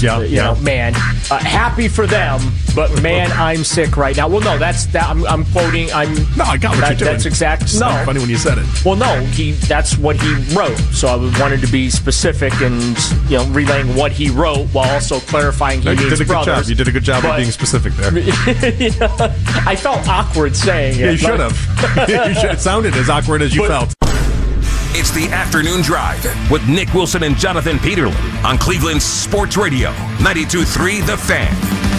Man, happy for them, but man, I'm sick right now. Well, no, I'm quoting. No, I got what you're doing. That's exactly. No, funny when you said it. Well, no, that's what he wrote. So I wanted to be specific and relaying what he wrote while also clarifying he means brothers. You did a good job of being specific there. I felt awkward saying it. Yeah, you should have. It sounded as awkward as you felt. It's the Afternoon Drive with Nick Wilson and Jonathan Peterlin on Cleveland Sports Radio, 92.3 The Fan.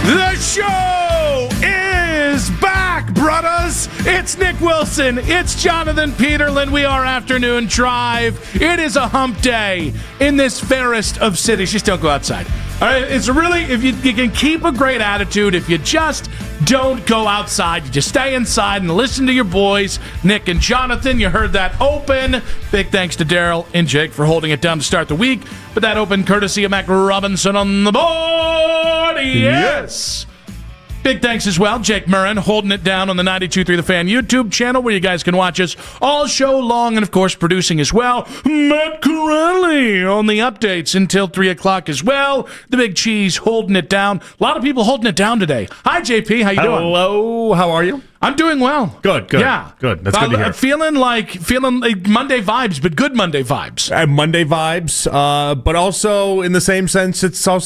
The show is back, brothers. It's Nick Wilson. It's Jonathan Peterlin. We are Afternoon Drive. It is a hump day in this fairest of cities. Just don't go outside. All right, it's really, if you can keep a great attitude, if you just don't go outside, you just stay inside and listen to your boys, Nick and Jonathan. You heard that open. Big thanks to Daryl and Jake for holding it down to start the week. But that open courtesy of Mac Robinson on the board. Yes. Big thanks as well, Jake Murrin, holding it down on the 92.3 The Fan YouTube channel, where you guys can watch us all show long, and, of course, producing as well. Matt Corelli on the updates until 3 o'clock as well. The Big Cheese holding it down. A lot of people holding it down today. Hi, JP. How you doing? Hello. How are you? I'm doing well. Good. Yeah. Good. That's good to hear. Feeling like Monday vibes, but good Monday vibes. Monday vibes, but also in the same sense, it's hump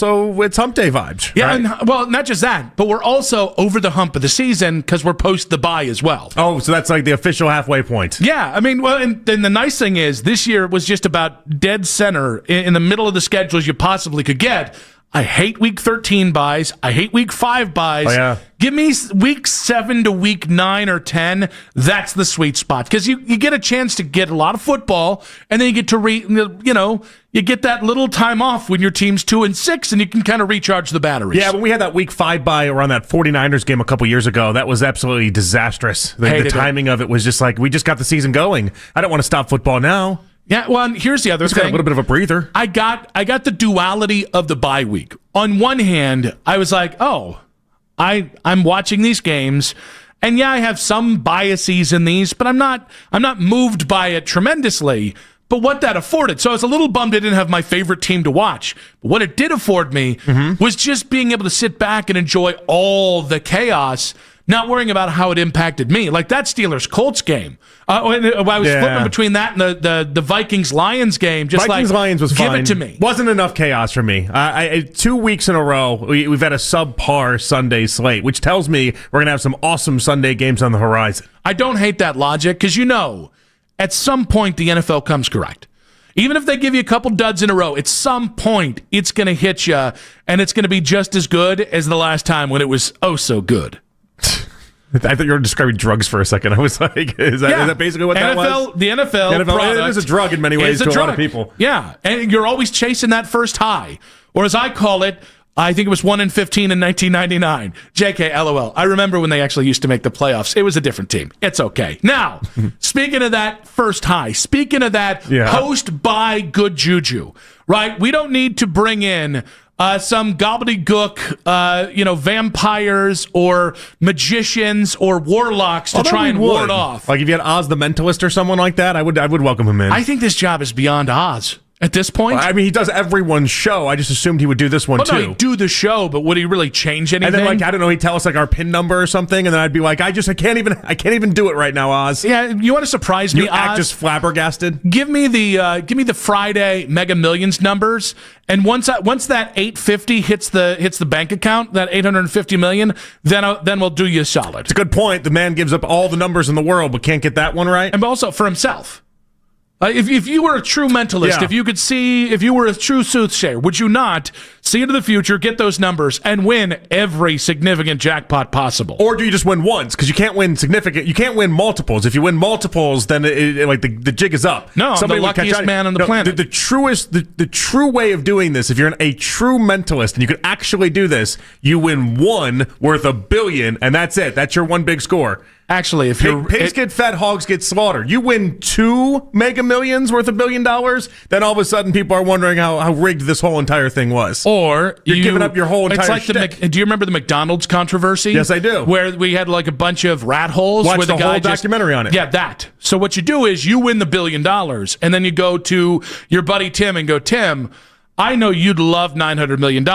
day vibes. Yeah, right? and, well, not just that, but we're also over the hump of the season because we're post the bye as well. Oh, so that's like the official halfway point. Yeah, I mean, well, and the nice thing is this year was just about dead center in the middle of the schedules you possibly could get. I hate week 13 buys. I hate week 5 buys. Oh, yeah. Give me week 7 to week 9 or 10. That's the sweet spot because you get a chance to get a lot of football, and then you get to you get that little time off when your team's 2-6, and you can kind of recharge the batteries. Yeah, when we had that week 5 bye around that 49ers game a couple years ago, that was absolutely disastrous. The timing of it was just like, we just got the season going. I don't want to stop football now. Yeah, well, and here's the other thing. Got a little bit of a breather. I got the duality of the bye week. On one hand, I was like, I'm watching these games, and yeah, I have some biases in these, but I'm not moved by it tremendously. But what that afforded, so I was a little bummed I didn't have my favorite team to watch. But what it did afford me was just being able to sit back and enjoy all the chaos, not worrying about how it impacted me. Like that Steelers-Colts game. I was flipping between that and the Vikings-Lions game. Vikings-Lions was fine. Give it to me. Wasn't enough chaos for me. 2 weeks in a row, we've had a subpar Sunday slate, which tells me we're going to have some awesome Sunday games on the horizon. I don't hate that logic because, at some point the NFL comes correct. Even if they give you a couple duds in a row, at some point it's going to hit you, and it's going to be just as good as the last time when it was oh so good. I thought you were describing drugs for a second. I was like, is that basically what that was? The NFL product it is a drug in many ways to a lot of people. Yeah, and you're always chasing that first high. Or as I call it, I think it was 1 in 15 in 1999. JK, LOL. I remember when they actually used to make the playoffs. It was a different team. It's okay. Now, speaking of that first high, speaking of that post-bye good juju, right? We don't need to bring in some gobbledygook, vampires or magicians or warlocks to try and ward off. Like if you had Oz the Mentalist or someone like that, I would welcome him in. I think this job is beyond Oz. At this point? Well, I mean, he does everyone's show. I just assumed he would do this one, too. No, he'd do the show, but would he really change anything? And then, I don't know, he'd tell us, our PIN number or something, and then I'd be like, I can't even do it right now, Oz. Yeah, you want to surprise me, Oz? Act just flabbergasted? Give me the Friday Mega Millions numbers, and once that 850 hits the bank account, that 850 million, then we'll do you a solid. It's a good point. The man gives up all the numbers in the world, but can't get that one right. And also for himself. If you were a true mentalist, if you were a true soothsayer, would you not see into the future, get those numbers, and win every significant jackpot possible? Or do you just win once? Because you can't win multiples. If you win multiples, then the jig is up. No, I'm the luckiest man on the planet. The true way of doing this, if you're a true mentalist and you can actually do this, you win one worth $1 billion, and that's it. That's your one big score. Actually, if pigs get fed, hogs get slaughtered. You win 2 Mega Millions worth $1 billion, then all of a sudden people are wondering how rigged this whole entire thing was. Or you're giving up your whole entire shtick. Do you remember the McDonald's controversy? Yes, I do. Where we had a bunch of rat holes. Watched where the guy whole documentary on it. Yeah, that. So what you do is you win the $1 billion, and then you go to your buddy Tim and go, Tim, I know you'd love $900 million.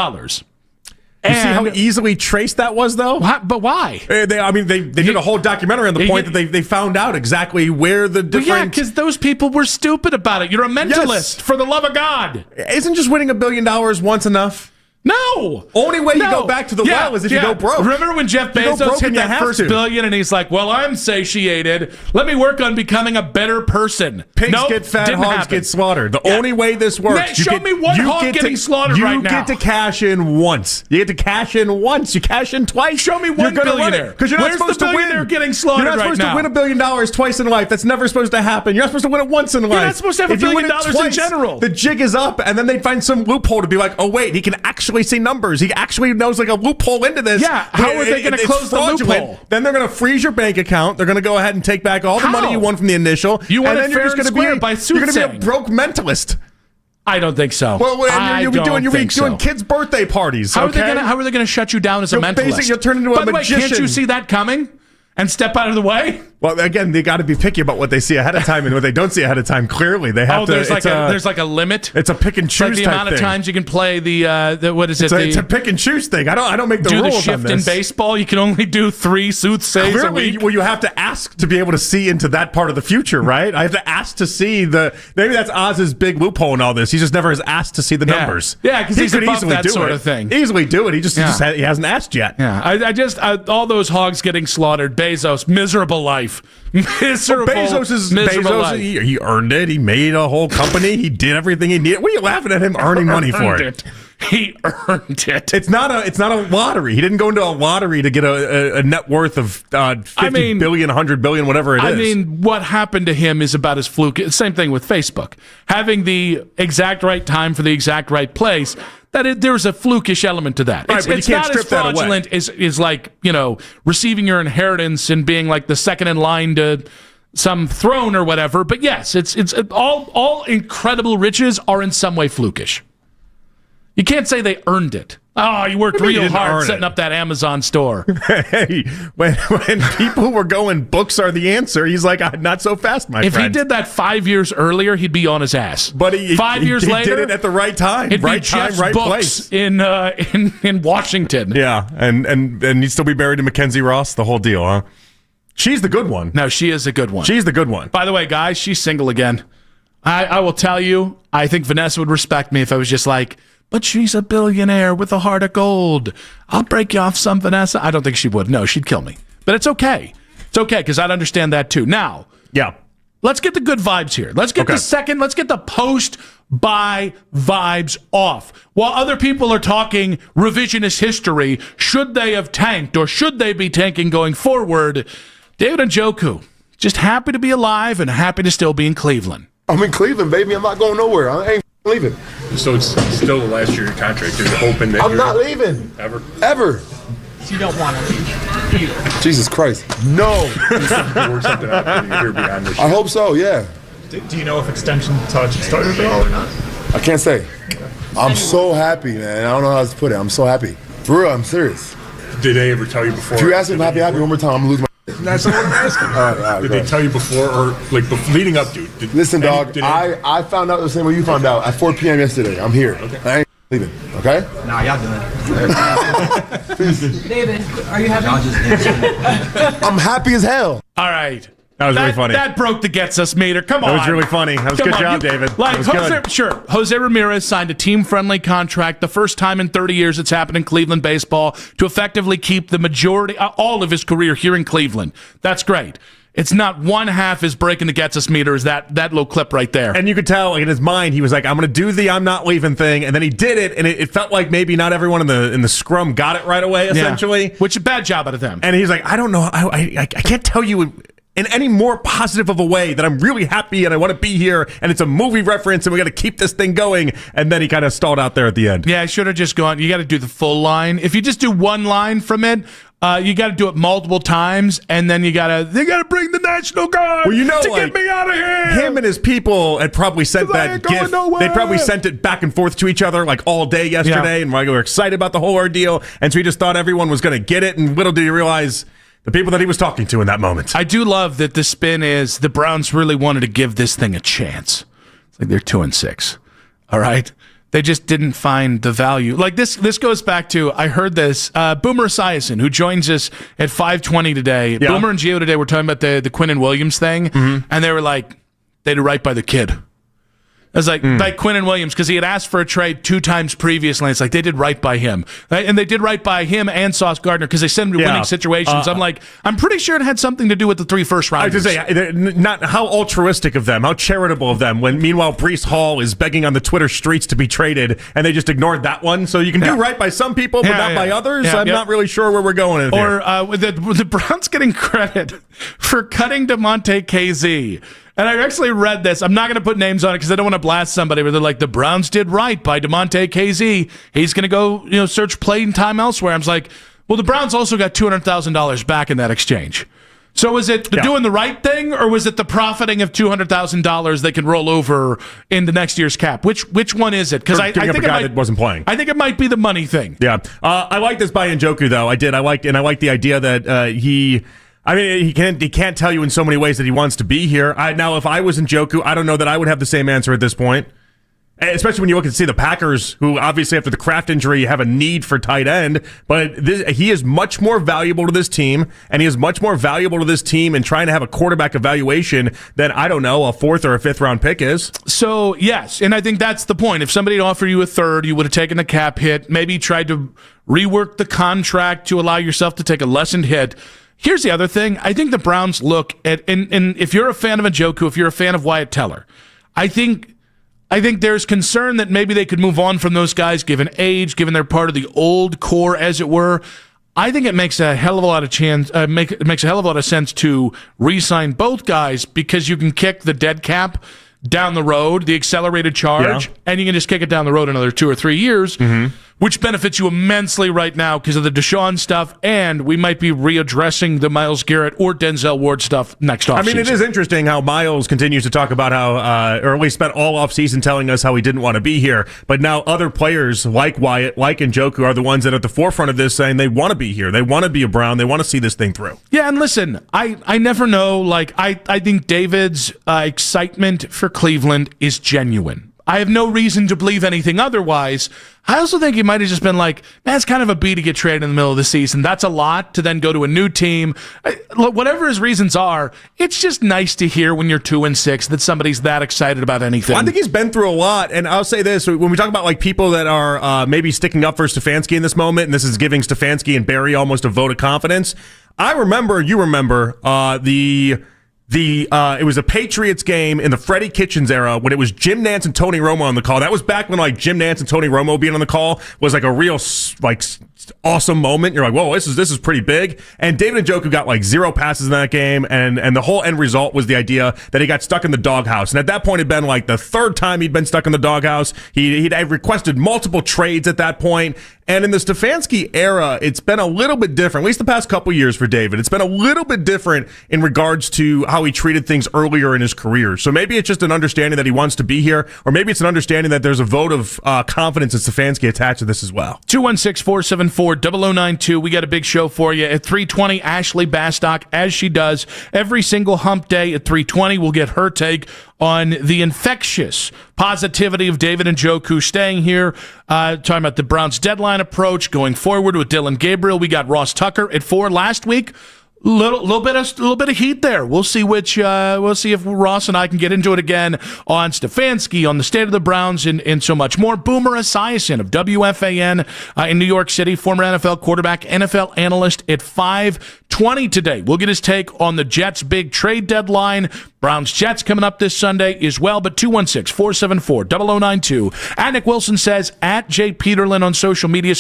You see how easily traced that was, though? But why? They did a whole documentary on the point that they found out exactly where the different... Well, yeah, because those people were stupid about it. You're a mentalist, for the love of God. Isn't just winning $1 billion once enough? No. Only way you go back to the well is if you go broke. Remember when Jeff Bezos hit that first billion and he's like, well, I'm satiated. Let me work on becoming a better person. Pigs get fat, hogs get slaughtered. The only way this works... Show me one hog getting slaughtered right now. You get to cash in once. You cash in twice. Show me one billionaire. Because you're not supposed to win. Getting slaughtered right now. You're not supposed to win $1 billion twice in life. That's never supposed to happen. You're not supposed to win it once in life. You're not supposed to have $1 billion in general. The jig is up, and then they find some loophole to be like, oh, wait, he can actually see numbers. He actually knows like a loophole into this. Yeah, how are they going to close the loophole? Then they're going to freeze your bank account. They're going to go ahead and take back all the money you won from the initial. You want it fair and square by soothsaying. You're going to be a broke mentalist. I don't think so. Well, you'll be doing kids' birthday parties. How are they going to shut you down as a mentalist? You'll turn into a magician. By the way, can't you see that coming and step out of the way? Well, again, they got to be picky about what they see ahead of time and what they don't see ahead of time. Clearly, they have to. There's like a limit. It's a pick and choose like the type amount thing. of times you can play the what is it? It's a pick and choose thing. I don't make the rules on this. Do the shift in baseball. You can only do 3 soothsays a week. Well, you have to ask to be able to see into that part of the future, right? I have to ask to see maybe that's Oz's big loophole in all this. He just never has asked to see the numbers. Yeah, because he's above that sort of thing. Easily do it. He hasn't asked yet. Yeah, I just all those hogs getting slaughtered. Bezos, miserable life. Miserable life. He earned it. He made a whole company. He did everything he needed. What are you laughing at him earning money for it? He earned it. It's not a lottery. He didn't go into a lottery to get a net worth of 50 billion, 100 billion, whatever it is. I mean, what happened to him is about as fluke. Same thing with Facebook. Having the exact right time for the exact right place. There's a flukish element to that. Right, it's not as fraudulent as like, receiving your inheritance and being like the second in line to some throne or whatever. But yes, it's all incredible riches are in some way flukish. You can't say they earned it. Oh, you worked real hard setting up that Amazon store. Hey, when people were going, books are the answer, he's like, not so fast, my friend. If he did that 5 years earlier, he'd be on his ass. But 5 years later, did it at the right time. It'd right be time, Jeff's right books place. in Washington. Yeah, and he'd still be buried in Mackenzie Ross, the whole deal, huh? She's the good one. No, she is a good one. She's the good one. By the way, guys, she's single again. I will tell you, I think Vanessa would respect me if I was just like, but she's a billionaire with a heart of gold. I'll break you off some, Vanessa. I don't think she would. No, she'd kill me. But it's okay. It's okay, because I'd understand that too. Now, let's get the good vibes here. Let's get let's get the post-buy vibes off. While other people are talking revisionist history, should they have tanked or should they be tanking going forward, David Njoku, just happy to be alive and happy to still be in Cleveland. I'm in Cleveland, baby. I'm not going nowhere. I ain't leaving. So it's still the last year of your contract. You're hoping that I'm not leaving. Ever. So you don't want to leave. Jesus Christ. No. Work something out here beyond this year. I hope so, yeah. Do you know if extension talks started at all or not? I can't say. I'm so happy, man. I don't know how to put it. I'm so happy. For real, I'm serious. Did they ever tell you before? If you ask me if I'm happy one more time, I'm going to lose my... That's not what I'm asking. All right, did they tell you before or like leading up to? Listen, dog, I found out the same way you found out at 4 p.m. yesterday. I'm here. Okay. I ain't leaving, okay? Nah, y'all doing it. David, are you happy? I'm happy as hell. All right. That was really funny. That broke the Gets Us meter. Come on. That was really funny. That was good job, David. Like that was good. Sure. Jose Ramirez signed a team-friendly contract, the first time in 30 years it's happened in Cleveland baseball, to effectively keep the majority, all of his career here in Cleveland. That's great. It's not one half is breaking the Gets Us meter, is that little clip right there. And you could tell like, in his mind, he was like, I'm going to do the I'm not leaving thing. And then he did it, and it felt like maybe not everyone in the scrum got it right away, essentially. Yeah. Which is a bad job out of them. And he's like, I don't know. I can't tell you in any more positive of a way that I'm really happy and I want to be here, and it's a movie reference and we got to keep this thing going. And then he kind of stalled out there at the end. Yeah, I should have just gone. You got to do the full line. If you just do one line from it, you got to do it multiple times, and then they got to bring the National Guard to get me out of here. Him and his people had probably sent that gift. They probably sent it back and forth to each other like all day yesterday, and we were excited about the whole ordeal. And so he just thought everyone was going to get it, and little did you realize the people that he was talking to in that moment. I do love that the spin is the Browns really wanted to give this thing a chance. It's like they're 2-6. All right? They just didn't find the value. Like this goes back to, I heard this, Boomer Esiason, who joins us at 5:20 today. Yeah. Boomer and Gio today were talking about the Quinn and Williams thing, and they were like, they did right by the kid. I was like, by Quinn and Williams, because he had asked for a trade 2 times previously. It's like, they did right by him. And they did right by him and Sauce Gardner, because they sent him to winning situations. I'm like, I'm pretty sure it had something to do with the 3 first rounders. I was going to say, not how altruistic of them, how charitable of them, when meanwhile Breece Hall is begging on the Twitter streets to be traded, and they just ignored that one. So you can do right by some people, but not by others. I'm not really sure where we're going here. Or the Browns getting credit for cutting DeMonte KZ. And I actually read this. I'm not going to put names on it because I don't want to blast somebody, but they're like, the Browns did right by DeMonte KZ. He's going to go, search playing time elsewhere. I was like, well, the Browns also got $200,000 back in that exchange. So was it doing the right thing, or was it the profiting of $200,000 they can roll over into next year's cap? Which one is it? Because I think a guy that wasn't playing. I think it might be the money thing. Yeah, I like this by Njoku though. I did. I liked the idea that he. I mean, he can't tell you in so many ways that he wants to be here. Now, if I was Njoku, I don't know that I would have the same answer at this point. Especially when you look and see the Packers, who obviously after the Kraft injury have a need for tight end, but he is much more valuable to this team, and he is much more valuable to this team in trying to have a quarterback evaluation than, I don't know, a 4th or a 5th round pick is. So, yes, and I think that's the point. If somebody offered you a 3rd, you would have taken the cap hit, maybe tried to rework the contract to allow yourself to take a lessened hit. Here's the other thing. I think the Browns look at, and if you're a fan of Njoku, if you're a fan of Wyatt Teller, I think there's concern that maybe they could move on from those guys given age, given they're part of the old core, as it were. I think it makes a hell of a lot of sense to re-sign both guys, because you can kick the dead cap down the road, the accelerated charge, and you can just kick it down the road another 2 or 3 years, which benefits you immensely right now because of the Deshaun stuff, and we might be readdressing the Myles Garrett or Denzel Ward stuff next offseason. I mean, it is interesting how Myles continues to talk about how, or at least spent all offseason telling us how he didn't want to be here, but now other players like Wyatt, like Njoku, are the ones that are at the forefront of this saying they want to be here. They want to be a Brown. They want to see this thing through. Yeah, and listen, I never know. Like, I think David's excitement for Cleveland is genuine. I have no reason to believe anything otherwise. I also think he might have just been like, man, it's kind of a B to get traded in the middle of the season. That's a lot to then go to a new team. Whatever his reasons are, it's just nice to hear when you're 2-6 that somebody's that excited about anything. Well, I think he's been through a lot, and I'll say this. When we talk about like people that are maybe sticking up for Stefanski in this moment, and this is giving Stefanski and Barry almost a vote of confidence, you remember it was a Patriots game in the Freddie Kitchens era when it was Jim Nantz and Tony Romo on the call. That was back when like Jim Nantz and Tony Romo being on the call was like a real like awesome moment. You're like, whoa, this is pretty big. And David Njoku got like 0 passes in that game, and the whole end result was the idea that he got stuck in the doghouse. And at that point, it'd been like the 3rd time he'd been stuck in the doghouse. He'd requested multiple trades at that point. And in the Stefanski era, it's been a little bit different, at least the past couple years for David. It's been a little bit different in regards to how he treated things earlier in his career. So maybe it's just an understanding that he wants to be here, or maybe it's an understanding that there's a vote of confidence in Stefanski attached to this as well. 216-474-0092. We got a big show for you. At 3:20, Ashley Bastock, as she does every single hump day at 3:20, we'll get her take on the infectious positivity of David Njoku staying here, talking about the Browns' deadline approach, going forward with Dylan Gabriel. We got Ross Tucker at 4 last week. Little bit of heat there. We'll see if Ross and I can get into it again on Stefanski, on the state of the Browns, and so much more. Boomer Esiason of WFAN in New York City, former NFL quarterback, NFL analyst at 5:20 today. We'll get his take on the Jets' big trade deadline. Browns-Jets coming up this Sunday as well, but 216-474-0092. At Nick Wilson says, at Jay Peterlin on social media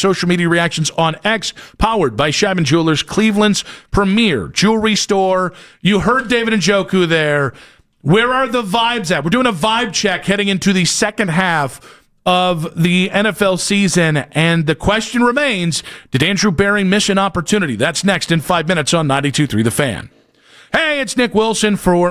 reactions on X, powered by Scheiben Jewelers, Cleveland's premier jewelry store. You heard David Njoku there. Where are the vibes at? We're doing a vibe check heading into the second half of the NFL season, and the question remains, did Andrew Berry miss an opportunity? That's next in 5 minutes on 92.3 The Fan. Hey, it's Nick Wilson for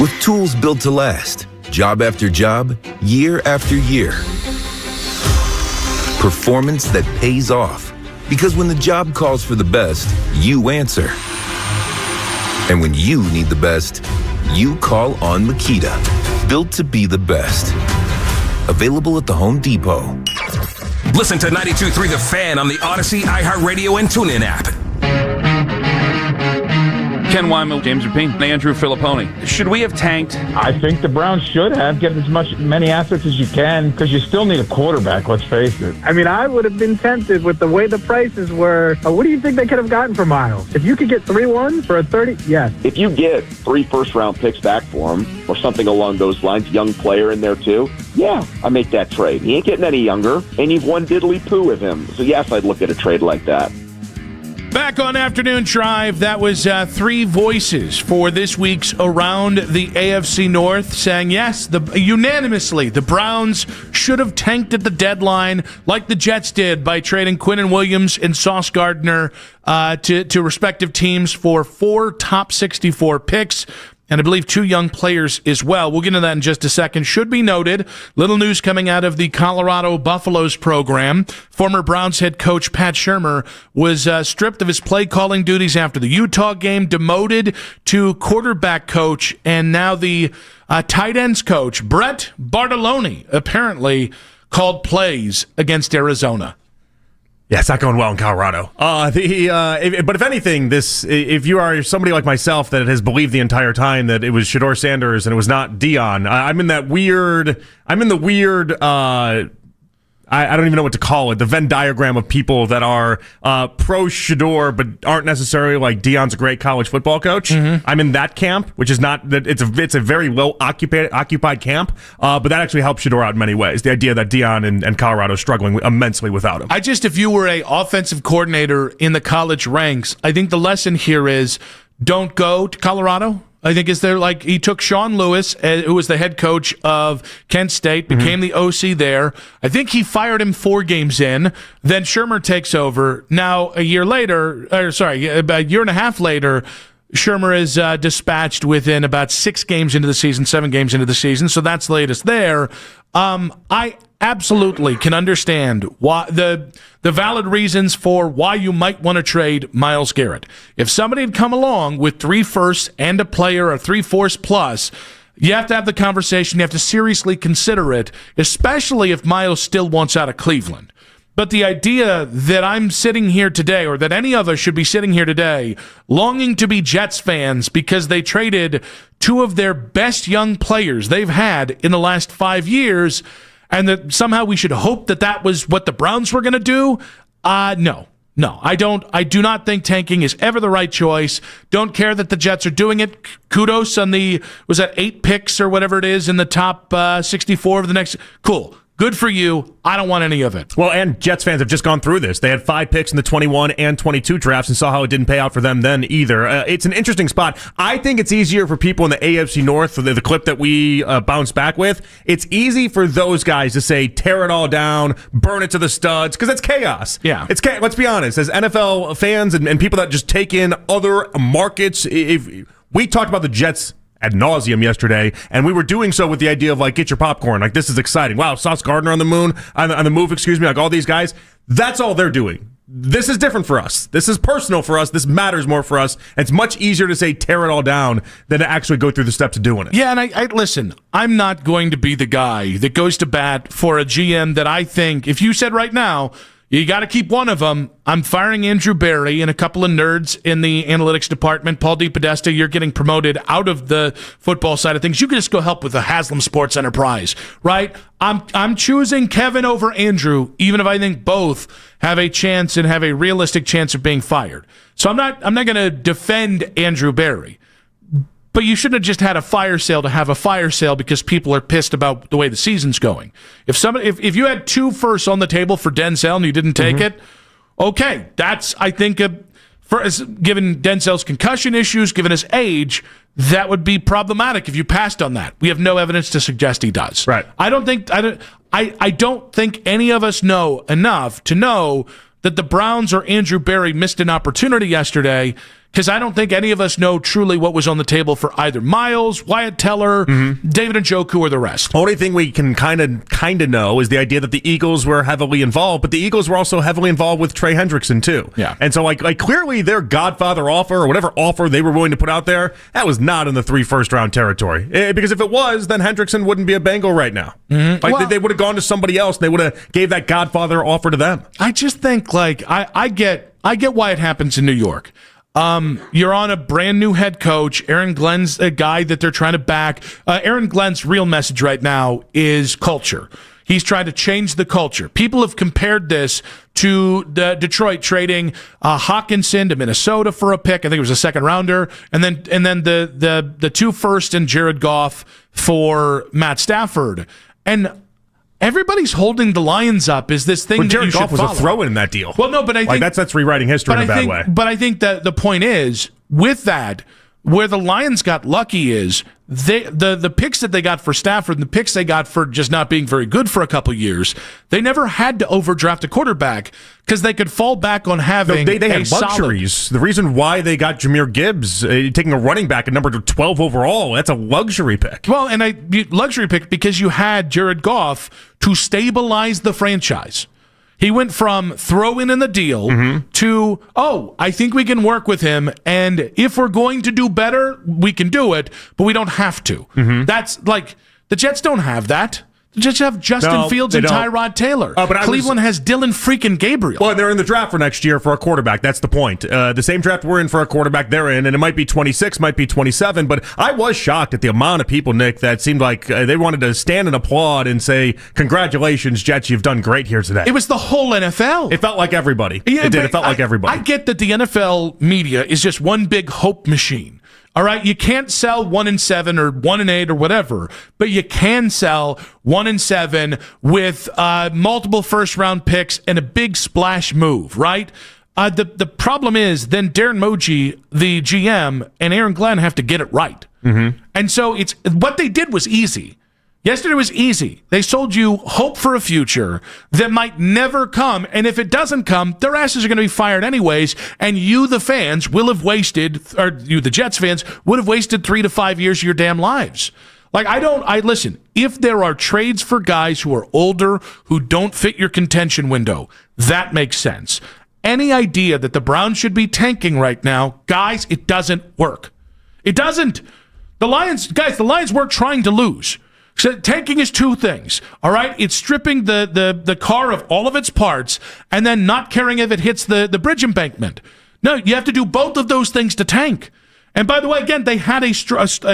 With tools built to last, job after job, year after year. Performance that pays off. Because when the job calls for the best, you answer. And when you need the best, you call on Makita. Built to be the best. Available at the Home Depot. Listen to 92.3 The Fan on the Odyssey, iHeartRadio, and TuneIn app. Ken Wyman, James Rapine, and Andrew Filipponi. Should we have tanked? I think the Browns should have. Get many assets as you can, because you still need a quarterback, let's face it. I mean, I would have been tempted with the way the prices were. What do you think they could have gotten for Miles? If you could get 3-1 for a 30, yes. If you get 3 first-round picks back for him, or something along those lines, young player in there too, yeah, I make that trade. He ain't getting any younger, and you've won diddly poo with him. So yes, I'd look at a trade like that. Back on Afternoon Drive, that was 3 voices for this week's Around the AFC North saying, yes, unanimously, the Browns should have tanked at the deadline like the Jets did by trading Quinnen Williams and Sauce Gardner to respective teams for 4 top 64 picks. And I believe 2 young players as well. We'll get into that in just a second. Should be noted, little news coming out of the Colorado Buffaloes program. Former Browns head coach Pat Shurmur was stripped of his play calling duties after the Utah game, demoted to quarterback coach, and now the tight ends coach, Brett Bartolone, apparently called plays against Arizona. Yeah, it's not going well in Colorado. But if anything, if you are somebody like myself that has believed the entire time that it was Shedeur Sanders and it was not Dion, I'm in the weird. I don't even know what to call it. The Venn diagram of people that are pro Shedeur but aren't necessarily like Dion's a great college football coach. Mm-hmm. I'm in that camp, which is not that it's a very low occupied camp. But that actually helps Shedeur out in many ways. The idea that Dion and Colorado is struggling immensely without him. If you were a offensive coordinator in the college ranks, I think the lesson here is don't go to Colorado. I think he took Sean Lewis, who was the head coach of Kent State, became the OC there. I think he fired him 4 games in. Then Shurmur takes over. Now, a year and a half later, Shurmur is dispatched within about 7 games into the season. So that's the latest there. I absolutely can understand why the valid reasons for why you might want to trade Myles Garrett. If somebody had come along with 3 firsts and a player, or 3 fourths plus, you have to have the conversation. You have to seriously consider it, especially if Myles still wants out of Cleveland. But the idea that I'm sitting here today, or that any of us should be sitting here today, longing to be Jets fans because they traded 2 of their best young players they've had in the last 5 years, and that somehow we should hope that was what the Browns were going to do, no, I don't. I do not think tanking is ever the right choice. Don't care that the Jets are doing it. Kudos on 8 picks or whatever it is in the top 64 of the next. Cool. Good for you. I don't want any of it. Well, and Jets fans have just gone through this. They had 5 picks in the 21 and 22 drafts and saw how it didn't pay out for them then either. It's an interesting spot. I think it's easier for people in the AFC North, the clip that we bounced back with. It's easy for those guys to say, tear it all down, burn it to the studs, because it's chaos. Yeah. Let's be honest. As NFL fans and people that just take in other markets, if we talked about the Jets ad nauseum yesterday, and we were doing so with the idea of get your popcorn. This is exciting. Wow, Sauce Gardner on the move, all these guys. That's all they're doing. This is different for us. This is personal for us. This matters more for us. And it's much easier to say tear it all down than to actually go through the steps of doing it. Yeah, and I listen, I'm not going to be the guy that goes to bat for a GM that I think, if you said right now, you got to keep one of them, I'm firing Andrew Berry and a couple of nerds in the analytics department. Paul DePodesta, you're getting promoted out of the football side of things. You can just go help with the Haslam Sports Enterprise, right? I'm choosing Kevin over Andrew, even if I think both have a chance and have a realistic chance of being fired. So I'm not going to defend Andrew Berry. But you shouldn't have just had a fire sale to have a fire sale because people are pissed about the way the season's going. If you had 2 firsts on the table for Denzel and you didn't take it, okay, that's, I think, given Denzel's concussion issues, given his age, that would be problematic if you passed on that. We have no evidence to suggest he does. Right. I don't think any of us know enough to know that the Browns or Andrew Berry missed an opportunity yesterday, because I don't think any of us know truly what was on the table for either Miles, Wyatt Teller, David Njoku, or the rest. Only thing we can kind of know is the idea that the Eagles were heavily involved, but the Eagles were also heavily involved with Trey Hendrickson too. Yeah. And so like clearly their Godfather offer or whatever offer they were willing to put out there, that was not in the 3 first-round territory. Because if it was, then Hendrickson wouldn't be a Bengal right now. They would have gone to somebody else and they would have gave that Godfather offer to them. I just think I get why it happens in New York. You're on a brand new head coach. Aaron Glenn's a guy that they're trying to back. Aaron Glenn's real message right now is culture. He's trying to change the culture. People have compared this to the Detroit trading Hawkinson to Minnesota for a pick. I think it was a second rounder, and then the 2 first and Jared Goff for Matt Stafford. And everybody's holding the Lions up as this thing that Jared you should Goff was follow. a throw-in in that deal. Well, no, but I think that's rewriting history in a bad way. But I think that the point is, with that, where the Lions got lucky is the picks that they got for Stafford and the picks they got for just not being very good for a couple years, they never had to overdraft a quarterback because they could fall back on having they had luxuries. The reason why they got Jahmyr Gibbs taking a running back at number 12 overall, that's a luxury pick. Well, and luxury pick because you had Jared Goff to stabilize the franchise. He went from throwing in the deal to, I think we can work with him, and if we're going to do better, we can do it, but we don't have to. That's like, the Jets don't have that. The Jets have Justin Fields and Tyrod Taylor. Cleveland has Dylan freaking Gabriel. Well, they're in the draft for next year for a quarterback. That's the point. The same draft we're in for a quarterback they're in, and it might be 26, might be 27, but I was shocked at the amount of people, Nick, that seemed like they wanted to stand and applaud and say, congratulations, Jets, you've done great here today. It was the whole NFL. It felt like everybody. Yeah, it felt like everybody. I get that the NFL media is just one big hope machine. All right, you can't sell 1-7 or 1-8 or whatever, but you can sell 1-7 with multiple first-round picks and a big splash move, right? The problem is then Darren Moji, the GM, and Aaron Glenn have to get it right. And so it's what they did was easy. Yesterday was easy. They sold you hope for a future that might never come, and if it doesn't come, their asses are going to be fired anyways, and you, the fans, will have wasted, or you, the Jets fans, would have wasted 3 to 5 years of your damn lives. Like, listen, if there are trades for guys who are older, who don't fit your contention window, that makes sense. Any idea that the Browns should be tanking right now, guys, it doesn't work. It doesn't. The Lions weren't trying to lose. So tanking is 2 things, all right? It's stripping the car of all of its parts and then not caring if it hits the bridge embankment. No, you have to do both of those things to tank. And by the way, again, they had a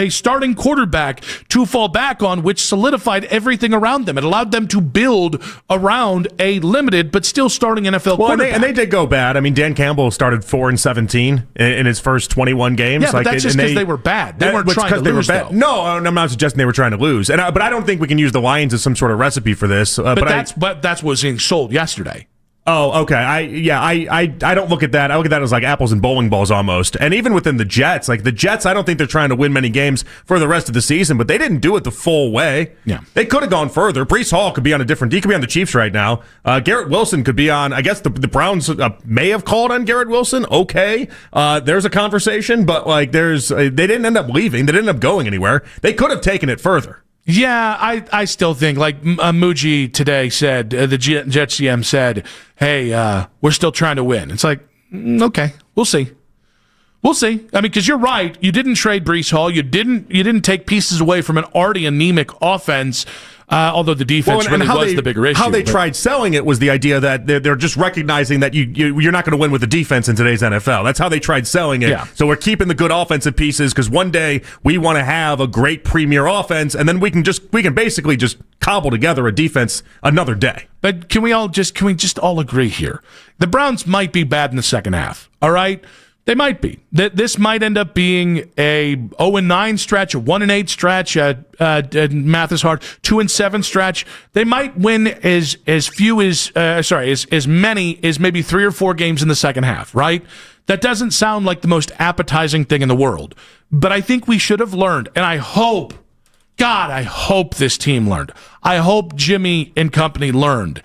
starting quarterback to fall back on, which solidified everything around them. It allowed them to build around a limited but still starting NFL quarterback. And they did go bad. I mean, Dan Campbell started 4-17 in his first 21 games. Yeah, but that's just because they were bad. They weren't trying to lose, though. No, I'm not suggesting they were trying to lose. But I don't think we can use the Lions as some sort of recipe for this. But that's what was being sold yesterday. Oh, okay. I don't look at that. I look at that as like apples and bowling balls almost. And even within the Jets, I don't think they're trying to win many games for the rest of the season, but they didn't do it the full way. Yeah. They could have gone further. Breece Hall could be on he could be on the Chiefs right now. Garrett Wilson could be on, I guess the Browns may have called on Garrett Wilson. Okay. There's a conversation, but they didn't end up leaving. They didn't end up going anywhere. They could have taken it further. Yeah, I still think, Muji today said, the Jets GM said, hey, we're still trying to win. It's like, okay, we'll see. We'll see. I mean, because you're right. You didn't trade Breece Hall. You didn't take pieces away from an already anemic offense, although the defense really was the bigger issue. How they tried selling it was the idea that they're just recognizing that you're not going to win with the defense in today's NFL. That's how they tried selling it. Yeah. So we're keeping the good offensive pieces because one day we want to have a great premier offense, and then we can basically just cobble together a defense another day. But can we just all agree here? The Browns might be bad in the second half. All right. They might be. This might end up being a 0-9 stretch, a 1-8 stretch. Math is hard. 2-7 stretch. They might win as many as maybe 3 or 4 games in the second half. Right? That doesn't sound like the most appetizing thing in the world. But I think we should have learned, and I hope this team learned. I hope Jimmy and company learned.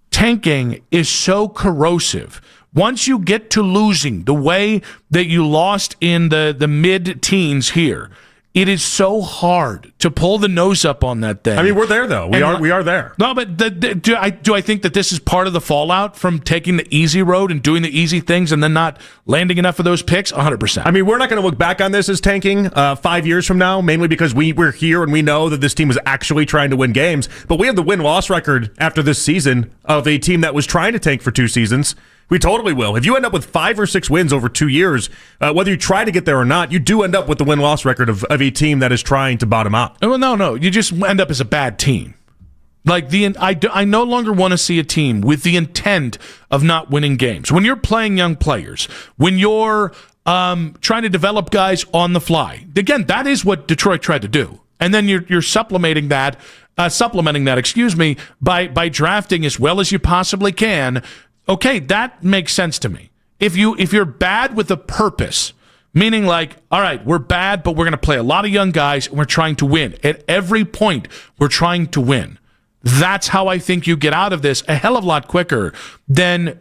Tanking is so corrosive Once you get to losing the way that you lost in the mid-teens here, it is so hard to pull the nose up on that thing. I mean, we're there, though. We are there. No, but do I think that this is part of the fallout from taking the easy road and doing the easy things and then not landing enough of those picks? 100%. I mean, we're not going to look back on this as tanking 5 years from now, mainly because we're here and we know that this team was actually trying to win games. But we have the win-loss record after this season of a team that was trying to tank for 2 seasons. We totally will. If you end up with 5 or 6 wins over 2 years, whether you try to get there or not, you do end up with the win-loss record of a team that is trying to bottom out. Well, no. You just end up as a bad team. Like I no longer want to see a team with the intent of not winning games. When you're playing young players, when you're trying to develop guys on the fly, again, that is what Detroit tried to do. And then you're supplementing that, by drafting as well as you possibly can. Okay, that makes sense to me. If you're bad with a purpose, meaning like, all right, we're bad, but we're going to play a lot of young guys, and we're trying to win. At every point, we're trying to win. That's how I think you get out of this a hell of a lot quicker than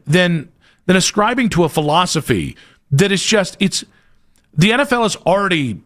ascribing to a philosophy that is just, the NFL is already,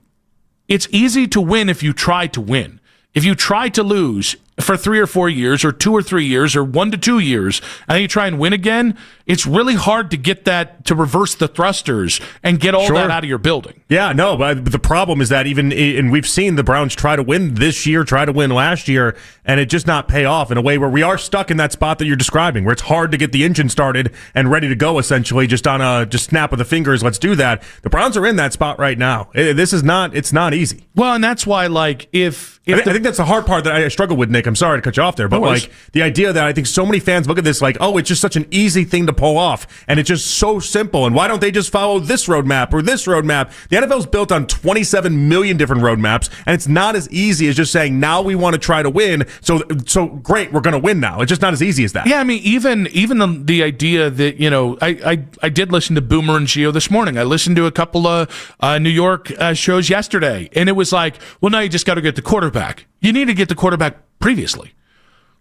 it's easy to win if you try to win. If you try to lose for 3 or 4 years or 2 or 3 years or 1 to 2 years, and then you try and win again, it's really hard to get that, to reverse the thrusters and get all that out of your building. Yeah, no, but the problem is that and we've seen the Browns try to win this year, try to win last year, and it just not pay off in a way where we are stuck in that spot that you're describing, where it's hard to get the engine started and ready to go, essentially, just on a snap of the fingers, let's do that. The Browns are in that spot right now. It's not easy. Well, and that's why, like, I think that's the hard part that I struggle with, Nick. I'm sorry to cut you off there, but like the idea that I think so many fans look at this like, oh, it's just such an easy thing to pull off, and it's just so simple, and why don't they just follow this roadmap or this roadmap? The NFL's built on 27 million different roadmaps, and it's not as easy as just saying, now we want to try to win, so great, we're going to win now. It's just not as easy as that. Yeah, I mean, even the idea that, you know, I did listen to Boomer and Gio this morning. I listened to a couple of New York shows yesterday, and it was like, well, now you just got to get the quarterback. You need to get the quarterback previously.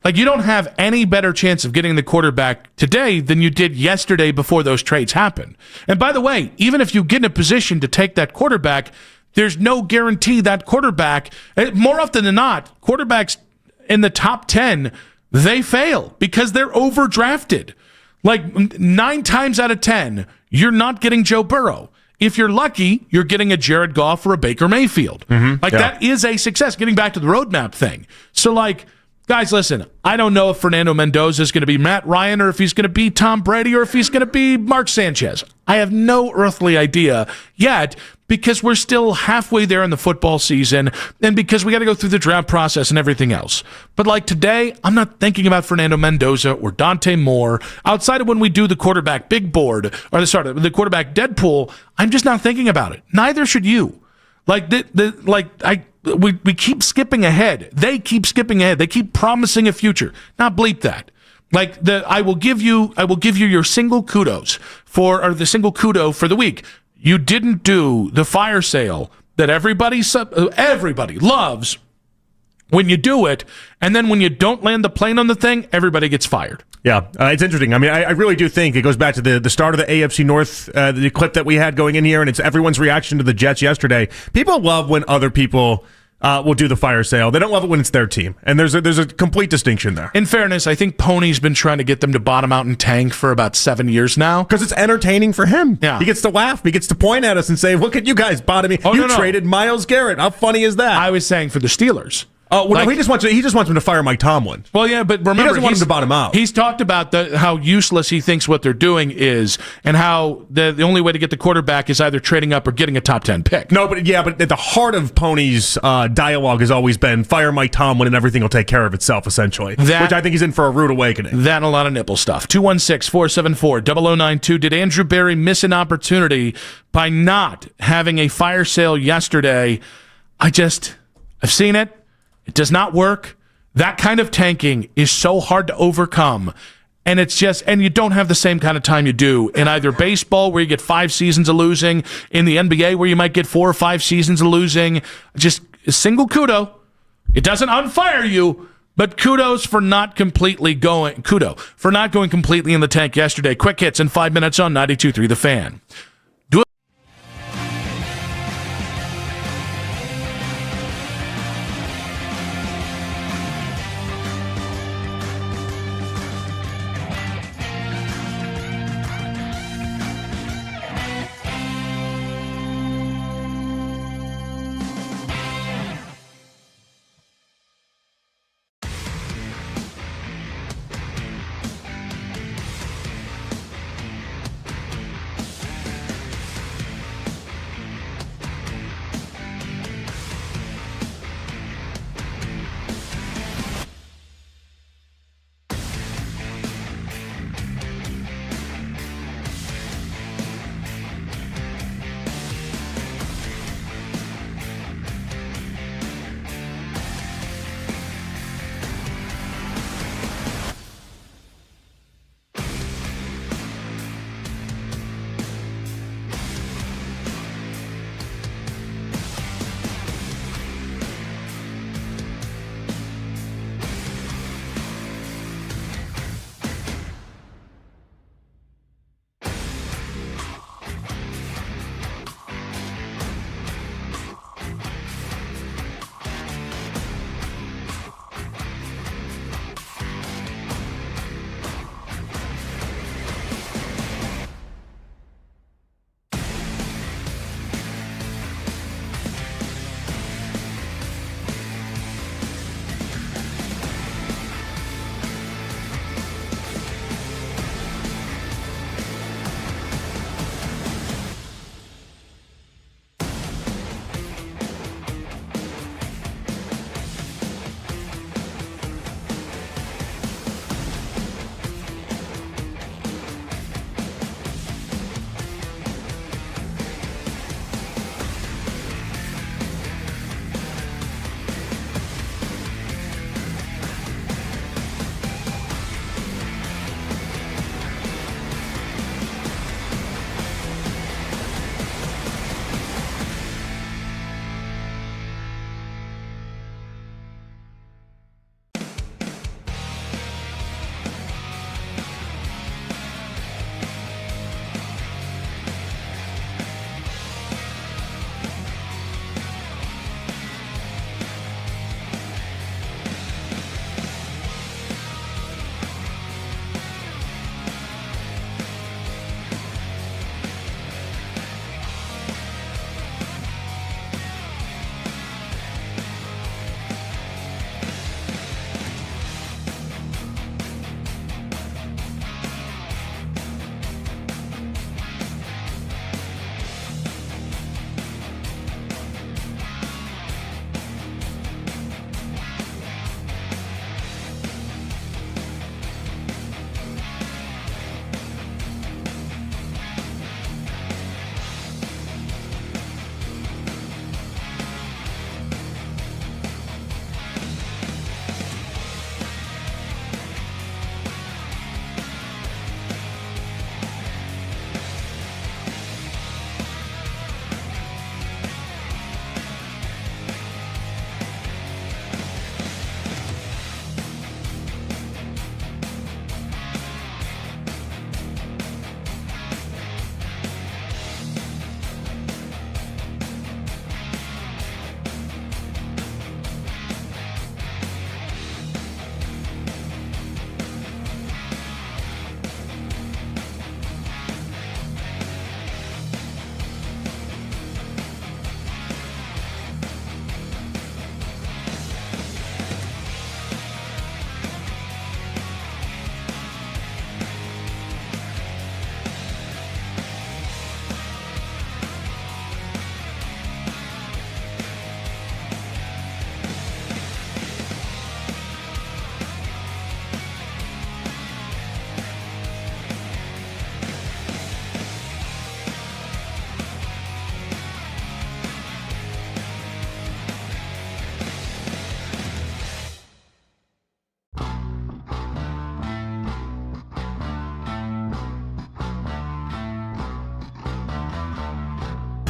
Like, you don't have any better chance of getting the quarterback today than you did yesterday before those trades happened. And by the way, even if you get in a position to take that quarterback, there's no guarantee that quarterback, more often than not, quarterbacks in the top 10, they fail because they're overdrafted. Like 9 times out of 10, you're not getting Joe Burrow. If you're lucky, you're getting a Jared Goff or a Baker Mayfield. That is a success, getting back to the roadmap thing. So, like, guys, listen, I don't know if Fernando Mendoza is going to be Matt Ryan or if he's going to be Tom Brady or if he's going to be Mark Sanchez. I have no earthly idea yet because we're still halfway there in the football season and because we got to go through the draft process and everything else. But like today, I'm not thinking about Fernando Mendoza or Dante Moore. Outside of when we do the quarterback big board, or the quarterback Deadpool, I'm just not thinking about it. Neither should you. We keep skipping ahead. They keep skipping ahead. They keep promising a future. Now bleep that. I will give you your single kudos the single kudo for the week. You didn't do the fire sale that everybody loves when you do it, and then when you don't land the plane on the thing, everybody gets fired. Yeah, it's interesting. I mean, I really do think it goes back to the start of the AFC North, the clip that we had going in here, and it's everyone's reaction to the Jets yesterday. People love when other people will do the fire sale. They don't love it when it's their team, and there's a complete distinction there. In fairness, I think Pony's been trying to get them to bottom out and tank for about 7 years now. Because it's entertaining for him. Yeah. He gets to laugh. He gets to point at us and say, look at you guys bottoming. You traded Myles Garrett. How funny is that? I was saying for the Steelers. Oh, well, no, he just wants him to fire Mike Tomlin. Well, yeah, but remember, he doesn't want him to bottom out. He's talked about how useless he thinks what they're doing is, and how the only way to get the quarterback is either trading up or getting a top 10 pick. No, but at the heart of Pony's dialogue has always been fire Mike Tomlin and everything will take care of itself, essentially. Which I think he's in for a rude awakening. That and a lot of nipple stuff. 216-474-0092. Did Andrew Berry miss an opportunity by not having a fire sale yesterday? I've seen it. It does not work. That kind of tanking is so hard to overcome. And you don't have the same kind of time you do in either baseball, where you get 5 seasons of losing, in the NBA, where you might get 4 or 5 seasons of losing. Just a single kudo. It doesn't unfire you, But kudos for not going completely in the tank yesterday. Quick hits in 5 minutes on 92.3 The Fan.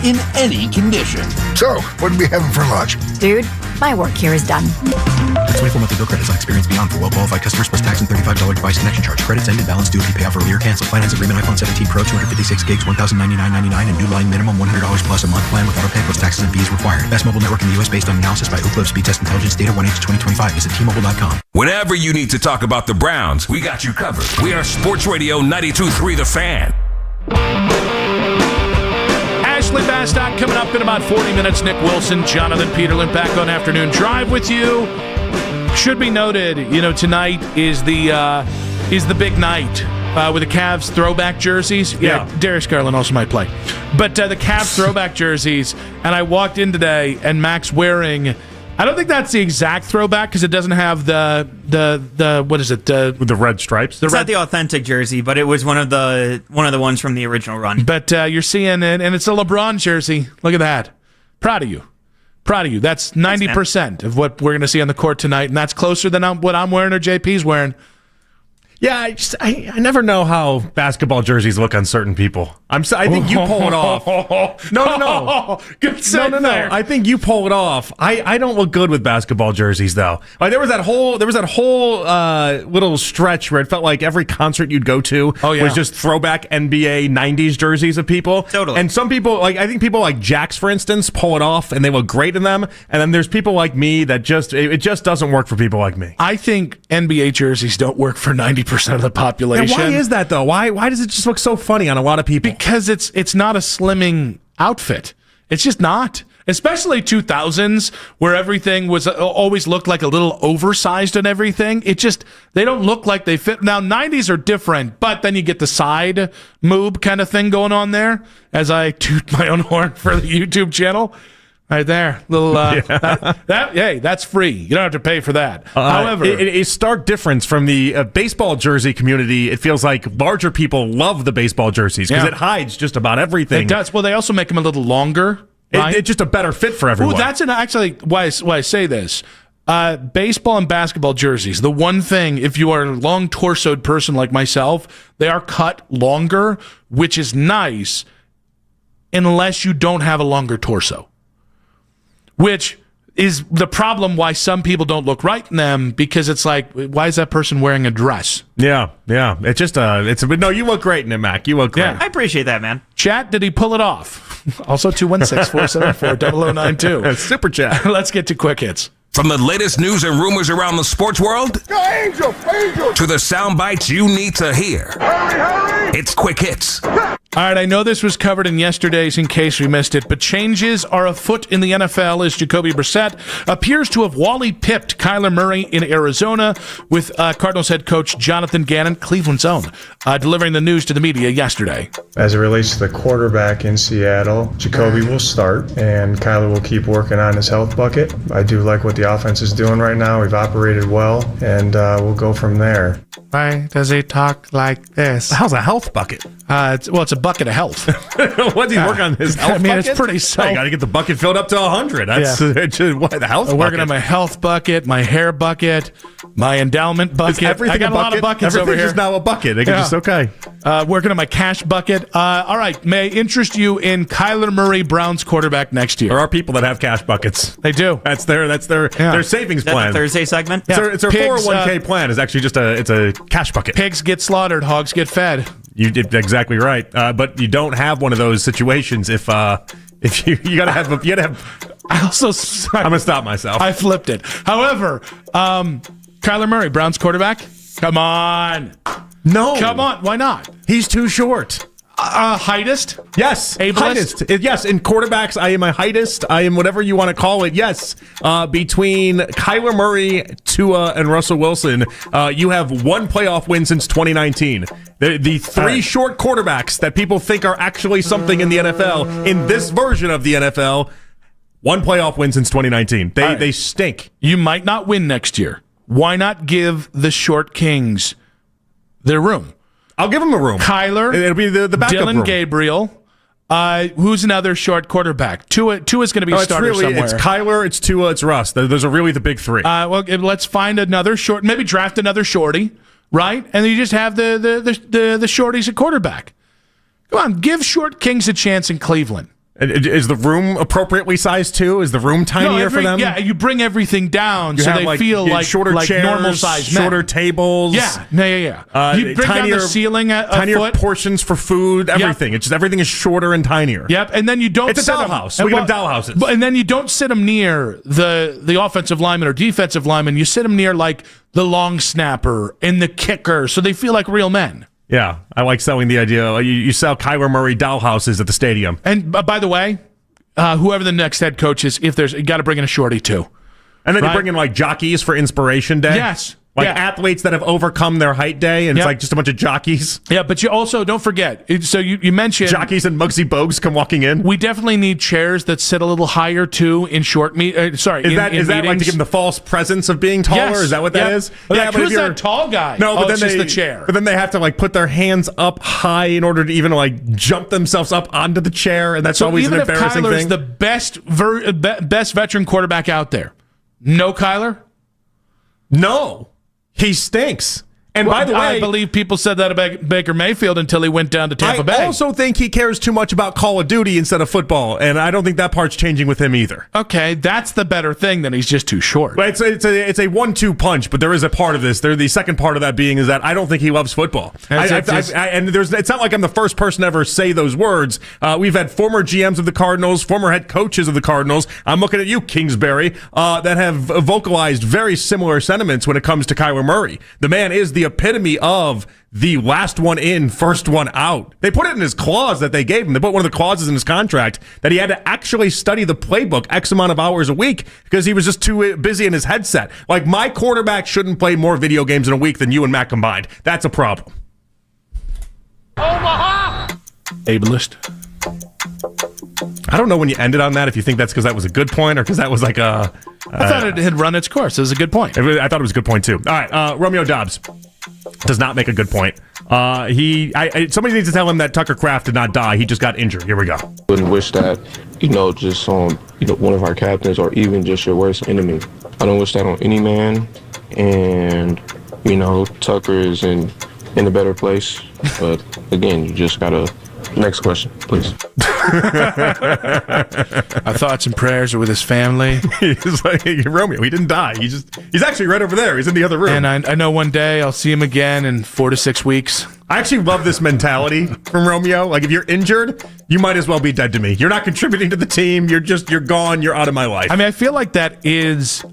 in any condition. So, what are we having for lunch? Dude, my work here is done. It's 24-monthly bill credits on experience beyond for well-qualified customers plus tax and $35 device connection charge. Credits ended. Balance due if you pay off earlier. Cancel. Finance agreement. iPhone 17 Pro 256 gigs, $1,099.99 and new line minimum $100 plus a month plan with auto pay plus taxes and fees required. Best mobile network in the U.S. based on analysis by Ookla Speed Test Intelligence data 1H2025. Visit T-Mobile.com. Whenever you need to talk about the Browns, we got you covered. We are Sports Radio 92.3 The Fan. Ashley Bastock coming up in about 40 minutes. Nick Wilson, Jonathan Peterlin back on Afternoon Drive with you. Should be noted, tonight is the big night with the Cavs throwback jerseys. Yeah, Darius Garland also might play. But the Cavs throwback jerseys, and I walked in today, and Mac's wearing... I don't think that's the exact throwback because it doesn't have the what is it? With the red stripes. It's not the authentic jersey, but it was one of the ones from the original run. But you're seeing it, and it's a LeBron jersey. Look at that. Proud of you. That's 90% of what we're going to see on the court tonight, and that's closer than what I'm wearing or JP's wearing. Yeah, I never know how basketball jerseys look on certain people. I think you pull it off. No. Good set there. I think you pull it off. I don't look good with basketball jerseys though. Like there was that whole little stretch where it felt like every concert you'd go to was just throwback NBA 90s jerseys of people. Totally. And some people, like I think people like Jax, for instance, pull it off and they look great in them. And then there's people like me that it just doesn't work for people like me. I think NBA jerseys don't work for 90% of the population. And why is that though? Why does it just look so funny on a lot of people? Because it's not a slimming outfit. It's just not. Especially 2000s where everything was always looked like a little oversized and everything. They don't look like they fit. Now 90s are different, but then you get the side moob kind of thing going on there as I toot my own horn for the YouTube channel. Right there, little that's free. You don't have to pay for that. However, a stark difference from the baseball jersey community. It feels like larger people love the baseball jerseys because it hides just about everything. It does. Well, they also make them a little longer. Right? It's just a better fit for everyone. Ooh, that's actually why I say this. Baseball and basketball jerseys. The one thing, if you are a long torsoed person like myself, they are cut longer, which is nice, unless you don't have a longer torso. Which is the problem why some people don't look right in them because it's like, why is that person wearing a dress? Yeah. It's just no, you look great in it, Mac. You look great. Yeah, I appreciate that, man. Chat, did he pull it off? Also 216-474-0092. Super chat. Let's get to quick hits. From the latest news and rumors around the sports world Go Angels! to the sound bites you need to hear. Hurry! It's Quick Hits. All right, I know this was covered in yesterday's in case we missed it, but changes are afoot in the NFL as Jacoby Brissett appears to have Wally-pipped Kyler Murray in Arizona with Cardinals head coach Jonathan Gannon, Cleveland's own, delivering the news to the media yesterday. As it relates to the quarterback in Seattle, Jacoby will start, and Kyler will keep working on his health bucket. I do like what the offense is doing right now. We've operated well, and we'll go from there. Why does he talk like this? How's a health bucket? It's a bucket of health. What do you work on his health bucket? I mean, it's pretty simple. You got to get the bucket filled up to 100. That's what the health bucket. I'm working on my health bucket, my hair bucket, my endowment bucket. I got a lot of buckets over here. Everything's now a bucket. It's just okay. Working on my cash bucket. All right, may I interest you in Kyler Murray, Browns quarterback next year? There are people that have cash buckets. They do. That's their savings plan. The Thursday segment? It's their 401k plan. It's actually just a cash bucket. Pigs get slaughtered, hogs get fed. You did exactly right, but you don't have one of those situations if you gotta have. I'm gonna stop myself. I flipped it. However, Kyler Murray, Browns quarterback. Come on, no, come on. Why not? He's too short. Heightist? Yes. Ableist? Heightist. Yes, in quarterbacks, I am a heightist. I am whatever you want to call it. Yes. Between Kyler Murray, Tua, and Russell Wilson, you have one playoff win since 2019. The three short quarterbacks that people think are actually something in the NFL, in this version of the NFL, one playoff win since 2019. They stink. You might not win next year. Why not give the short kings their room? I'll give him a room. Kyler. It'll be the backup Dylan room. Gabriel. Who's another short quarterback? Tua's going to be a starter somewhere. It's Kyler, it's Tua, it's Russ. Those are really the big three. Well, let's find another short. Maybe draft another shorty, right? And then you just have the shorties at quarterback. Come on, give short kings a chance in Cleveland. Is the room appropriately sized too? Is the room tinier for them? Yeah, you bring everything down so they feel like shorter chairs, normal sized men. shorter tables. Yeah. You bring down the ceiling tinier foot. portions for food. Everything. Yep. It's just everything is shorter and tinier. Yep, and then you don't. It's a dollhouse. We have dollhouses. And then you don't sit them near the offensive lineman or defensive lineman. You sit them near like the long snapper and the kicker, so they feel like real men. Yeah, I like selling the idea. You sell Kyler Murray dollhouses at the stadium. And by the way, whoever the next head coach is, if there's, you got to bring in a shorty too. And then you bring in like jockeys for inspiration day. Yes. Like athletes that have overcome their height day, and it's like just a bunch of jockeys. Yeah, but you also, don't forget, so you mentioned... Jockeys and Muggsy Bogues come walking in. We definitely need chairs that sit a little higher, too, in short... Is that like to give them the false presence of being taller? Yes. Is that what that is? Yeah, but who's that tall guy? No, but then it's just the chair. But then they have to like put their hands up high in order to even like jump themselves up onto the chair, and that's always an embarrassing thing. So even if Kyler's the best veteran quarterback out there, no Kyler? No. He stinks. And by the way, I believe people said that about Baker Mayfield until he went down to Tampa Bay. I also think he cares too much about Call of Duty instead of football, and I don't think that part's changing with him either. Okay, that's the better thing than he's just too short. But it's a 1-2 punch, but there is a part of this. The second part of that being is that I don't think he loves football. It's not like I'm the first person to ever say those words. We've had former GMs of the Cardinals, former head coaches of the Cardinals. I'm looking at you, Kingsbury, that have vocalized very similar sentiments when it comes to Kyler Murray. The man is the epitome of the last one in, first one out. They put it in his clause that they gave him. They put one of the clauses in his contract that he had to actually study the playbook X amount of hours a week because he was just too busy in his headset. Like, my quarterback shouldn't play more video games in a week than you and Matt combined. That's a problem. Omaha! Ableist. I don't know when you ended on that, if you think that's because that was a good point or because that was like a... I thought it had run its course. It was a good point. I thought it was a good point, too. All right, Romeo Doubs does not make a good point. Somebody needs to tell him that Tucker Kraft did not die. He just got injured. Here we go. Wouldn't wish that, just on, one of our captains or even just your worst enemy. I don't wish that on any man. And, Tucker is in a better place. But, again, you just got to... Next question, please. Our thoughts and prayers are with his family. He's like, Romeo, he didn't die. He's actually right over there. He's in the other room. And I know one day I'll see him again in 4 to 6 weeks. I actually love this mentality from Romeo. Like, if you're injured, you might as well be dead to me. You're not contributing to the team. You're gone. You're out of my life. I mean, I feel like that is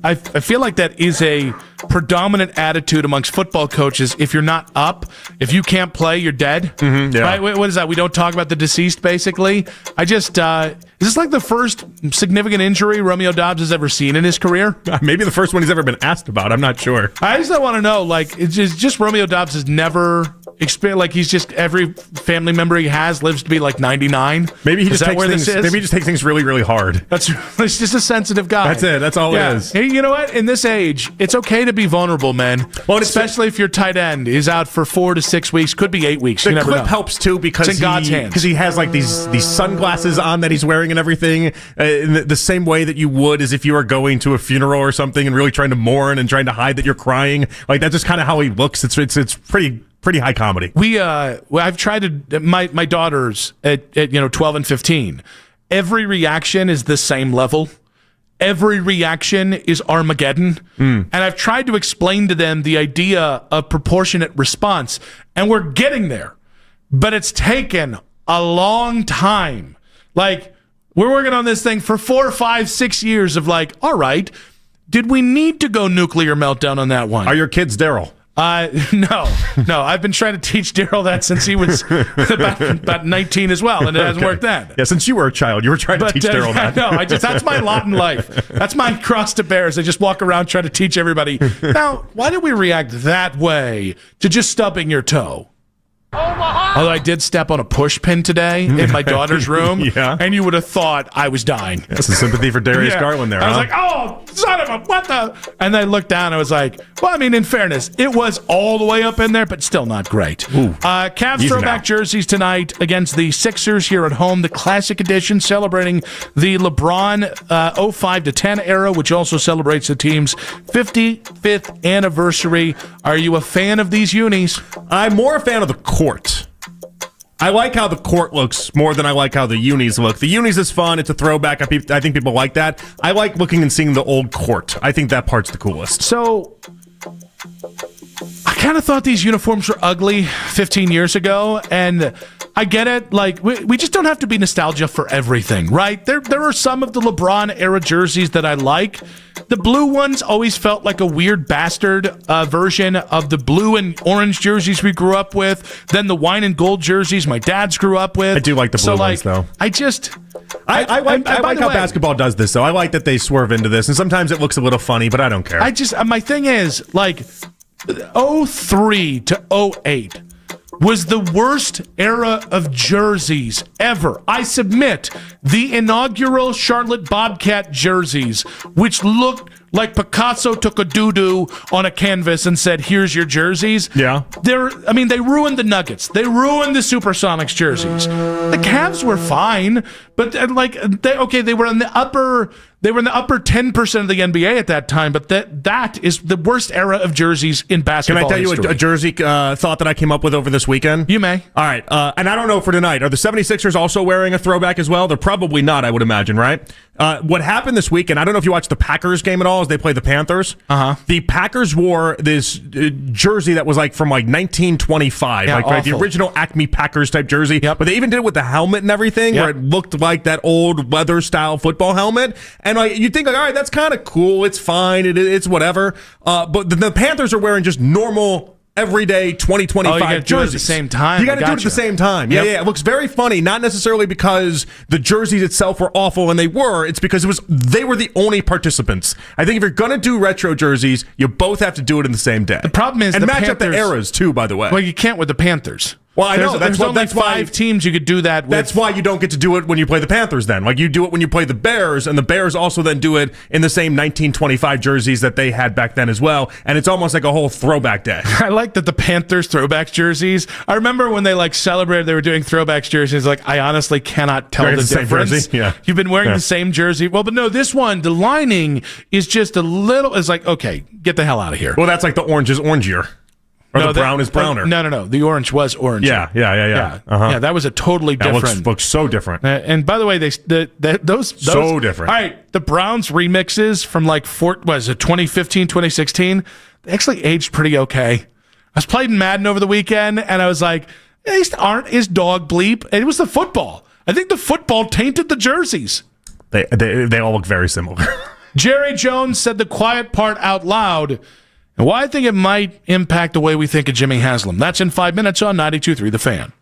a predominant attitude amongst football coaches. If you're not up, if you can't play, you're dead. Mm-hmm, yeah. Right? What is that? We don't talk about the deceased, basically. Is this like the first significant injury Romeo Doubs has ever seen in his career? Maybe the first one he's ever been asked about. I'm not sure. I just want to know, like, it's just Romeo Doubs has never experienced, like, he's just, every family member he has lives to be like 99. Maybe he just takes things really, really hard. He's just a sensitive guy. That's it. That's all it is. Hey, you know what? In this age, it's okay to be vulnerable, man. Well, especially if your tight end is out for 4 to 6 weeks, could be 8 weeks. The clip helps too because it's in God's hands. Because he has like these sunglasses on that he's wearing and everything, in the same way that you would as if you were going to a funeral or something and really trying to mourn and trying to hide that you're crying. Like, that's just kind of how he looks. It's pretty high comedy. I've tried to my daughters at 12 and 15. Every reaction is the same level. Every reaction is Armageddon. And I've tried to explain to them the idea of proportionate response, and we're getting there. But it's taken a long time. Like, we're working on this thing for 4, 5, 6 years of like, all right, did we need to go nuclear meltdown on that one? Are your kids Daryl? No. I've been trying to teach Daryl that since he was about 19 as well, and it hasn't worked then. Yeah, since you were a child, you were trying to teach Daryl that. No, that's my lot in life. That's my cross to bear. I just walk around trying to teach everybody. Now, why did we react that way to just stubbing your toe? Although I did step on a push pin today in my daughter's room, and you would have thought I was dying. That's some sympathy for Darius Garland there. I was like, oh, son of a, what the? And I looked down, I was like, well, I mean, in fairness, it was all the way up in there, but still not great. Cavs throwback jerseys tonight against the Sixers here at home, the Classic Edition, celebrating the LeBron 05-10 era, which also celebrates the team's 55th anniversary. Are you a fan of these unis? I'm more a fan of the court. I like how the court looks more than I like how the unis look. The unis is fun. It's a throwback. I think people like that. I like looking and seeing the old court. I think that part's the coolest. So I kind of thought these uniforms were ugly 15 years ago, and I get it. Like, we just don't have to be nostalgia for everything, right? There are some of the LeBron-era jerseys that I like. The blue ones always felt like a weird bastard version of the blue and orange jerseys we grew up with, then the wine and gold jerseys my dads grew up with. I do like the blue ones, though. I like how basketball does this, though. I like that they swerve into this, and sometimes it looks a little funny, but I don't care. My thing is, like, 03 to 08 was the worst era of jerseys ever. I submit the inaugural Charlotte Bobcat jerseys, which looked like Picasso took a doo-doo on a canvas and said, here's your jerseys. Yeah. They ruined the Nuggets. They ruined the Supersonics jerseys. The Cavs were fine, but they were in the upper 10% of the NBA at that time, but that is the worst era of jerseys in basketball history. Can I tell you a jersey thought that I came up with over this weekend? You may. All right, and I don't know for tonight. Are the 76ers also wearing a throwback as well? They're probably not, I would imagine, right? What happened this weekend, I don't know if you watched the Packers game at all as they played the Panthers. Uh-huh. The Packers wore this jersey that was like from like 1925, the original Acme Packers type jersey. Yep. But they even did it with the helmet and everything, where it looked like that old leather style football helmet. And you'd think, all right, that's kind of cool. It's fine. It's whatever. But the Panthers are wearing just normal, everyday 2025 jerseys. Do it at the same time. You got to do it at the same time. Yeah. It looks very funny. Not necessarily because the jerseys itself were awful, and they were. It's because they were the only participants. I think if you're going to do retro jerseys, you both have to do it in the same day. The problem is and the match Panthers, up the eras too. By the way, well, you can't with the Panthers. Well, I know. That's only why 5 teams you could do that with. That's why you don't get to do it when you play the Panthers then. Like, you do it when you play the Bears, and the Bears also then do it in the same 1925 jerseys that they had back then as well, and it's almost like a whole throwback day. I like that the Panthers throwback jerseys. I remember when they celebrated they were doing throwbacks jerseys. Like, I honestly cannot tell the difference. Yeah. You've been wearing the same jersey. Well, but no, this one, the lining is just a little, it's like, okay, get the hell out of here. Well, that's like the orange is orangier. Or the brown is browner. No. The orange was orange. Yeah. Uh-huh. Yeah, that was a totally different. Looks so different. And by the way, those so different. All right, the Browns remixes from 2015, 2016, they actually aged pretty okay. I was playing Madden over the weekend, and I was like, these aren't his dog bleep. It was the football. I think the football tainted the jerseys. They all look very similar. Jerry Jones said the quiet part out loud. And why I think it might impact the way we think of Jimmy Haslam. That's in 5 minutes on 92.3 The Fan.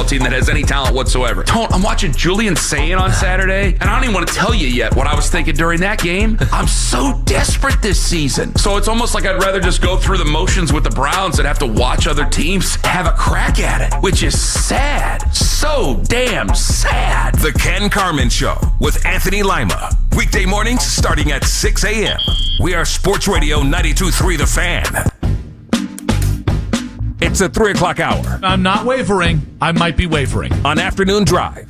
team that has any talent whatsoever. I'm watching Julian Sayin on Saturday, and I don't even want to tell you yet what I was thinking during that game. I'm so desperate this season. So it's almost like I'd rather just go through the motions with the Browns than have to watch other teams have a crack at it, which is sad. So damn sad. The Ken Carman Show with Anthony Lima. Weekday mornings starting at 6 a.m. We are Sports Radio 92.3 The Fan. It's the 3 o'clock hour. I'm not wavering. I might be wavering. On Afternoon Drive.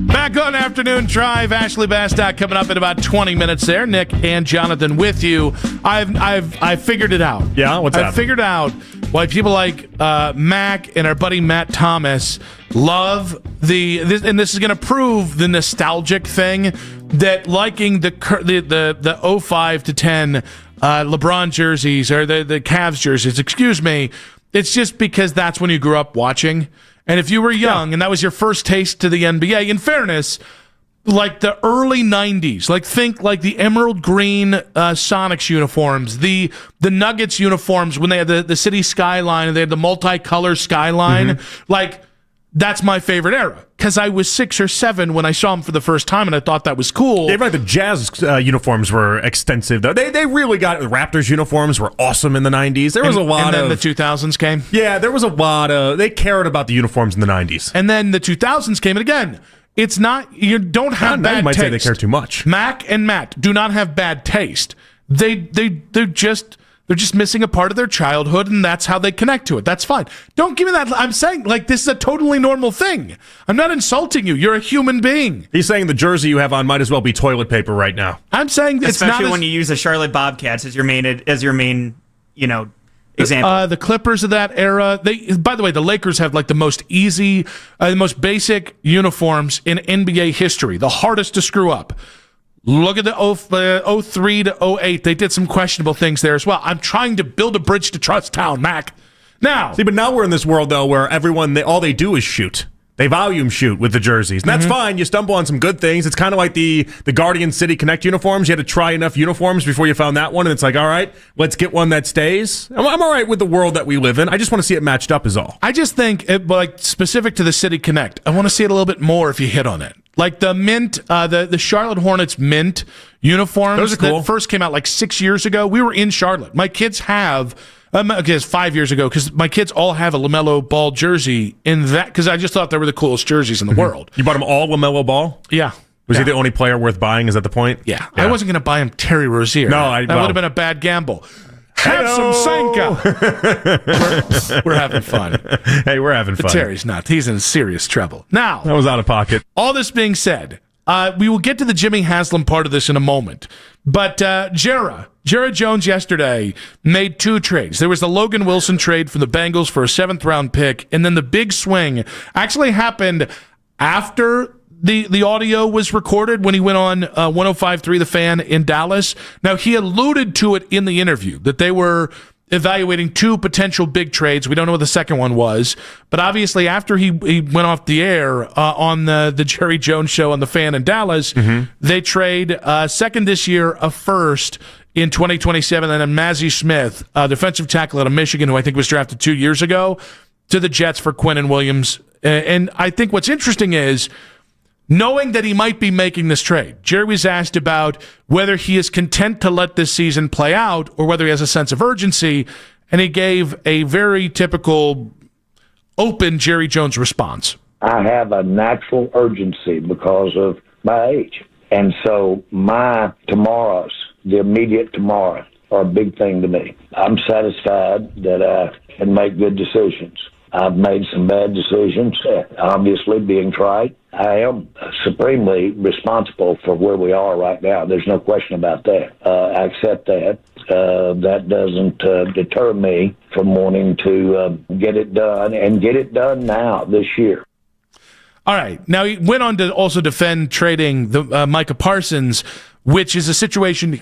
Back on Afternoon Drive. Ashley Bastock coming up in about 20 minutes there. Nick and Jonathan with you. I've figured it out. Yeah? What's that? I've figured out why people like Mac and our buddy Matt Thomas love and this is going to prove the nostalgic thing, that liking the 05 to 10 LeBron jerseys, or the Cavs jerseys, excuse me, it's just because that's when you grew up watching. And if you were young and that was your first taste to the NBA, in fairness, like the early 90s, think like the emerald green Sonics uniforms, the Nuggets uniforms when they had the city skyline and they had the multicolor skyline, that's my favorite era, because I was 6 or 7 when I saw them for the first time, and I thought that was cool. Yeah, right. The Jazz uniforms were extensive, though. They really got the Raptors uniforms were awesome in the 90s. There was a lot and then the 2000s came. Yeah, there was a lot of. They cared about the uniforms in the 90s. And then the 2000s came, and again, it's not. You don't have bad taste. You might say they care too much. Mac and Matt do not have bad taste. They're just missing a part of their childhood, and that's how they connect to it. That's fine. Don't give me that. I'm saying, this is a totally normal thing. I'm not insulting you. You're a human being. He's saying the jersey you have on might as well be toilet paper right now. I'm saying it's especially not when you use the Charlotte Bobcats as your main, example. The Clippers of that era. By the way, the Lakers have the most easy, the most basic uniforms in NBA history. The hardest to screw up. Look at the 03 to 08. They did some questionable things there as well. I'm trying to build a bridge to Trust Town, Mac. Now. See, but now we're in this world, though, where all they do is shoot. They volume shoot with the jerseys. And that's fine. You stumble on some good things. It's kind of like the Guardian City Connect uniforms. You had to try enough uniforms before you found that one. And it's all right, let's get one that stays. I'm all right with the world that we live in. I just want to see it matched up is all. I just think, specific to the City Connect, I want to see it a little bit more if you hit on it. Like the mint, the Charlotte Hornets mint uniforms. Those are cool. That first came out 6 years ago. We were in Charlotte. My kids have, it's 5 years ago, because my kids all have a LaMelo Ball jersey in that, because I just thought they were the coolest jerseys in the world. You bought them all LaMelo Ball? Yeah. Was he the only player worth buying? Is that the point? Yeah. I wasn't going to buy him Terry Rozier. No, that would have been a bad gamble. Have some Sanka. We're having fun. Hey, we're having fun. But Terry's not. He's in serious trouble. Now, that was out of pocket. All this being said, we will get to the Jimmy Haslam part of this in a moment. But Jared Jones yesterday made 2 trades. There was the Logan Wilson trade from the Bengals for a 7th-round pick, and then the big swing actually happened after the audio was recorded when he went on 105.3 The Fan in Dallas. Now, he alluded to it in the interview that they were evaluating 2 potential big trades. We don't know what the second one was, but obviously after he went off the air on the Jerry Jones show on The Fan in Dallas, they trade second this year, a first in 2027, and then Mazi Smith, defensive tackle out of Michigan, who I think was drafted 2 years ago, to the Jets for Quinnen Williams. And I think what's interesting is, knowing that he might be making this trade, Jerry was asked about whether he is content to let this season play out or whether he has a sense of urgency, and he gave a very typical open Jerry Jones response. I have a natural urgency because of my age. And so my tomorrows, the immediate tomorrow, are a big thing to me. I'm satisfied that I can make good decisions. I've made some bad decisions, obviously being tried. I am supremely responsible for where we are right now. There's no question about that. I accept that. That doesn't deter me from wanting to get it done and get it done now this year. All right. Now, he went on to also defend trading the Micah Parsons, which is a situation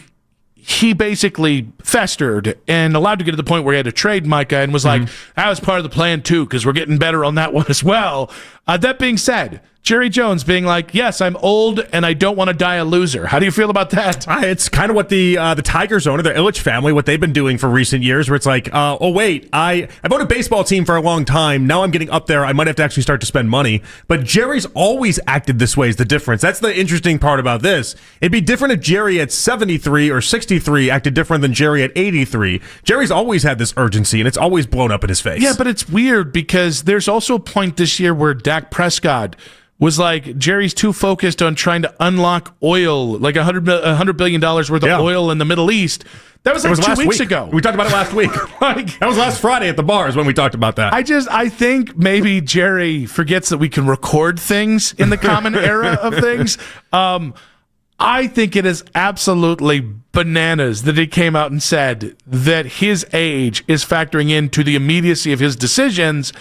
he basically festered and allowed to get to the point where he had to trade Micah and was like, that was part of the plan too, because we're getting better on that one as well. That being said, Jerry Jones being like, yes, I'm old and I don't want to die a loser. How do you feel about that? It's kind of what the Tigers owner, the Ilitch family, what they've been doing for recent years, where it's like, oh, wait, I've owned a baseball team for a long time. Now I'm getting up there. I might have to actually start to spend money. But Jerry's always acted this way is the difference. That's the interesting part about this. It'd be different if Jerry at 73 or 63 acted different than Jerry at 83. Jerry's always had this urgency, and it's always blown up in his face. Yeah, but it's weird because there's also a point this year where Dak Prescott was like, Jerry's too focused on trying to unlock oil, like $100 billion worth of oil in the Middle East. That was like 2 weeks ago. We talked about it last week. That was last Friday at the bars when we talked about that. I think maybe Jerry forgets that we can record things in the common era of things. I think it is absolutely bananas that he came out and said that his age is factoring into the immediacy of his decisions.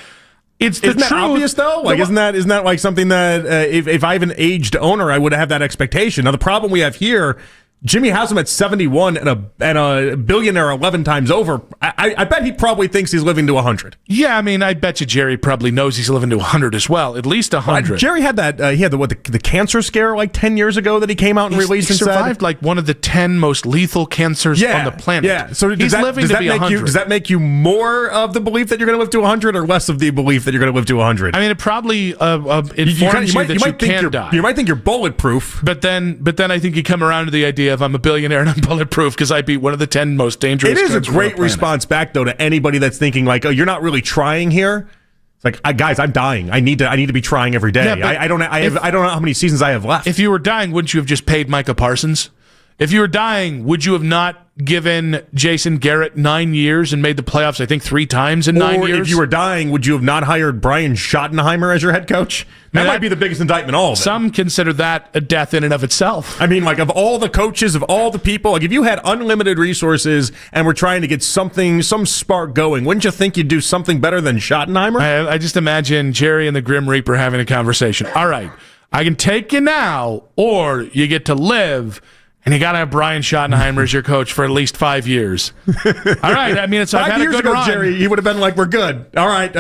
Isn't that obvious though? Like, isn't that like something that if I have an aged owner, I would have that expectation? Now the problem we have here, Jimmy Haslam at 71 and a billionaire 11 times over. I bet he probably thinks he's living to 100. Yeah, I mean, I bet you Jerry probably knows he's living to 100 as well, at least 100. Jerry had that. He had the cancer scare like 10 years ago that he came out and released and survived like one of the 10 most lethal cancers on the planet. Yeah, so he's living to be 100. Does that make you more of the belief that you're going to live to 100, or less of the belief that you're going to live to 100? I mean, it probably informs you that you can die. You might think you're bulletproof, but then I think you come around to the idea of I'm a billionaire and I'm bulletproof because I beat one of the 10 most dangerous. It is a great response back though to anybody that's thinking like, oh, you're not really trying here. It's like, guys, I'm dying. I need to be trying every day. Yeah, I don't know how many seasons I have left. If you were dying, wouldn't you have just paid Micah Parsons? If you were dying, would you have not given Jason Garrett 9 years and made the playoffs, I think, 3 times in 9 years? Or if you were dying, would you have not hired Brian Schottenheimer as your head coach? That might be the biggest indictment of all of it. Some consider that a death in and of itself. I mean, like, of all the coaches, of all the people, like, if you had unlimited resources and were trying to get some spark going, wouldn't you think you'd do something better than Schottenheimer? I just imagine Jerry and the Grim Reaper having a conversation. All right, I can take you now, or you get to live. And you got to have Brian Schottenheimer as your coach for at least 5 years. All right. I mean, it's 5 years ago, run. Jerry, he would have been like, we're good. All right.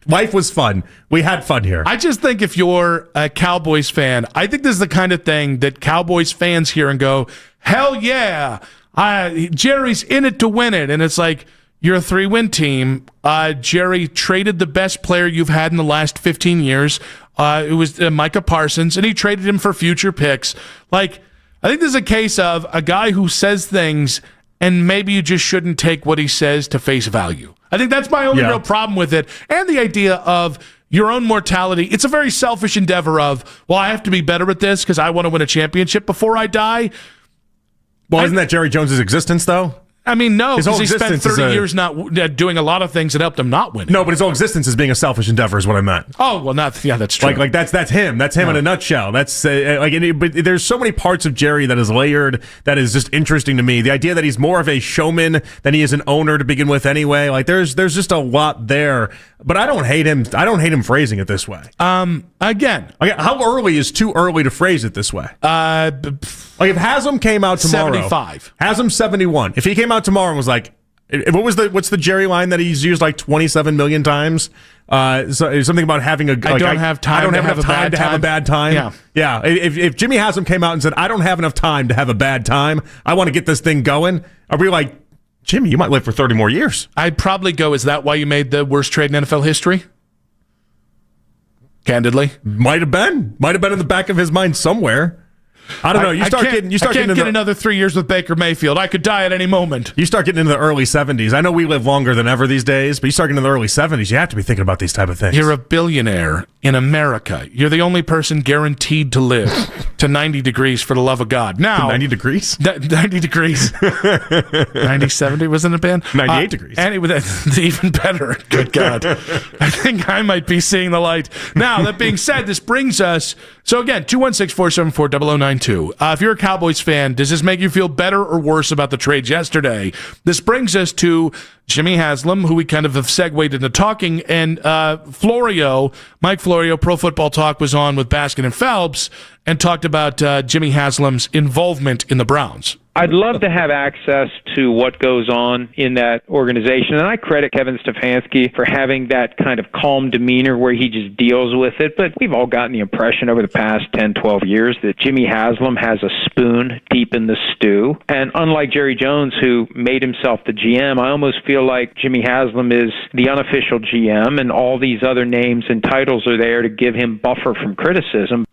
Life was fun. We had fun here. I just think if you're a Cowboys fan, I think this is the kind of thing that Cowboys fans hear and go, hell yeah, Jerry's in it to win it. And it's like, you're a 3-win team. Jerry traded the best player you've had in the last 15 years. It was Micah Parsons, and he traded him for future picks. Like, I think this is a case of a guy who says things and maybe you just shouldn't take what he says to face value. I think that's my only real problem with it. And the idea of your own mortality. It's a very selfish endeavor of, well, I have to be better at this because I want to win a championship before I die. Well, isn't that Jerry Jones' existence, though? I mean, no, because he spent 30 years not doing a lot of things that helped him not win. No, but his whole existence is being a selfish endeavor is what I meant. Oh, well, that's true. Like that's him. That's him in a nutshell. That's but there's so many parts of Jerry that is layered that is just interesting to me. The idea that he's more of a showman than he is an owner to begin with anyway. Like there's just a lot there. But I don't hate him. I don't hate him phrasing it this way. Again, how early is too early to phrase it this way? Like if Haslam came out tomorrow, 75. Haslam 71. If he came out tomorrow and was like, what's the Jerry line that he's used like 27 million times? So something about having a. I don't have enough time to have a bad time. Yeah. If Jimmy Haslam came out and said, I don't have enough time to have a bad time, I want to get this thing going, are we like, Jimmy, you might live for 30 more years? I'd probably go, is that why you made the worst trade in NFL history? Candidly, might have been in the back of his mind somewhere. I don't know. You start getting another 3 years with Baker Mayfield. I could die at any moment. You start getting into the early 70s. I know we live longer than ever these days, but you start getting into the early 70s, you have to be thinking about these type of things. You're a billionaire in America. You're the only person guaranteed to live to 90 degrees for the love of God. Now, 90 degrees? 90 degrees. 90, 70 wasn't a band? 98 degrees. And that's even better. Good God. I think I might be seeing the light. Now, that being said, this brings us, so again, 216-474-0092. If you're a Cowboys fan, does this make you feel better or worse about the trades yesterday? This brings us to Jimmy Haslam, who we kind of have segued into talking, and Mike Florio, Pro Football Talk, was on with Baskin and Phelps and talked about Jimmy Haslam's involvement in the Browns. I'd love to have access to what goes on in that organization, and I credit Kevin Stefanski for having that kind of calm demeanor where he just deals with it, but we've all gotten the impression over the past 10, 12 years that Jimmy Haslam has a spoon deep in the stew, and unlike Jerry Jones, who made himself the GM, I almost feel like Jimmy Haslam is the unofficial GM, and all these other names and titles are there to give him buffer from criticism.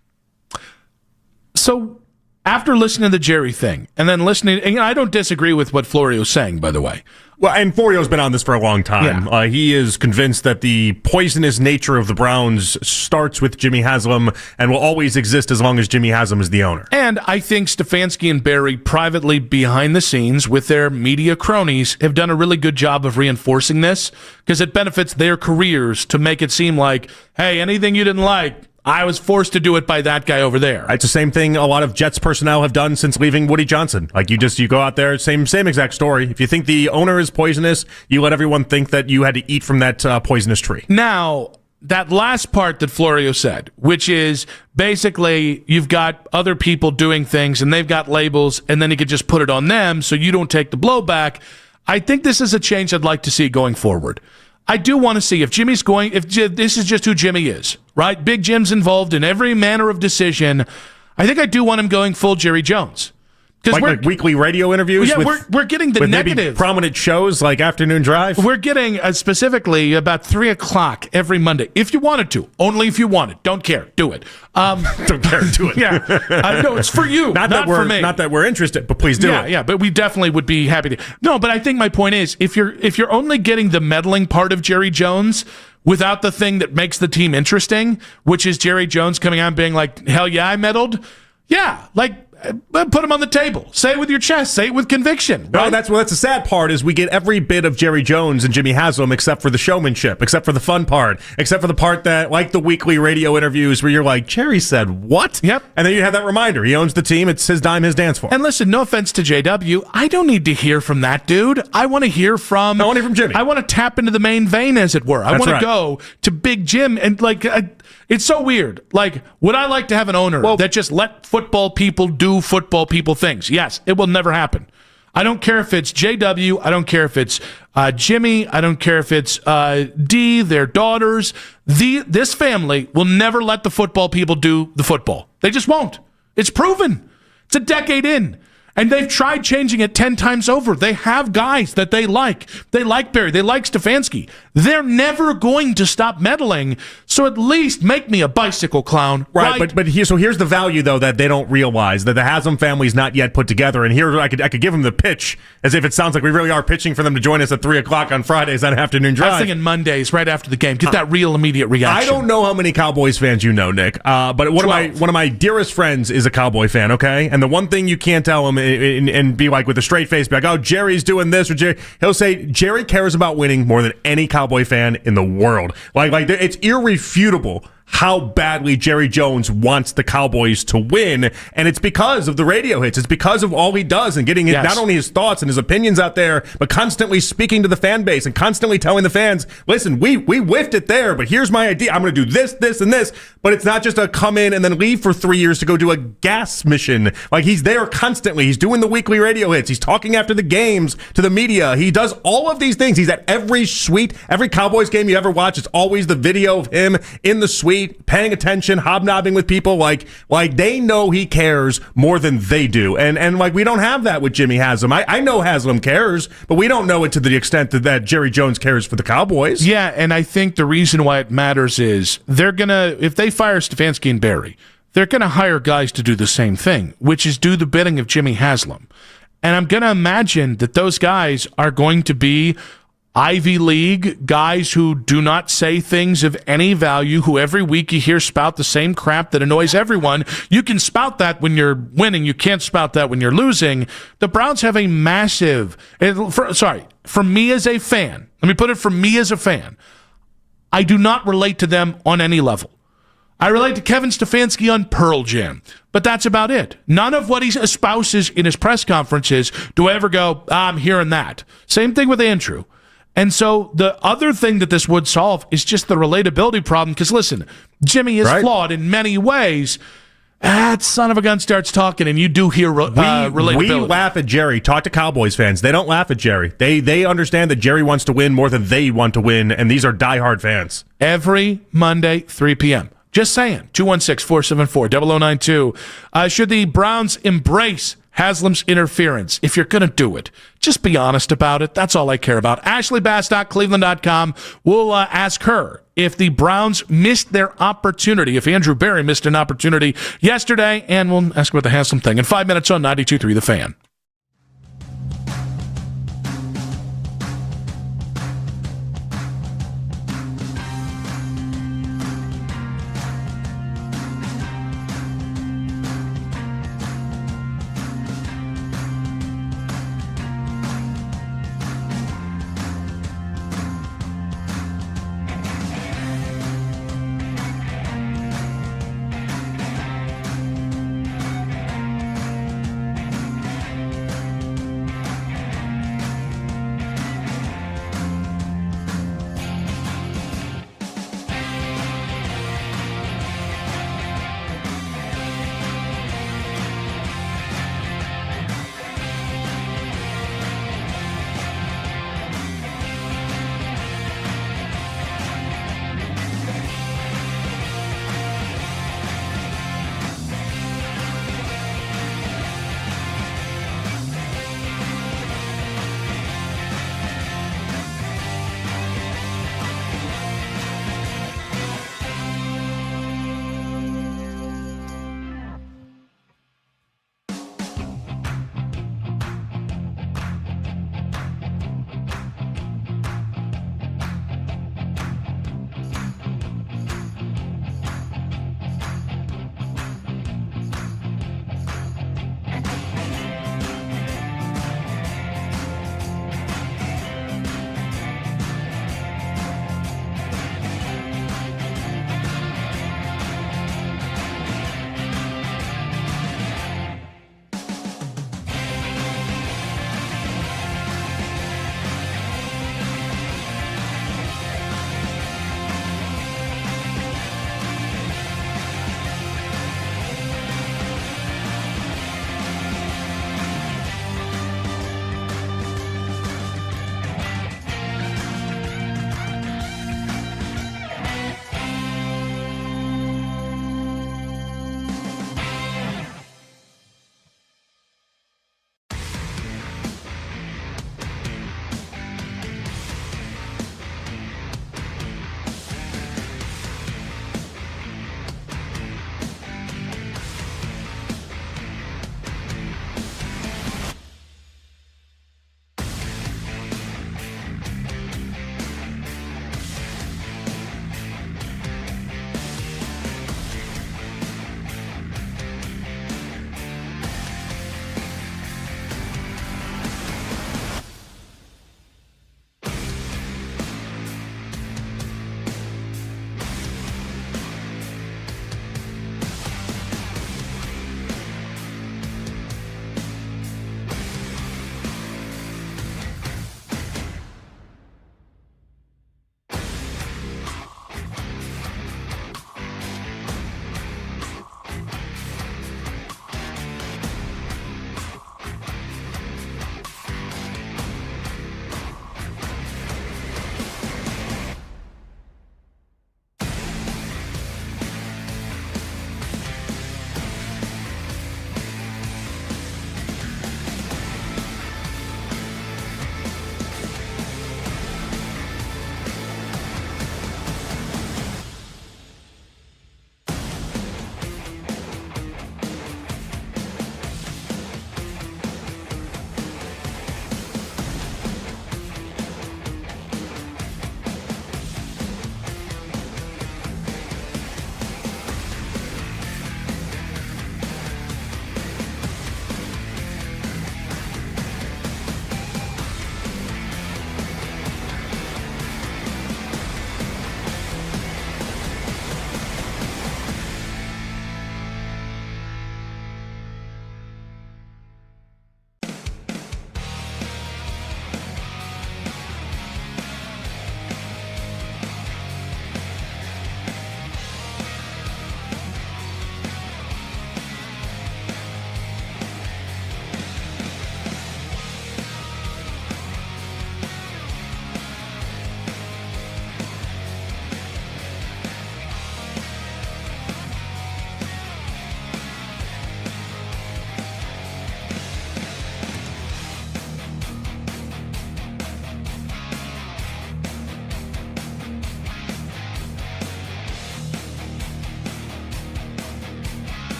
So after listening to the Jerry thing, and then listening, and I don't disagree with what Florio's saying, by the way. Well, and Florio's been on this for a long time. Yeah. He is convinced that the poisonous nature of the Browns starts with Jimmy Haslam and will always exist as long as Jimmy Haslam is the owner. And I think Stefanski and Barry, privately behind the scenes with their media cronies, have done a really good job of reinforcing this because it benefits their careers to make it seem like, hey, anything you didn't like, I was forced to do it by that guy over there. It's the same thing a lot of Jets personnel have done since leaving Woody Johnson. Like you go out there, same exact story. If you think the owner is poisonous, you let everyone think that you had to eat from that poisonous tree. Now, that last part that Florio said, which is basically you've got other people doing things and they've got labels and then you could just put it on them so you don't take the blowback. I think this is a change I'd like to see going forward. I do want to see if this is just who Jimmy is, right? Big Jim's involved in every manner of decision. I think I do want him going full Jerry Jones. Like weekly radio interviews? Yeah, we're getting the with negative. Maybe prominent shows like Afternoon Drive? We're getting specifically about 3 o'clock every Monday. If you wanted to. Only if you wanted. Don't care. Do it. Don't care. Do it. Yeah. No, it's for you, not for me. Not that we're interested, but please do it. Yeah, but we definitely would be happy to. No, but I think my point is, if you're only getting the meddling part of Jerry Jones without the thing that makes the team interesting, which is Jerry Jones coming out and being like, hell yeah, I meddled. Yeah, like, put him on the table. Say it with your chest. Say it with conviction. Right? No, that's the sad part is we get every bit of Jerry Jones and Jimmy Haslam except for the showmanship, except for the fun part, except for the part that, like the weekly radio interviews where you're like, Jerry said what? Yep. And then you have that reminder. He owns the team. It's his dime, his dance floor. And listen, no offense to JW, I don't need to hear from that dude. I want to hear from Jimmy. I want to tap into the main vein, as it were. I want to go to Big Jim and it's so weird. Like, would I like to have an owner that just let football people do football people things? Yes, it will never happen. I don't care if it's JW. I don't care if it's Jimmy. I don't care if it's D, their daughters. This family will never let the football people do the football. They just won't. It's proven. It's a decade in. And they've tried changing it 10 times over. They have guys that they like. They like Barry. They like Stefanski. They're never going to stop meddling. So at least make me a bicycle clown. Right. But here's the value, though, that they don't realize, that the Haslam family's not yet put together. And here I could give them the pitch, as if it sounds like we really are pitching for them to join us at 3 o'clock on Fridays on Afternoon Drive. I was thinking Mondays, right after the game. Get that real immediate reaction. I don't know how many Cowboys fans you know, Nick, but one of my dearest friends is a Cowboy fan, okay? And the one thing you can't tell him and be like with a straight face, be like, oh, Jerry's doing this, or Jerry. He'll say Jerry cares about winning more than any Cowboy fan in the world. Like it's irrefutable how badly Jerry Jones wants the Cowboys to win, and it's because of the radio hits. It's because of all he does and getting not only his thoughts and his opinions out there, but constantly speaking to the fan base and constantly telling the fans, listen, we whiffed it there, but here's my idea. I'm going to do this, this, and this. But it's not just a come in and then leave for 3 years to go do a gas mission. Like, he's there constantly. He's doing the weekly radio hits. He's talking after the games to the media. He does all of these things. He's at every suite, every Cowboys game you ever watch. It's always the video of him in the suite, paying attention, hobnobbing with people. Like they know he cares more than they do. And like, we don't have that with Jimmy Haslam. I know Haslam cares, but we don't know it to the extent that Jerry Jones cares for the Cowboys. Yeah, and I think the reason why it matters is if they fire Stefanski and Barry, they're going to hire guys to do the same thing, which is do the bidding of Jimmy Haslam. And I'm going to imagine that those guys are going to be Ivy League guys who do not say things of any value, who every week you hear spout the same crap that annoys everyone. You can spout that when you're winning. You can't spout that when you're losing. The Browns have a massive, for me as a fan, let me put it from me as a fan, I do not relate to them on any level. I relate to Kevin Stefanski on Pearl Jam, but that's about it. None of what he espouses in his press conferences do I ever go, I'm hearing that. Same thing with Andrew. And so the other thing that this would solve is just the relatability problem. Because listen, Jimmy is flawed in many ways. That son of a gun starts talking, and you do hear relatability. We laugh at Jerry. Talk to Cowboys fans. They don't laugh at Jerry. They understand that Jerry wants to win more than they want to win, and these are diehard fans. Every Monday, 3 p.m. Just saying. 216-474-0092. Should the Browns embrace Haslam's interference? If you're going to do it, just be honest about it. That's all I care about. AshleyBass.Cleveland.com. We'll ask her if the Browns missed their opportunity, if Andrew Berry missed an opportunity yesterday, and we'll ask about the Haslam thing in 5 minutes on 92.3 The Fan.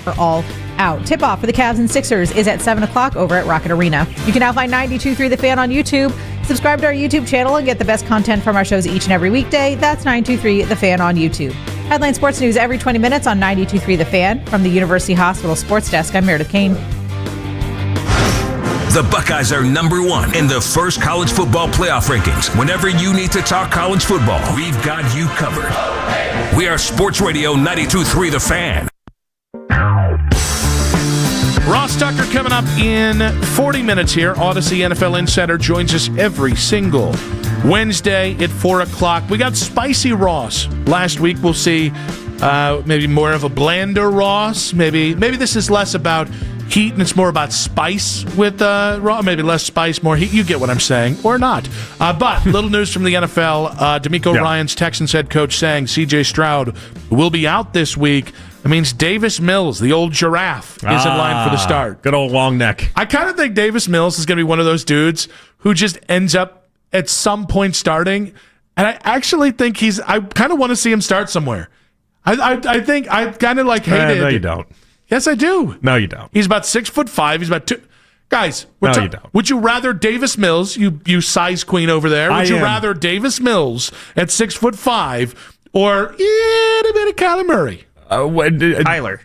are all out. Tip-off for the Cavs and Sixers is at 7 o'clock over at Rocket Arena. You can now find 92.3 The Fan on YouTube. Subscribe to our YouTube channel and get the best content from our shows each and every weekday. That's 92.3 The Fan on YouTube. Headline Sports News every 20 minutes on 92.3 The Fan. From the University Hospital Sports Desk, I'm Meredith Kane. The Buckeyes are number one in the first college football playoff rankings. Whenever you need to talk college football, we've got you covered. We are Sports Radio 92.3 The Fan. Ross Tucker coming up in 40 minutes here. Odyssey NFL Insider joins us every single Wednesday at 4 o'clock. We got Spicy Ross last week. We'll see maybe more of a blander Ross. Maybe this is less about heat and it's more about spice with Raw. Maybe less spice, more heat. You get what I'm saying, or not. But little news from the NFL. D'Amico Ryans, Texans head coach, saying C.J. Stroud will be out this week. That means Davis Mills, the old giraffe, is in line for the start. Good old long neck. I kind of think Davis Mills is going to be one of those dudes who just ends up at some point starting. And I actually think I kind of want to see him start somewhere. I think I kind of like hated. No, you don't. Yes, I do. No, you don't. He's about 6'5". He's about 2. Guys, you don't. Would you rather Davis Mills, you size queen over there? Would you rather Davis Mills at 6'5" or a bit of Kyler Murray? Kyler.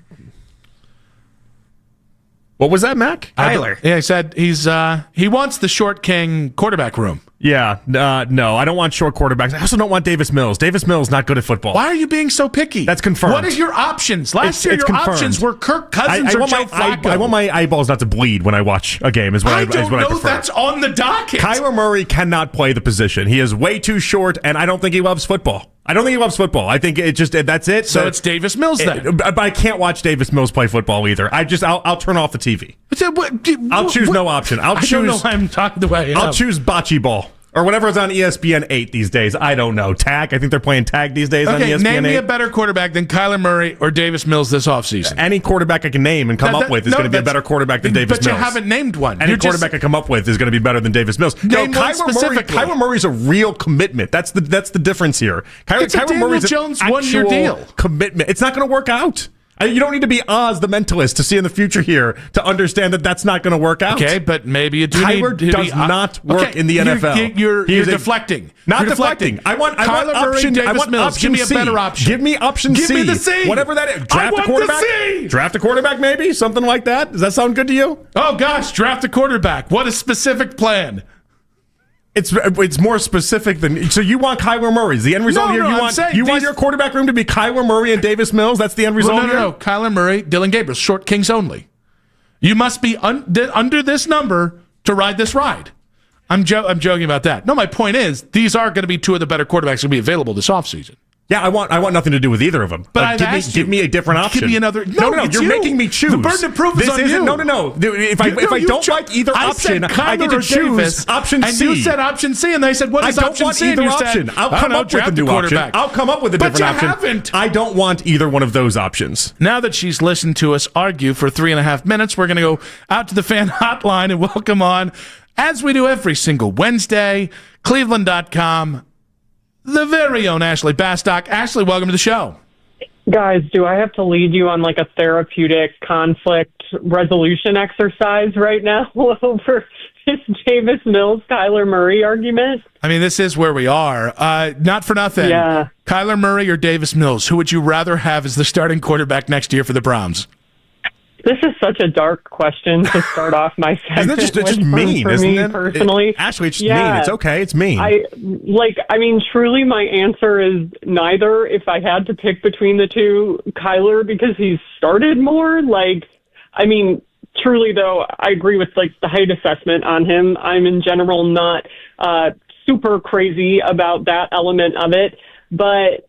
What was that, Mac? Kyler. Yeah, he said he wants the short king quarterback room. Yeah, no, I don't want short quarterbacks. I also don't want Davis Mills. Davis Mills not good at football. Why are you being so picky? That's confirmed. What are your options? Last year, your options were Kirk Cousins or Joe Flacco. I want my eyeballs not to bleed when I watch a game. I don't know that's on the docket. Kyler Murray cannot play the position. He is way too short, and I don't think he loves football. I think that's it. So it's Davis Mills then. But I can't watch Davis Mills play football either. I'll turn off the TV. I'll choose no option. I don't know why I'm talking the way I am. I'll choose bocce ball. Or whatever's on ESPN 8 these days. I don't know. Tag. I think they're playing tag these days on ESPN 8. Name me a better quarterback than Kyler Murray or Davis Mills this offseason. Any quarterback I can name and come up with is going to be a better quarterback than Davis Mills. But you haven't named one. Any quarterback I come up with is going to be better than Davis Mills. Name one specifically. Kyler Murray's a real commitment. That's the difference here. Kyler Murray's Jones one-year deal. Commitment. It's not going to work out. You don't need to be Oz the mentalist to see in the future here to understand that that's not going to work out. Okay, but maybe you do. Kyler does not work in the NFL. You're deflecting. Not deflecting. I want option. Davis I want Mills. option Give me a better option. Give me option C. Give me the C. Whatever that is. Draft a quarterback. Draft a quarterback, maybe something like that. Does that sound good to you? Oh gosh, draft a quarterback. What a specific plan. It's more specific than so. You want Kyler Murray? Is the end result here? You want your quarterback room to be Kyler Murray and Davis Mills? That's the end result here. No. Kyler Murray, Dylan Gabriel, short kings only. You must be under this number to ride this ride. I'm joking about that. No, my point is these are going to be two of the better quarterbacks going to be available this offseason. Yeah, I want nothing to do with either of them. But give me a different option. Give me another. No, you're making me choose. The burden of proof is on you. No. If I don't like either option, I get to choose option C. And you said option C, and they said, "What is option C?" I don't want either option. I'll come up with a new option. I'll come up with a different option. But you haven't. I don't want either one of those options. Now that she's listened to us argue for 3.5 minutes, we're going to go out to the fan hotline and welcome on, as we do every single Wednesday, Cleveland.com. The very own Ashley Bastock. Ashley, welcome to the show. Guys, do I have to lead you on like a therapeutic conflict resolution exercise right now over this Davis Mills, Kyler Murray argument? I mean, this is where we are. Not for nothing. Yeah. Kyler Murray or Davis Mills, who would you rather have as the starting quarterback next year for the Browns? This is such a dark question to start off my segment. Isn't it just mean, isn't it? Personally, Ashley, it's just mean. It's okay. It's mean. Truly, my answer is neither. If I had to pick between the two, Kyler, because he's started more. Truly, though, I agree with the height assessment on him. I'm in general not super crazy about that element of it, but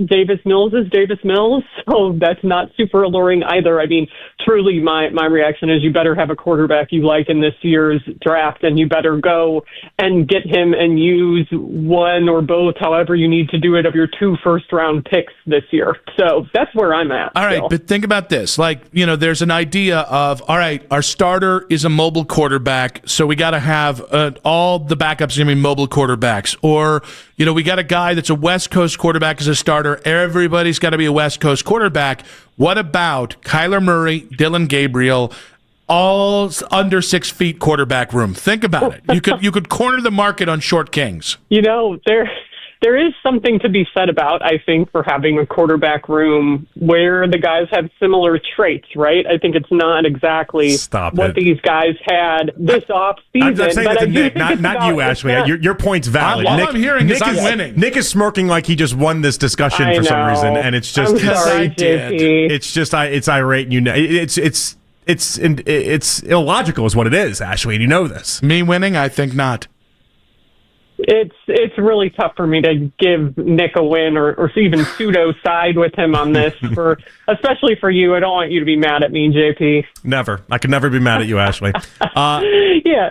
Davis Mills is Davis Mills, so that's not super alluring either. I mean, truly, my reaction is you better have a quarterback you like in this year's draft, and you better go and get him and use one or both, however you need to do it, of your 2 first-round picks this year. So that's where I'm at. All right, but think about this. There's an idea of, all right, our starter is a mobile quarterback, so we got to have all the backups are going to be mobile quarterbacks. Or, we got a guy that's a West Coast quarterback as a starter, starter. Everybody's got to be a West Coast quarterback. What about Kyler Murray, Dylan Gabriel, all under 6 feet quarterback room? Think about it. You could corner the market on short kings. There is something to be said about, I think, for having a quarterback room where the guys have similar traits, right? I think it's not exactly what these guys had this offseason. I'm saying that to Nick, not you, Ashley. Your point's valid. All I'm hearing is I'm winning. Nick is smirking like he just won this discussion for some reason, and it's just it's irate. And it's illogical, is what it is, Ashley. And you know this. Me winning? I think not. It's really tough for me to give Nick a win or even pseudo side with him on this, especially for you. I don't want you to be mad at me, JP. Never. I could never be mad at you, Ashley. Yeah.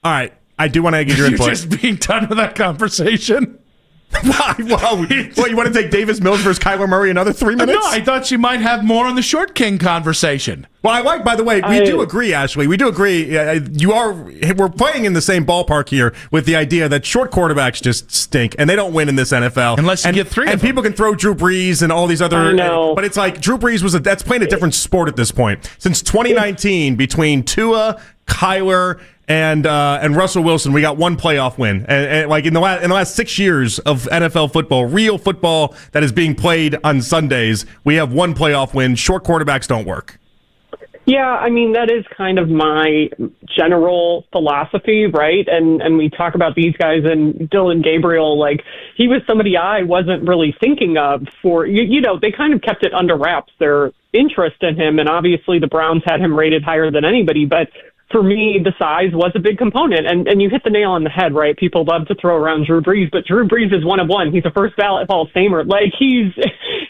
All right. I do want to get your input. You're just being done with that conversation. Why? What, you want to take Davis Mills versus Kyler Murray another 3 minutes? No, I thought you might have more on the short king conversation. Well, by the way, we do agree, Ashley. We do agree. We're playing in the same ballpark here with the idea that short quarterbacks just stink, and they don't win in this NFL. Unless you get three of them. People can throw Drew Brees and all these other... But it's like Drew Brees that's playing a different sport at this point. Since 2019, between Tua, Kyler, and Russell Wilson, we got one playoff win. And like in the last 6 years of NFL football, real football that is being played on Sundays, we have one playoff win. Short quarterbacks don't work. Yeah, I mean, that is kind of my general philosophy, right? And we talk about these guys, and Dylan Gabriel, like, he was somebody I wasn't really thinking of for, they kind of kept it under wraps, their interest in him, and obviously the Browns had him rated higher than anybody, but for me, the size was a big component, and you hit the nail on the head, right? People love to throw around Drew Brees, but Drew Brees is one of one. He's a first ballot Hall of Famer. Like, he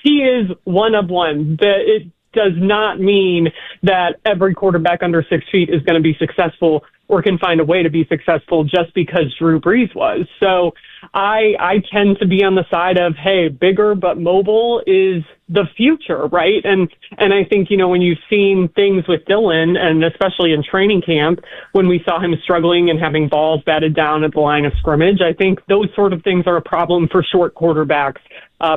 is one of one. It does not mean that every quarterback under 6 feet is going to be successful or can find a way to be successful just because Drew Brees was. So I tend to be on the side of, hey, bigger but mobile is the future, right? And I think, when you've seen things with Dylan, and especially in training camp, when we saw him struggling and having balls batted down at the line of scrimmage, I think those sort of things are a problem for short quarterbacks,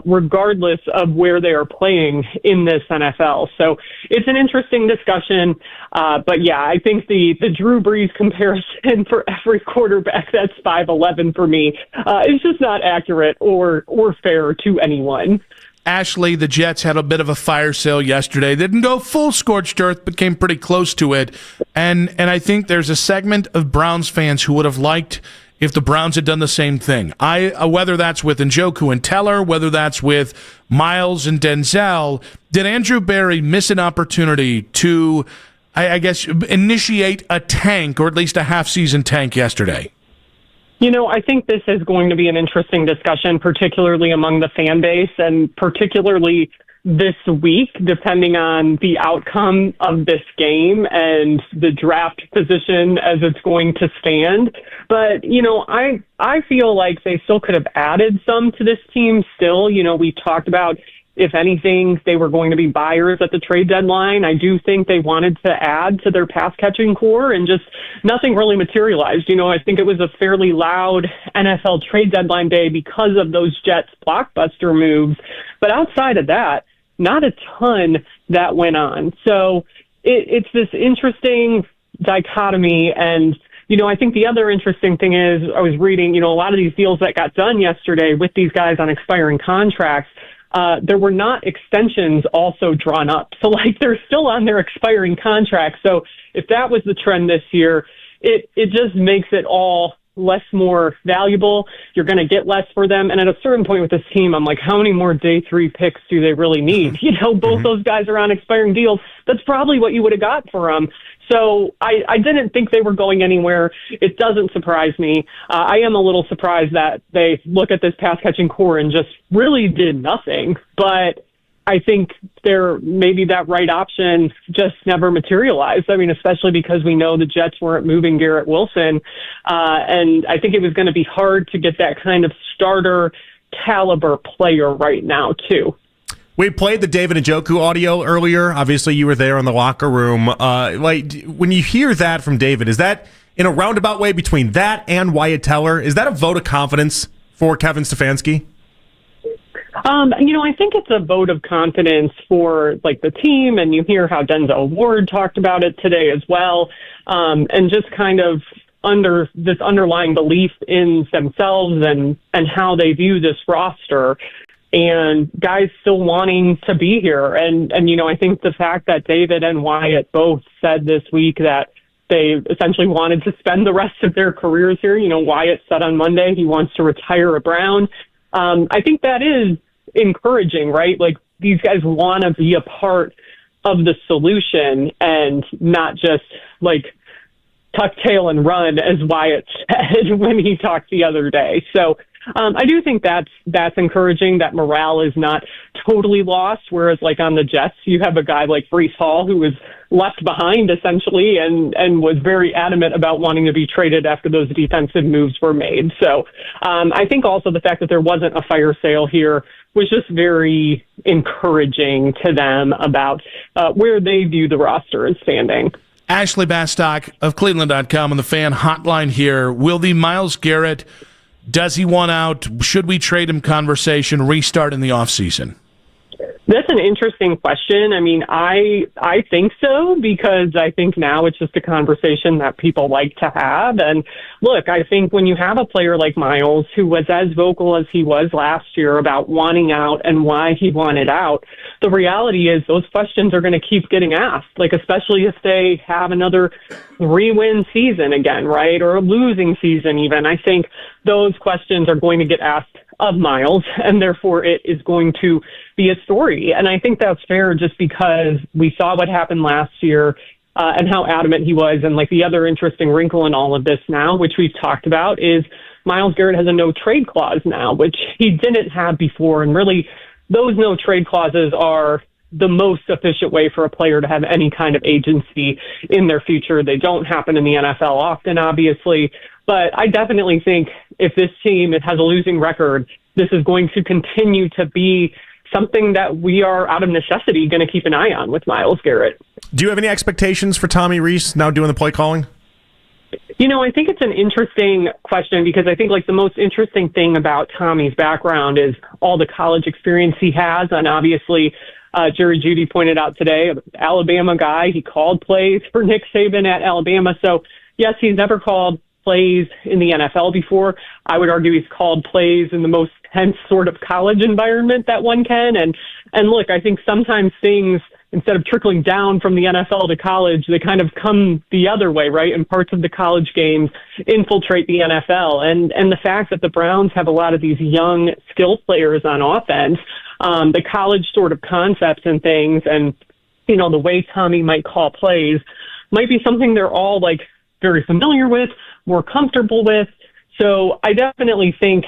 regardless of where they are playing in this NFL. So it's an interesting discussion. But yeah, I think the Drew Brees comparison for every quarterback that's 5'11" for me is just not accurate or fair to anyone. Ashley, the Jets had a bit of a fire sale yesterday. They didn't go full scorched earth, but came pretty close to it. And I think there's a segment of Browns fans who would have liked if the Browns had done the same thing. Whether that's with Njoku and Teller, whether that's with Miles and Denzel, did Andrew Berry miss an opportunity to, I guess, initiate a tank, or at least a half-season tank yesterday? I think this is going to be an interesting discussion, particularly among the fan base, and particularly this week, depending on the outcome of this game and the draft position as it's going to stand. But, I feel like they still could have added some to this team still. We talked about, if anything, they were going to be buyers at the trade deadline. I do think they wanted to add to their pass-catching core, and just nothing really materialized. I think it was a fairly loud NFL trade deadline day because of those Jets blockbuster moves. But outside of that, not a ton that went on. So it's this interesting dichotomy. And, I think the other interesting thing is, I was reading, a lot of these deals that got done yesterday with these guys on expiring contracts, there were not extensions also drawn up. So, they're still on their expiring contracts. So if that was the trend this year, it just makes it all more valuable. You're going to get less for them. And at a certain point with this team, I'm like, how many more day 3 picks do they really need? Both those guys are on expiring deals. That's probably what you would have got for them. So I didn't think they were going anywhere. It doesn't surprise me. I am a little surprised that they look at this pass-catching core and just really did nothing. But I think maybe that right option just never materialized. I mean, especially because we know the Jets weren't moving Garrett Wilson. And I think it was going to be hard to get that kind of starter caliber player right now, too. We played the David Njoku audio earlier. Obviously, you were there in the locker room. When you hear that from David, is that in a roundabout way between that and Wyatt Teller? Is that a vote of confidence for Kevin Stefanski? I think it's a vote of confidence for the team, and you hear how Denzel Ward talked about it today as well, and just kind of under this underlying belief in themselves and how they view this roster, and guys still wanting to be here. And I think the fact that David and Wyatt both said this week that they essentially wanted to spend the rest of their careers here. Wyatt said on Monday he wants to retire a Brown. I think that is encouraging, right? These guys want to be a part of the solution and not just tuck tail and run, as Wyatt said when he talked the other day. So I do think that's encouraging, that morale is not totally lost, whereas on the Jets, you have a guy like Breece Hall who was left behind essentially and was very adamant about wanting to be traded after those defensive moves were made. So I think also the fact that there wasn't a fire sale here was just very encouraging to them about where they view the roster as standing. Ashley Bastock of Cleveland.com on the Fan Hotline here. Will the Myles Garrett, does he want out, should we trade him conversation restart in the offseason? That's an interesting question. I mean, I think so, because I think now it's just a conversation that people like to have. And look, I think when you have a player like Myles, who was as vocal as he was last year about wanting out and why he wanted out, the reality is those questions are going to keep getting asked, especially if they have another 3-win season again, right? Or a losing season even. I think those questions are going to get asked of Myles, and therefore it is going to be a story. And I think that's fair, just because we saw what happened last year and how adamant he was. And the other interesting wrinkle in all of this now, which we've talked about, is Myles Garrett has a no trade clause now, which he didn't have before. And really, those no trade clauses are the most efficient way for a player to have any kind of agency in their future. They don't happen in the NFL often, obviously. But I definitely think if this team has a losing record, this is going to continue to be something that we are, out of necessity, going to keep an eye on with Myles Garrett. Do you have any expectations for Tommy Rees now doing the play calling? I think it's an interesting question, because I think the most interesting thing about Tommy's background is all the college experience he has. And obviously, Jerry Jeudy pointed out today, Alabama guy, he called plays for Nick Saban at Alabama. So yes, he's never called plays in the NFL before. I would argue he's called plays in the most tense sort of college environment that one can. And look, I think sometimes things, instead of trickling down from the NFL to college, they kind of come the other way, right? And parts of the college games infiltrate the NFL. And the fact that the Browns have a lot of these young skill players on offense, the college sort of concepts and things, and, the way Tommy might call plays might be something they're all very familiar with, more comfortable with. So I definitely think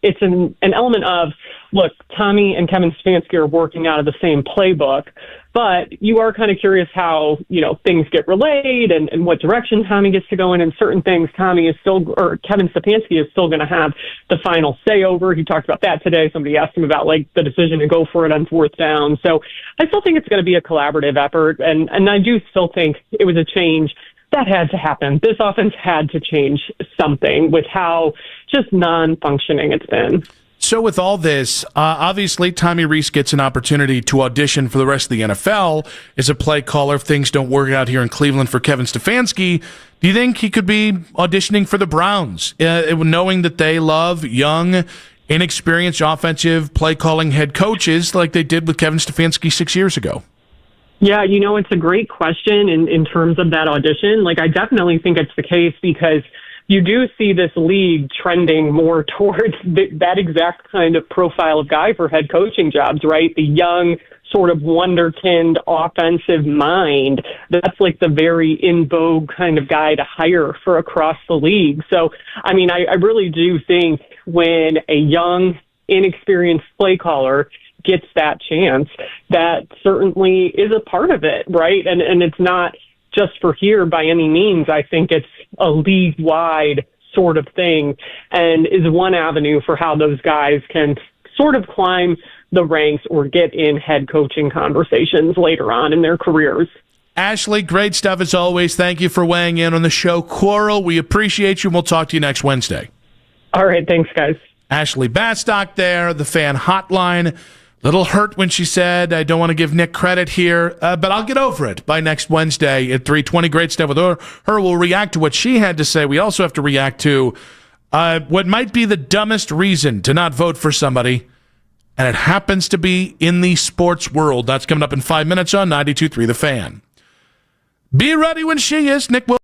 it's an element of, look, Tommy and Kevin Stefanski are working out of the same playbook, but you are kind of curious how, things get relayed and what direction Tommy gets to go in, and certain things Kevin Stefanski is still going to have the final say over. He talked about that today. Somebody asked him about the decision to go for it on 4th down. So I still think it's going to be a collaborative effort. And I do still think it was a change that had to happen. This offense had to change something with how just non-functioning it's been. So with all this, obviously Tommy Rees gets an opportunity to audition for the rest of the NFL as a play caller if things don't work out here in Cleveland for Kevin Stefanski. Do you think he could be auditioning for the Browns, knowing that they love young, inexperienced offensive play calling head coaches like they did with Kevin Stefanski 6 years ago? Yeah, it's a great question in terms of that audition. I definitely think it's the case, because you do see this league trending more towards that exact kind of profile of guy for head coaching jobs, right? The young, sort of wonderkind offensive mind. That's the very in vogue kind of guy to hire for across the league. So, I mean, I really do think when a young, inexperienced play caller gets that chance, that certainly is a part of it, right? And it's not just for here by any means. I think it's a league-wide sort of thing, and is one avenue for how those guys can sort of climb the ranks or get in head coaching conversations later on in their careers. Ashley, great stuff as always. Thank you for weighing in on the show. Coral, we appreciate you, and we'll talk to you next Wednesday. All right, thanks, guys. Ashley Bastock there, the fan hotline. Little hurt when she said, I don't want to give Nick credit here, but I'll get over it by next Wednesday at 3:20. Great stuff with her. We'll react to what she had to say. We also have to react to what might be the dumbest reason to not vote for somebody, and it happens to be in the sports world. That's coming up in 5 minutes on 92.3 The Fan. Be ready when she is. Nick will.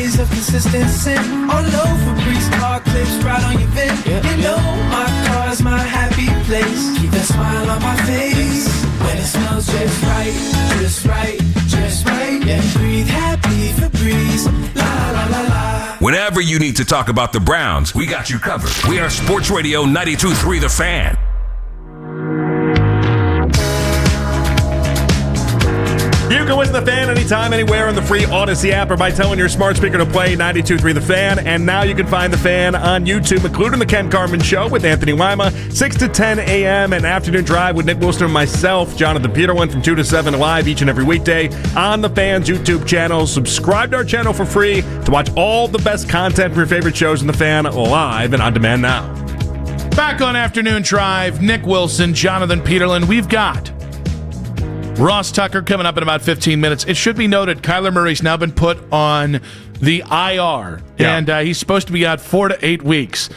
days of consistency. All over Breeze car clips right on your vid. You know my car's my happy place. Keep that smile on my face when it smells just right, just right, just right. Yeah, breathe happy for Breeze. La la la la. Whenever you need to talk about the Browns, we got you covered. We are Sports Radio 92.3 The Fan. You can listen to The Fan anytime, anywhere on the free Odyssey app or by telling your smart speaker to play 92.3 The Fan. And now you can find The Fan on YouTube, including The Ken Carman Show with Anthony Lima, 6 to 10 a.m. and Afternoon Drive with Nick Wilson and myself, Jonathan Peterlin, from 2 to 7 live each and every weekday on The Fan's YouTube channel. Subscribe to our channel for free to watch all the best content from your favorite shows in The Fan live and on demand now. Back on Afternoon Drive, Nick Wilson, Jonathan Peterlin. We've got Ross Tucker coming up in about 15 minutes. It should be noted, Kyler Murray's now been put on the IR, and he's supposed to be out 4 to 8 weeks.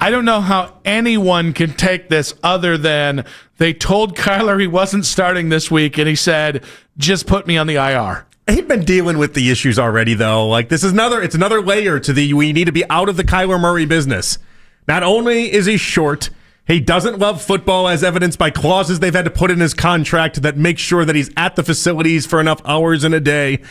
I don't know how anyone can take this other than they told Kyler he wasn't starting this week, and he said, just put me on the IR. He'd been dealing with the issues already, though. Like, it's another layer to we need to be out of the Kyler Murray business. Not only is he short, he doesn't love football, as evidenced by clauses they've had to put in his contract that make sure that he's at the facilities for enough hours in a day.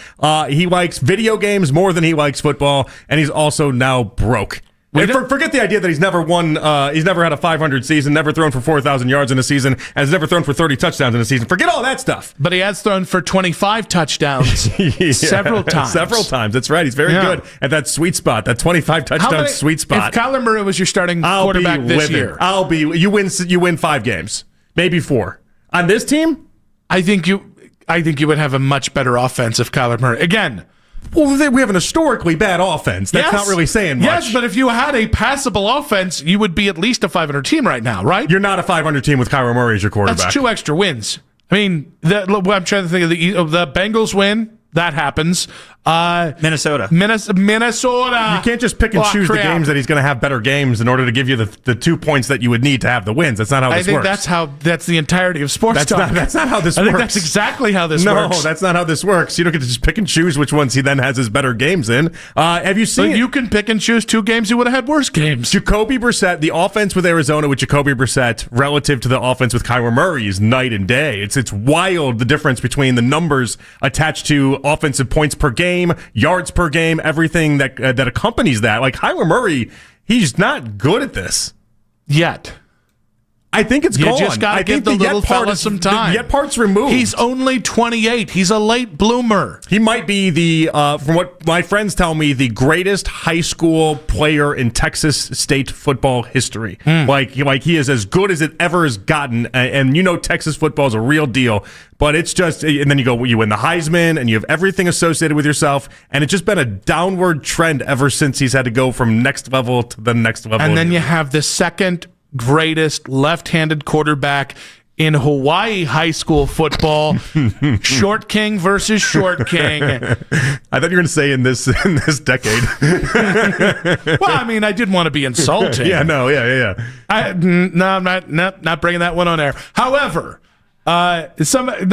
He likes video games more than he likes football, and he's also now broke. Forget the idea that he's never won. He's never had a 500 season, never thrown for 4,000 yards in a season, and has never thrown for 30 touchdowns in a season. Forget all that stuff. But he has thrown for 25 touchdowns several times. Several times. That's right. He's very good at that sweet spot, that 25 touchdown sweet spot. If Kyler Murray was your starting quarterback this year, you win 5 games, maybe 4. On this team, I think you would have a much better offense if Kyler Murray again. Well, we have an historically bad offense. That's not really saying much. Yes, but if you had a passable offense, you would be at least a 500 team right now, right? You're not a 500 team with Kyler Murray as your quarterback. That's 2 extra wins. I mean, I'm trying to think of the Bengals win. That happens. Minnesota. Minnesota. You can't just pick and choose the games that he's going to have better games in order to give you the 2 points that you would need to have the wins. That's not how this works. I think that's the entirety of sports talk. That's not how this works. I think that's exactly how this works. No, that's not how this works. You don't get to just pick and choose which ones he then has his better games in. Have you seen? So you can pick and choose 2 games he would have had worse games. Jacoby Brissett, the offense with Arizona with Jacoby Brissett relative to the offense with Kyler Murray is night and day. It's wild, the difference between the numbers attached to offensive points per game, yards per game, everything that accompanies that. Like Kyler Murray, he's not good at this yet. I think it's gone. You just got to give the little fella some time. The yet part's removed. He's only 28. He's a late bloomer. He might be from what my friends tell me, the greatest high school player in Texas state football history. Like he is as good as it ever has gotten. And Texas football is a real deal. But it's just, and then you win the Heisman, and you have everything associated with yourself, and it's just been a downward trend ever since he's had to go from next level to the next level. And then you have the second greatest left-handed quarterback in Hawaii high school football, Short King versus Short King. I thought you were going to say in this decade. Well, I mean, I didn't want to be insulting. Yeah, no, yeah. I'm not bringing that one on air. However, somebody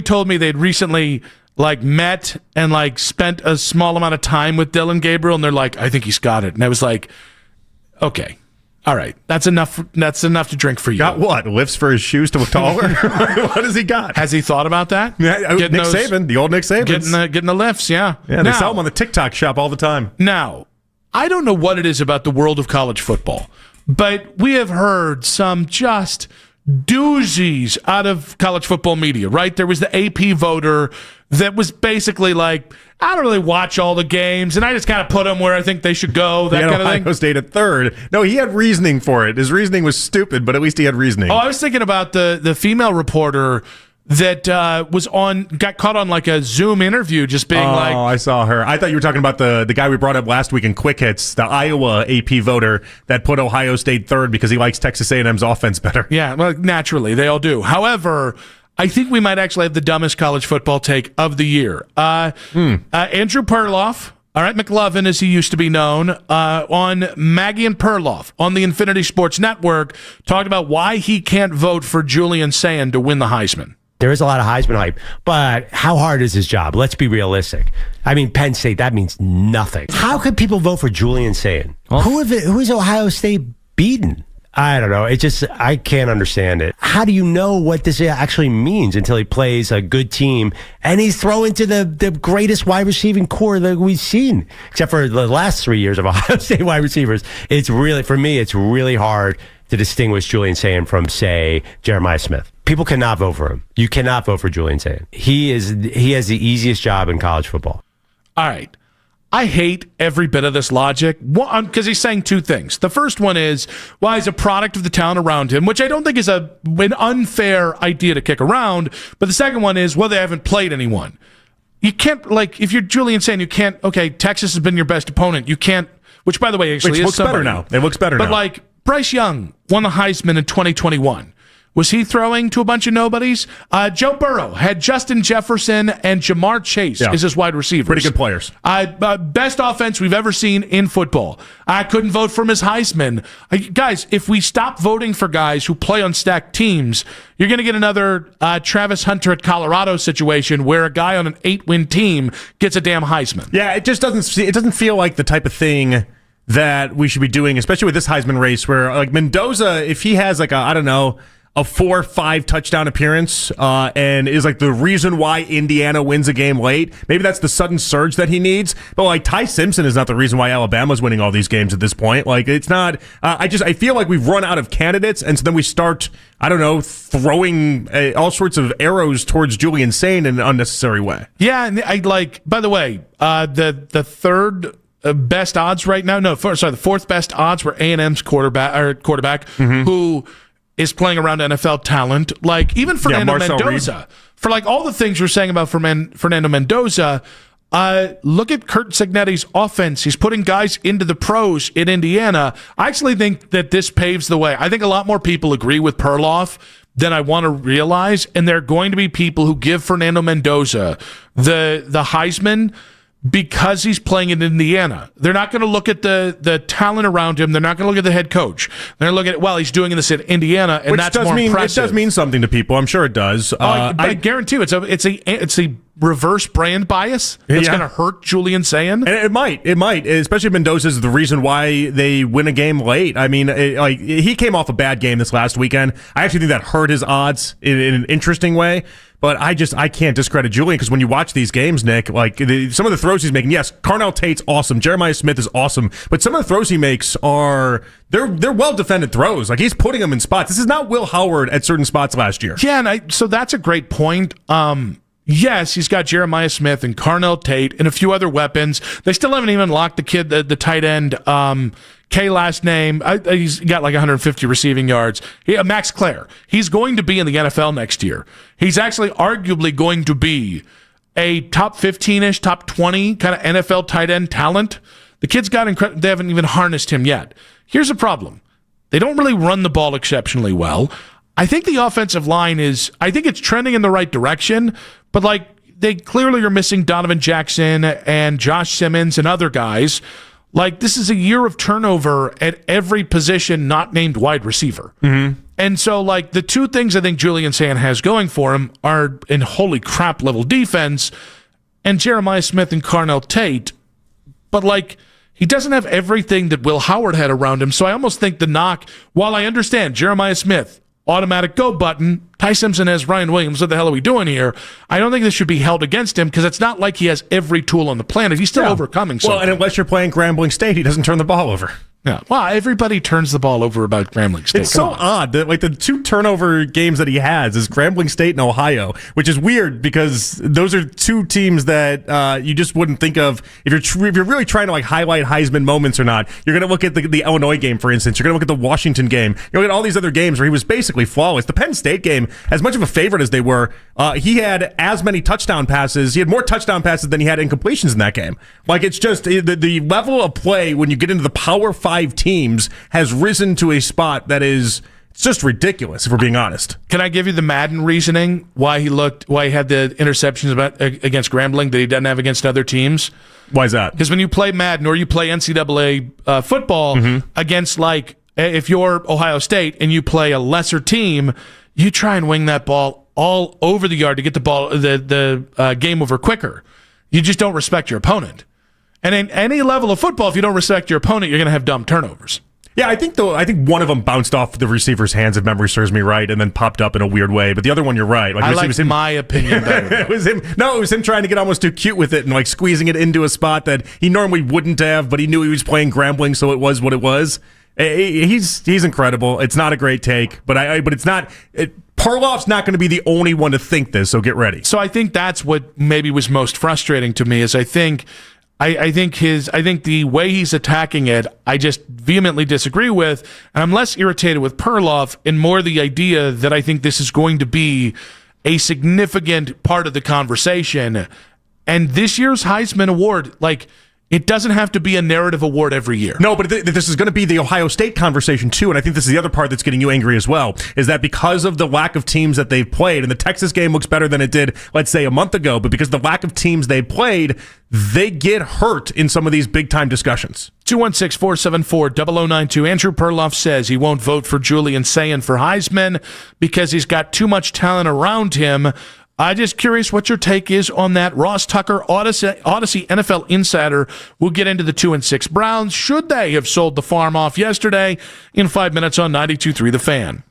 told me they'd recently met and spent a small amount of time with Dylan Gabriel, and they're like, I think he's got it. And I was like, okay, all right, that's enough to drink for you. Got what? Lifts for his shoes to look taller? What has he got? Has he thought about that? Yeah, Saban, the old Nick Saban. Getting the lifts, yeah. Yeah, they sell them on the TikTok shop all the time. Now, I don't know what it is about the world of college football, but we have heard some just doozies out of college football media, right? There was the AP voter that was basically like, I don't really watch all the games, and I just kind of put them where I think they should go, that kind of thing. Ohio State at third. No, he had reasoning for it. His reasoning was stupid, but at least he had reasoning. Oh, I was thinking about the female reporter that got caught on a Zoom interview just being like... Oh, I saw her. I thought you were talking about the guy we brought up last week in Quick Hits, the Iowa AP voter that put Ohio State third because he likes Texas A&M's offense better. Yeah, well, naturally, they all do. However, I think we might actually have the dumbest college football take of the year. Andrew Perloff, all right, McLovin as he used to be known, on Maggie and Perloff on the Infinity Sports Network, talked about why he can't vote for Julian Sand to win the Heisman. There is a lot of Heisman hype, but how hard is his job? Let's be realistic. I mean, Penn State, that means nothing. How could people vote for Julian Sayin? Who is Ohio State beaten? I don't know. I can't understand it. How do you know what this actually means until he plays a good team and he's thrown to the greatest wide receiving core that we've seen, except for the last 3 years of Ohio State wide receivers? For me, it's really hard to distinguish Julian Sayin from, say, Jeremiah Smith. People cannot vote for him. You cannot vote for Julian Sayin. He has the easiest job in college football. All right. I hate every bit of this logic because he's saying two things. The first one is, well, he's a product of the talent around him, which I don't think is an unfair idea to kick around. But the second one is, well, they haven't played anyone. You can't, if you're Julian Sayin, you can't, okay, Texas has been your best opponent. You can't, which, by the way, actually looks better now. It looks better now. But, Bryce Young won the Heisman in 2021. Was he throwing to a bunch of nobodies? Joe Burrow had Justin Jefferson and Jamar Chase as his wide receivers. Pretty good players. Best offense we've ever seen in football. I couldn't vote for him as Heisman. Guys, if we stop voting for guys who play on stacked teams, you're going to get another Travis Hunter at Colorado situation where a guy on an 8-win team gets a damn Heisman. Yeah, it just doesn't feel like the type of thing that we should be doing, especially with this Heisman race where Mendoza, if he has a 4-5 touchdown appearance and is the reason why Indiana wins a game late. Maybe that's the sudden surge that he needs. But Ty Simpson is not the reason why Alabama's winning all these games at this point. It's not. I feel like we've run out of candidates, and so then we start throwing all sorts of arrows towards Julian Sayin in an unnecessary way. Yeah, and by the way, the third best odds right now. No, the fourth best odds were A&M's quarterback who is playing around NFL talent, even Fernando Mendoza. Reed. For all the things we're saying about Fernando Mendoza, look at Curt Cignetti's offense. He's putting guys into the pros in Indiana. I actually think that this paves the way. I think a lot more people agree with Perloff than I want to realize, and there are going to be people who give Fernando Mendoza the Heisman because he's playing in Indiana. They're not going to look at the talent around him. They're not going to look at the head coach. They're going to look at, he's doing this in Indiana, and that's more impressive. It does mean something to people. I'm sure it does. I guarantee you, it's a reverse brand bias that's going to hurt Julian Sayin. And it might, especially if Mendoza is the reason why they win a game late. I mean, he came off a bad game this last weekend. I actually think that hurt his odds in an interesting way. But I can't discredit Julian because when you watch these games, Nick, some of the throws he's making, yes, Carnell Tate's awesome, Jeremiah Smith is awesome, but some of the throws he makes they're well defended throws. He's putting them in spots. This is not Will Howard at certain spots last year. Yeah, and so that's a great point. Yes, he's got Jeremiah Smith and Carnell Tate and a few other weapons. They still haven't even locked the kid, the tight end. K last name. He's got 150 receiving yards. Max Clare. He's going to be in the NFL next year. He's actually arguably going to be a top 15-ish, top 20 kind of NFL tight end talent. The kid's got incredible. They haven't even harnessed him yet. Here's the problem. They don't really run the ball exceptionally well. I think the offensive line I think it's trending in the right direction, but they clearly are missing Donovan Jackson and Josh Simmons and other guys. This is a year of turnover at every position not named wide receiver. Mm-hmm. And so, the two things I think Julian Sayin has going for him are in holy crap level defense and Jeremiah Smith and Carnell Tate. But, he doesn't have everything that Will Howard had around him. So I almost think the knock, while I understand Jeremiah Smith, automatic go button, Ty Simpson has Ryan Williams, what the hell are we doing here? I don't think this should be held against him because it's not like he has every tool on the planet. He's still overcoming something. Well, and unless you're playing Grambling State, he doesn't turn the ball over. Yeah, well, everybody turns the ball over about Grambling State. It's so odd that the two turnover games that he has is Grambling State and Ohio, which is weird because those are two teams that you just wouldn't think of if you're really trying to highlight Heisman moments or not. You're going to look at the Illinois game, for instance. You're going to look at the Washington game. You're going to look at all these other games where he was basically flawless. The Penn State game, as much of a favorite as they were, he had as many touchdown passes. He had more touchdown passes than he had incompletions in that game. It's just the level of play when you get into the Power 5 teams has risen to a spot that is just ridiculous, if we're being honest. Can I give you the Madden reasoning why he had the interceptions against Grambling that he doesn't have against other teams? Why is that? Because when you play Madden or you play NCAA football against if you're Ohio State and you play a lesser team, you try and wing that ball all over the yard to get the ball, the game over quicker. You just don't respect your opponent. And in any level of football, if you don't respect your opponent, you're going to have dumb turnovers. Yeah, I think one of them bounced off the receiver's hands, if memory serves me right, and then popped up in a weird way. But the other one, you're right. I like my opinion better. It was him. No, it was him trying to get almost too cute with it and like squeezing it into a spot that he normally wouldn't have, but he knew he was playing Grambling, so it was what it was. He's incredible. It's not a great take, but it's not. Parloff's not going to be the only one to think this, so get ready. So I think that's what maybe was most frustrating to me is I think the way he's attacking it, I just vehemently disagree with, and I'm less irritated with Perloff and more the idea that I think this is going to be a significant part of the conversation. And this year's Heisman Award, it doesn't have to be a narrative award every year. No, but this is going to be the Ohio State conversation too, and I think this is the other part that's getting you angry as well, is that because of the lack of teams that they've played, and the Texas game looks better than it did, let's say, a month ago, but because of the lack of teams they played, they get hurt in some of these big-time discussions. 216-474-0092. Andrew Perloff says he won't vote for Julian Sayin for Heisman because he's got too much talent around him. I'm just curious what your take is on that. Ross Tucker, Odyssey NFL Insider, will get into the 2-6 Browns. Should they have sold the farm off yesterday? In 5 minutes on 92.3 The Fan.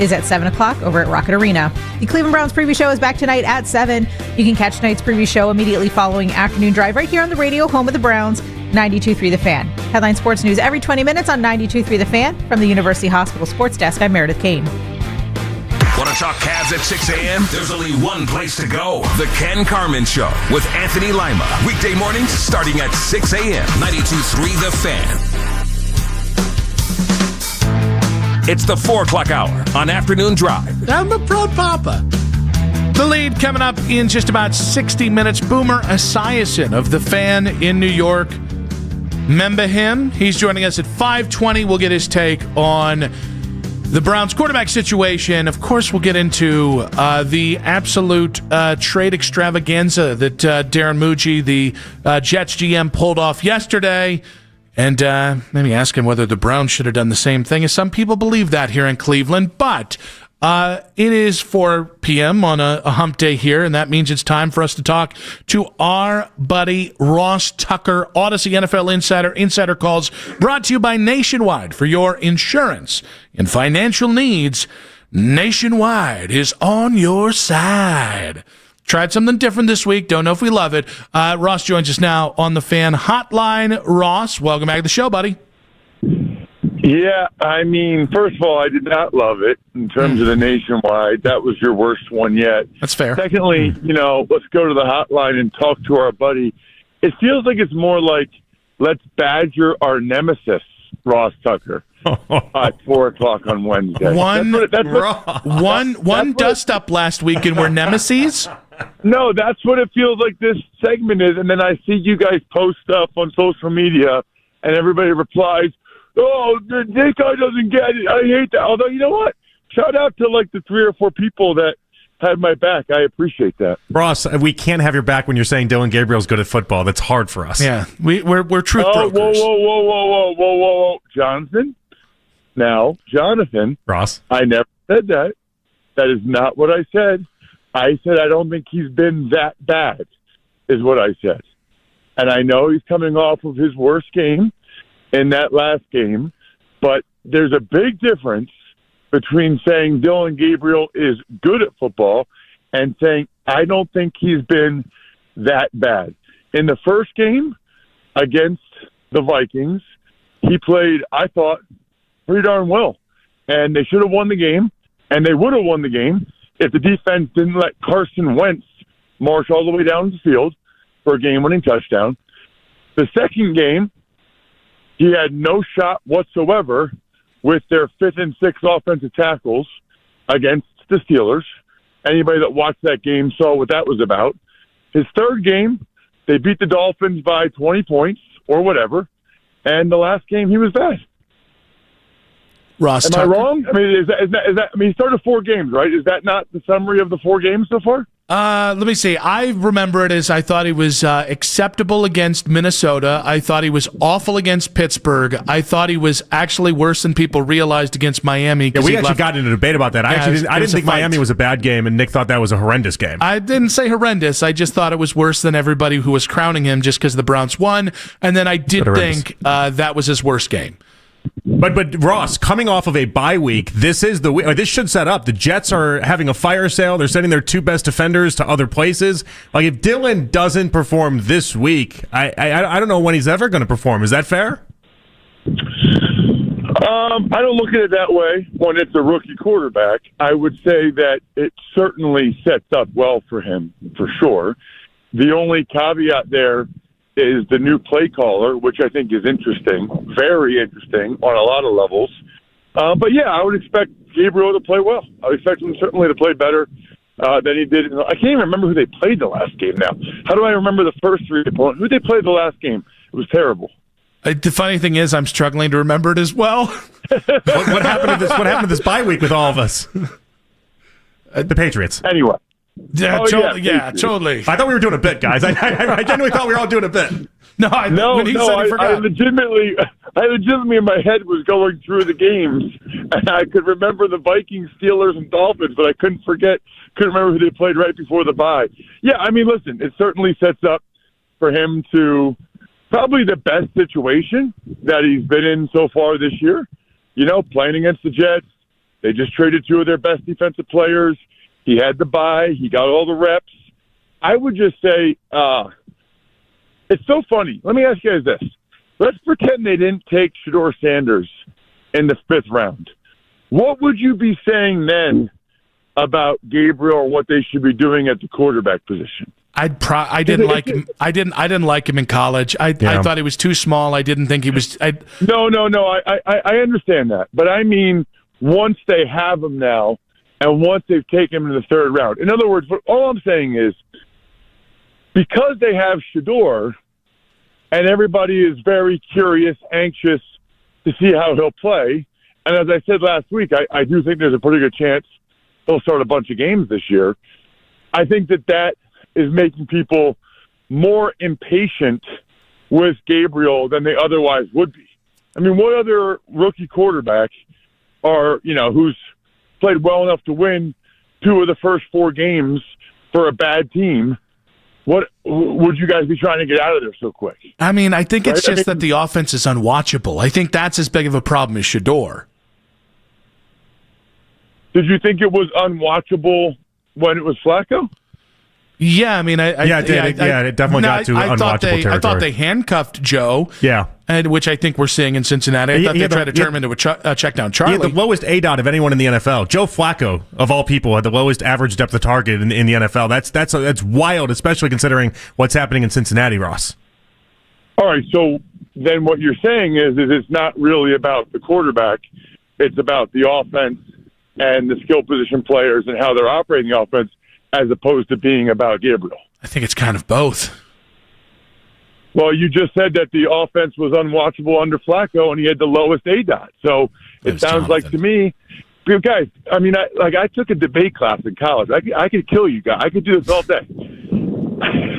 is at 7 o'clock over at Rocket Arena. The Cleveland Browns preview show is back tonight at 7. You can catch tonight's preview show immediately following Afternoon Drive right here on the radio, home of the Browns, 92.3 The Fan. Headline sports news every 20 minutes on 92.3 The Fan. From the University Hospital Sports Desk, I'm Meredith Kane. Want to talk Cavs at 6 a.m.? There's only one place to go. The Ken Carman Show with Anthony Lima. Weekday mornings starting at 6 a.m. 92.3 The Fan. It's the 4 o'clock hour on Afternoon Drive. I'm a proud papa. The lead coming up in just about 60 minutes. Boomer Esiason of The Fan in New York. Remember him? He's joining us at 5:20. We'll get his take on the Browns quarterback situation. Of course, we'll get into the absolute trade extravaganza that Darren Mucci, the Jets GM, pulled off yesterday. And maybe ask him whether the Browns should have done the same thing, as some people believe that here in Cleveland. But it is 4 p.m. on a hump day here, and that means it's time for us to talk to our buddy Ross Tucker, Odyssey NFL Insider. Insider Calls brought to you by Nationwide. For your insurance and financial needs, Nationwide is on your side. Tried something different this week. Don't know if we love it. Ross joins us now on the Fan Hotline. Ross, welcome back to the show, buddy. Yeah, I mean, first of all, I did not love it in terms of the Nationwide. That was your worst one yet. That's fair. Secondly, let's go to the hotline and talk to our buddy. It feels like it's more like, let's badger our nemesis, Ross Tucker, at 4 o'clock on Wednesday. One dust up last week and we're nemesis? No, that's what it feels like this segment is. And then I see you guys post stuff on social media and everybody replies, "Oh, this guy doesn't get it. I hate that." Although, you know what? Shout out to like the 3 or 4 people that had my back. I appreciate that. Ross, we can't have your back when you're saying Dylan Gabriel's good at football. That's hard for us. Yeah, we're truth brokers. Whoa, Jonathan. Now, Jonathan. Ross. I never said that. That is not what I said. I said I don't think he's been that bad, is what I said. And I know he's coming off of his worst game in that last game, but there's a big difference between saying Dylan Gabriel is good at football and saying I don't think he's been that bad. In the first game against the Vikings, he played, I thought, pretty darn well. And they should have won the game, and they would have won the game if the defense didn't let Carson Wentz march all the way down the field for a game-winning touchdown. The second game, he had no shot whatsoever with their 5th and 6th offensive tackles against the Steelers. Anybody that watched that game saw what that was about. His third game, they beat the Dolphins by 20 points or whatever. And the last game, he was bad. Ross Am Tucker. I wrong? I mean, is that? I mean, he started 4 games, right? Is that not the summary of the 4 games so far? Let me see. I remember it as I thought he was acceptable against Minnesota. I thought he was awful against Pittsburgh. I thought he was actually worse than people realized against Miami. Yeah, we actually got into a debate about that. I didn't think Miami was a bad game, and Nick thought that was a horrendous game. I didn't say horrendous. I just thought it was worse than everybody who was crowning him just because the Browns won. And then I did think that was his worst game. But Ross, coming off of a bye week, this should set up. The Jets are having a fire sale. They're sending their 2 best defenders to other places. Like, if Dylan doesn't perform this week, I don't know when he's ever going to perform. Is that fair? I don't look at it that way when it's a rookie quarterback. I would say that it certainly sets up well for him, for sure. The only caveat there is the new play caller, which I think is interesting, very interesting on a lot of levels. But yeah, I would expect Gabriel to play well. I would expect him certainly to play better than he did. I can't even remember who they played the last game now. How do I remember the first 3 opponents? Who they played the last game? It was terrible. The funny thing is, I'm struggling to remember it as well. What happened to this bye week with all of us? The Patriots. Anyway. Yeah, totally. I thought we were doing a bit, guys. I genuinely thought we were all doing a bit. I legitimately in my head was going through the games, and I could remember the Vikings, Steelers, and Dolphins, but I couldn't remember who they played right before the bye. Yeah, I mean, listen, it certainly sets up for him to probably the best situation that he's been in so far this year. Playing against the Jets, They just traded two of their best defensive players. He had the bye. He got all the reps. I would just say it's so funny. Let me ask you guys this. Let's pretend they didn't take Shedeur Sanders in the 5th round. What would you be saying then about Gabriel or what they should be doing at the quarterback position? I didn't like him. I didn't like him in college. I thought he was too small. I didn't think he was. No. I understand that, but I mean, once they have him now, and once they've taken him in the 3rd round. In other words, all I'm saying is, because they have Shedeur, and everybody is very curious, anxious to see how he'll play. And as I said last week, I do think there's a pretty good chance he'll start a bunch of games this year. I think that is making people more impatient with Gabriel than they otherwise would be. I mean, what other rookie quarterback who's played well enough to win 2 of the first 4 games for a bad team? What would you guys be trying to get out of there so quick? I mean, I think it's just that the offense is unwatchable. I think that's as big of a problem as Shedeur. Did you think it was unwatchable when it was Flacco? Yeah, I mean, it definitely got to unwatchable territory. I thought they handcuffed Joe. Yeah. Which I think we're seeing in Cincinnati. I thought they tried to turn him into a check down Charlie. He had the lowest ADOT of anyone in the NFL. Joe Flacco, of all people, had the lowest average depth of target in the NFL. That's wild, especially considering what's happening in Cincinnati, Ross. All right, so then what you're saying is it's not really about the quarterback. It's about the offense and the skill position players and how they're operating the offense, as opposed to being about Gabriel. I think it's kind of both. Well, you just said that the offense was unwatchable under Flacco, and he had the lowest ADOT. So it sounds like to me, guys. I mean, I took a debate class in college. I could kill you guys. I could do this all day.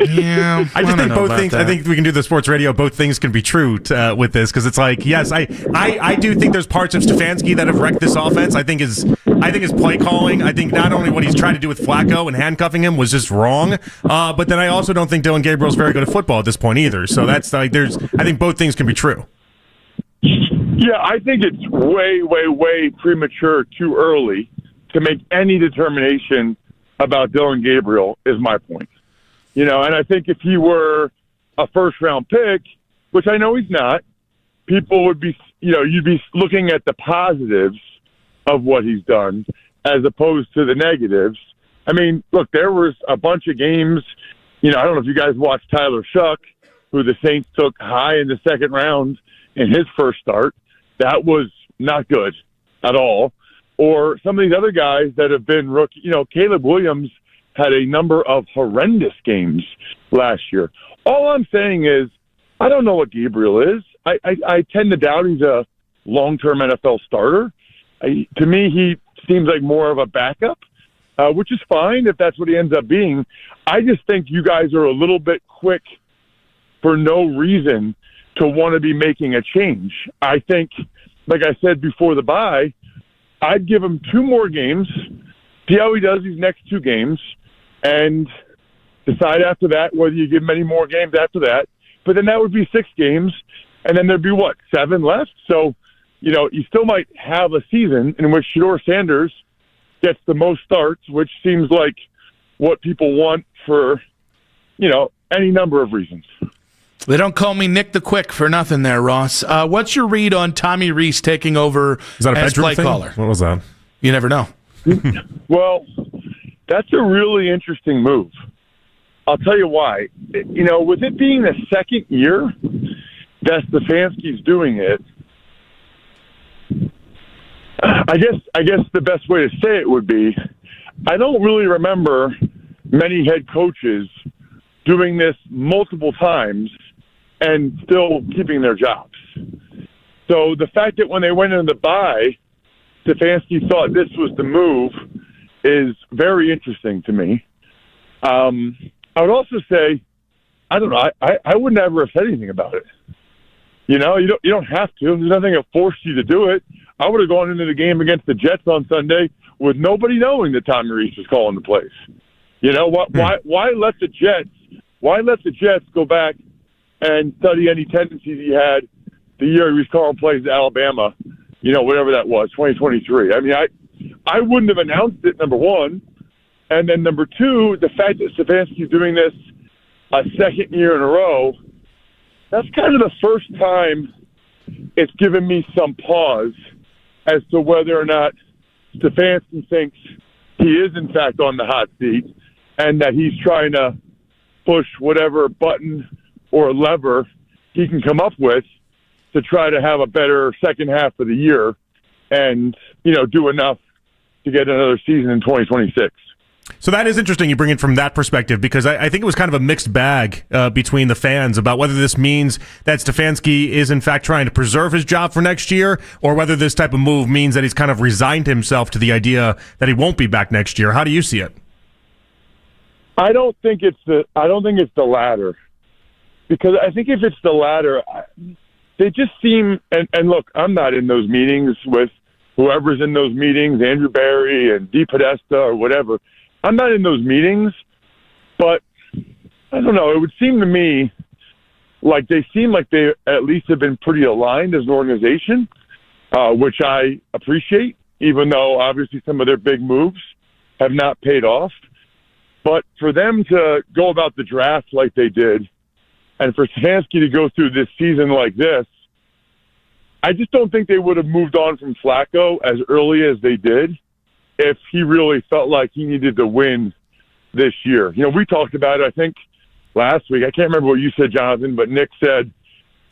Yeah, I just think both things. I think we can do the sports radio. Both things can be true with this, because it's like, yes, I do think there's parts of Stefanski that have wrecked this offense. I think his play calling. I think not only what he's trying to do with Flacco and handcuffing him was just wrong, but then I also don't think Dylan Gabriel's very good at football at this point either. So that's like I think both things can be true. Yeah, I think it's way, way, way premature, too early to make any determination about Dylan Gabriel. Is my point. And I think if he were a first-round pick, which I know he's not, people would be, you'd be looking at the positives of what he's done as opposed to the negatives. I mean, look, there was a bunch of games, I don't know if you guys watched Tyler Shuck, who the Saints took high in the 2nd round in his first start. That was not good at all. Or some of these other guys that have been rookie, Caleb Williams had a number of horrendous games last year. All I'm saying is, I don't know what Gabriel is. I tend to doubt he's a long-term NFL starter. To me, he seems like more of a backup, which is fine if that's what he ends up being. I just think you guys are a little bit quick for no reason to want to be making a change. I think, like I said before the bye, I'd give him 2 more games, see how he does these next 2 games, and decide after that whether you give him any more games after that. But then that would be 6 games, and then there'd be, 7 left? So, you still might have a season in which Shedeur Sanders gets the most starts, which seems like what people want for, any number of reasons. They don't call me Nick the Quick for nothing there, Ross. What's your read on Tommy Rees taking over as play caller? What was that? You never know. Well, that's a really interesting move. I'll tell you why. With it being the 2nd year that Stefanski's doing it, I guess the best way to say it would be, I don't really remember many head coaches doing this multiple times and still keeping their jobs. So the fact that when they went into the bye, Stefanski thought this was the move is very interesting to me. I would also say, I don't know, I would never have said anything about it. You don't have to. There's nothing that forced you to do it. I would have gone into the game against the Jets on Sunday with nobody knowing that Tommy Rees was calling the plays. Why let the Jets go back and study any tendencies he had the year he was calling plays at Alabama, whatever that was, 2023. I mean, I wouldn't have announced it, number one. And then number two, the fact that Stefanski's doing this a second year in a row, that's kind of the first time it's given me some pause as to whether or not Stefanski thinks he is, in fact, on the hot seat and that he's trying to push whatever button or lever he can come up with to try to have a better second half of the year and, do enough to get another season in 2026. So that is interesting you bring it from that perspective, because I think it was kind of a mixed bag between the fans about whether this means that Stefanski is in fact trying to preserve his job for next year, or whether this type of move means that he's kind of resigned himself to the idea that he won't be back next year. How do you see it? I don't think it's the latter, because I think if it's the latter, they just seem, and look, I'm not in those meetings with whoever's in those meetings, Andrew Barry and Dee Podesta or whatever. I'm not in those meetings, but I don't know. It would seem to me like they seem like they at least have been pretty aligned as an organization, which I appreciate, even though obviously some of their big moves have not paid off. But for them to go about the draft like they did, and for Stefanski to go through this season like this, I just don't think they would have moved on from Flacco as early as they did if he really felt like he needed to win this year. We talked about it, I think, last week. I can't remember what you said, Jonathan, but Nick said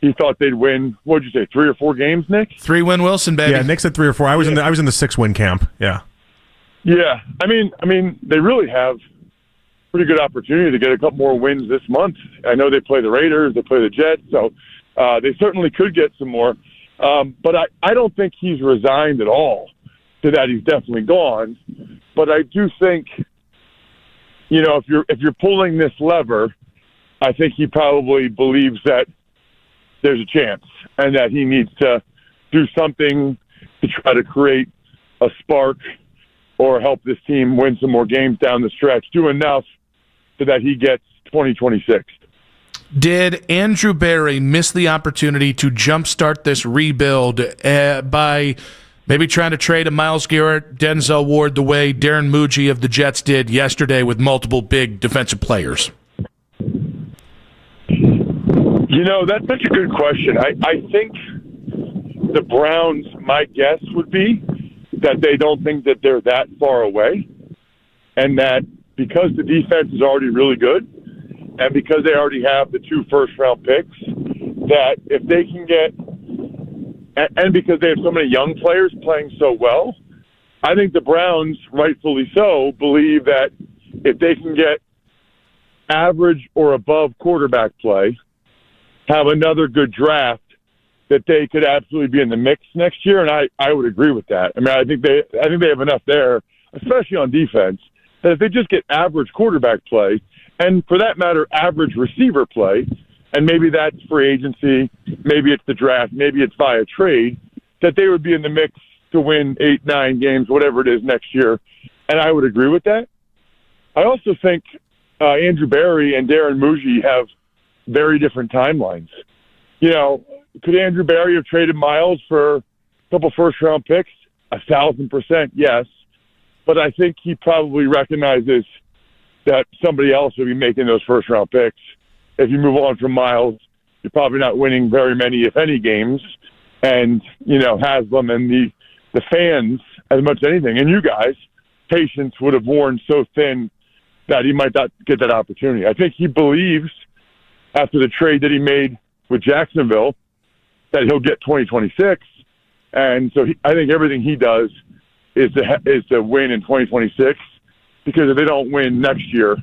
he thought they'd win, what did you say, 3 or 4 games, Nick? 3-win Wilson, baby. Yeah, Nick said 3 or 4. I was in the 6-win camp. Yeah. Yeah. I mean, they really have pretty good opportunity to get a couple more wins this month. I know they play the Raiders, they play the Jets, so they certainly could get some more. But I don't think he's resigned at all to that. He's definitely gone. But I do think, if you're pulling this lever, I think he probably believes that there's a chance and that he needs to do something to try to create a spark or help this team win some more games down the stretch, do enough so that he gets 2026. Did Andrew Barry miss the opportunity to jumpstart this rebuild by maybe trying to trade a Myles Garrett, Denzel Ward the way Darren Muji of the Jets did yesterday with multiple big defensive players? That's such a good question. I think the Browns, my guess would be that they don't think that they're that far away, and that because the defense is already really good, and because they already have the 2 first-round picks, that if they can get, and because they have so many young players playing so well, I think the Browns, rightfully so, believe that if they can get average or above quarterback play, have another good draft, that they could absolutely be in the mix next year, and I would agree with that. I think they have enough there, especially on defense, that if they just get average quarterback play, and for that matter, average receiver play, and maybe that's free agency, maybe it's the draft, maybe it's via trade, that they would be in the mix to win 8, 9 games, whatever it is next year. And I would agree with that. I also think Andrew Barry and Darren Muji have very different timelines. Could Andrew Barry have traded Myles for a couple first-round picks? 1,000%, yes. But I think he probably recognizes that somebody else will be making those first-round picks. If you move on from Myles, you're probably not winning very many, if any, games. And, Haslam and the fans, as much as anything, and you guys, patience would have worn so thin that he might not get that opportunity. I think he believes, after the trade that he made with Jacksonville, that he'll get 2026. And so I think everything he does is to win in 2026, because if they don't win next year,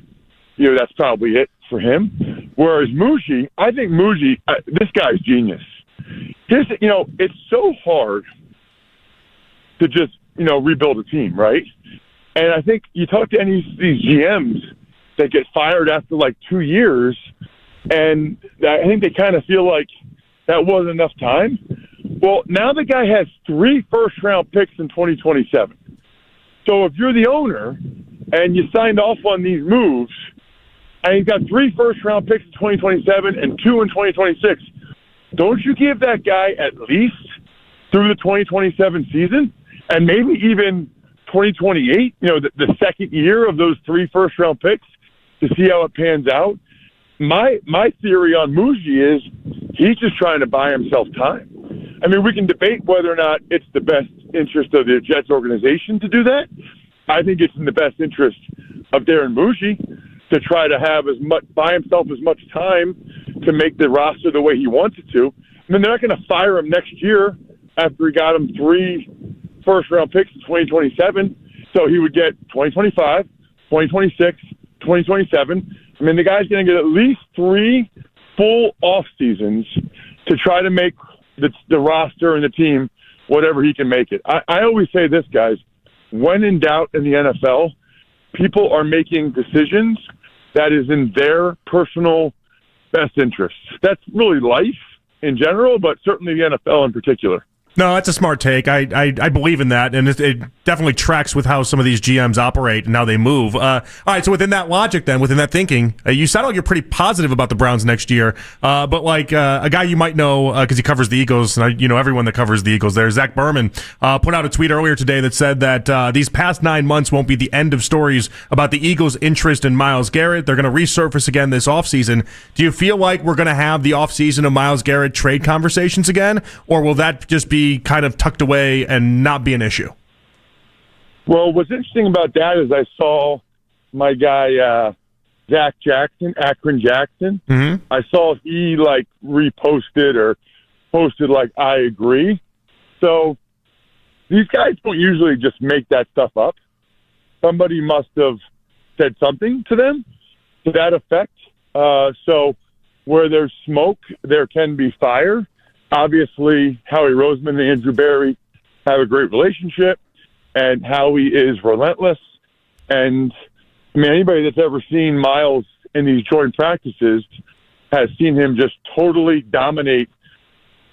that's probably it for him. Whereas Muji, I think Muji, this guy's genius. It's so hard to just, rebuild a team, right? And I think you talk to any of these GMs that get fired after like 2 years, and I think they kind of feel like that wasn't enough time. Well, now the guy has 3 first-round picks in 2027. So if you're the owner and you signed off on these moves, and he's got 3 first-round picks in 2027 and 2 in 2026, don't you give that guy at least through the 2027 season, and maybe even 2028, the second year of those 3 first-round picks to see how it pans out. My theory on Muji is he's just trying to buy himself time. I mean, we can debate whether or not it's the best interest of the Jets organization to do that. I think it's in the best interest of Darren Muji to try to have buy himself as much time to make the roster the way he wants it to. I mean, they're not going to fire him next year after he got him 3 first-round picks in 2027. So he would get 2025, 2026, 2027. I mean, the guy's going to get at least 3 full off seasons to try to make the roster and the team whatever he can make it. I always say this, guys. When in doubt in the NFL, people are making decisions that is in their personal best interests. That's really life in general, but certainly the NFL in particular. No, that's a smart take. I believe in that, and it definitely tracks with how some of these GMs operate and how they move. All right, so within that logic then, within that thinking, you sound like you're pretty positive about the Browns next year, but like a guy you might know because he covers the Eagles, and everyone that covers the Eagles there, Zach Berman, put out a tweet earlier today that said that these past 9 months won't be the end of stories about the Eagles' interest in Myles Garrett. They're going to resurface again this offseason. Do you feel like we're going to have the offseason of Myles Garrett trade conversations again, or will that just be kind of tucked away and not be an issue? Well, what's interesting about that is I saw my guy Zach Jackson, Akron Jackson. Mm-hmm. I saw he reposted or posted I agree. So these guys don't usually just make that stuff up. Somebody must have said something to them to that effect. So where there's smoke, there can be fire. Obviously, Howie Roseman and Andrew Berry have a great relationship, and Howie is relentless. And, I mean, anybody that's ever seen Myles in these joint practices has seen him just totally dominate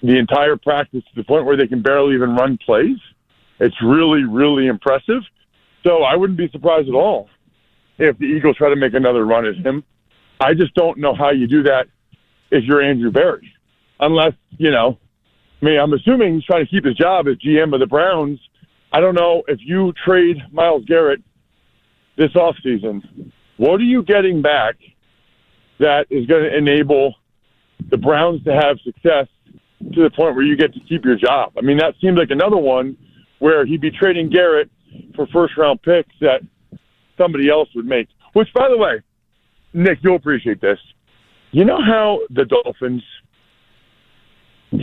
the entire practice to the point where they can barely even run plays. It's really, really impressive. So I wouldn't be surprised at all if the Eagles try to make another run at him. I just don't know how you do that if you're Andrew Berry. Unless, I'm assuming he's trying to keep his job as GM of the Browns. I don't know if you trade Myles Garrett this offseason, what are you getting back that is going to enable the Browns to have success to the point where you get to keep your job? I mean, that seems like another one where he'd be trading Garrett for first-round picks that somebody else would make. Which, by the way, Nick, you'll appreciate this. You know how the Dolphins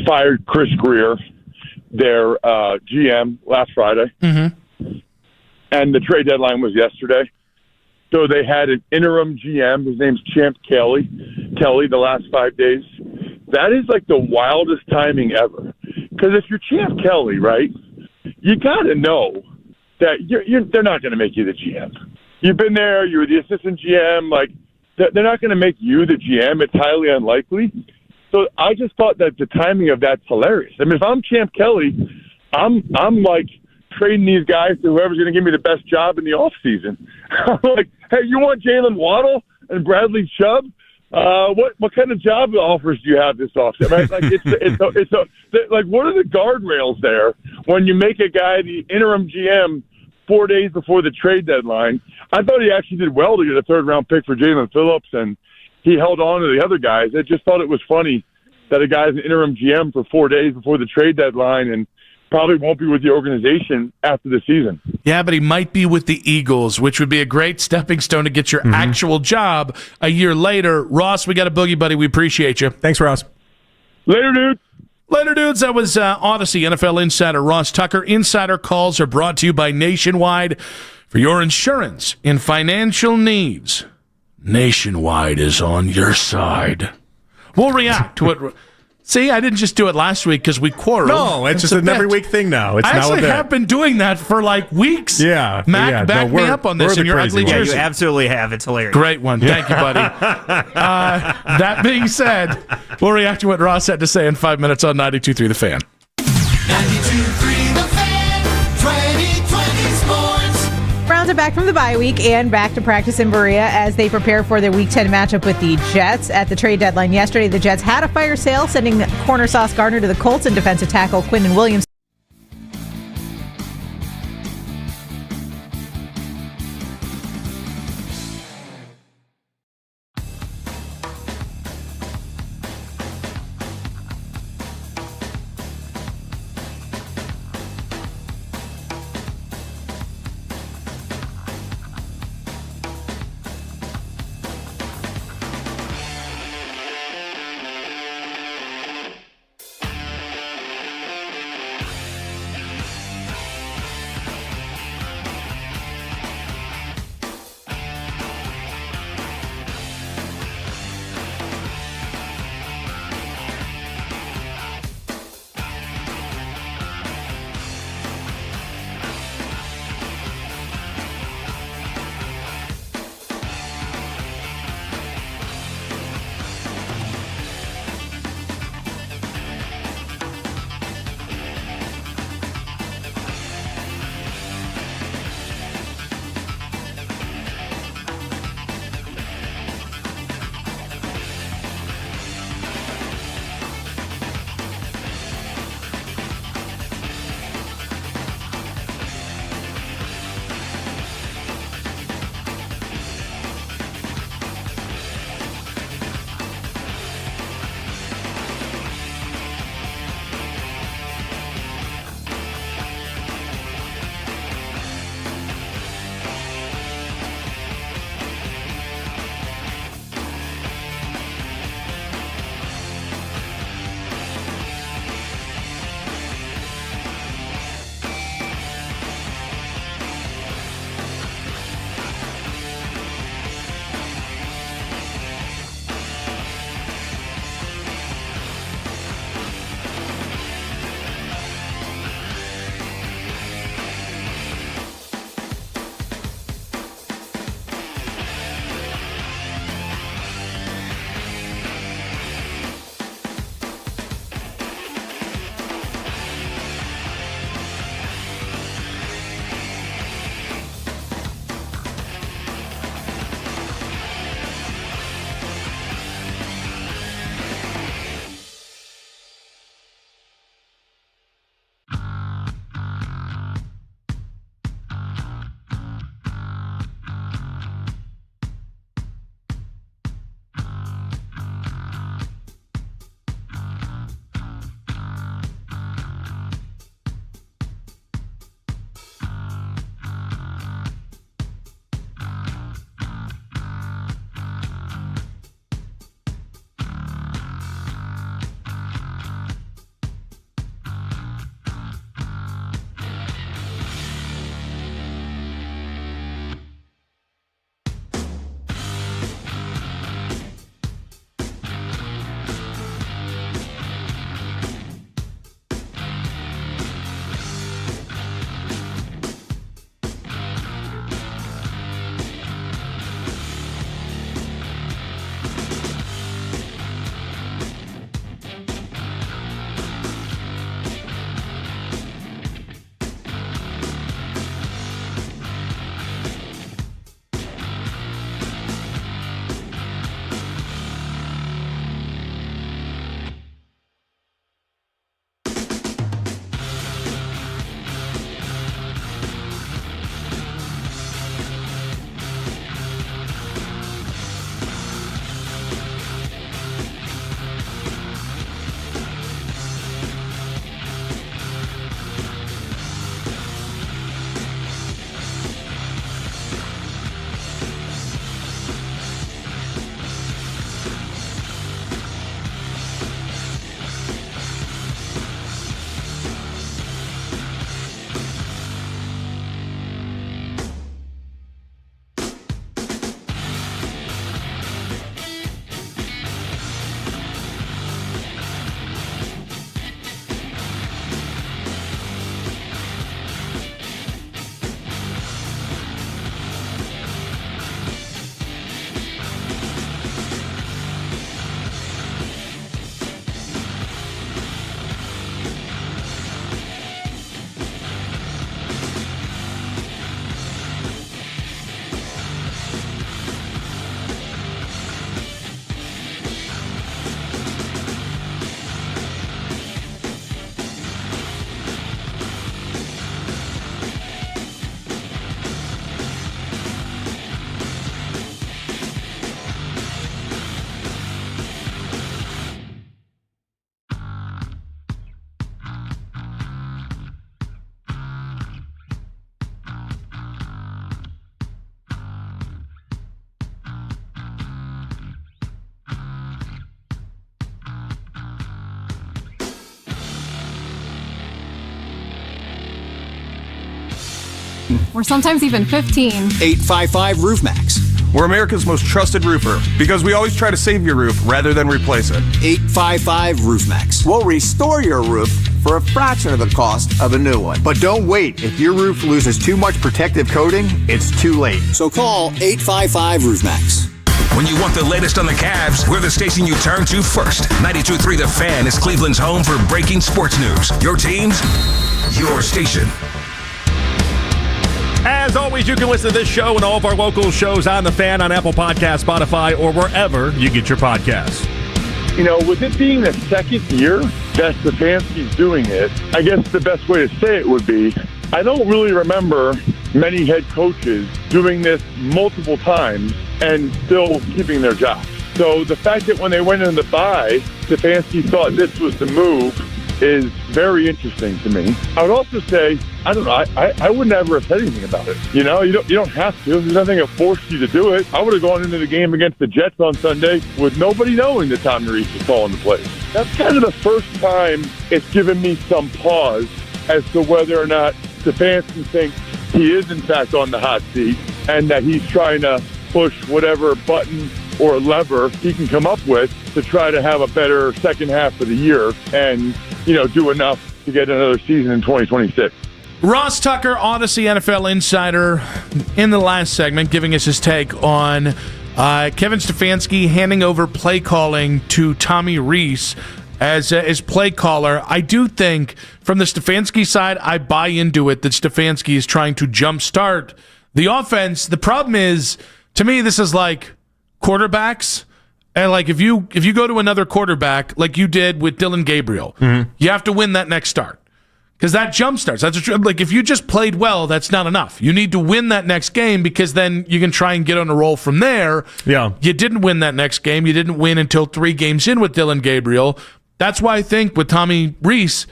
fired Chris Greer, their GM, last Friday? Mm-hmm. And the trade deadline was yesterday. So they had an interim GM. His name's Champ Kelly, the last 5 days. That is the wildest timing ever. Because if you're Champ Kelly, right, you got to know that they're not going to make you the GM. You've been there. You were the assistant GM. They're not going to make you the GM. It's highly unlikely. So I just thought that the timing of that's hilarious. I mean, if I'm Champ Kelly, I'm trading these guys to whoever's going to give me the best job in the offseason. I'm like, hey, you want Jalen Waddle and Bradley Chubb? What kind of job offers do you have this offseason? Right? What are the guardrails there when you make a guy the interim GM 4 days before the trade deadline? I thought he actually did well to get a third-round pick for Jalen Phillips, and he held on to the other guys. I just thought it was funny that a guy's an interim GM for 4 days before the trade deadline and probably won't be with the organization after the season. Yeah, but he might be with the Eagles, which would be a great stepping stone to get your actual job a year later. Ross, we got a boogie, buddy. We appreciate you. Thanks, Ross. Later, dude. Later, dudes. That was Odyssey NFL insider Ross Tucker. Insider calls are brought to you by Nationwide. For your insurance and financial needs, Nationwide is on your side. We'll react to it. See, I didn't just do it last week because we quarreled. No, it's just an every week thing now. It's I actually have been doing that for weeks. Yeah. Mac, back me up on this in your ugly jersey. Yeah, you absolutely have. It's hilarious. Great one. Thank you, buddy. That being said, we'll react to what Ross had to say in 5 minutes on 92.3 The Fan. 92.3 The Fan, 2020 Sports. Browns are back from the bye week and back to practice in Berea as they prepare for their Week 10 matchup with the Jets. At the trade deadline yesterday, the Jets had a fire sale, sending corner Sauce Gardner to the Colts and defensive tackle Quinnen Williams or sometimes even 15. 855 Roof Max. We're America's most trusted roofer because we always try to save your roof rather than replace it. 855 Roof Max. We'll restore your roof for a fraction of the cost of a new one. But don't wait. If your roof loses too much protective coating, it's too late. So call 855 Roof Max. When you want the latest on the Cavs, we're the station you turn to first. 92.3 The Fan is Cleveland's home for breaking sports news. Your teams, your station. As always, you can listen to this show and all of our local shows on The Fan on Apple Podcasts, Spotify, or wherever you get your podcasts. You know, with it being the second year that Stefanski's doing it, I guess the best way to say it would be, I don't really remember many head coaches doing this multiple times and still keeping their job. So the fact that when they went in the bye, Stefanski thought this was the move is very interesting to me. I would also say, I don't know, I would never have said anything about it. You know, you don't have to. There's nothing that forced you to do it. I would have gone into the game against the Jets on Sunday with nobody knowing that Tommy Rees was calling the plays. That's kind of the first time it's given me some pause as to whether or not Stefanski thinks he is in fact on the hot seat and that he's trying to push whatever button or lever he can come up with to try to have a better second half of the year and, you know, do enough to get another season in 2026. Ross Tucker, Odyssey NFL insider, in the last segment, giving us his take on Kevin Stefanski handing over play calling to Tommy Rees as play caller. I do think, from the Stefanski side, I buy into it that Stefanski is trying to jumpstart the offense. The problem is, to me, this is like quarterbacks. And like if you go to another quarterback like you did with Dylan Gabriel, you have to win that next start. Because that jump starts. Like if you just played well, that's not enough. You need to win that next game because then you can try and get on a roll from there. Yeah. You didn't win that next game. You didn't win until 3 games in with Dylan Gabriel. That's why I think with Tommy Rees,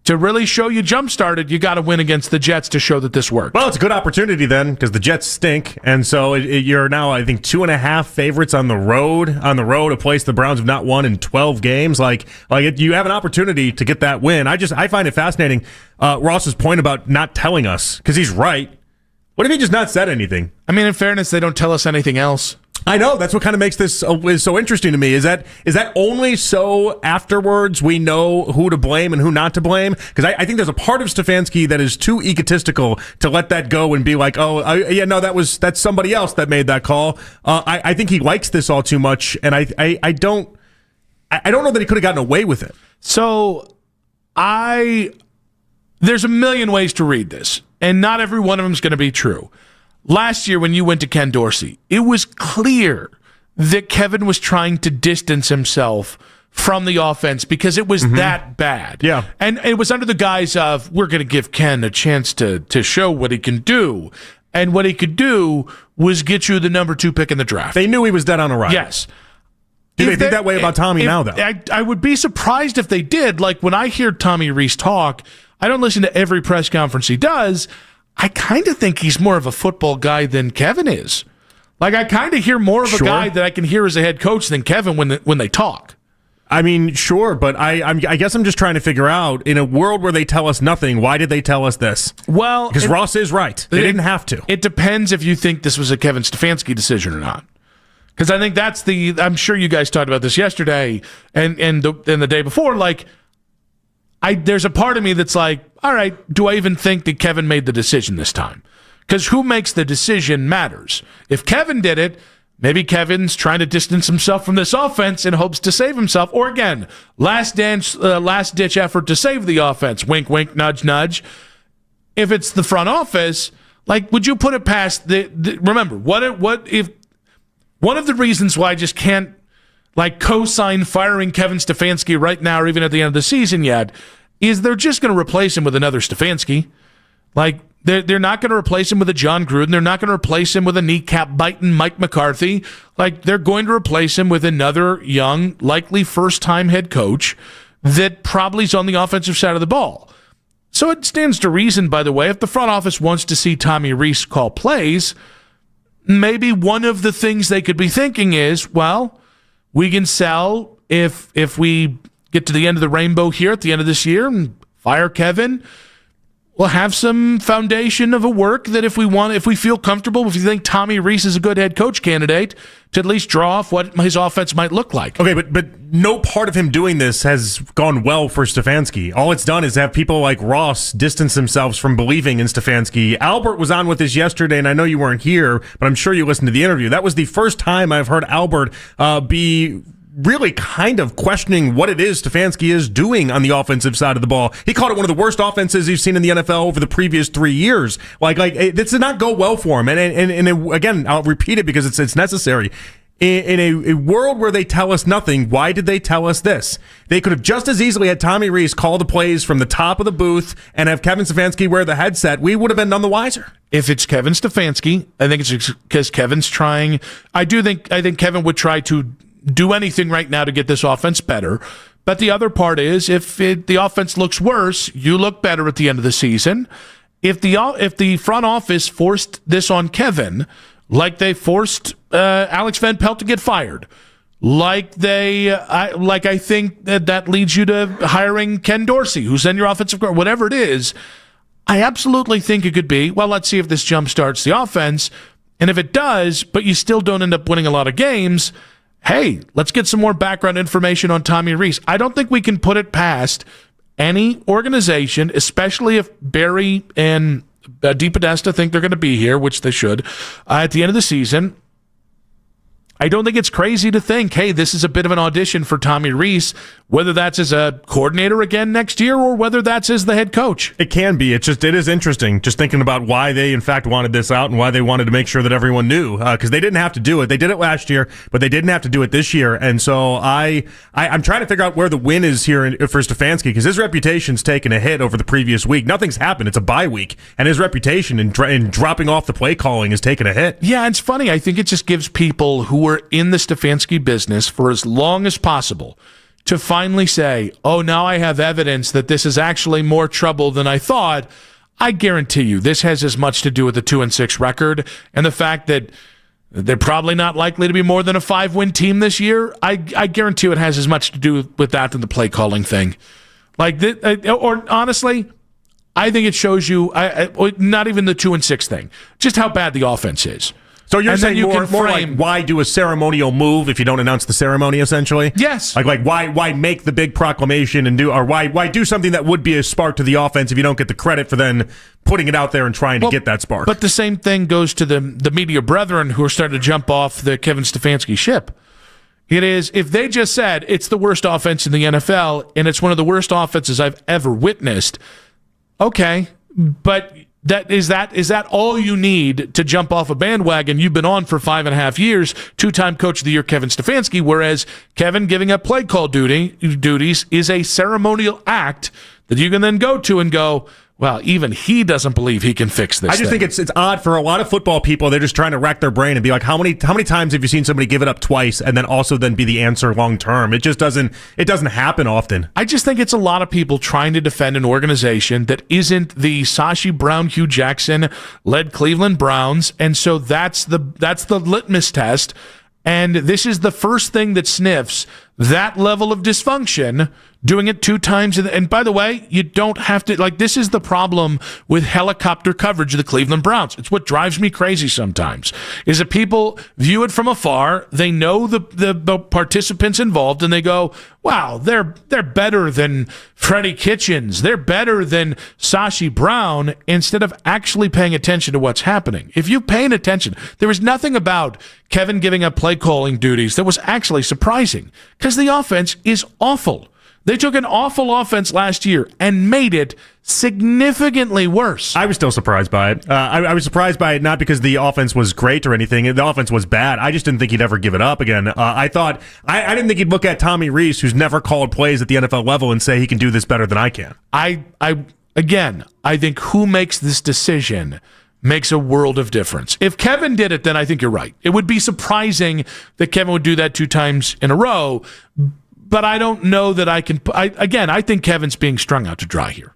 to really show you jump-started, you got to win against the Jets to show that this worked. Well, it's a good opportunity then because the Jets stink, and so you're now, I think, 2.5 favorites on the road. A place the Browns have not won in 12 games. You have an opportunity to get that win. I find it fascinating. Ross's point about not telling us because he's right. What if he just not said anything? I mean, in fairness, they don't tell us anything else. I know. That's what kind of makes this is so interesting to me. Is that only so afterwards we know who to blame and who not to blame? Because I think there's a part of Stefanski that is too egotistical to let that go and be like, that's somebody else that made that call. I think he likes this all too much, and I don't know that he could have gotten away with it. So there's a million ways to read this, and not every one of them is going to be true. Last year, when you went to Ken Dorsey, it was clear that Kevin was trying to distance himself from the offense because it was that bad. Yeah. And it was under the guise of, we're going to give Ken a chance to show what he can do. And what he could do was get you the number 2 pick in the draft. They knew he was dead on arrival. Yes. Do they think that way about Tommy now, though? I would be surprised if they did. Like, when I hear Tommy Rees talk, I don't listen to every press conference he does. I kind of think he's more of a football guy than Kevin is. Like, I kind of hear more of a guy that I can hear as a head coach than Kevin when they talk. I mean, sure, but I guess I'm just trying to figure out, in a world where they tell us nothing, why did they tell us this? Well, because Ross is right. They didn't have to. It depends if you think this was a Kevin Stefanski decision or not. Because I think that's I'm sure you guys talked about this yesterday and the day before. Like, there's a part of me that's like, all right, do I even think that Kevin made the decision this time? Because who makes the decision matters. If Kevin did it, maybe Kevin's trying to distance himself from this offense in hopes to save himself. Or again, last-ditch effort to save the offense. Wink, wink, nudge, nudge. If it's the front office, like, would you put it past remember, what if one of the reasons why I just can't co-sign firing Kevin Stefanski right now or even at the end of the season yet is they're just going to replace him with another Stefanski. Like, they're not going to replace him with a John Gruden. They're not going to replace him with a kneecap-biting Mike McCarthy. Like, they're going to replace him with another young, likely first-time head coach that probably is on the offensive side of the ball. So it stands to reason, by the way, if the front office wants to see Tommy Rees call plays, maybe one of the things they could be thinking is, well, we can sell if we get to the end of the rainbow here at the end of this year and fire Kevin. will have some foundation of a work that if we feel comfortable, if you think Tommy Rees is a good head coach candidate, to at least draw off what his offense might look like. Okay, but no part of him doing this has gone well for Stefanski. All it's done is have people like Ross distance themselves from believing in Stefanski. Albert was on with us yesterday, and I know you weren't here, but I'm sure you listened to the interview. That was the first time I've heard Albert be really kind of questioning what it is Stefanski is doing on the offensive side of the ball. He called it one of the worst offenses he's seen in the NFL over the previous 3 years. Like this did not go well for him. And again, I'll repeat it because it's necessary. In a world where they tell us nothing, why did they tell us this? They could have just as easily had Tommy Rees call the plays from the top of the booth and have Kevin Stefanski wear the headset. We would have been none the wiser. If it's Kevin Stefanski, I think it's because Kevin's trying. I think Kevin would try to do anything right now to get this offense better. But the other part is, if the offense looks worse, you look better at the end of the season. If the front office forced this on Kevin, like they forced Alex Van Pelt to get fired, I think that leads you to hiring Ken Dorsey, who's then your offensive coordinator, whatever it is, I absolutely think it could be, well, let's see if this jump starts the offense. And if it does, but you still don't end up winning a lot of games, hey, let's get some more background information on Tommy Rees. I don't think we can put it past any organization, especially if Barry and DePodesta think they're going to be here, which they should, at the end of the season. I don't think it's crazy to think, hey, this is a bit of an audition for Tommy Rees, whether that's as a coordinator again next year or whether that's as the head coach. It can be. It is interesting just thinking about why they, in fact, wanted this out and why they wanted to make sure that everyone knew, because they didn't have to do it. They did it last year, but they didn't have to do it this year. And so I'm trying to figure out where the win is here for Stefanski, because his reputation's taken a hit over the previous week. Nothing's happened. It's a bye week, and his reputation in dropping off the play calling has taken a hit. Yeah, it's funny. I think it just gives people who were in the Stefanski business for as long as possible to finally say, oh, now I have evidence that this is actually more trouble than I thought. I guarantee you this has as much to do with the 2-6 record and the fact that they're probably not likely to be more than a 5-win team this year. I guarantee you it has as much to do with that than the play calling thing. Or honestly, I think it shows you, not even the 2-6 thing, just how bad the offense is. So you're saying more like, why do a ceremonial move if you don't announce the ceremony, essentially? Yes. Like why make the big proclamation or why do something that would be a spark to the offense if you don't get the credit for then putting it out there and trying to get that spark? But the same thing goes to the media brethren who are starting to jump off the Kevin Stefanski ship. It is, if they just said it's the worst offense in the NFL and it's one of the worst offenses I've ever witnessed, okay, but is that all you need to jump off a bandwagon you've been on for 5.5 years, 2-time Coach of the Year Kevin Stefanski, whereas Kevin giving up play call duties is a ceremonial act that you can then go to and go, well, even he doesn't believe he can fix this. I just think it's odd for a lot of football people. They're just trying to rack their brain and be like, how many times have you seen somebody give it up twice and then also then be the answer long term? It just doesn't happen often. I just think it's a lot of people trying to defend an organization that isn't the Sashi Brown, Hugh Jackson led Cleveland Browns, and so that's the litmus test. And this is the first thing that sniffs that level of dysfunction, doing it 2 times. And by the way, you don't have to, this is the problem with helicopter coverage of the Cleveland Browns. It's what drives me crazy sometimes, is that people view it from afar. They know the participants involved, and they go, wow, they're better than Freddie Kitchens. They're better than Sashi Brown, instead of actually paying attention to what's happening. If you're paying attention, there was nothing about Kevin giving up play calling duties that was actually surprising, because the offense is awful. They took an awful offense last year and made it significantly worse. I was still surprised by it. I was surprised by it not because the offense was great or anything. The offense was bad. I just didn't think he'd ever give it up again. I didn't think he'd look at Tommy Rees, who's never called plays at the NFL level, and say he can do this better than I can. I think who makes this decision makes a world of difference. If Kevin did it, then I think you're right. It would be surprising that Kevin would do that 2 times in a row, but I don't know that I can. I think Kevin's being strung out to dry here.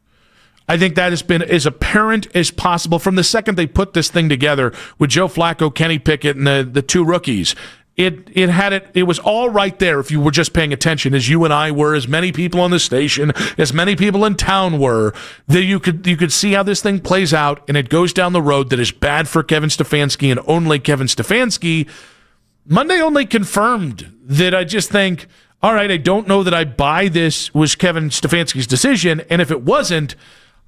I think that has been as apparent as possible from the second they put this thing together with Joe Flacco, Kenny Pickett, and the 2 rookies. it was all right there if you were just paying attention, as you and I were, as many people on the station, as many people in town were, that you could see how this thing plays out, and it goes down the road that is bad for Kevin Stefanski and only Kevin Stefanski. Monday only confirmed that I just think, all right, I don't know that I buy this was Kevin Stefanski's decision, and if it wasn't,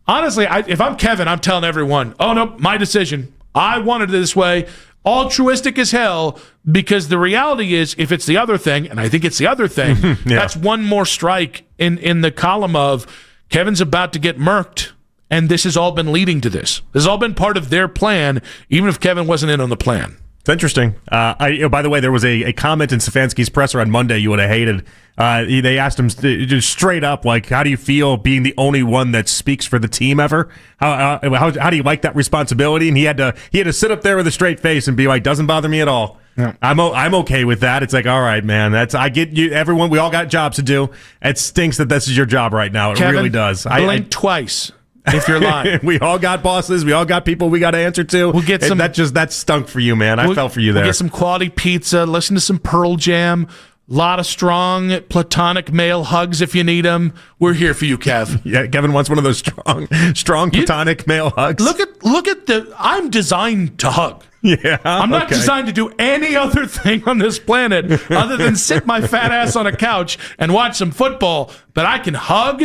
honestly, if I'm Kevin, I'm telling everyone, oh no, my decision. I wanted it this way. Altruistic as hell, because the reality is, if it's the other thing, and I think it's the other thing, that's one more strike in the column of Kevin's about to get murked, and this has all been leading to this. This has all been part of their plan, even if Kevin wasn't in on the plan. It's interesting. By the way, there was a comment in Stefanski's presser on Monday you would have hated. They asked him just straight up, like, how do you feel being the only one that speaks for the team ever? How do you like that responsibility? And he had to sit up there with a straight face and be like, doesn't bother me at all. Yeah. I'm okay with that. It's like, all right, man. I get you. Everyone, we all got jobs to do. It stinks that this is your job right now. It Kevin, really does. Blink twice. If you're lying. We all got bosses. We all got people we got to answer to. We'll get some. That stunk for you, man. I felt for you there. We'll get some quality pizza. Listen to some Pearl Jam. A lot of strong platonic male hugs if you need them. We're here for you, Kev. Yeah, Kevin wants one of those strong platonic male hugs. Look at the. I'm designed to hug. Yeah, I'm not designed to do any other thing on this planet other than sit my fat ass on a couch and watch some football. But I can hug.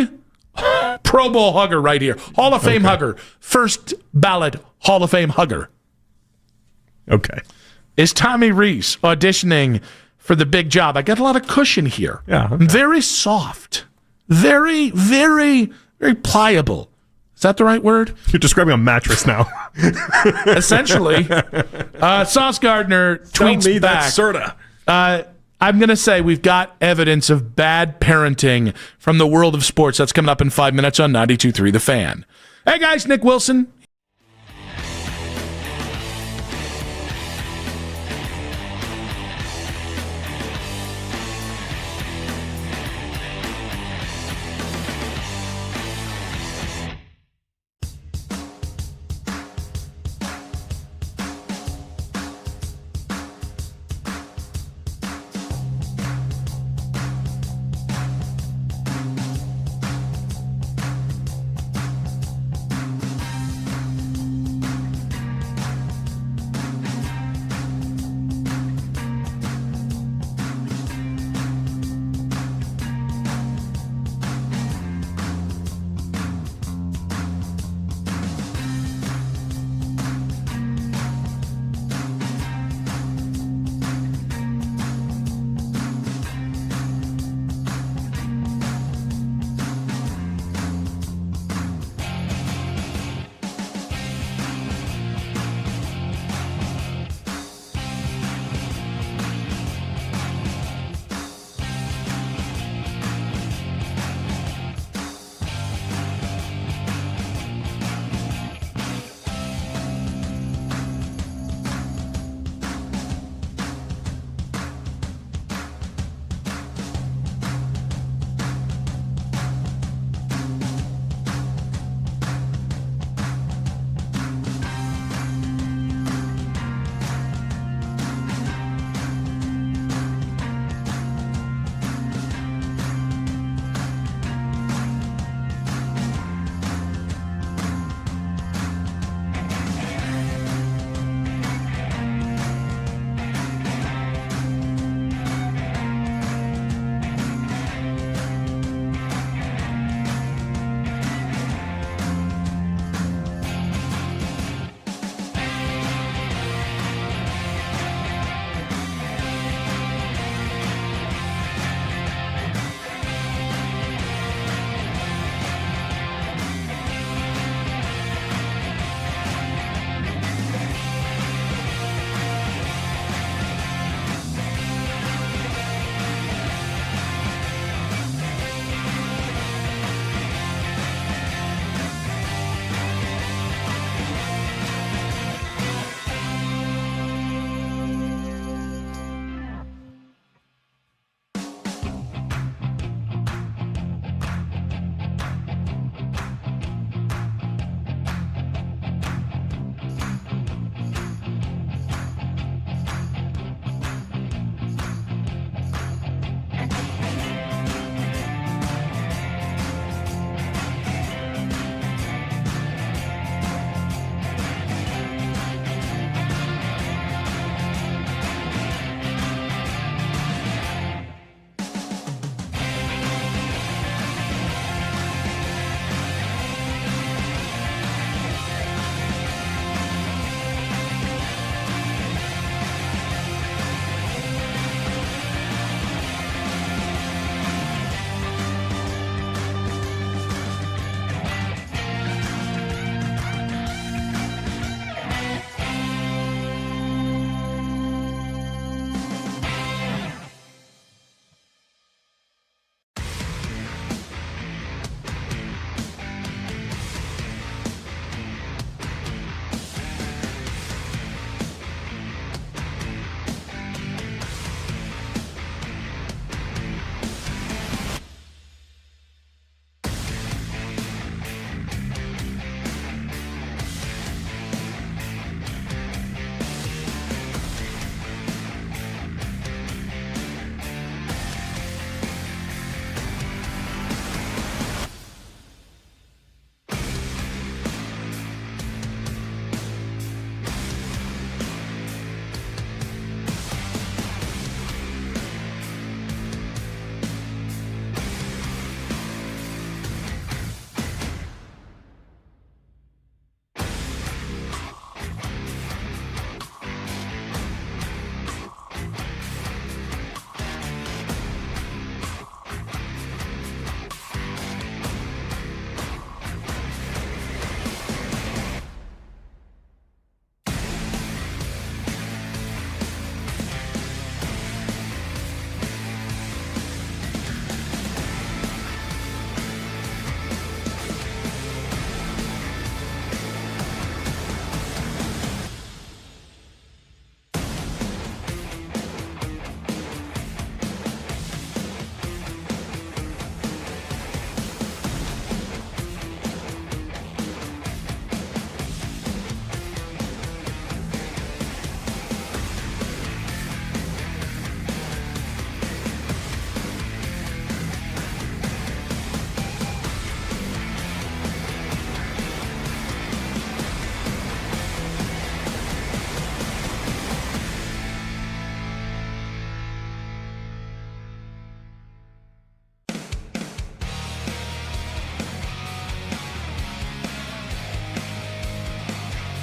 Pro Bowl hugger right here. Hall of Fame hugger. First ballot Hall of Fame hugger. Okay. Is Tommy Reese auditioning for the big job? I got a lot of cushion here. Yeah. Okay. Very soft. Very, very, very pliable. Is that the right word? You're describing a mattress now. Essentially. Sauce Gardner tweets Tell me back. That's Serta. I'm going to say we've got evidence of bad parenting from the world of sports. That's coming up in 5 minutes on 92.3 The Fan. Hey, guys, Nick Wilson.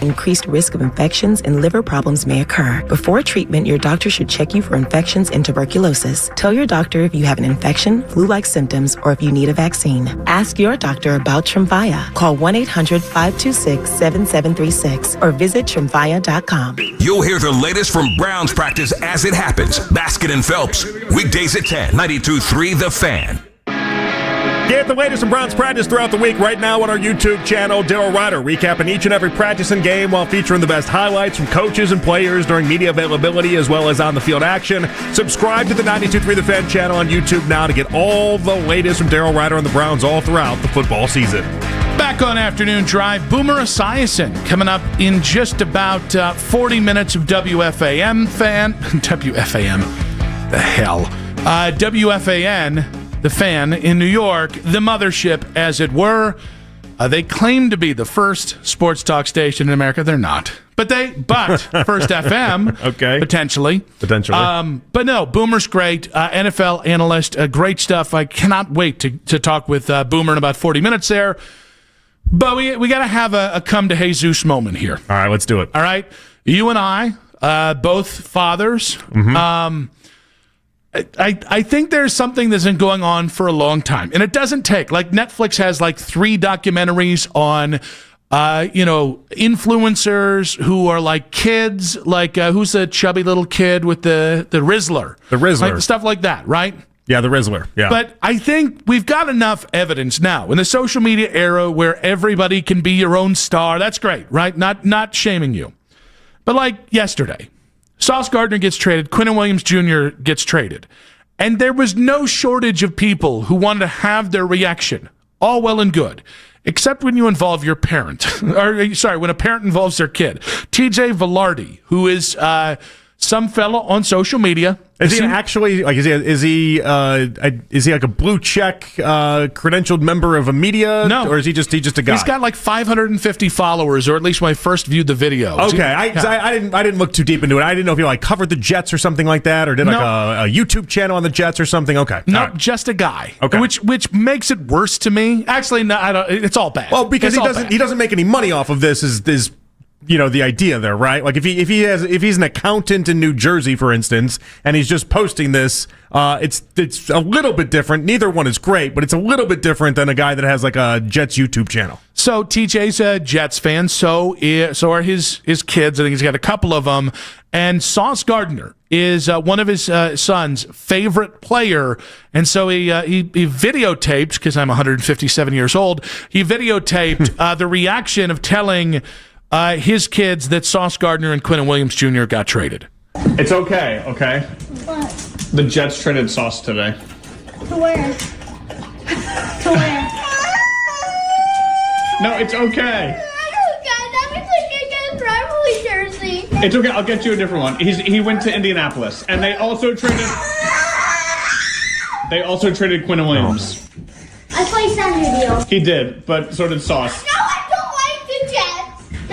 Increased risk of infections and liver problems may occur. Before treatment, your doctor should check you for infections and tuberculosis. Tell your doctor if you have an infection, flu-like symptoms, or if you need a vaccine. Ask your doctor about Tremfya. Call 1-800-526-7736 or visit Tremfya.com. You'll hear the latest from Browns practice as it happens. Basket and Phelps, weekdays at 10, 92.3 The Fan. Get the latest from Browns practice throughout the week right now on our YouTube channel. Daryl Ryder recapping each and every practice and game while featuring the best highlights from coaches and players during media availability as well as on-the-field action. Subscribe to the 92.3 The Fan channel on YouTube now to get all the latest from Daryl Ryder and the Browns all throughout the football season. Back on Afternoon Drive, Boomer Esiason coming up in just about 40 minutes of WFAN fan. WFAN, the hell. WFAN, the Fan in New York, the mothership, as it were. They claim to be the first sports talk station in America. They're not. But First FM, okay, potentially. But no, Boomer's great. NFL analyst, great stuff. I cannot wait to talk with Boomer in about 40 minutes there. But we got to have a come to Jesus moment here. All right, let's do it. All right. You and I, both fathers. Mm-hmm. I think there's something that's been going on for a long time. And it doesn't take, like Netflix has like 3 documentaries on, influencers who are like kids, like who's the chubby little kid with the Rizzler? The Rizzler. Like, stuff like that, right? Yeah, the Rizzler. Yeah. But I think we've got enough evidence now in the social media era where everybody can be your own star. That's great, right? Not shaming you. But like yesterday, Sauce Gardner gets traded. Quinnen Williams Jr. gets traded. And there was no shortage of people who wanted to have their reaction. All well and good. Except when you involve your parent. When a parent involves their kid. TJ Velarde, who is some fellow on social media. Is he actually like? Is he like a blue check credentialed member of a media? No, or is he just a guy? He's got like 550 followers, or at least when I first viewed the video. Okay, I didn't look too deep into it. I didn't know if he like covered the Jets or something like that, or did like a YouTube channel on the Jets or something. Okay, no, just a guy. Okay, which makes it worse to me. Actually, no, I don't. It's all bad. Well, because he doesn't make any money off of this. Is the idea there, right? Like if he's an accountant in New Jersey, for instance, and he's just posting this, it's a little bit different. Neither one is great, but it's a little bit different than a guy that has like a Jets YouTube channel. So TJ's a Jets fan. So are his kids. I think he's got a couple of them. And Sauce Gardner is one of his son's favorite player. And so he videotaped, because I'm 157 years old, he videotaped the reaction of telling his kids that Sauce Gardner and Quinnen Williams Jr. got traded. It's okay, okay? What? The Jets traded Sauce today. To where? To where? No, it's okay. That means I can get a rivalry jersey. It's okay, I'll get you a different one. He went to Indianapolis, and they also traded Quinnen Williams. I placed on your deal. He did, but so did Sauce. No, I don't like the Jets.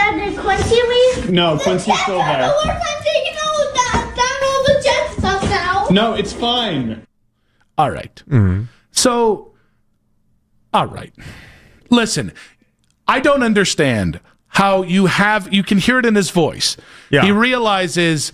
Did Quincy leave? No, Quincy's still there. What if I'm taking down all the Jets stuff now? No, it's fine. All right. Mm-hmm. So, all right. Listen, I don't understand how you can hear it in his voice. Yeah. He realizes,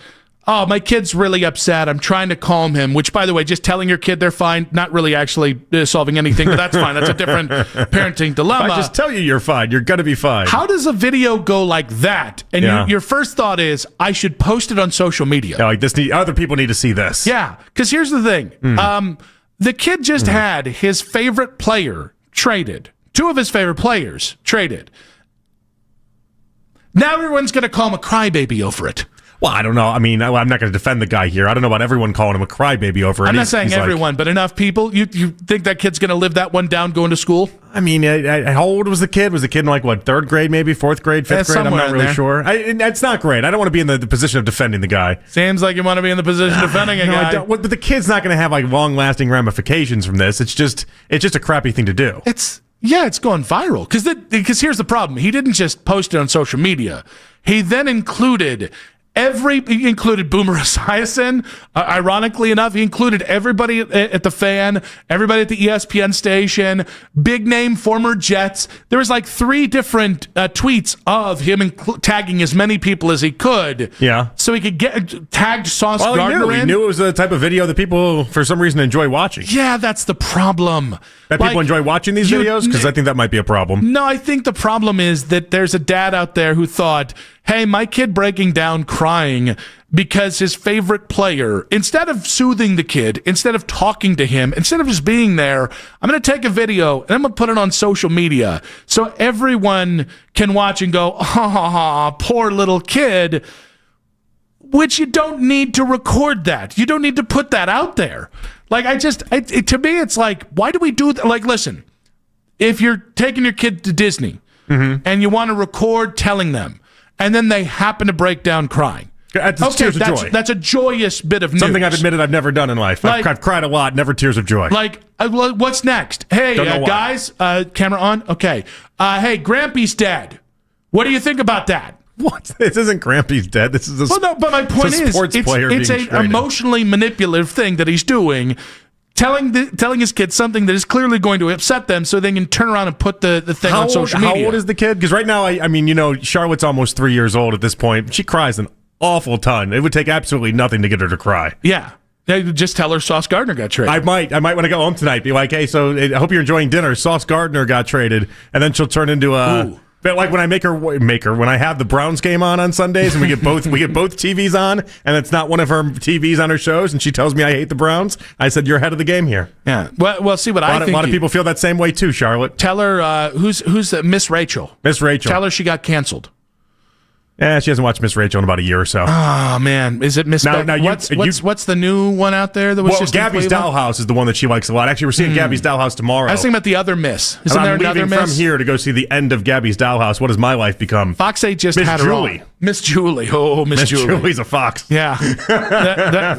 oh, my kid's really upset. I'm trying to calm him, which, by the way, just telling your kid they're fine, not really actually solving anything, but that's fine. That's a different parenting dilemma. If I just tell you you're fine, you're going to be fine. How does a video go like that? And your first thought is, I should post it on social media. Yeah, like other people need to see this. Yeah, because here's the thing. The kid just had his favorite player traded. 2 of his favorite players traded. Now everyone's going to call him a crybaby over it. Well, I don't know. I mean, I'm not going to defend the guy here. I don't know about everyone calling him a crybaby over it. I'm not saying everyone, but enough people. You think that kid's going to live that one down going to school? I mean, how old was the kid? Was the kid in like, what, 3rd grade maybe, 4th grade, 5th grade? I'm not really sure. It's not great. I don't want to be in the position of defending the guy. Seems like you want to be in the position of defending a guy. I don't, but the kid's not going to have like long-lasting ramifications from this. It's just a crappy thing to do. It's going viral. Because here's the problem. He didn't just post it on social media. He then included He included Boomer Esiason. Ironically enough, he included everybody at the Fan, everybody at the ESPN station, big name former Jets. There was like 3 different tweets of him tagging as many people as he could. Yeah. So he could get tagged Sauce Gardner in. He knew it was the type of video that people, for some reason, enjoy watching. Yeah, that's the problem. That people enjoy watching these videos? Because I think that might be a problem. No, I think the problem is that there's a dad out there who thought, hey, my kid breaking down crying because his favorite player, instead of soothing the kid, instead of talking to him, instead of just being there, I'm going to take a video and I'm going to put it on social media so everyone can watch and go, poor little kid, which you don't need to record that. You don't need to put that out there. Like, to me, it's like, why do we do that? Like, listen, if you're taking your kid to Disney and you want to record telling them, and then they happen to break down crying. Tears of joy. That's a joyous bit of news. Something I've admitted I've never done in life. I've cried a lot, never tears of joy. Like, what's next? Hey, guys, camera on? Okay. Hey, Grampy's dead. What do you think about that? What? This isn't Grampy's dead. This is but my point is, it's an emotionally manipulative thing that he's doing, telling his kid something that is clearly going to upset them, so they can turn around and put the thing on social media. How old is the kid? Because right now, I mean, Charlotte's almost 3 years old at this point. She cries an awful ton. It would take absolutely nothing to get her to cry. Yeah. Just tell her Sauce Gardner got traded. I might when I go home tonight, be like, hey, so I hope you're enjoying dinner. Sauce Gardner got traded, and then she'll turn into a. Ooh. But like when I when I have the Browns game on Sundays and we get both TVs on, and it's not one of her TVs on her shows, and she tells me I hate the Browns, I said, you're ahead of the game here. Yeah. Well, see what I think. A lot of people feel that same way too, Charlotte. Tell her who's Miss Rachel. Miss Rachel. Tell her she got canceled. Yeah, she hasn't watched Miss Rachel in about a year or so. Oh man, is it Miss? What's the new one out there that was just Gabby's Dollhouse is the one that she likes a lot. Actually, we're seeing Gabby's Dollhouse tomorrow. I was thinking about the other Miss. Isn't there another leaving Miss? From here to go see the end of Gabby's Dollhouse. What does my life become? Fox 8 just Miss had Julie. her on. Miss Julie. Oh, Miss Julie. Julie's a fox. Yeah.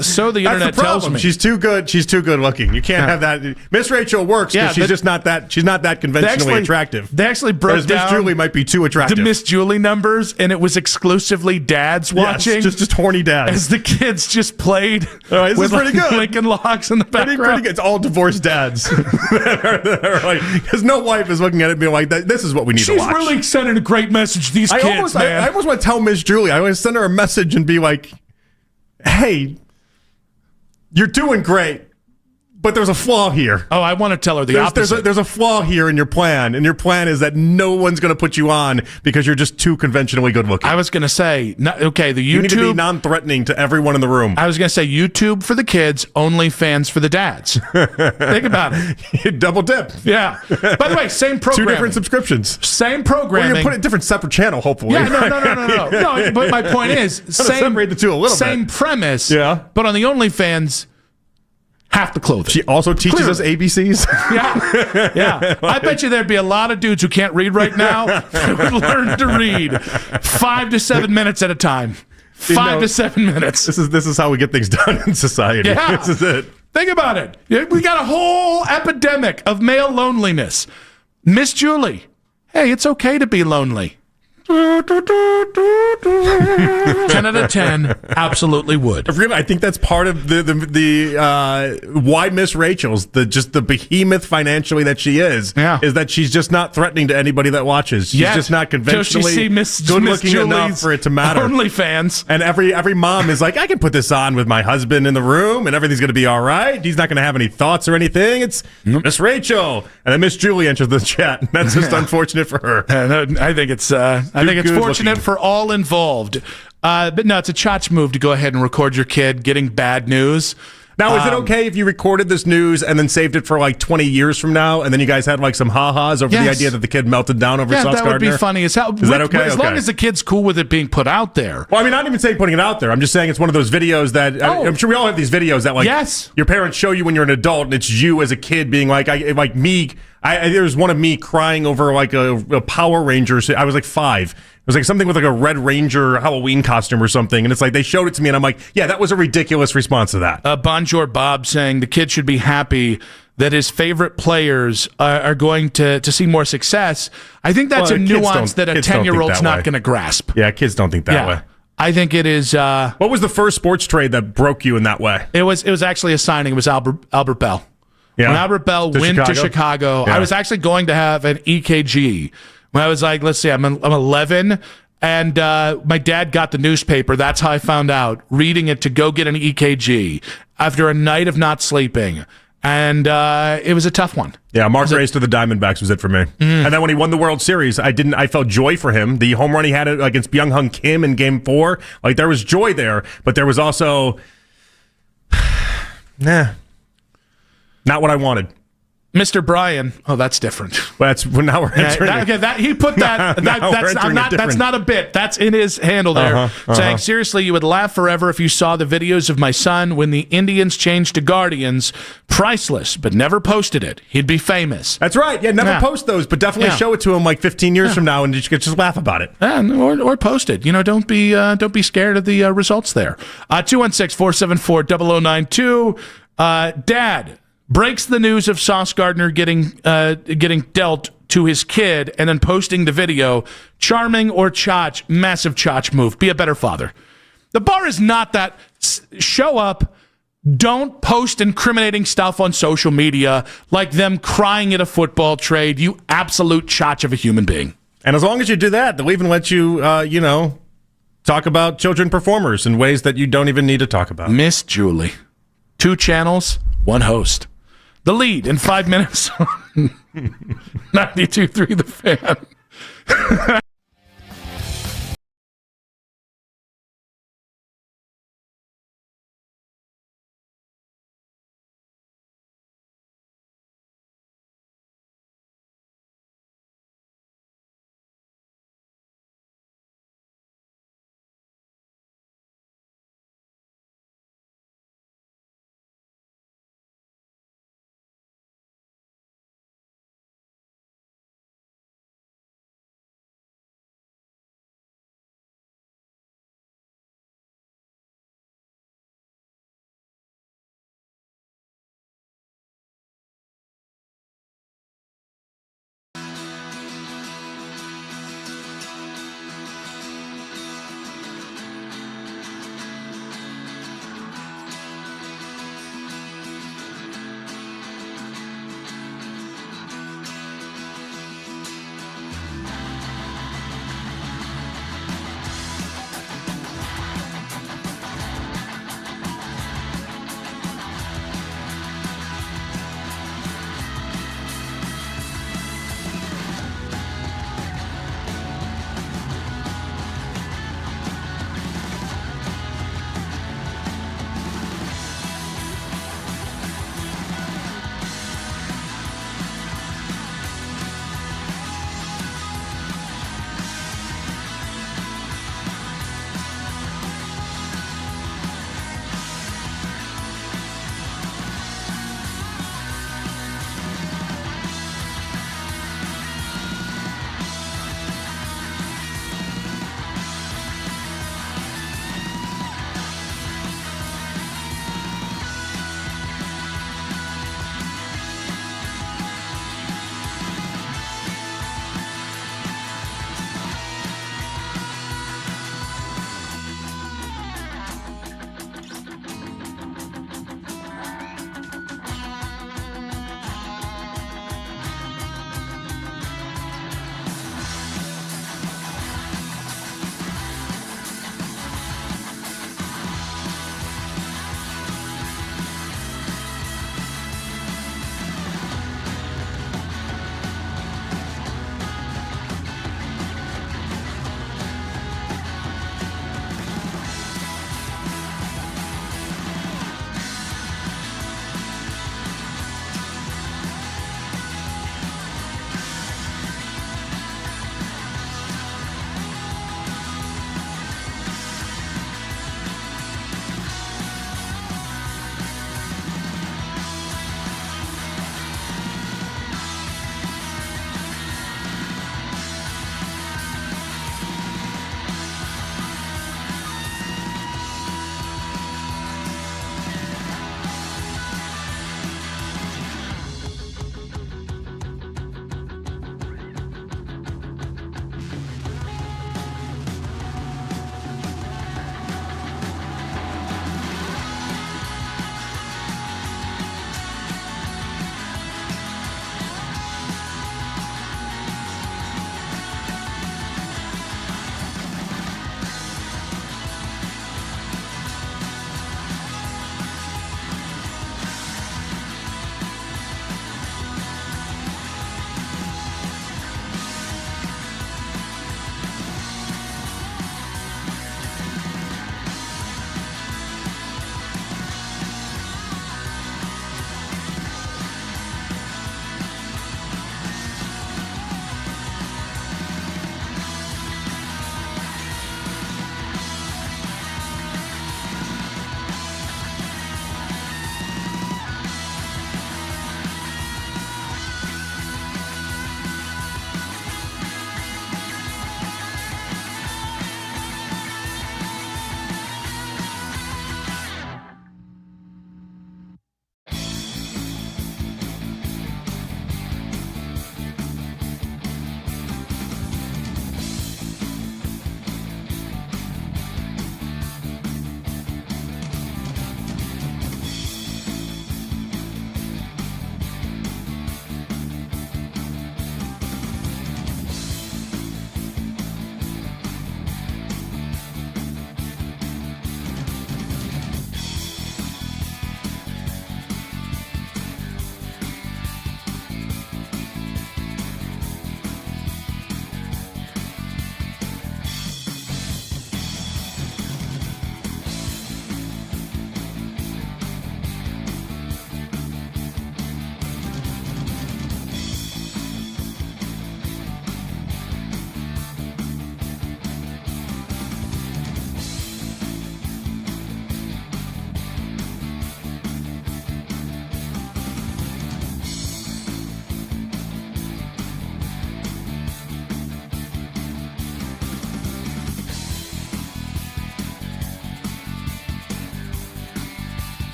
So the internet tells me she's too good. She's too good looking. You can't have that. Miss Rachel works because she's just not that. She's not that conventionally attractive. They actually broke down. Miss Julie might be too attractive. The Miss Julie numbers, and it was exclusively dads watching. Yes, just horny dads. As the kids just played this with is pretty good. Lincoln Logs in the background. Pretty good. It's all divorced dads. Because no wife is looking at it and being like, this is what we need to watch. She's really sending a great message to these kids, man. I almost want to tell Miss Julie. I always send her a message and be like, hey, you're doing great, but there's a flaw here. Oh, I want to tell her the opposite. There's a flaw here in your plan, and your plan is that no one's going to put you on because you're just too conventionally good looking. I was going to say, the YouTube. You need to be non-threatening to everyone in the room. I was going to say YouTube for the kids, OnlyFans for the dads. Think about it. Double dip. Yeah. By the way, same programming. 2 different subscriptions. Same programming. Well, you put it in a different separate channel, hopefully. Yeah, no. No, but my point is, separate the two a little bit. Same premise. Yeah. But on the OnlyFans, half the clothing. She also teaches us ABCs. Yeah. I bet you there'd be a lot of dudes who can't read right now that would learn to read 5 to 7 minutes at a time. 5 to 7 minutes. This is how we get things done in society. Yeah. This is it. Think about it. We got a whole epidemic of male loneliness. Miss Julie, hey, it's okay to be lonely. 10 out of 10 absolutely would. I think that's part of the why Miss Rachel's the behemoth financially that she is that she's just not threatening to anybody that watches. She's just not conventionally good looking enough for it to matter. OnlyFans. And every mom is like, I can put this on with my husband in the room and everything's going to be all right. He's not going to have any thoughts or anything. It's Miss Rachel. And then Miss Julie enters the chat. And that's just unfortunate for her. I think it's fortunate for all involved. But no, it's a chotch move to go ahead and record your kid getting bad news. Now, is it okay if you recorded this news and then saved it for like 20 years from now, and then you guys had like some ha-has over the idea that the kid melted down over Sauce Gardner? Yeah, that would be funny as hell. Is that okay? As long as the kid's cool with it being put out there. Well, I mean, not even saying putting it out there. I'm just saying it's one of those videos that I'm sure we all have these videos that like your parents show you when you're an adult, and it's you as a kid being like, there's one of me crying over like a Power Ranger. I was like 5. It was like something with like a Red Ranger Halloween costume or something. And it's like they showed it to me and I'm like, yeah, that was a ridiculous response to that. Bonjour Bob saying the kid should be happy that his favorite players are going to see more success. I think that's a nuance that a 10-year-old's not going to grasp. Yeah, kids don't think that way. I think it is. What was the first sports trade that broke you in that way? It was actually a signing. It was Albert Bell. Yeah. When Albert Bell went to Chicago, yeah. I was actually going to have an EKG. When I was like, let's see, I'm 11, and my dad got the newspaper. That's how I found out, reading it to go get an EKG after a night of not sleeping. And it was a tough one. Yeah, Mark Grace to the Diamondbacks was it for me. And then when he won the World Series, I felt joy for him. The home run he had against Byung-Hyun Kim in Game 4, like there was joy there, but there was also, not what I wanted. Mr. Bryan, that's different. Well, now we're entering. He put that. That's not a bit. That's in his handle there, saying seriously, you would laugh forever if you saw the videos of my son when the Indians changed to Guardians. Priceless, but never posted it. He'd be famous. That's right. Yeah, never post those, but definitely show it to him like 15 years from now, and you could just laugh about it. Or post it. Don't be scared of the results there. 216-474-0092. Dad breaks the news of Sauce Gardner getting dealt to his kid and then posting the video. Charming or Chach? Massive Chach move. Be a better father. The bar is not that. Show up. Don't post incriminating stuff on social media like them crying at a football trade. You absolute Chach of a human being. And as long as you do that, they'll even let you, talk about children performers in ways that you don't even need to talk about. Miss Julie. 2 channels, 1 host. The lead in 5 minutes. 92.3 The Fan.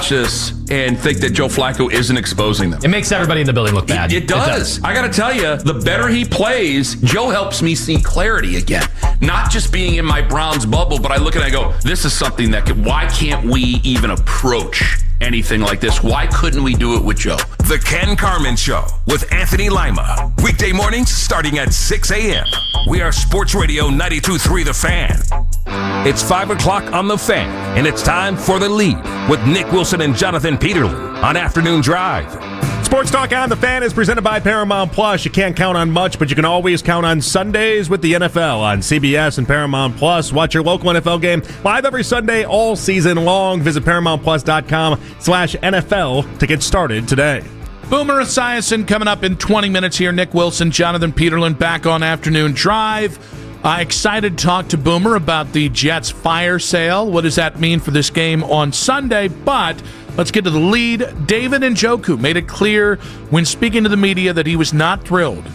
watch this and think that Joe Flacco isn't exposing them. It makes everybody in the building look bad. It does. I got to tell you, the better he plays, Joe helps me see clarity again. Not just being in my Browns bubble, but I look at it and I go, this is something that why can't we even approach anything like this? Why couldn't we do it with Joe? The Ken Carman Show with Anthony Lima. Weekday mornings starting at 6 a.m. We are Sports Radio 92.3 The Fan. It's 5 o'clock on The Fan, and it's time for The Lead with Nick Wilson and Jonathan Peterlin on Afternoon Drive. Sports Talk on The Fan is presented by Paramount Plus. You can't count on much, but you can always count on Sundays with the NFL on CBS and Paramount Plus. Watch your local NFL game live every Sunday all season long. Visit ParamountPlus.com/NFL to get started today. Boomer Esiason coming up in 20 minutes here. Nick Wilson, Jonathan Peterlin back on Afternoon Drive. Excited to talk to Boomer about the Jets fire sale. What does that mean for this game on Sunday? But let's get to the lead. David Njoku made it clear when speaking to the media that he was not thrilled.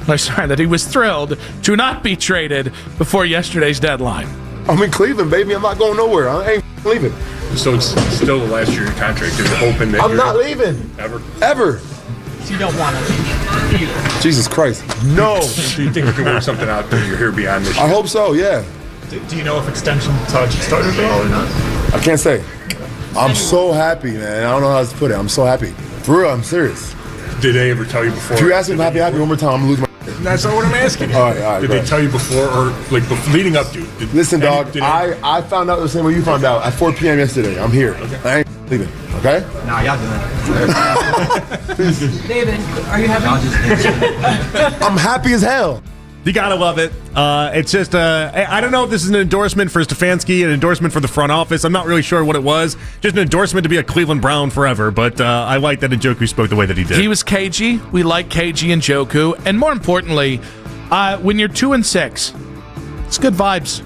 That he was thrilled to not be traded before yesterday's deadline. I'm in Cleveland, baby. I'm not going nowhere. I ain't leaving. So it's still the last year of your contract. You're hoping that I'm not leaving. Ever. So you don't want to leave. Jesus Christ. No. Do you think we can work something out when you're here beyond this year? I hope so, yeah. Do you know if extension talks started at all or not? I can't say. I'm so happy, man. I don't know how to put it. I'm so happy. For real, I'm serious. Did they ever tell you before? If you ask me if I'm happy one more time, I'm going to lose my... That's not what I'm asking you. All right, did they tell you before or leading up to? Listen, dog, I found out the same way you found out at 4 p.m. yesterday. I'm here. Okay. I ain't leaving, okay? Nah, y'all doing it. David, are you happy? I'm happy as hell. You gotta love it. It's just, I don't know if this is an endorsement for Stefanski, an endorsement for the front office. I'm not really sure what it was. Just an endorsement to be a Cleveland Brown forever. But I like that Njoku spoke the way that he did. He was cagey. We like cagey Njoku. And more importantly, when you're 2-6, it's good vibes,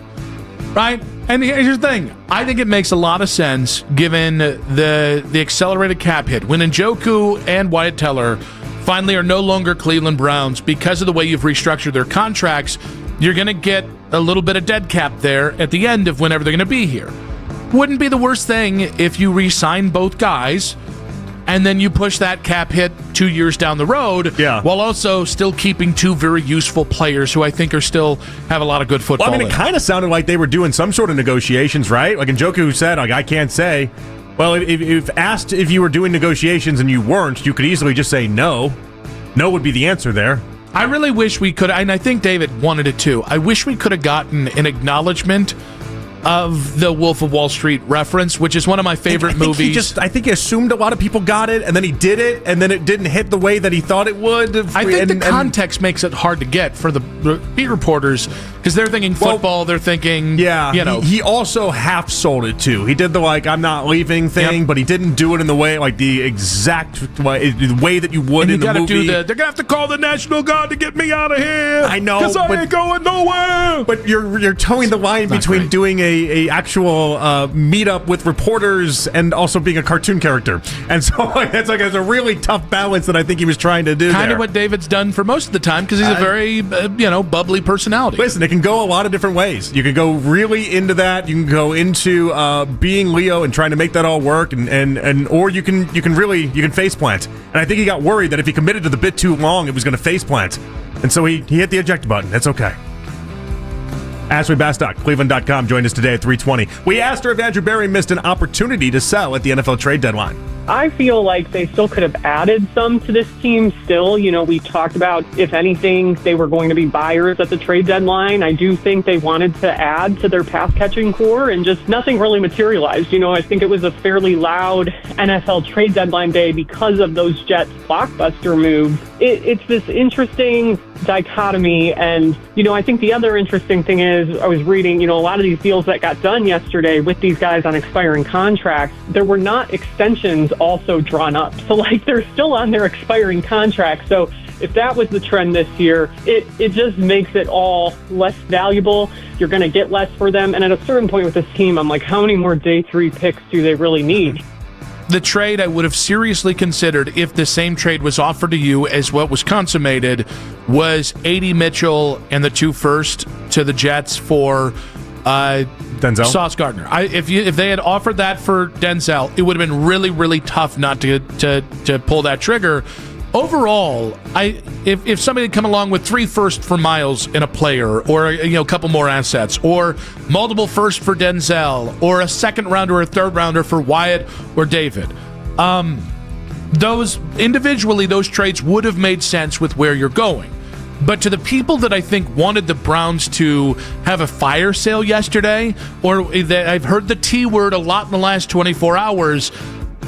right? And here's the thing. I think it makes a lot of sense given the accelerated cap hit. When Njoku and Wyatt Teller finally are no longer Cleveland Browns because of the way you've restructured their contracts, you're going to get a little bit of dead cap there at the end of whenever they're going to be here. Wouldn't be the worst thing if you re-sign both guys and then you push that cap hit 2 years down the road, while also still keeping two very useful players who I think are still have a lot of good football. Well, I mean, it kind of sounded like they were doing some sort of negotiations, right? Like Njoku said, I can't say. Well, if asked if you were doing negotiations and you weren't, you could easily just say no. No would be the answer there. I really wish we could, and I think David wanted it too. I wish we could have gotten an acknowledgement of the Wolf of Wall Street reference, which is one of my favorite movies. I think he assumed a lot of people got it, and then he did it, and then it didn't hit the way that he thought it would. I think the context makes it hard to get for the beat reporters because they're thinking football, they're thinking, He also half sold it too. He did the I'm not leaving thing, but he didn't do it in the way, the exact way that you would in the movie. They're gonna have to call the National Guard to get me out of here. I know, because I ain't going nowhere. But you're towing the line between doing a actual meetup with reporters and also being a cartoon character, and so it's a really tough balance that I think he was trying to do. Kind of what David's done for most of the time because he's a very bubbly personality. Listen, it can go a lot of different ways. You can go really into that. You can go into being Leo and trying to make that all work, and or you can face plant. And I think he got worried that if he committed to the bit too long, it was going to face plant, and so he hit the eject button. That's okay. Ashley Bastock, Cleveland.com, joined us today at 3:20. We asked her if Andrew Berry missed an opportunity to sell at the NFL trade deadline. I feel like they still could have added some to this team still. We talked about, if anything, they were going to be buyers at the trade deadline. I do think they wanted to add to their pass-catching core, and just nothing really materialized. I think it was a fairly loud NFL trade deadline day because of those Jets blockbuster moves. It's this interesting dichotomy, and, I think the other interesting thing is, I was reading, a lot of these deals that got done yesterday with these guys on expiring contracts, there were not extensions also drawn up. So they're still on their expiring contracts. So if that was the trend this year, it just makes it all less valuable. You're going to get less for them. And at a certain point with this team, I'm like, how many more day 3 picks do they really need? The trade I would have seriously considered if the same trade was offered to you as what was consummated was A.D. Mitchell and the 2 firsts to the Jets for Denzel? Sauce Gardner. If they had offered that for Denzel, it would have been really, really tough not to pull that trigger. Overall, if somebody had come along with 3 firsts for Miles in a player, or a couple more assets, or multiple firsts for Denzel, or a second rounder or a third rounder for Wyatt or David, those trades would have made sense with where you're going. But to the people that I think wanted the Browns to have a fire sale yesterday, or that I've heard the T word a lot in the last 24 hours,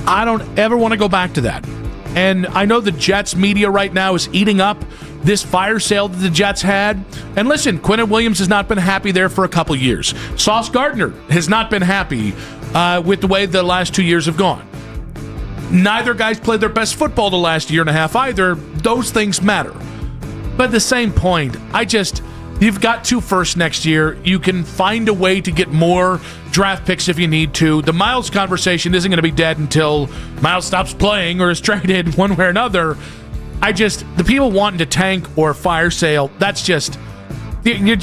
I don't ever want to go back to that. And I know the Jets media right now is eating up this fire sale that the Jets had. And listen, Quinnen Williams has not been happy there for a couple years. Sauce Gardner has not been happy with the way the last 2 years have gone. Neither guys played their best football the last year and a half either. Those things matter. But at the same point, you've got 2 firsts next year. You can find a way to get more draft picks if you need to. The Miles conversation isn't going to be dead until Miles stops playing or is traded one way or another. The people wanting to tank or fire sale, I think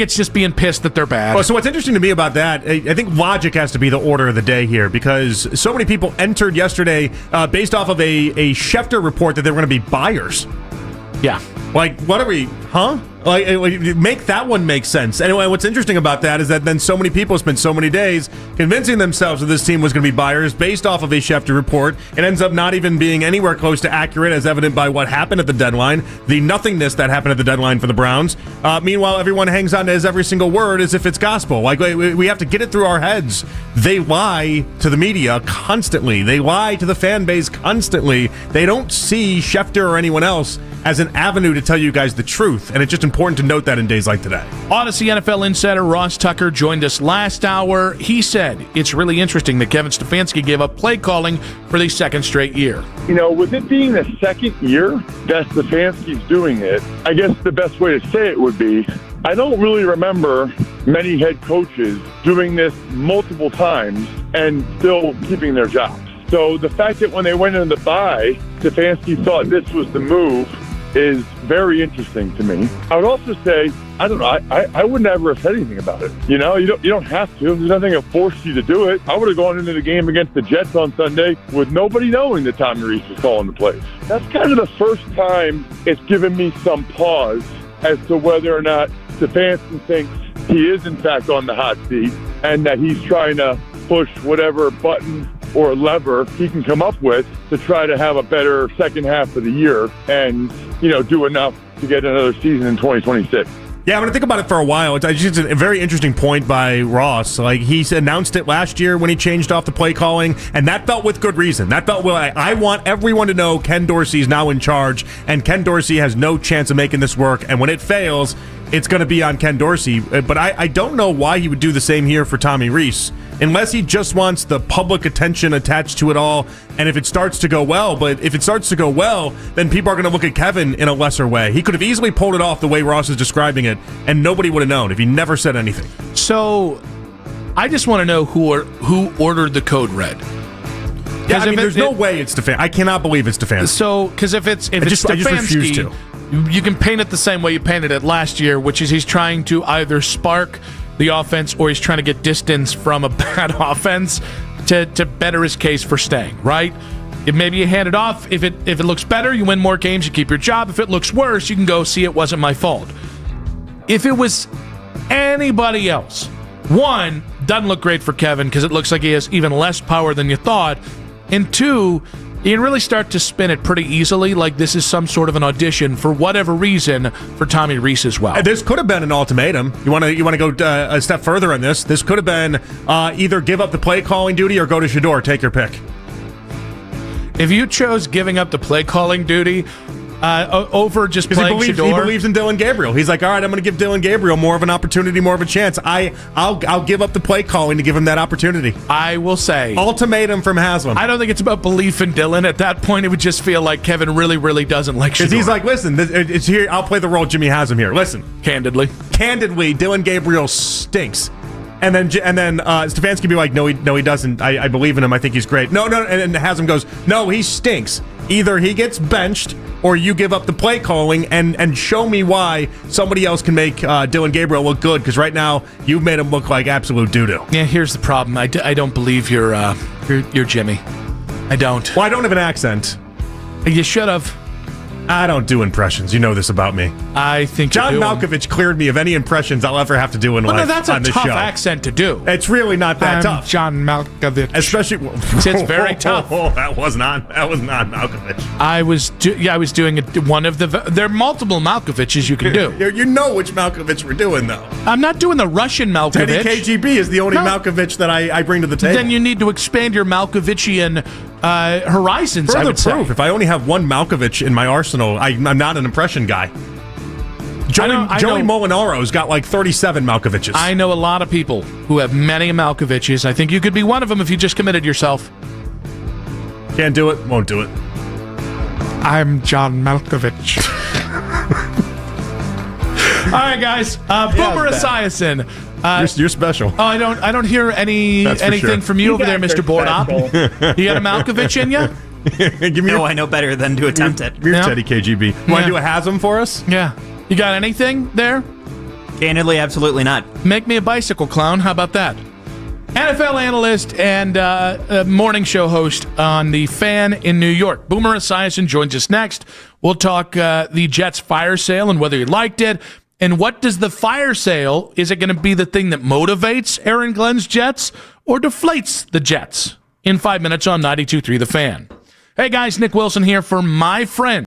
it's just being pissed that they're bad. Well, so what's interesting to me about that, I think logic has to be the order of the day here, because so many people entered yesterday based off of a Schefter report that they were going to be buyers. Yeah. Like, what are we, huh? Like, make that one make sense. Anyway, what's interesting about that is that then so many people spent so many days convincing themselves that this team was going to be buyers based off of a Schefter report. It ends up not even being anywhere close to accurate, as evident by what happened at the deadline, the nothingness that happened at the deadline for the Browns. Meanwhile, everyone hangs on to his every single word as if it's gospel. Like, we have to get it through our heads. They lie to the media constantly. They lie to the fan base constantly. They don't see Schefter or anyone else as an avenue to tell you guys the truth, and it's just important to note that in days like today. Odyssey NFL insider Ross Tucker joined us last hour. He said it's really interesting that Kevin Stefanski gave up play calling for the 2nd straight year. With it being the 2nd year that Stefanski's doing it, I guess the best way to say it would be, I don't really remember many head coaches doing this multiple times and still keeping their jobs. So the fact that when they went into the bye, Stefanski thought this was the move is very interesting to me. I would also say, I don't know, I would never have said anything about it. You don't have to. There's nothing that forced you to do it. I would have gone into the game against the Jets on Sunday with nobody knowing that Tommy Rees was calling the plays. That's kind of the first time it's given me some pause as to whether or not Stefanski thinks he is in fact on the hot seat and that he's trying to push whatever button or lever he can come up with to try to have a better second half of the year and, do enough to get another season in 2026. Yeah, I'm going to think about it for a while. It's just a very interesting point by Ross. Like, he announced it last year when he changed off the play calling, and that felt with good reason. That felt, I want everyone to know Ken Dorsey's now in charge, and Ken Dorsey has no chance of making this work, and when it fails, it's going to be on Ken Dorsey. But I don't know why he would do the same here for Tommy Rees, unless he just wants the public attention attached to it all, and if it starts to go well. But if it starts to go well, then people are going to look at Kevin in a lesser way. He could have easily pulled it off the way Ross is describing it, and nobody would have known if he never said anything. So I just want to know who ordered the code red. Yeah, I mean, there's no way it's Stefanski. I cannot believe it's Stefanski. So, because if it's Stefanski, I just refuse to. You can paint it the same way you painted it last year, which is he's trying to either spark the offense or he's trying to get distance from a bad offense to better his case for staying, right? If maybe you hand it off, if it looks better, you win more games, you keep your job. If it looks worse, you can go see it wasn't my fault. If it was anybody else, one, doesn't look great for Kevin because it looks like he has even less power than you thought, and two, you can really start to spin it pretty easily like this is some sort of an audition for whatever reason for Tommy Rees as well. This could have been an ultimatum. You want to go a step further on this? This could have been either give up the play calling duty or go to Shador. Take your pick. If you chose giving up the play calling duty over just playing Shador, he believes in Dylan Gabriel. He's like, all right, I'm going to give Dylan Gabriel more of an opportunity, more of a chance. I'll give up the play calling to give him that opportunity. I will say, ultimatum from Haslam. I don't think it's about belief in Dylan. At that point, it would just feel like Kevin really, really doesn't like Shador. Because he's like, listen, it's here. I'll play the role Jimmy has him here. Listen, candidly, Dylan Gabriel stinks. And then Stefanski be like, no, he doesn't. I believe in him. I think he's great. No. And Haslam goes, no, he stinks. Either he gets benched or you give up the play calling and show me why somebody else can make Dylan Gabriel look good, because right now you've made him look like absolute doo-doo. Yeah, here's the problem. I don't believe you're Jimmy. I don't. Well, I don't have an accent. You should have. I don't do impressions. You know this about me. I think John you do. Malkovich cleared me of any impressions I'll ever have to do in life. No, that's on this tough show. accent to do. It's really not that tough. John Malkovich. Especially, it's very tough. That was not Malkovich. I was doing one of the. There are multiple Malkoviches you can do. You know which Malkovich we're doing, though. I'm not doing the Russian Malkovich. Teddy KGB is the only Malkovich that I bring to the table. Then you need to expand your Malkovichian horizons. Further I would proof, say. if I only have one Malkovich in my arsenal, I'm not an impression guy. Joey Molinaro's got like 37 Malkoviches. I know a lot of people who have many Malkoviches. I think you could be one of them if you just committed yourself. Can't do it, won't do it. I'm John Malkovich. All right, guys. Boomer Esiason. You're special. Oh, I don't hear anything from you over there, Mr. Bordop. You got a Malkovich in you? I know better than to attempt it. You're Teddy KGB. Want to do a Hasm for us? Yeah. You got anything there? Candidly, absolutely not. Make me a bicycle clown. How about that? NFL analyst and morning show host on The Fan in New York. Boomer Esiason joins us next. We'll talk the Jets fire sale and whether he liked it. And what does the fire sale, is it going to be the thing that motivates Aaron Glenn's Jets or deflates the Jets? In 5 minutes on 92.3 The Fan. Hey guys, Nick Wilson here for my friend.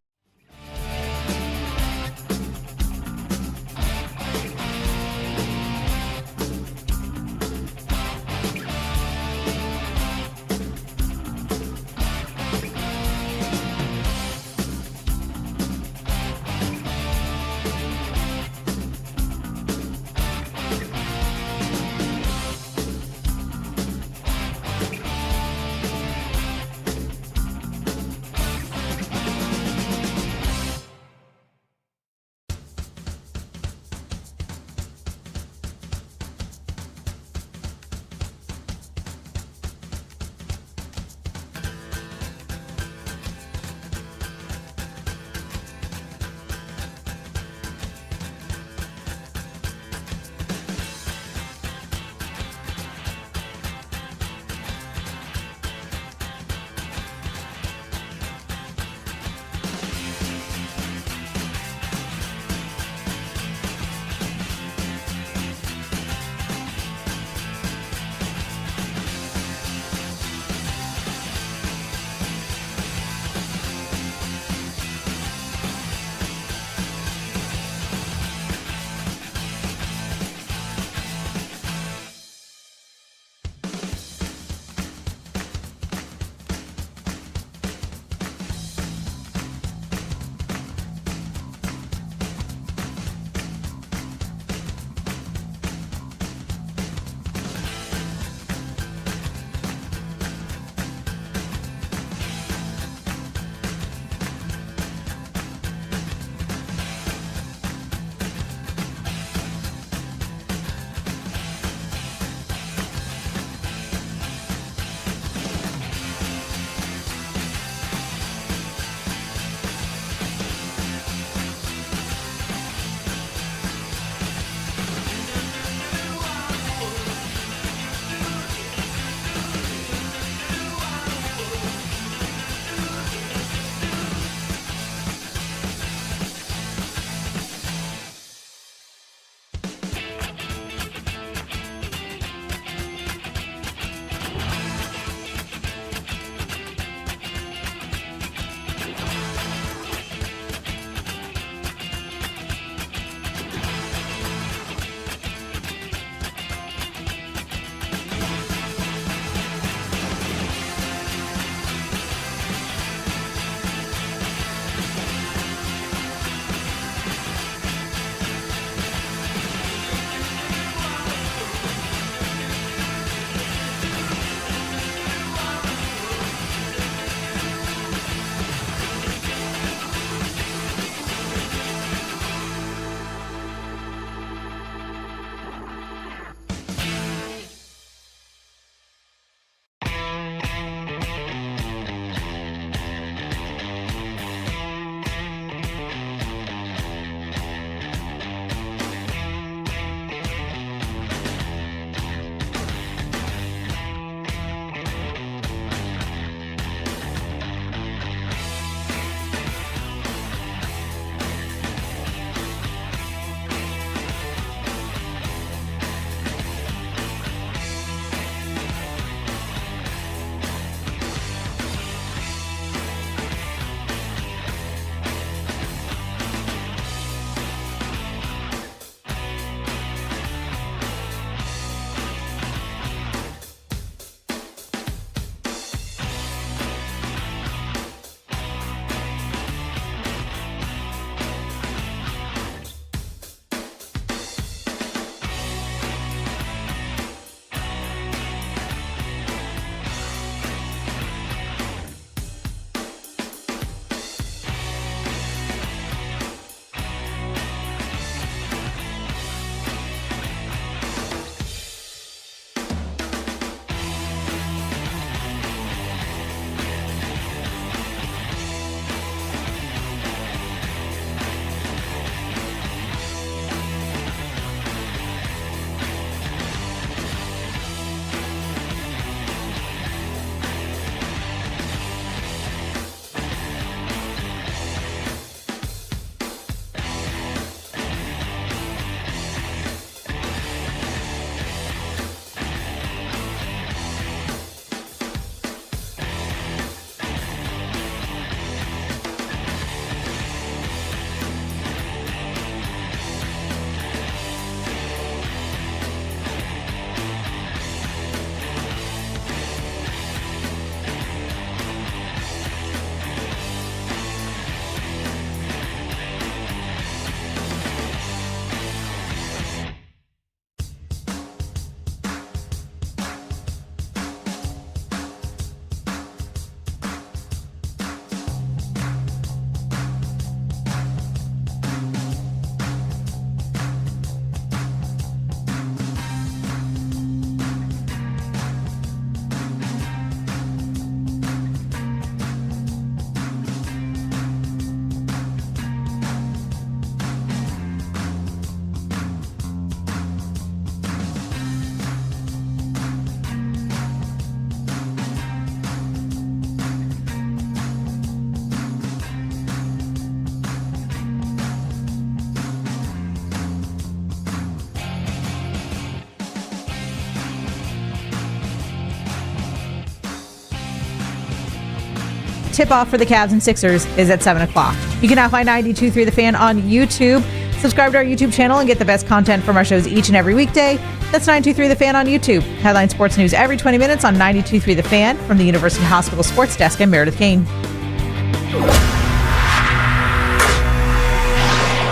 tip-off for the Cavs and Sixers is at 7 o'clock. You can now find 92.3 The Fan on YouTube. Subscribe to our YouTube channel and get the best content from our shows each and every weekday. That's 92.3 The Fan on YouTube. Headline sports news every 20 minutes on 92.3 The Fan. From the University Hospital Sports Desk, I'm Meredith Kane.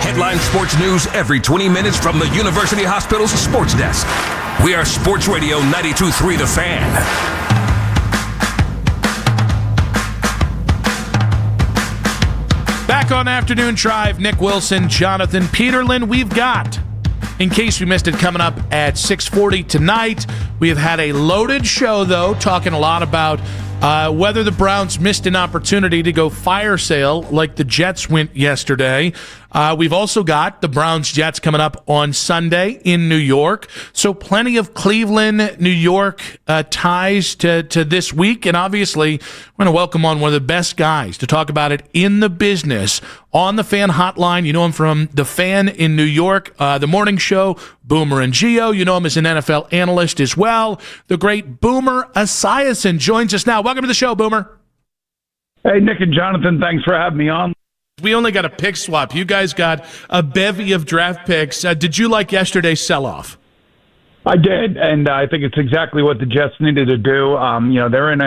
Headline sports news every 20 minutes from the University Hospital's Sports Desk. We are Sports Radio 92.3 The Fan. Back on Afternoon Drive, Nick Wilson, Jonathan Peterlin. We've got, in case you missed it, coming up at 6:40 tonight. We have had a loaded show, though, talking a lot about whether the Browns missed an opportunity to go fire sale like the Jets went yesterday. We've also got the Browns-Jets coming up on Sunday in New York. So plenty of Cleveland, New York ties to this week. And obviously, we're going to welcome on one of the best guys to talk about it in the business on the Fan Hotline. You know him from The Fan in New York, the morning show, Boomer and Gio. You know him as an NFL analyst as well. The great Boomer Esiason joins us now. Welcome to the show, Boomer. Hey, Nick and Jonathan, thanks for having me on. We only got a pick swap. You guys got a bevy of draft picks. Did you like yesterday's sell-off? I did, and I think it's exactly what the Jets needed to do. They're in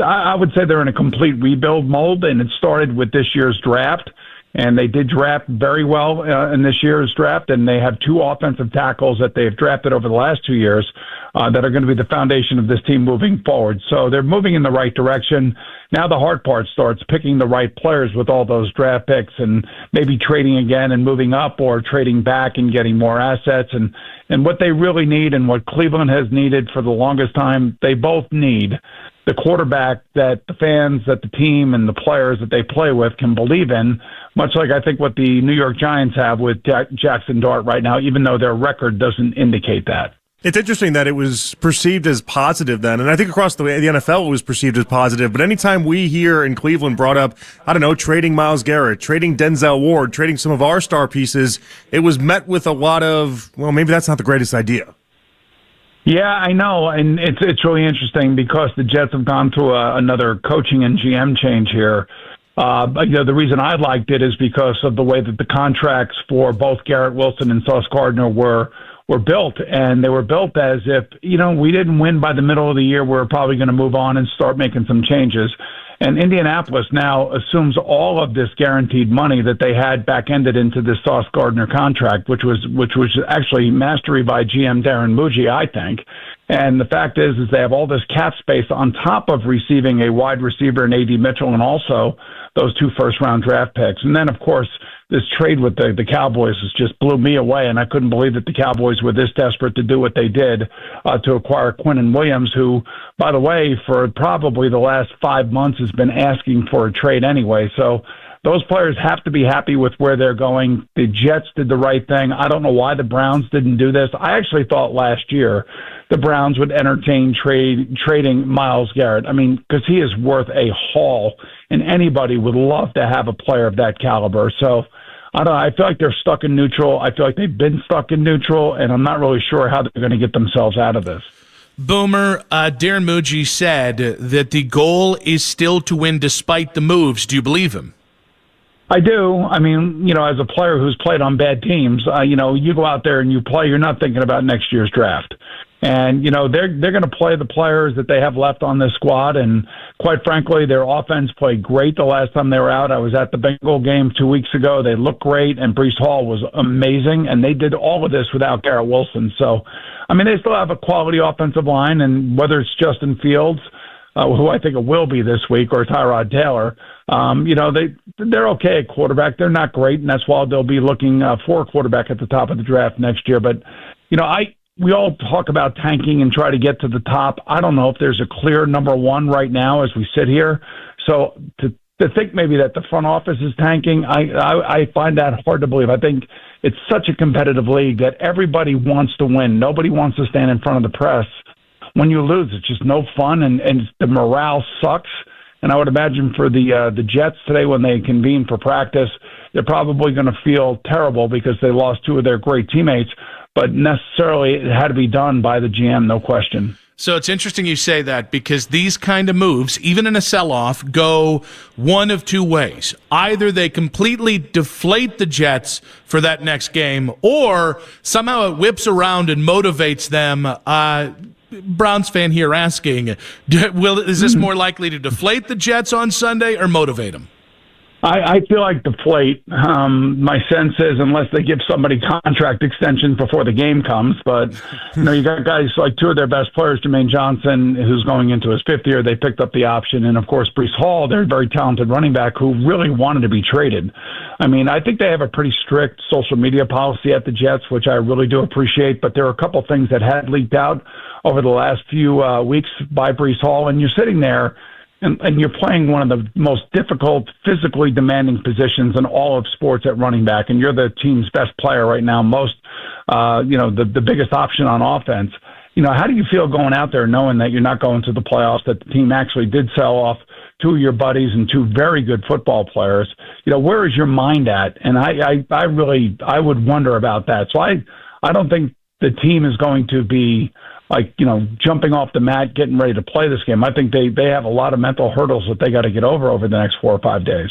I would say they're in a complete rebuild mode, and it started with this year's draft. And they did draft very well in this year's draft, and they have two offensive tackles that they've drafted over the last 2 years that are going to be the foundation of this team moving forward. So they're moving in the right direction. Now the hard part starts, picking the right players with all those draft picks and maybe trading again and moving up, or trading back and getting more assets. And what they really need, and what Cleveland has needed for the longest time, they both need the quarterback that the fans, that the team, and the players that they play with can believe in, much like I think what the New York Giants have with Jackson Dart right now, even though their record doesn't indicate that. It's interesting that it was perceived as positive then, and I think across the NFL it was perceived as positive, but anytime we here in Cleveland brought up, trading Myles Garrett, trading Denzel Ward, trading some of our star pieces, it was met with a lot of, well, maybe that's not the greatest idea. Yeah, I know, and it's really interesting because the Jets have gone through another coaching and GM change here. The reason I liked it is because of the way that the contracts for both Garrett Wilson and Sauce Gardner were built, and they were built as if, we didn't win by the middle of the year, we're probably going to move on and start making some changes. And Indianapolis now assumes all of this guaranteed money that they had back-ended into this Sauce Gardner contract, which was actually mastery by GM Darren Muji, I think. And the fact is they have all this cap space on top of receiving a wide receiver in A.D. Mitchell and also those 2 first-round draft picks. And then, of course, this trade with the Cowboys just blew me away, and I couldn't believe that the Cowboys were this desperate to do what they did to acquire Quinnen Williams, who, by the way, for probably the last 5 months has been asking for a trade anyway. So those players have to be happy with where they're going. The Jets did the right thing. I don't know why the Browns didn't do this. I actually thought last year the Browns would entertain trading Myles Garrett. I mean, because he is worth a haul, and anybody would love to have a player of that caliber. So I don't know. I feel like they're stuck in neutral. I feel like they've been stuck in neutral, and I'm not really sure how they're going to get themselves out of this. Boomer, Darren Muji said that the goal is still to win despite the moves. Do you believe him? I do. I mean, as a player who's played on bad teams, you go out there and you play, you're not thinking about next year's draft. And, they're going to play the players that they have left on this squad. And quite frankly, their offense played great the last time they were out. I was at the Bengal game 2 weeks ago. They looked great, and Breece Hall was amazing. And they did all of this without Garrett Wilson. So, I mean, they still have a quality offensive line. And whether it's Justin Fields, who I think it will be this week, or Tyrod Taylor, they're okay at quarterback. They're not great, and that's why they'll be looking for a quarterback at the top of the draft next year. But, we all talk about tanking and try to get to the top. I don't know if there's a clear number one right now as we sit here. So to think maybe that the front office is tanking, I find that hard to believe. I think it's such a competitive league that everybody wants to win. Nobody wants to stand in front of the press. When you lose, it's just no fun, and the morale sucks. And I would imagine for the Jets today, when they convene for practice, they're probably going to feel terrible because they lost 2 of their great teammates. But necessarily, it had to be done by the GM, no question. So it's interesting you say that because these kind of moves, even in a sell-off, go one of two ways. Either they completely deflate the Jets for that next game, or somehow it whips around and motivates them. Browns fan here asking, is this more likely to deflate the Jets on Sunday or motivate them? I feel like deflate. My sense is unless they give somebody contract extensions before the game comes. But, you got guys like two of their best players, Jermaine Johnson, who's going into his fifth year. They picked up the option. And, of course, Breece Hall, their very talented running back who really wanted to be traded. I mean, I think they have a pretty strict social media policy at the Jets, which I really do appreciate. But there are a couple things that had leaked out over the last few weeks by Breece Hall. And you're sitting there. And you're playing one of the most difficult, physically demanding positions in all of sports at running back, and you're the team's best player right now, the biggest option on offense. How do you feel going out there knowing that you're not going to the playoffs, that the team actually did sell off two of your buddies and two very good football players? Where is your mind at? And I would wonder about that. So I don't think the team is going to be jumping off the mat, getting ready to play this game. I think they have a lot of mental hurdles that they got to get over the next 4 or 5 days.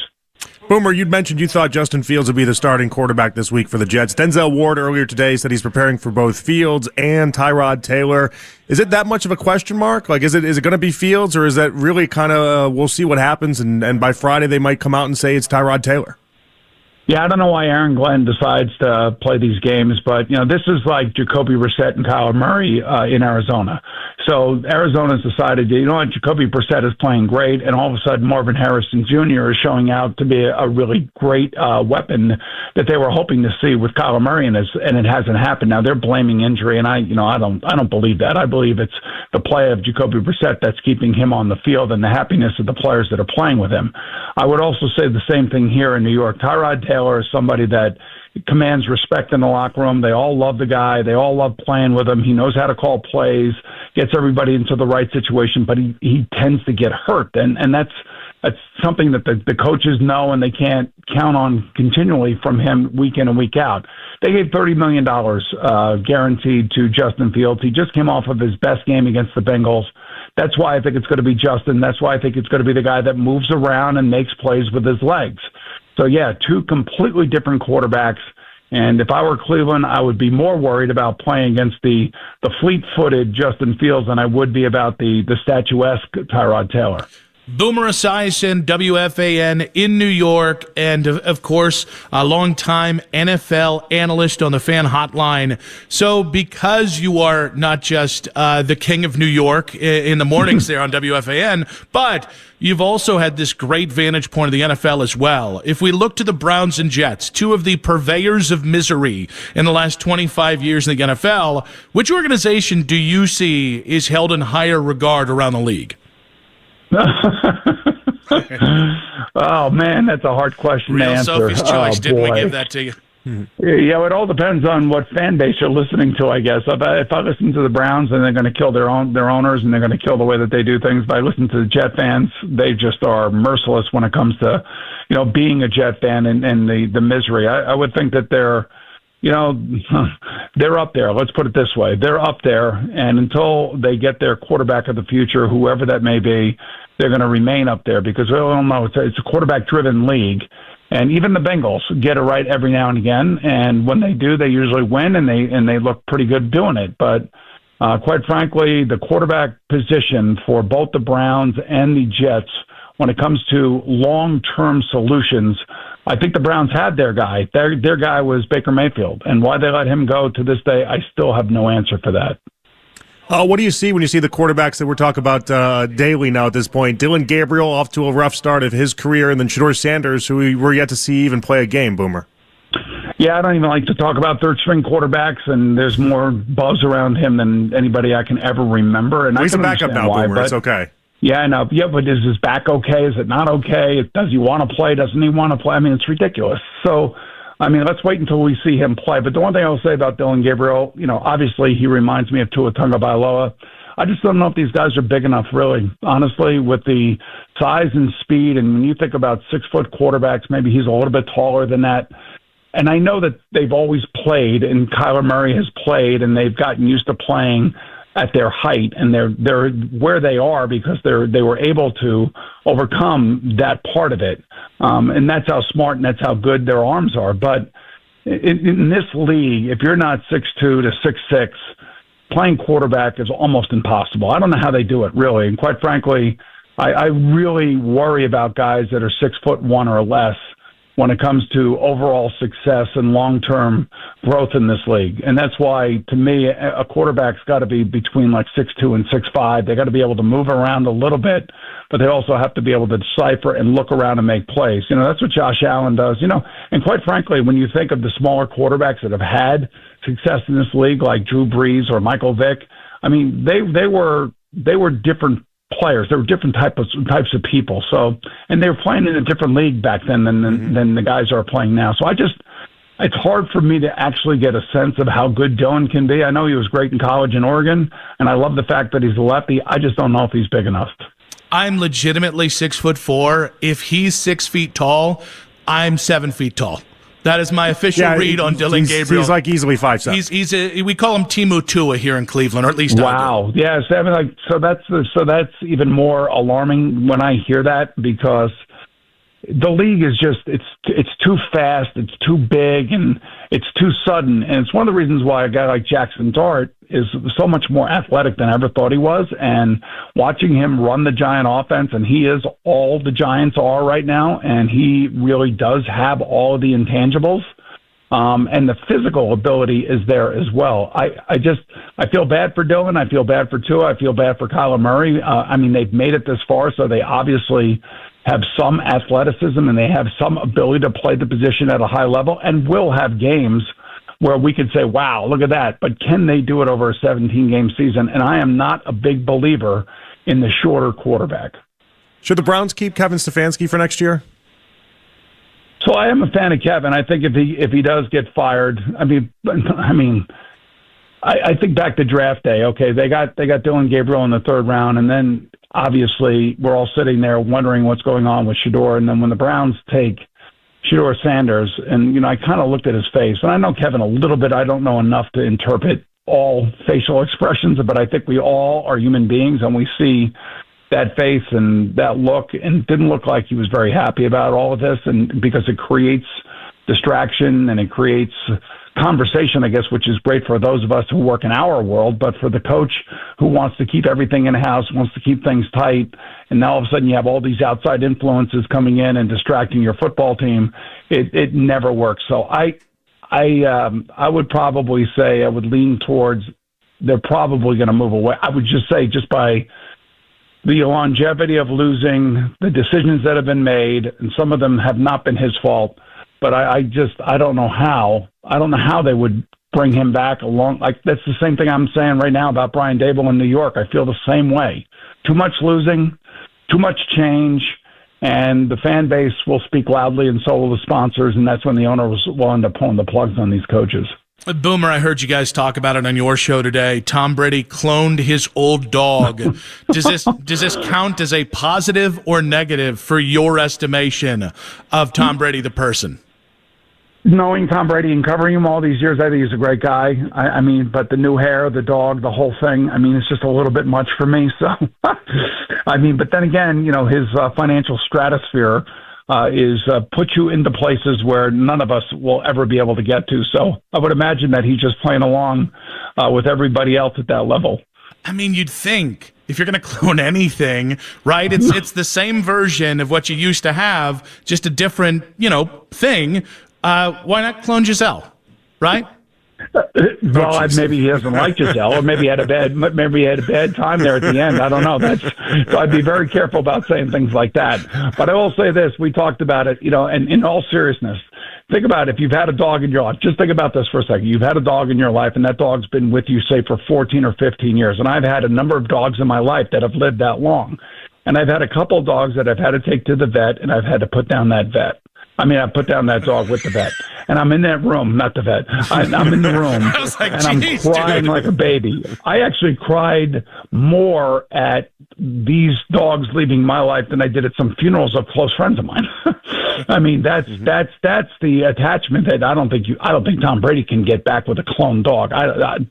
Boomer, you'd mentioned you thought Justin Fields would be the starting quarterback this week for the Jets. Denzel Ward earlier today said he's preparing for both Fields and Tyrod Taylor. Is it that much of a question mark? Is it going to be Fields, or is that really kind of we'll see what happens, and by Friday they might come out and say it's Tyrod Taylor? Yeah, I don't know why Aaron Glenn decides to play these games, but, this is like Jacoby Brissett and Kyler Murray in Arizona. So Arizona's decided, Jacoby Brissett is playing great, and all of a sudden Marvin Harrison Jr. is showing out to be a really great weapon that they were hoping to see with Kyler Murray, and it hasn't happened. Now they're blaming injury, and I don't believe that. I believe it's the play of Jacoby Brissett that's keeping him on the field and the happiness of the players that are playing with him. I would also say the same thing here in New York. Tyrod Taylor is somebody that commands respect in the locker room. They all love the guy. They all love playing with him. He knows how to call plays, gets everybody into the right situation, but he tends to get hurt. And that's something that the coaches know, and they can't count on continually from him week in and week out. They gave $30 million guaranteed to Justin Fields. He just came off of his best game against the Bengals. That's why I think it's going to be Justin. That's why I think it's going to be the guy that moves around and makes plays with his legs. So, yeah, two completely different quarterbacks. And if I were Cleveland, I would be more worried about playing against the fleet-footed Justin Fields than I would be about the statuesque Tyrod Taylor. Boomer Esiason, WFAN in New York, and of course, a longtime NFL analyst on the Fan Hotline. So because you are not just the king of New York in the mornings there on WFAN, but you've also had this great vantage point of the NFL as well. If we look to the Browns and Jets, two of the purveyors of misery in the last 25 years in the NFL, which organization do you see is held in higher regard around the league? Oh, man, that's a hard question to answer. Sophie's choice, didn't we give that to you? Yeah, it all depends on what fan base you're listening to, I guess. If I listen to the Browns, and they're going to kill their owners, and they're going to kill the way that they do things. If I listen to the Jet fans, they just are merciless when it comes to, being a Jet fan and the misery. I would think that they're up there. Let's put it this way. They're up there, and until they get their quarterback of the future, whoever that may be, they're going to remain up there because we all know it's a quarterback-driven league. And even the Bengals get it right every now and again, and when they do, they usually win, and they look pretty good doing it. But quite frankly, the quarterback position for both the Browns and the Jets, when it comes to long-term solutions, I think the Browns had their guy. Their guy was Baker Mayfield, and why they let him go to this day, I still have no answer for that. What do you see when you see the quarterbacks that we're talking about daily now at this point? Dylan Gabriel off to a rough start of his career, and then Shedeur Sanders, who we're yet to see even play a game, Boomer. Yeah, I don't even like to talk about third-string quarterbacks, and there's more buzz around him than anybody I can ever remember. And he's a backup now, why, Boomer. It's okay. Yeah, I know. Yeah, but is his back okay? Is it not okay? Does he want to play? Doesn't he want to play? I mean, it's ridiculous. So, let's wait until we see him play. But the one thing I'll say about Dylan Gabriel, obviously he reminds me of Tua Tagovailoa. I just don't know if these guys are big enough, really, honestly, with the size and speed. And when you think about 6-foot quarterbacks, maybe he's a little bit taller than that. And I know that they've always played, and Kyler Murray has played, and they've gotten used to playing at their height, and they're where they are because they were able to overcome that part of it, and that's how smart and that's how good their arms are. But in this league, if you're not 6'2" to 6'6", playing quarterback is almost impossible. I don't know how they do it, really. And quite frankly, I really worry about guys that are 6'1" or less when it comes to overall success and long-term growth in this league. And that's why, to me, a quarterback's got to be between like 6'2" and 6'5". They got to be able to move around a little bit, but they also have to be able to decipher and look around and make plays. You know, that's what Josh Allen does. You know, and quite frankly, when you think of the smaller quarterbacks that have had success in this league, like Drew Brees or Michael Vick, I mean, they were different players. They were different types of people. So, and they were playing in a different league back then than the guys are playing now. So it's hard for me to actually get a sense of how good Dylan can be. I know he was great in college in Oregon, and I love the fact that he's a lefty. I just don't know if he's big enough. I'm legitimately 6'4". If he's 6 feet tall, I'm 7 feet tall. That is my official read on Dylan Gabriel. He's like easily 5'7". We call him Timu Tua here in Cleveland, or at least wow. Yeah, so that's even more alarming when I hear that, because the league is just it's too fast, it's too big, and it's too sudden. And it's one of the reasons why a guy like Jackson Dart is so much more athletic than I ever thought he was. And watching him run the Giant offense, and he is all the Giants are right now, and he really does have all of the intangibles. And the physical ability is there as well. I feel bad for Dylan. I feel bad for Tua. I feel bad for Kyler Murray. I mean, they've made it this far, so they obviously have some athleticism and they have some ability to play the position at a high level, and will have games where we could say, wow, look at that. But can they do it over a 17-game season? And I am not a big believer in the shorter quarterback. Should the Browns keep Kevin Stefanski for next year? So I am a fan of Kevin. I think if he does get fired, I think back to draft day. Okay, they got Dylan Gabriel in the third round, and then obviously we're all sitting there wondering what's going on with Shedeur. And then when the Browns take Shedeur Sanders, and I kind of looked at his face, and I know Kevin a little bit. I don't know enough to interpret all facial expressions, but I think we all are human beings, and we see that face and that look, and it didn't look like he was very happy about all of this, and because it creates distraction and it creates conversation, I guess, which is great for those of us who work in our world, but for the coach who wants to keep everything in-house, wants to keep things tight, and now all of a sudden you have all these outside influences coming in and distracting your football team, it never works. So I would probably say I would lean towards they're probably going to move away. I would just say, just by the longevity of losing, the decisions that have been made, and some of them have not been his fault, but I don't know how. I don't know how they would bring him back along. Like, that's the same thing I'm saying right now about Brian Daboll in New York. I feel the same way. Too much losing, too much change, and the fan base will speak loudly, and so will the sponsors, and that's when the owner will end up pulling the plugs on these coaches. Boomer, I heard you guys talk about it on your show today. Tom Brady cloned his old dog. Does this count as a positive or negative for your estimation of Tom Brady the person? Knowing Tom Brady and covering him all these years, I think he's a great guy. I mean, but the new hair, the dog, the whole thing, I mean, it's just a little bit much for me. So, I mean, but then again, his financial stratosphere is put you into places where none of us will ever be able to get to. So I would imagine that he's just playing along with everybody else at that level. I mean, you'd think if you're going to clone anything, right? It's the same version of what you used to have, just a different, thing. Why not clone Giselle, right? Well, maybe he doesn't like Giselle, or maybe he had a bad time there at the end. I don't know. So I'd be very careful about saying things like that. But I will say this: we talked about it, and in all seriousness, think about it. If you've had a dog in your life, just think about this for a second. You've had a dog in your life, and that dog's been with you, say, for 14 or 15 years. And I've had a number of dogs in my life that have lived that long. And I've had a couple of dogs that I've had to take to the vet, and I've had to put down that vet. I mean, I put down that dog with the vet, and I'm in that room, not the vet. I'm in the room, and I'm crying like a baby. I actually cried more at these dogs leaving my life than I did at some funerals of close friends of mine. I mean, that's the attachment that I don't think Tom Brady can get back with a clone dog.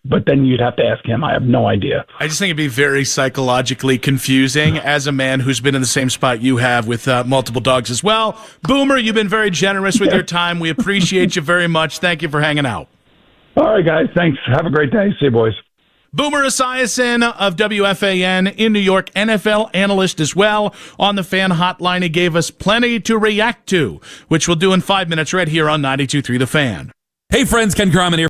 But then you'd have to ask him. I have no idea. I just think it'd be very psychologically confusing as a man who's been in the same spot you have with multiple dogs as well. Boomer, you've been very generous with your time. We appreciate you very much. Thank you for hanging out. All right, guys. Thanks. Have a great day. See you, boys. Boomer Esiason of WFAN in New York, NFL analyst as well. On the fan hotline, he gave us plenty to react to, which we'll do in 5 minutes right here on 92.3 The Fan. Hey, friends, Ken Kraman here.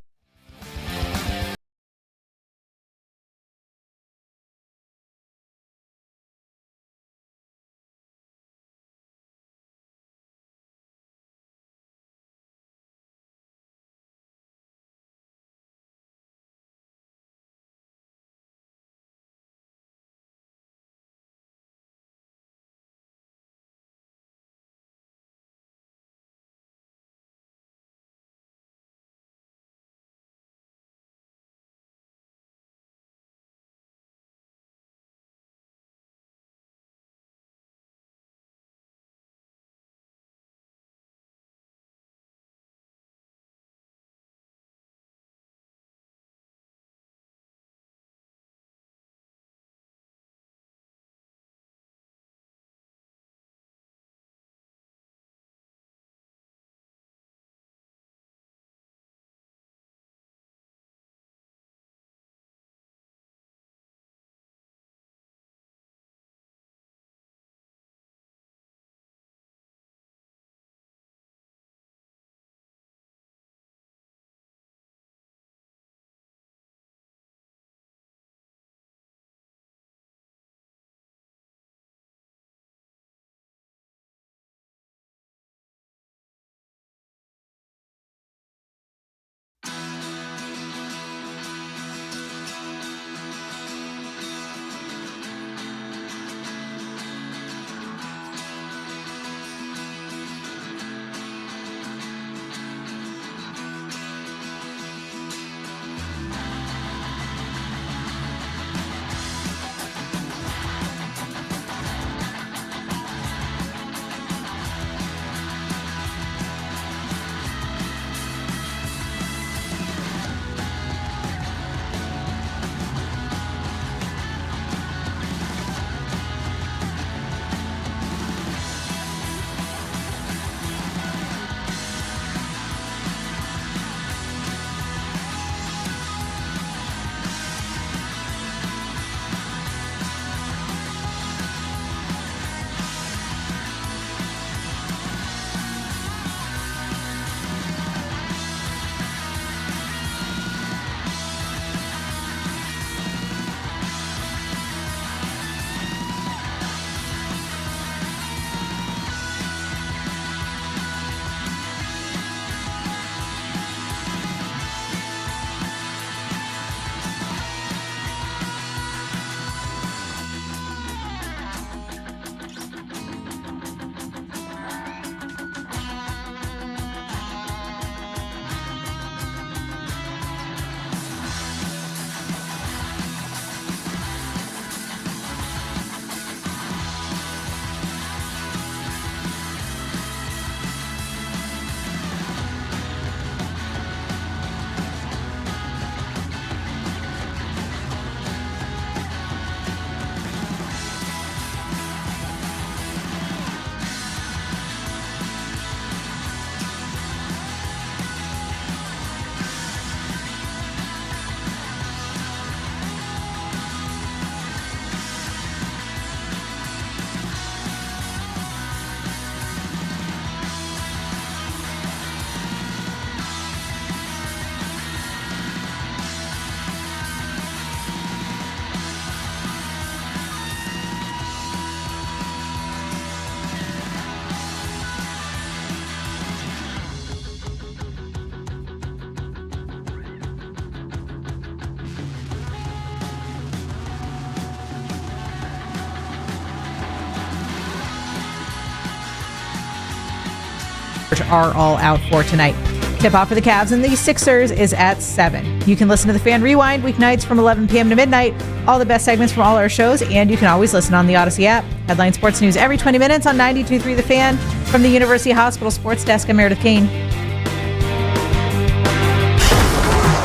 Are all out for tonight. Tip-off for the Cavs and the Sixers is at 7. You can listen to the Fan Rewind weeknights from 11 p.m. to midnight. All the best segments from all our shows, and you can always listen on the Odyssey app. Headline sports news every 20 minutes on 92.3 The Fan. From the University Hospital Sports Desk, I'm Meredith Kane.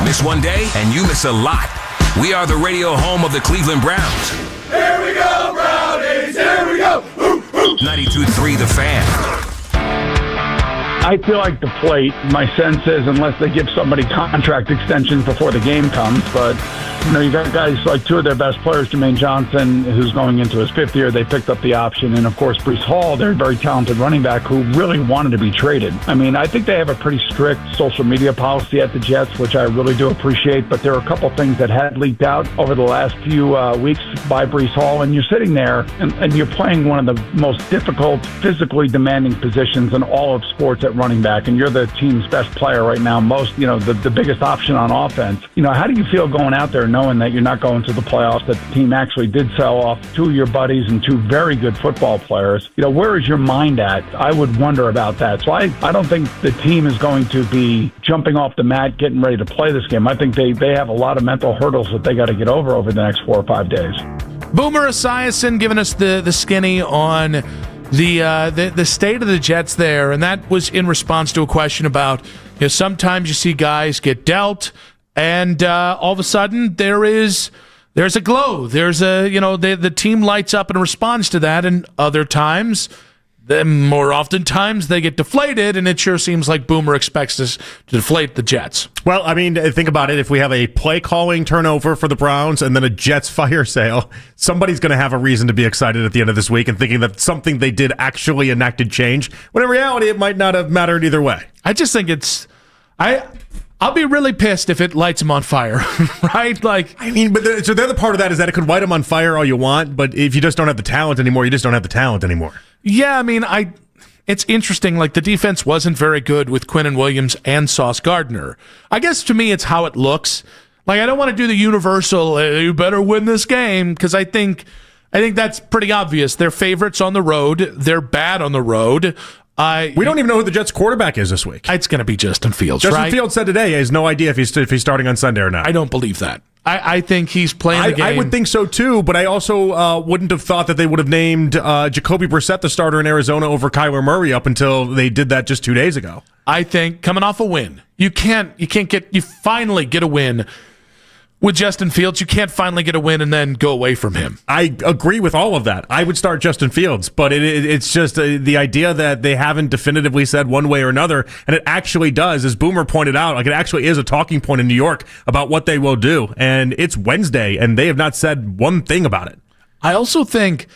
Miss one day and you miss a lot. We are the radio home of the Cleveland Browns. Here we go, Brownies! Here we go! 92.3 The Fan. I feel like the plate, my sense is, unless they give somebody contract extensions before the game comes, but you got guys like two of their best players, Jermaine Johnson, who's going into his fifth year. They picked up the option. And, of course, Breece Hall, their very talented running back who really wanted to be traded. I mean, I think they have a pretty strict social media policy at the Jets, which I really do appreciate. But there are a couple things that had leaked out over the last few weeks by Breece Hall. And you're sitting there and you're playing one of the most difficult, physically demanding positions in all of sports at running back. And you're the team's best player right now, the biggest option on offense. How do you feel going out there knowing that you're not going to the playoffs, that the team actually did sell off two of your buddies and two very good football players? Where is your mind at? I would wonder about that. So I don't think the team is going to be jumping off the mat, getting ready to play this game. I think they have a lot of mental hurdles that they got to get over the next 4 or 5 days. Boomer Esiason giving us the skinny on the state of the Jets there, and that was in response to a question about sometimes you see guys get dealt, and all of a sudden there's a glow. There's the team lights up and responds to that, and other times, more oftentimes, they get deflated, and it sure seems like Boomer expects us to deflate the Jets. Well, I mean, think about it. If we have a play-calling turnover for the Browns and then a Jets fire sale, somebody's going to have a reason to be excited at the end of this week and thinking that something they did actually enacted change, when in reality, it might not have mattered either way. I just think I'll be really pissed if it lights them on fire, right? So the other part of that is that it could light them on fire all you want, but if you just don't have the talent anymore, you just don't have the talent anymore. Yeah, I mean, it's interesting. Like, the defense wasn't very good with Quinnen Williams and Sauce Gardner. I guess to me, it's how it looks. Like, I don't want to do the universal, you better win this game, because I think that's pretty obvious. They're favorites on the road. They're bad on the road. We don't even know who the Jets quarterback is this week. It's going to be Justin Fields, Justin Fields said today he has no idea if he's starting on Sunday or not. I don't believe that. I think he's playing the game. I would think so too, but I also wouldn't have thought that they would have named Jacoby Brissett the starter in Arizona over Kyler Murray up until they did that just 2 days ago. I think coming off a win, you finally get a win with Justin Fields. You can't finally get a win and then go away from him. I agree with all of that. I would start Justin Fields, but it's just the idea that they haven't definitively said one way or another, and it actually does, as Boomer pointed out, like it actually is a talking point in New York about what they will do, and it's Wednesday, and they have not said one thing about it. I also think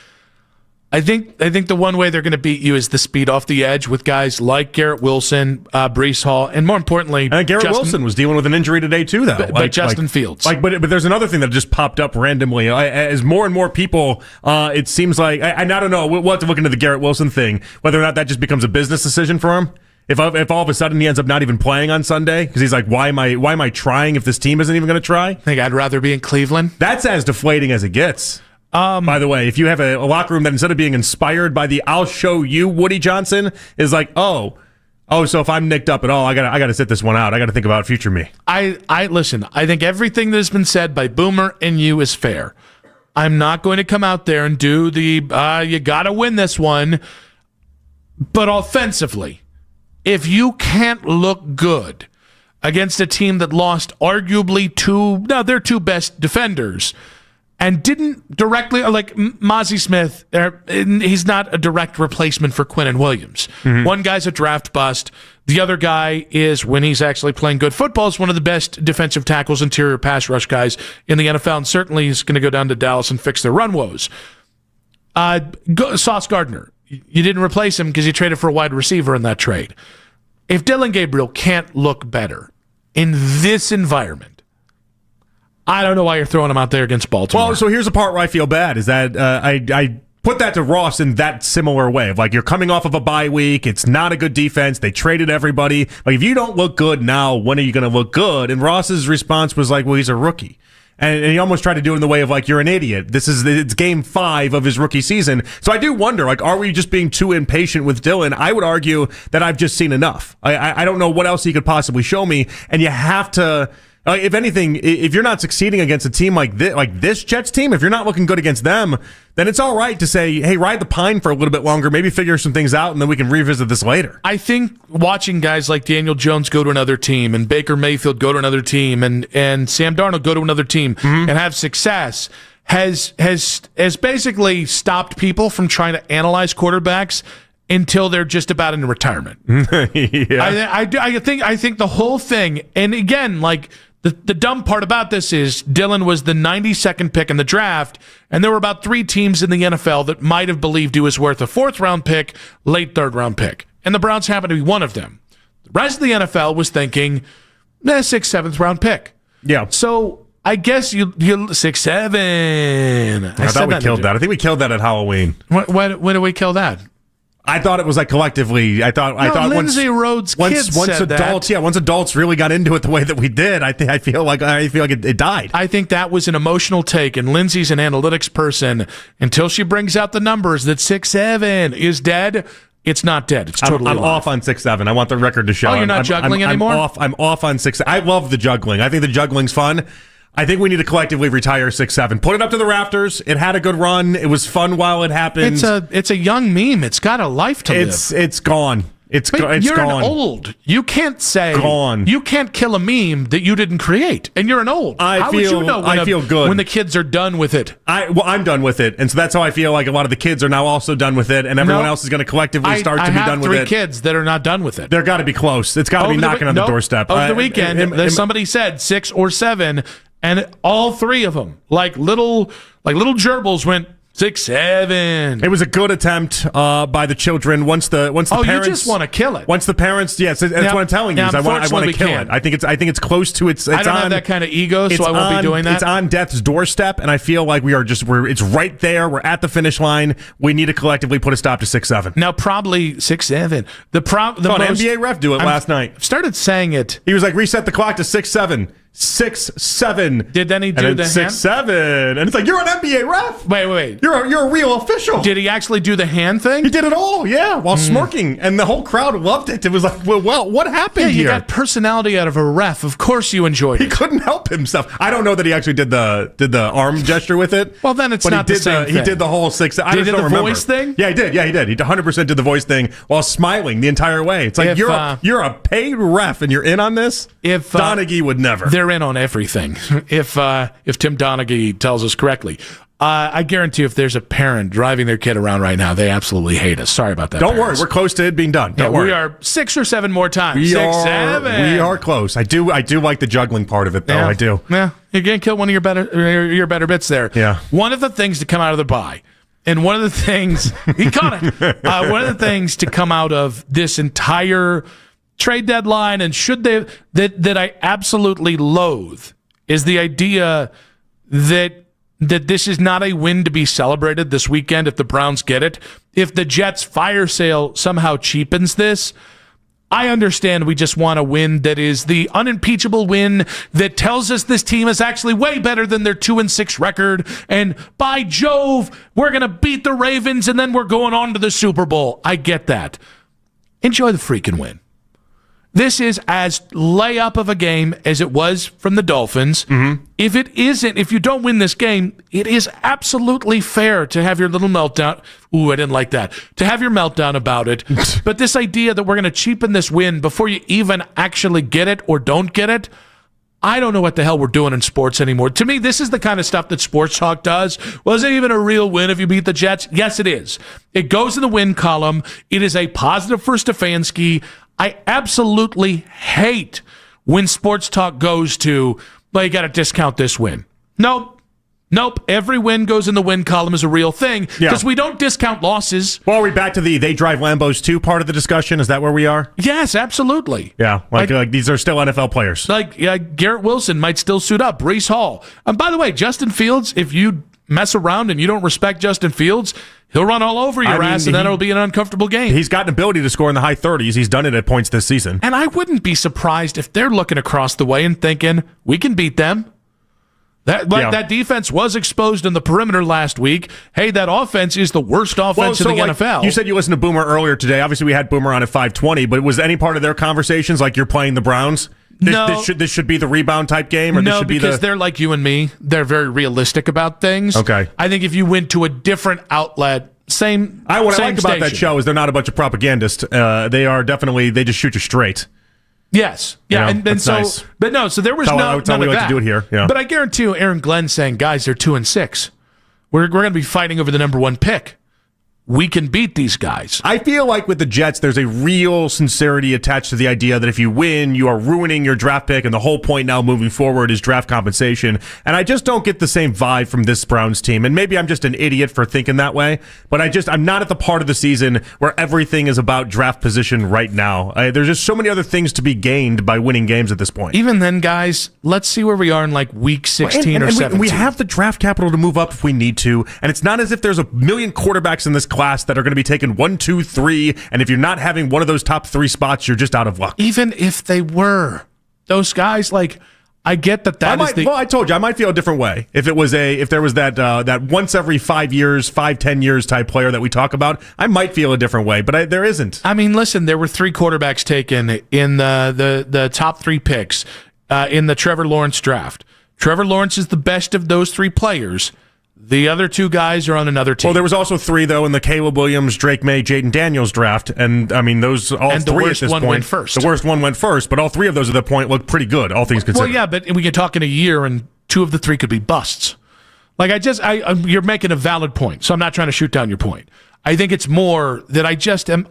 the one way they're going to beat you is the speed off the edge with guys like Garrett Wilson, Breece Hall, and more importantly, Wilson was dealing with an injury today too, though. But Justin Fields. But there's another thing that just popped up randomly. As more and more people, it seems like, I don't know, we'll have to look into the Garrett Wilson thing, whether or not that just becomes a business decision for him. If all of a sudden he ends up not even playing on Sunday because he's like, why am I trying if this team isn't even going to try? I think I'd rather be in Cleveland. That's as deflating as it gets. By the way, if you have a locker room that instead of being inspired by the "I'll show you" Woody Johnson is like, so if I'm nicked up at all, I gotta sit this one out. I gotta think about future me. I listen. I think everything that has been said by Boomer and you is fair. I'm not going to come out there and do the you gotta win this one. But offensively, if you can't look good against a team that lost arguably their two best defenders, and didn't directly, like Mozzie Smith, he's not a direct replacement for Quinnen Williams. Mm-hmm. One guy's a draft bust. The other guy is, when he's actually playing good football, is one of the best defensive tackles, interior pass rush guys in the NFL, and certainly he's going to go down to Dallas and fix their run woes. Sauce Gardner, you didn't replace him because you traded for a wide receiver in that trade. If Dylan Gabriel can't look better in this environment, I don't know why you're throwing him out there against Baltimore. Well, so here's the part where I feel bad, is that I put that to Ross in that similar way. Of like, you're coming off of a bye week. It's not a good defense. They traded everybody. Like, if you don't look good now, when are you going to look good? And Ross's response was like, well, he's a rookie. And he almost tried to do it in the way of like, you're an idiot. It's game 5 of his rookie season. So I do wonder, like, are we just being too impatient with Dylan? I would argue that I've just seen enough. I don't know what else he could possibly show me. And you have to... If anything, if you're not succeeding against a team like this Jets team, if you're not looking good against them, then it's all right to say, hey, ride the pine for a little bit longer, maybe figure some things out, and then we can revisit this later. I think watching guys like Daniel Jones go to another team and Baker Mayfield go to another team and Sam Darnold go to another team and have success has basically stopped people from trying to analyze quarterbacks until they're just about in retirement. Yeah. I think the whole thing, and again, like the dumb part about this is Dylan was the 92nd pick in the draft, and there were about 3 teams in the NFL that might have believed he was worth a 4th-round pick, late 3rd-round pick, and the Browns happened to be one of them. The rest of the NFL was thinking, 6th, 7th-round pick. Yeah. So I guess you 6, 7. I thought we killed that. I think we killed that at Halloween. When did we kill that? I thought it was like collectively. I thought Lindsay Rhodes' kids said adults, that. Once adults really got into it the way that we did, I feel like it died. I think that was an emotional take, and Lindsay's an analytics person. Until she brings out the numbers that 6, 7 is dead, it's not dead. It's totally I'm alive. off on 6, 7. I want the record to show. Oh, you're not juggling anymore? I'm off on 6. I love the juggling. I think the juggling's fun. I think we need to collectively retire 6, 7. Put it up to the rafters. It had a good run. It was fun while it happened. It's a young meme. It's got a life to live. It's gone. It's you're gone. An old. You can't say gone. You can't kill a meme that you didn't create, and you're an old. How would you know I feel good when the kids are done with it. I'm done with it, and so that's how I feel like a lot of the kids are now also done with it, and everyone else is going to collectively start to be done with it. I have 3 kids that are not done with it. They're got to be close. It's got to be knocking on the doorstep. Over the weekend, somebody said 6 or 7, and all 3 of them, like little gerbils, went 6, 7. It was a good attempt by the children. Once the parents, you just want to kill it. Once the parents, yes, that's what I'm telling you. I want to kill it. I think it's close to its. I don't have that kind of ego, so I won't be doing that. It's on death's doorstep, and I feel like it's right there. We're at the finish line. We need to collectively put a stop to 6, 7. Now, probably 6, 7. An NBA ref do it last night. Started saying it. He was like, reset the clock to 6, 7. 6, 7. Then he do the 6, hand? 7, and it's like, you're an NBA ref. Wait. You're a real official. Did he actually do the hand thing? He did it all, yeah, while smirking, and the whole crowd loved it. It was like, well, what happened here? You got personality out of a ref. Of course, you enjoyed it. He couldn't help himself. I don't know that he actually did the arm gesture with it. Well, then it's not the same thing. He did the whole 6. I did just don't the remember. Voice thing? Yeah, he did. He 100% did the voice thing while smiling the entire way. It's like you're a paid ref and you're in on this. If Donaghy would never. They're in on everything. If Tim Donaghy tells us correctly. I guarantee if there's a parent driving their kid around right now, they absolutely hate us. Sorry about that. Don't worry. We're close to it being done. Don't worry. We are 6 or 7 more times. 6, 7. We are close. I do like the juggling part of it, though. Yeah. I do. Yeah. You're going to kill one of your better bits there. Yeah. One of the things to come out of the bye, and one of the things, he caught it. One of the things to come out of this entire trade deadline, and that I absolutely loathe, is the idea that this is not a win to be celebrated this weekend if the Browns get it. If the Jets fire sale somehow cheapens this, I understand we just want a win that is the unimpeachable win that tells us this team is actually way better than their 2-6 record, and by Jove, we're going to beat the Ravens and then we're going on to the Super Bowl. I get that. Enjoy the freaking win. This is as layup of a game as it was from the Dolphins. Mm-hmm. If you don't win this game, it is absolutely fair to have your little meltdown. Ooh, I didn't like that. To have your meltdown about it. But this idea that we're going to cheapen this win before you even actually get it or don't get it, I don't know what the hell we're doing in sports anymore. To me, this is the kind of stuff that sports talk does. Was it even a real win if you beat the Jets? Yes, it is. It goes in the win column. It is a positive for Stefanski. I absolutely hate when sports talk goes to, well, you got to discount this win. Nope. Every win goes in the win column is a real thing because we don't discount losses. Well, are we back to the they drive Lambos too part of the discussion? Is that where we are? Yes, absolutely. Yeah, like these are still NFL players. Like Garrett Wilson might still suit up. Breece Hall. And by the way, Justin Fields, if you mess around and you don't respect Justin Fields, he'll run all over your ass, and then it'll be an uncomfortable game. He's got an ability to score in the high 30s. He's done it at points this season. And I wouldn't be surprised if they're looking across the way and thinking, we can beat them. That defense was exposed in the perimeter last week. Hey, that offense is the worst offense in the NFL. You said you listened to Boomer earlier today. Obviously, we had Boomer on at 5:20, but was any part of their conversations like you're playing the Browns? This should be the rebound type game, or this should be because they're like you and me. They're very realistic about things. Okay. I think if you went to a different outlet, what I like about that show is they're not a bunch of propagandists. They just shoot you straight. Yes. Yeah. And so, nice. But no, so there was none of we like that. to do it here. Yeah. But I guarantee you, Aaron Glenn saying, guys, they're 2-6. We're going to be fighting over the number 1 pick. We can beat these guys. I feel like with the Jets, there's a real sincerity attached to the idea that if you win, you are ruining your draft pick, and the whole point now moving forward is draft compensation. And I just don't get the same vibe from this Browns team. And maybe I'm just an idiot for thinking that way, but I'm not at the part of the season where everything is about draft position right now. There's just so many other things to be gained by winning games at this point. Even then, guys, let's see where we are in like week 16 or 17. We have the draft capital to move up if we need to, and it's not as if there's a million quarterbacks in this class that are going to be taken 1, 2, 3, and if you're not having one of those top 3 spots, you're just out of luck. Even if they were, those guys, like, I get that Well, I told you, I might feel a different way if there was that once every 5 years, 5-10 years type player that we talk about. I might feel a different way, but there isn't. I mean, listen, there were 3 quarterbacks taken in the top 3 picks in the Trevor Lawrence draft. Trevor Lawrence is the best of those 3 players. The other 2 guys are on another team. Well, there was also 3, though, in the Caleb Williams, Drake May, Jaden Daniels draft. And, I mean, those all and 3 at this point. Went first. The worst one went first, but all 3 of those at that point looked pretty good, all things considered. Well, yeah, but we can talk in a year, and 2 of the 3 could be busts. Like, you're making a valid point, so I'm not trying to shoot down your point. I think it's more that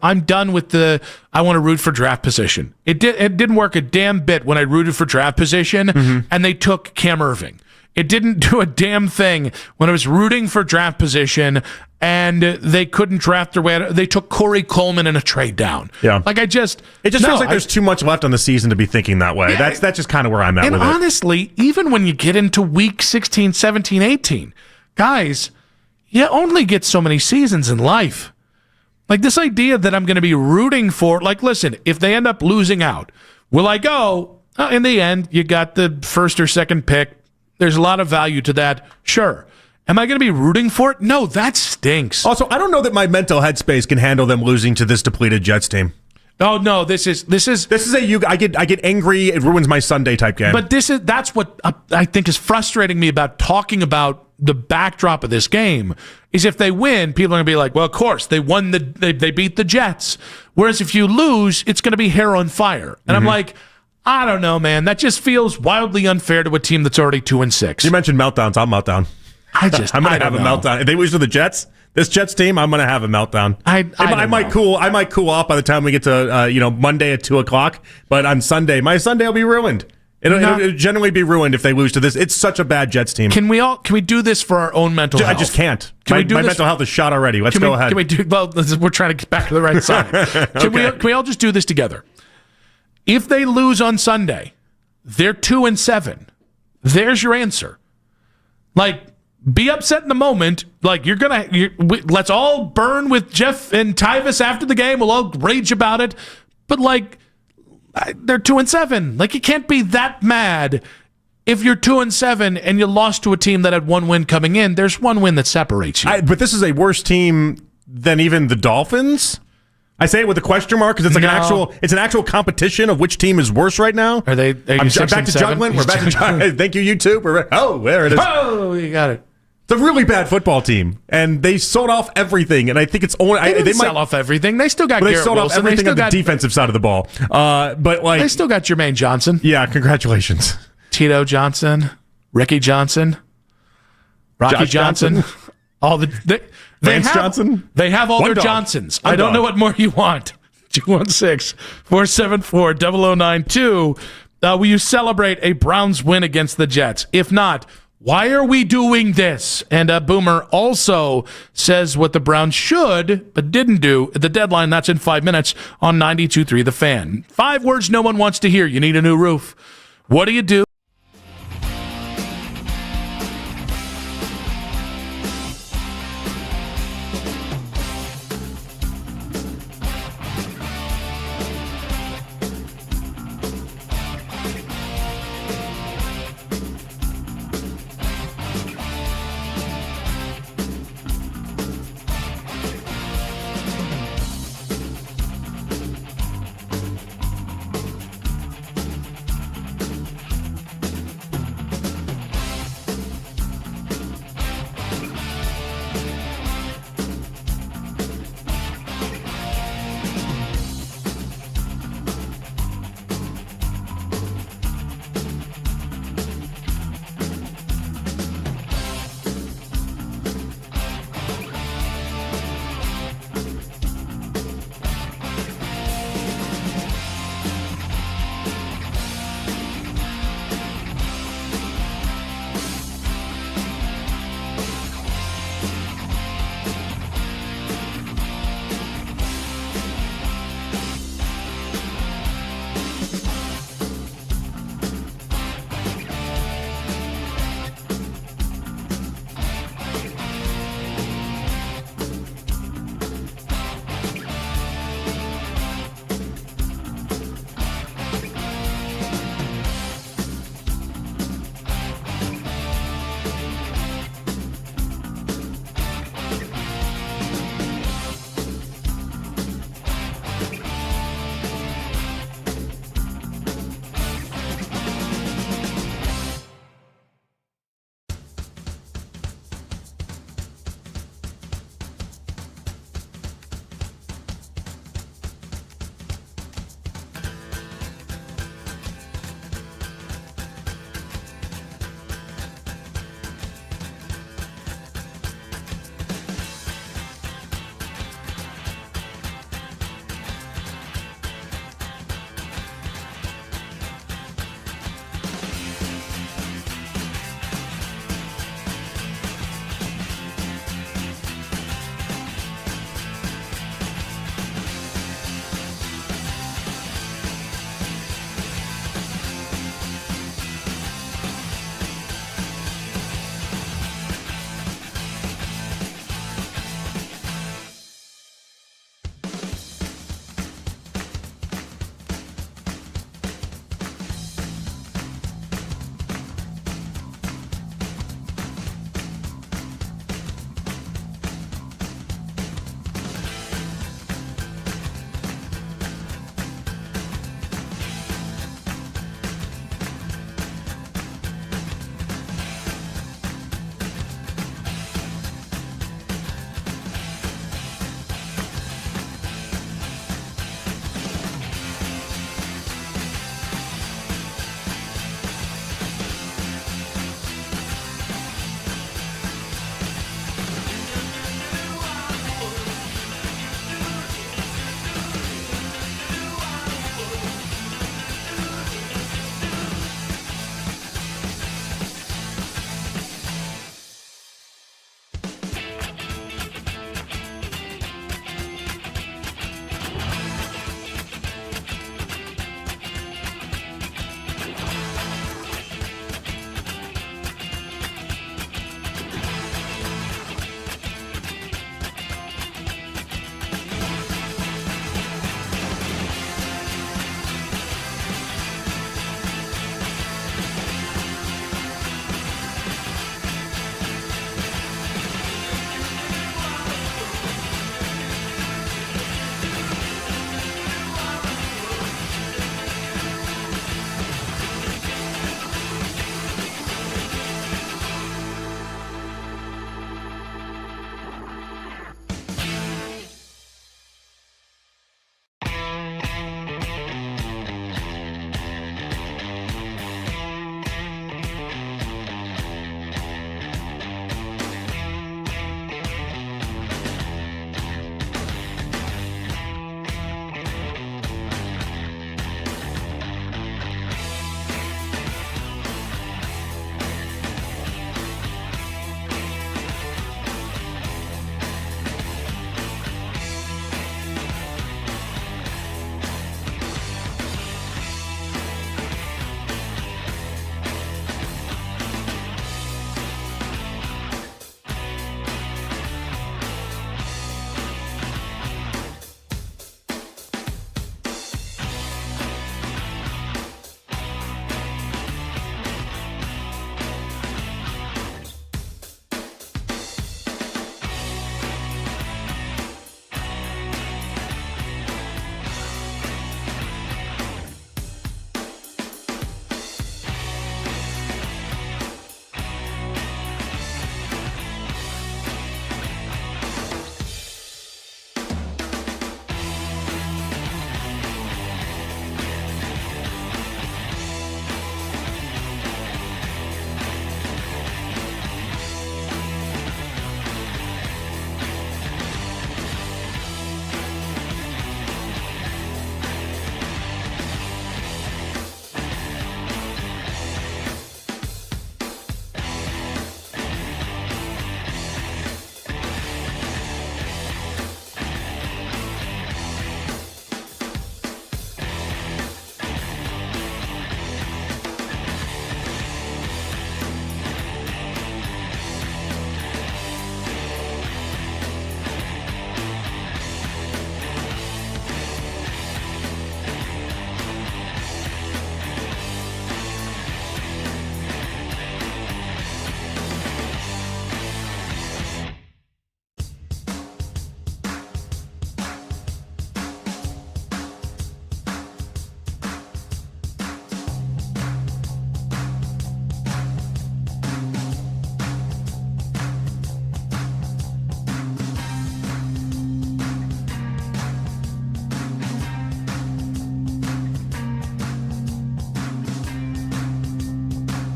I'm done with I want to root for draft position. It didn't work a damn bit when I rooted for draft position, and they took Cam Irving. It didn't do a damn thing when I was rooting for draft position and they couldn't draft their way out. They took Corey Coleman in a trade down. Yeah. It just feels like there's too much left on the season to be thinking that way. Yeah, that's just kind of where I'm at with it. And honestly, even when you get into week 16, 17, 18, guys, you only get so many seasons in life. Like this idea that I'm going to be rooting for, listen, if they end up losing out, will I go? In the end, you got the first or second pick. There's a lot of value to that. Sure. Am I going to be rooting for it? No, that stinks. Also, I don't know that my mental headspace can handle them losing to this depleted Jets team. Oh no, this is I get angry. It ruins my Sunday type game. But that's what I think is frustrating me about talking about the backdrop of this game is if they win, people are going to be like, well, of course they won they beat the Jets. Whereas if you lose, it's going to be hair on fire. And I'm like, I don't know, man. That just feels wildly unfair to a team that's already 2-6. You mentioned meltdowns. I'll meltdown. I'm going to have a meltdown. If they lose to the Jets, this Jets team, I'm going to have a meltdown. I might cool off by the time we get to Monday at 2:00. But on Sunday, my Sunday will be ruined. It'll generally be ruined if they lose to this. It's such a bad Jets team. Can we do this for our own mental health? I just can't. My mental health is shot already. Let's go ahead. We're trying to get back to the right side. Can we all just do this together? If they lose on Sunday, they're 2-7. There's your answer. Be upset in the moment. Let's all burn with Jeff and Tyvis after the game. We'll all rage about it. But they're 2-7. You can't be that mad if you're 2-7 and you lost to a team that had 1 win coming in. There's 1 win that separates you. But this is a worse team than even the Dolphins. I say it with a question mark because it's an actual competition of which team is worse right now. I'm back to juggling. We're back to juggling. Thank you, YouTube. There it is. Oh, you got it. It's a really bad football team, and they sold off everything. And I think it's only they might sell off everything. They still got Garrett Wilson. They sold off everything on the defensive side of the ball. They still got Jermaine Johnson. Yeah, congratulations, Tito Johnson, Ricky Johnson, Rocky Josh Johnson. All Johnson. They have all their Johnsons. I don't know what more you want. 216-474-0092. Will you celebrate a Browns win against the Jets? If not, why are we doing this? And Boomer also says what the Browns should but didn't do at the deadline. That's in 5 minutes on 92.3 The Fan. 5 words no one wants to hear. You need a new roof. What do you do?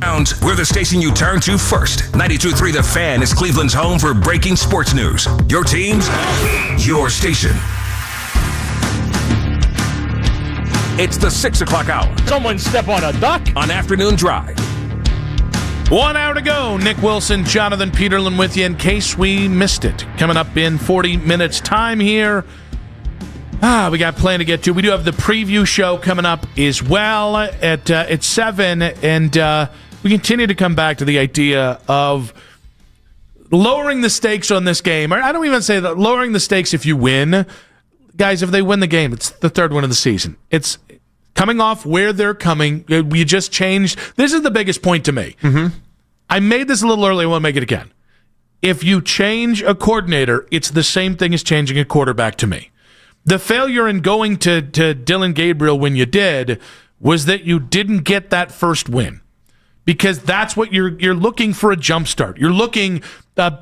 Browns, we're the station you turn to first. 92.3 The Fan is Cleveland's home for breaking sports news. Your teams, your station. It's the 6 o'clock hour. Someone step on a duck. On Afternoon Drive. 1 hour to go. Nick Wilson, Jonathan Peterlin with you in case we missed it. Coming up in 40 minutes time here. We got plenty to get to. We do have the preview show coming up as well at 7, and we continue to come back to the idea of lowering the stakes on this game. Or I don't even say that lowering the stakes if you win. Guys, if they win the game, it's the third win of the season. It's coming off where they're coming. We just changed. This is the biggest point to me. Mm-hmm. I made this a little early. I want to make it again. If you change a coordinator, it's the same thing as changing a quarterback to me. The failure in going to Dylan Gabriel when you did was that you didn't get that first win. Because that's what you're looking for, a jump start. You're looking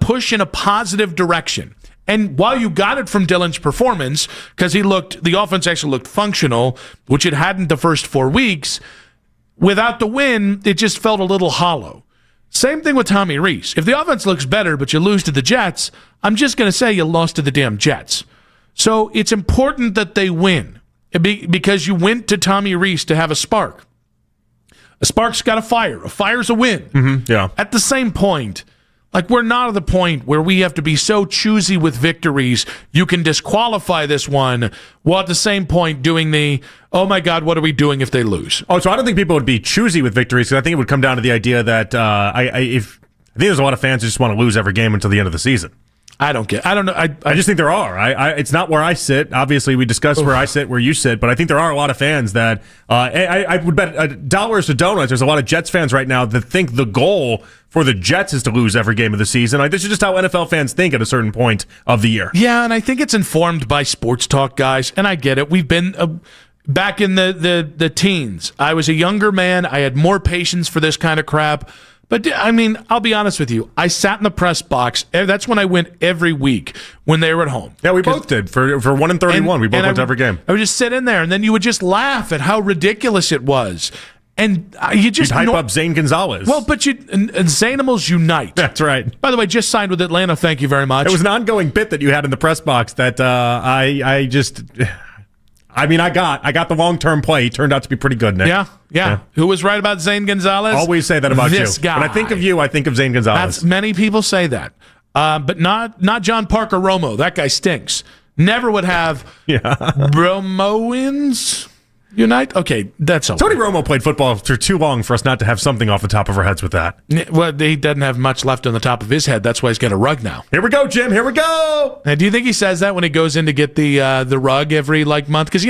push in a positive direction. And while you got it from Dylan's performance, because the offense actually looked functional, which it hadn't the first 4 weeks, without the win, it just felt a little hollow. Same thing with Tommy Rees. If the offense looks better, but you lose to the Jets, I'm just going to say you lost to the damn Jets. So it's important that they win, because you went to Tommy Rees to have a spark. A spark's got a fire. A fire's a win. Mm-hmm, yeah. At the same point, we're not at the point where we have to be so choosy with victories, you can disqualify this one, while at the same point doing oh my God, what are we doing if they lose? Oh, so I don't think people would be choosy with victories, because I think it would come down to the idea that I think there's a lot of fans who just want to lose every game until the end of the season. I don't know. I just think there are. It's not where I sit. Obviously, we discussed where I sit, where you sit, but I think there are a lot of fans that I would bet dollars to donuts. There's a lot of Jets fans right now that think the goal for the Jets is to lose every game of the season. This is just how NFL fans think at a certain point of the year. Yeah, and I think it's informed by sports talk, guys, and I get it. We've been back in the teens. I was a younger man. I had more patience for this kind of crap. But, I mean, I'll be honest with you. I sat in the press box. That's when I went every week when they were at home. Yeah, we both did. For 1-31, we both went to every game. I would just sit in there, and then you would just laugh at how ridiculous it was. And you'd hype up Zane Gonzalez. Well, but and Zanimals unite. That's right. By the way, just signed with Atlanta. Thank you very much. It was an ongoing bit that you had in the press box that I got the long-term play. He turned out to be pretty good, Nick. Yeah. Who was right about Zane Gonzalez? Always say that about this you. Guy. When I think of you, I think of Zane Gonzalez. Many people say that. But not John Parker Romo. That guy stinks. Never would have Romoans unite. Okay, that's all. Tony Romo played football for too long for us not to have something off the top of our heads with that. Well, he doesn't have much left on the top of his head. That's why he's got a rug now. Here we go, Jim. Here we go. Now, do you think he says that when he goes in to get the rug every month? Because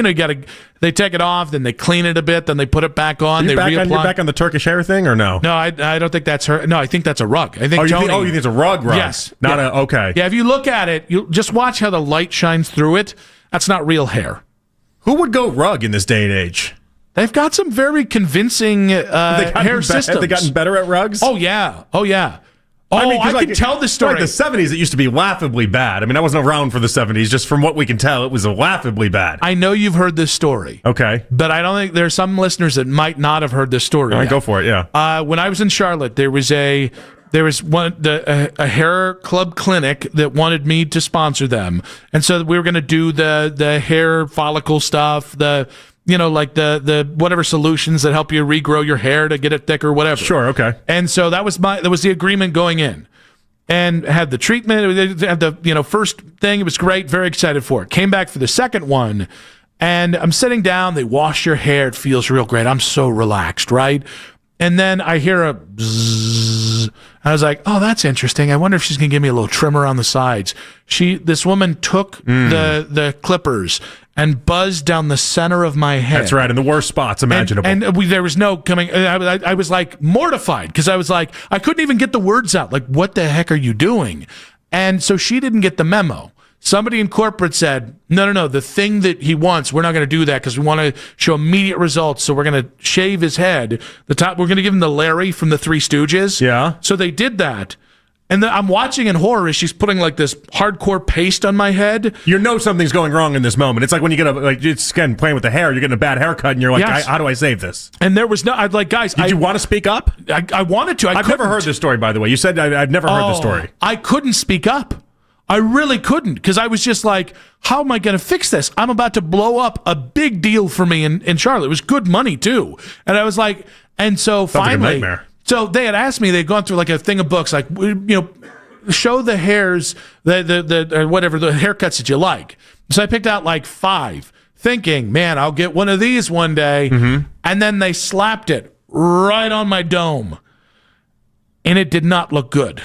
they take it off, then they clean it a bit, then they put it back on. You're back on the Turkish hair thing, or no? No, I don't think that's her. No, I think that's a rug. I think you think it's a rug? Yes. Okay. Yeah, if you look at it, you just watch how the light shines through it. That's not real hair. Who would go rug in this day and age? They've got some very convincing hair systems. Have they gotten better at rugs? Oh, yeah. I can tell the story. Like the 70s, it used to be laughably bad. I mean, I wasn't around for the 70s. Just from what we can tell, it was laughably bad. I know you've heard this story. Okay. But I don't think there's some listeners that might not have heard this story. All right, go for it, yeah. When I was in Charlotte, there was a hair club clinic that wanted me to sponsor them. And so we were going to do the hair follicle stuff, the whatever solutions that help you regrow your hair to get it thicker, whatever. Sure, okay. And so that was the agreement going in. And had the treatment, had the first thing, it was great, very excited for it. Came back for the second one, and I'm sitting down, they wash your hair, it feels real great. I'm so relaxed, right? And then I hear a bzzz. I was like, oh, that's interesting. I wonder if she's going to give me a little trimmer on the sides. This woman took the clippers and buzzed down the center of my head. That's right, in the worst spots imaginable. And there was no coming. I was like mortified because I was like, I couldn't even get the words out. Like, what the heck are you doing? And so she didn't get the memo. Somebody in corporate said, no, the thing that he wants, we're not going to do that because we want to show immediate results. So we're going to shave his head. We're going to give him the Larry from the Three Stooges. Yeah. So they did that. And then I'm watching in horror as she's putting like this hardcore paste on my head. You know something's going wrong in this moment. It's like when you get it's again playing with the hair. You're getting a bad haircut, and you're like, Yes. how do I save this? And there was no, I'd like, guys. Did you want to speak up? I wanted to. I've never heard this story, by the way. You said I've never heard this story. I couldn't speak up. I really couldn't, because I was just like, how am I going to fix this? I'm about to blow up a big deal for me in Charlotte. It was good money, too. And I was like, and so finally, so they had asked me, they'd gone through like a thing of books, like, show the hairs, the whatever, the haircuts that you like. So I picked out like 5, thinking, man, I'll get one of these one day. Mm-hmm. And then they slapped it right on my dome. And it did not look good.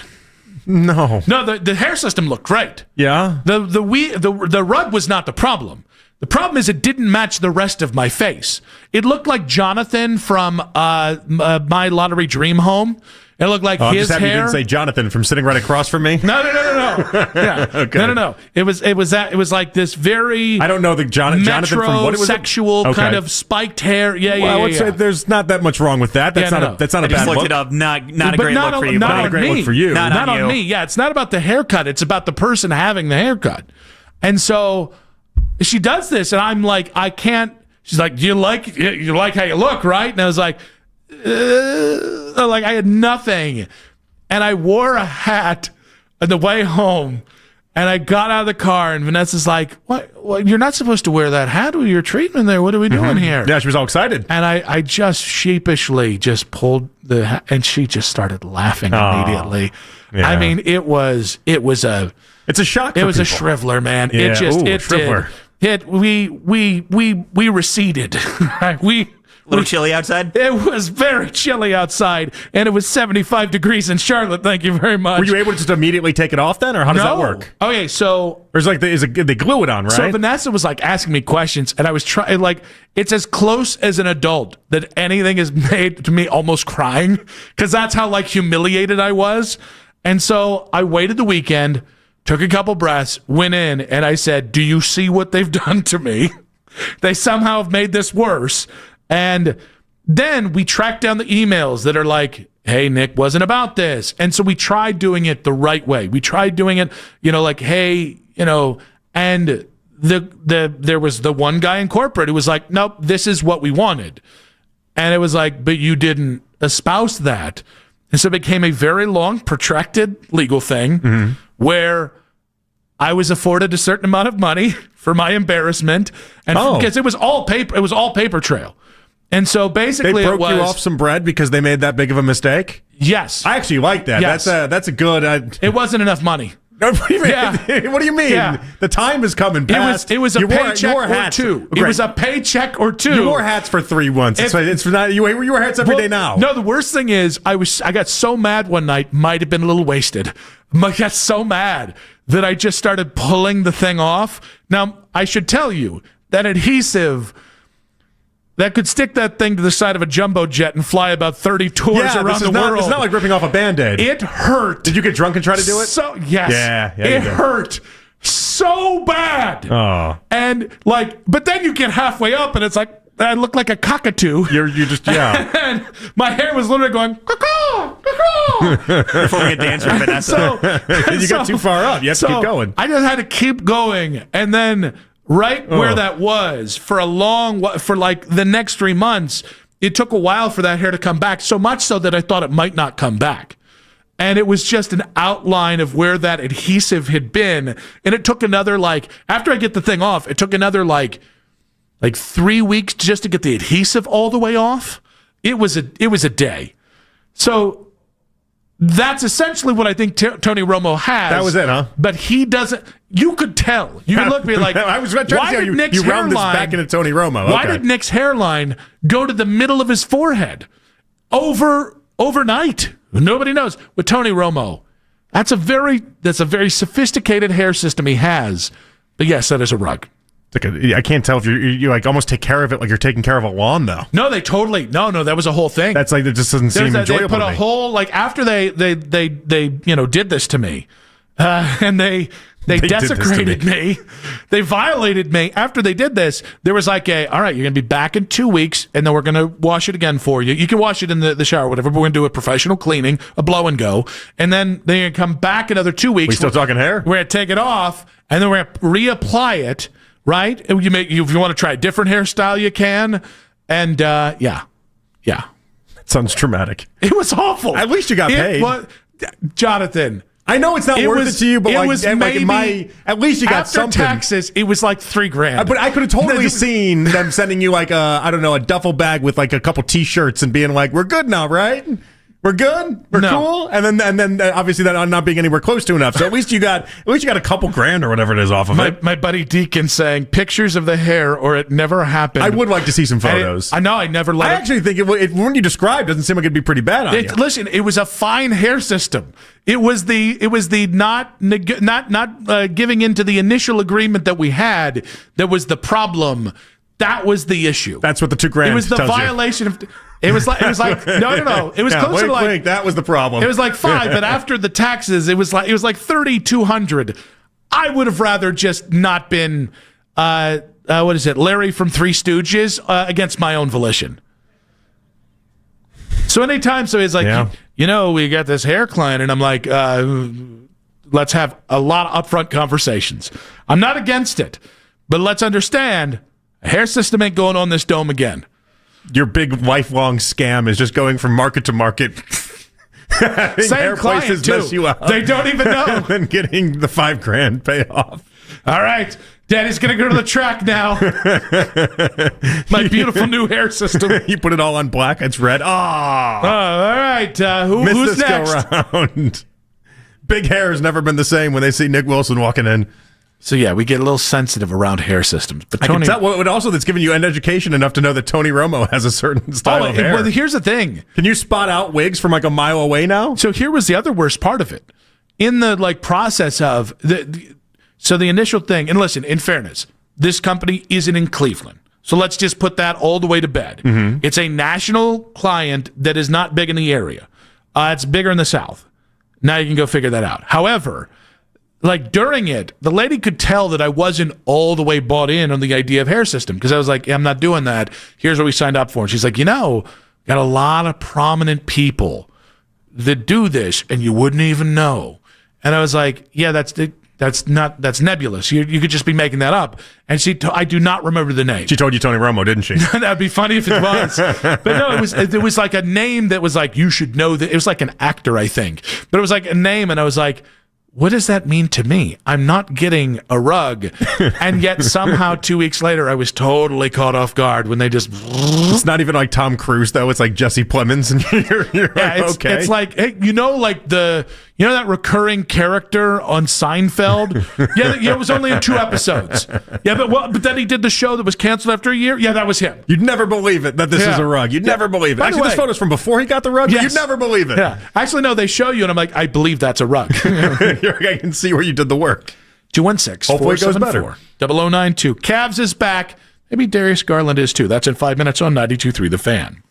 No, the hair system looked great. Yeah. The rug was not the problem. The problem is it didn't match the rest of my face. It looked like Jonathan from My Lottery Dream Home. It looked like his just hair. You didn't say Jonathan from sitting right across from me. No. Yeah. Okay. No. It was like this very. I don't know the Jonathan from what it was. Metrosexual kind of spiked hair. Yeah. There's not that much wrong with that. That's not a bad look. Looked it up. Not a great look for you. Not a great look for you. Not on me. Yeah, it's not about the haircut. It's about the person having the haircut. And so she does this, and I'm like, I can't. She's like, you like how you look, right? And I was like. Like I had nothing, and I wore a hat on the way home, and I got out of the car, and Vanessa's like, what you're not supposed to wear that hat with your treatment there. What are we doing here? Yeah, she was all excited, and I just sheepishly just pulled the hat, and she just started laughing immediately. Yeah. I mean, it's a shock. It was people. a shriveler, man. Yeah. We receded. A little chilly outside? It was very chilly outside, and it was 75 degrees in Charlotte. Thank you very much. Were you able to just immediately take it off then, or how does that work? Okay, so... Or they glue it on, right? So Vanessa was like asking me questions, and I was trying, like, it's as close as an adult that anything is made to me almost crying, because that's how, like, humiliated I was. And so I waited the weekend, took a couple breaths, went in, and I said, do you see what they've done to me? They somehow have made this worse. And then we tracked down the emails that are like, hey, Nick wasn't about this. And so we tried doing it the right way. We tried doing it, like, hey, and there was the one guy in corporate who was like, nope, this is what we wanted. And it was like, but you didn't espouse that. And so it became a very long, protracted legal thing where I was afforded a certain amount of money for my embarrassment. And because it was all paper trail. And so basically, they broke you off some bread because they made that big of a mistake. Yes, I actually like that. Yes. That's a good. It wasn't enough money. What do you mean? Yeah. What do you mean? Yeah. The time is coming past. It was a paycheck or two. It was a paycheck or two. You wore hats for 3 months. It's not. You wear hats every day now. No, the worst thing is I got so mad one night. Might have been a little wasted. I got so mad that I just started pulling the thing off. Now I should tell you that adhesive. That could stick that thing to the side of a jumbo jet and fly about 30 tours around the world. It's not like ripping off a Band-Aid. It hurt. Did you get drunk and try to do it? So yes. Yeah. It hurt so bad. Oh. And but then you get halfway up and it's like, I look like a cockatoo. You just, yeah. And my hair was literally going, caw, caw. Performing a dance with Vanessa. You got too far up. You have to keep going. I just had to keep going. And then where that was for like the next 3 months, it took a while for that hair to come back, so much so that I thought it might not come back. And it was just an outline of where that adhesive had been. And it took another, after I get the thing off, it took another, 3 weeks just to get the adhesive all the way off. It was a day. So that's essentially what I think Tony Romo has. That was it, huh? But he doesn't. You could tell. You could look at me like, I was trying to tell you round this back into Tony Romo. Why did Nick's hairline go to the middle of his forehead overnight? Nobody knows. With Tony Romo, that's a very sophisticated hair system he has. But yes, that is a rug. I can't tell if you almost take care of it like you're taking care of a lawn, though. No, they totally no. That was a whole thing. That's it just doesn't seem enjoyable. They put a whole after they did this to me, and they They desecrated me. They violated me. After they did this, there was like all right, you're going to be back in 2 weeks, and then we're going to wash it again for you. You can wash it in the shower, whatever, but we're going to do a professional cleaning, a blow and go. And then they're going to come back another 2 weeks. We still talking hair? We're going to take it off, and then we're going to reapply it, right? And if you want to try a different hairstyle, you can. And, yeah. Sounds traumatic. It was awful. At least you got paid. Jonathan. I know it's not worth it to you, but at least you got something. After taxes, it was like $3,000. But I could have totally seen them sending you like a duffel bag with like a couple T-shirts and being like, "We're good now, right? We're good. We're cool." And then obviously that not being anywhere close to enough. So at least you got a couple grand or whatever it is off of it. My buddy Deacon saying pictures of the hair or it never happened. I would like to see some photos. I know I never. I actually think when you describe, doesn't seem like it'd be pretty bad on you. Listen, it was a fine hair system. It was the not giving into the initial agreement that we had that was the problem. That was the issue. That's what the $2,000. It was the violation of. It was like no. It was closer to like that was the problem. It was like 5, but after the taxes, it was like $3,200. I would have rather just not been what is it, Larry from Three Stooges against my own volition. So anytime it's like we got this hair client, and I'm like, let's have a lot of upfront conversations. I'm not against it, but let's understand a hair system ain't going on this dome again. Your big lifelong scam is just going from market to market. Same client too. Mess you up. They don't even know. And getting the $5,000 payoff. All right, Daddy's gonna go to the track now. My beautiful new hair system. You put it all on black. It's red. All right. Who's next? Go round. Big hair has never been the same when they see Nick Wilson walking in. So yeah, we get a little sensitive around hair systems. But Tony, that's given you an education enough to know that Tony Romo has a certain style of hair. Well, here's the thing: can you spot out wigs from like a mile away now? So here was the other worst part of it. In the process of the initial thing, and listen, in fairness, this company isn't in Cleveland, so let's just put that all the way to bed. Mm-hmm. It's a national client that is not big in the area. It's bigger in the South. Now you can go figure that out. However, like during it, the lady could tell that I wasn't all the way bought in on the idea of hair system because I was like, I'm not doing that. Here's what we signed up for. And she's like, got a lot of prominent people that do this and you wouldn't even know. And I was like, yeah, that's nebulous. You could just be making that up. And I do not remember the name. She told you Tony Romo, didn't she? That'd be funny if it was. But no, it was like a name that was like, you should know that. It was like an actor, I think. But it was like a name, and I was like, what does that mean to me? I'm not getting a rug. And yet somehow 2 weeks later, I was totally caught off guard when they just... It's not even like Tom Cruise, though. It's like Jesse Plemons. And you're like, okay. It's like, hey, like that recurring character on Seinfeld? It was only in 2 episodes. Yeah, but then he did the show that was canceled after a year? Yeah, that was him. You'd never believe it that this is a rug. You'd never believe it. Actually, this photo's from before he got the rug, but you'd never believe it. Yeah. Actually, no, they show you, and I'm like, I believe that's a rug. I can see where you did the work. 216-474-0092. Cavs is back. Maybe Darius Garland is too. That's in 5 minutes on 92.3 The Fan.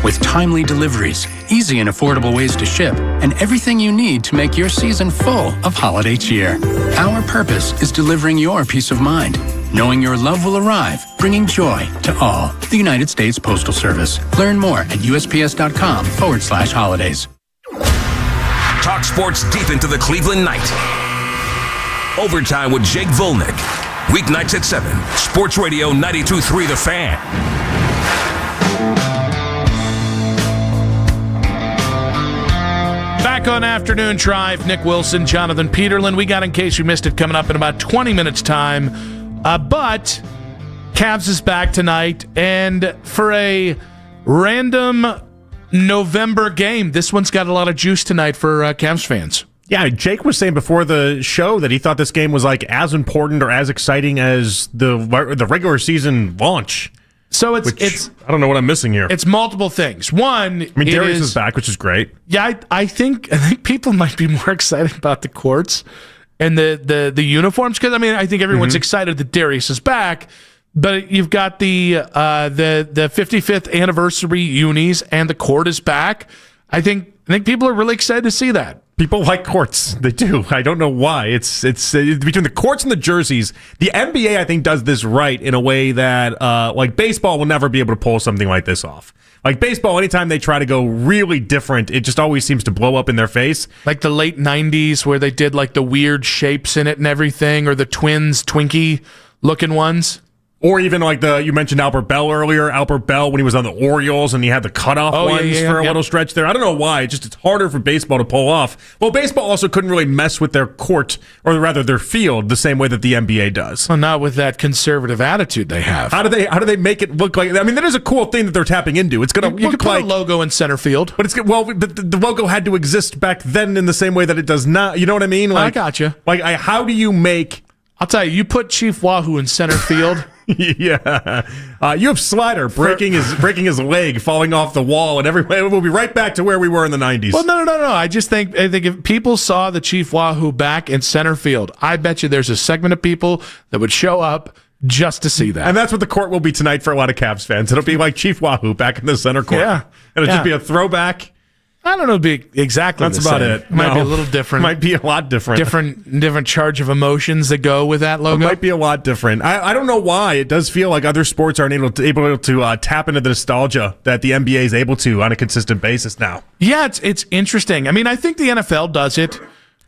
with timely deliveries, easy and affordable ways to ship, and everything you need to make your season full of holiday cheer. Our purpose is delivering your peace of mind, knowing your love will arrive, bringing joy to all. The United States Postal Service. Learn more at USPS.com/holidays. Talk sports deep into the Cleveland night. Overtime with Jake Volnick. Weeknights at 7. Sports Radio 92.3 The Fan. Back on Afternoon Drive, Nick Wilson, Jonathan Peterlin. We got In Case You Missed It coming up in about 20 minutes' time. But Cavs is back tonight, and for a random November game, this one's got a lot of juice tonight for Cavs fans. Yeah, Jake was saying before the show that he thought this game was like as important or as exciting as the regular season launch. So it's I don't know what I'm missing here. It's multiple things. One, I mean, Darius is back, which is great. Yeah, I think people might be more excited about the courts and the uniforms, because I mean, I think everyone's excited that Darius is back. But you've got the 55th anniversary unis, and the court is back. I think people are really excited to see that. People like courts. They do. I don't know why. It's between the courts and the jerseys. The NBA, I think, does this right in a way that like baseball will never be able to pull something like this off. Like baseball, anytime they try to go really different, it just always seems to blow up in their face. Like the late 90s where they did like the weird shapes in it and everything, or the Twins Twinkie looking ones. Or even like you mentioned Albert Bell earlier. Albert Bell when he was on the Orioles and he had the cutoff ones for a little stretch there. I don't know why. It's harder for baseball to pull off. Well, baseball also couldn't really mess with their court, or rather their field, the same way that the NBA does. Well, not with that conservative attitude they have. How do they make it look like? I mean, that is a cool thing that they're tapping into. It's going to look like a logo in center field. But the logo had to exist back then in the same way that it does not. You know what I mean? Like, I gotcha. Like, how do you make? I'll tell you. You put Chief Wahoo in center field. Yeah, you have Slider breaking his leg, falling off the wall, and we'll be right back to where we were in the 90s. Well, no. I think if people saw the Chief Wahoo back in center field, I bet you there's a segment of people that would show up just to see that. And that's what the court will be tonight for a lot of Cavs fans. It'll be like Chief Wahoo back in the center court. Yeah, it'll just be a throwback. I don't know. It'll be exactly. That's about it. It might be a little different. Might be a lot different. Different charge of emotions that go with that logo. It might be a lot different. I don't know why. It does feel like other sports aren't able to tap into the nostalgia that the NBA is able to on a consistent basis now. Yeah, it's interesting. I mean, I think the NFL does it.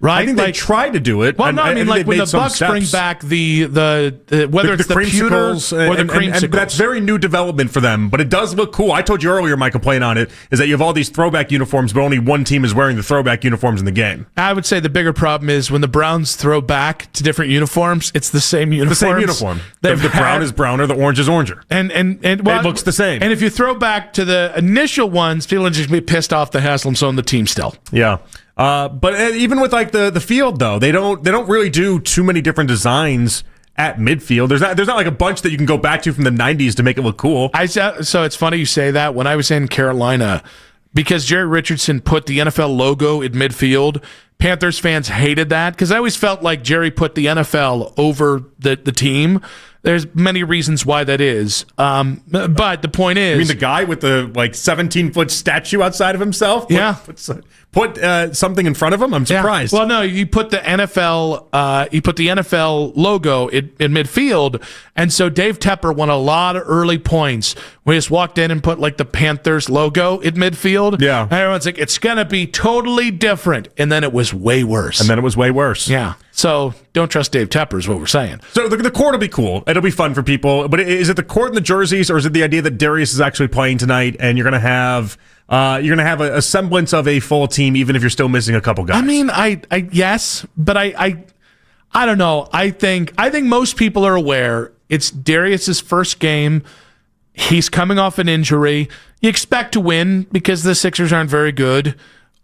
Right? I think they try to do it. Well, no, I mean, like when the Bucks bring back the whether it's the pewters or the creamsicles. And that's very new development for them, but it does look cool. I told you earlier, my complaint on it is that you have all these throwback uniforms, but only one team is wearing the throwback uniforms in the game. I would say the bigger problem is when the Browns throw back to different uniforms, it's the same uniform. The same uniform. The brown is browner, the orange is oranger. And it looks the same. And if you throw back to the initial ones, people are just be pissed off that Haslam's on the team still. Yeah. But even with like the field though, they don't really do too many different designs at midfield. There's not like a bunch that you can go back to from the 90s to make it look cool. So it's funny you say that. When I was in Carolina, because Jerry Richardson put the NFL logo in midfield, Panthers fans hated that because I always felt like Jerry put the NFL over the team. There's many reasons why that is. But the point is... You mean the guy with the 17-foot statue outside of himself? Put something in front of him? I'm surprised. Yeah. Well, no, you put the NFL logo in midfield, and so Dave Tepper won a lot of early points. We just walked in and put the Panthers logo in midfield. Yeah. And everyone's like, it's going to be totally different. And then it was way worse. Yeah. So don't trust Dave Tepper is what we're saying. So the court will be cool. It'll be fun for people. But is it the court and the jerseys, or is it the idea that Darius is actually playing tonight and you're going to have a semblance of a full team even if you're still missing a couple guys? I mean, I yes, but I don't know. I think most people are aware it's Darius's first game. He's coming off an injury. You expect to win because the Sixers aren't very good,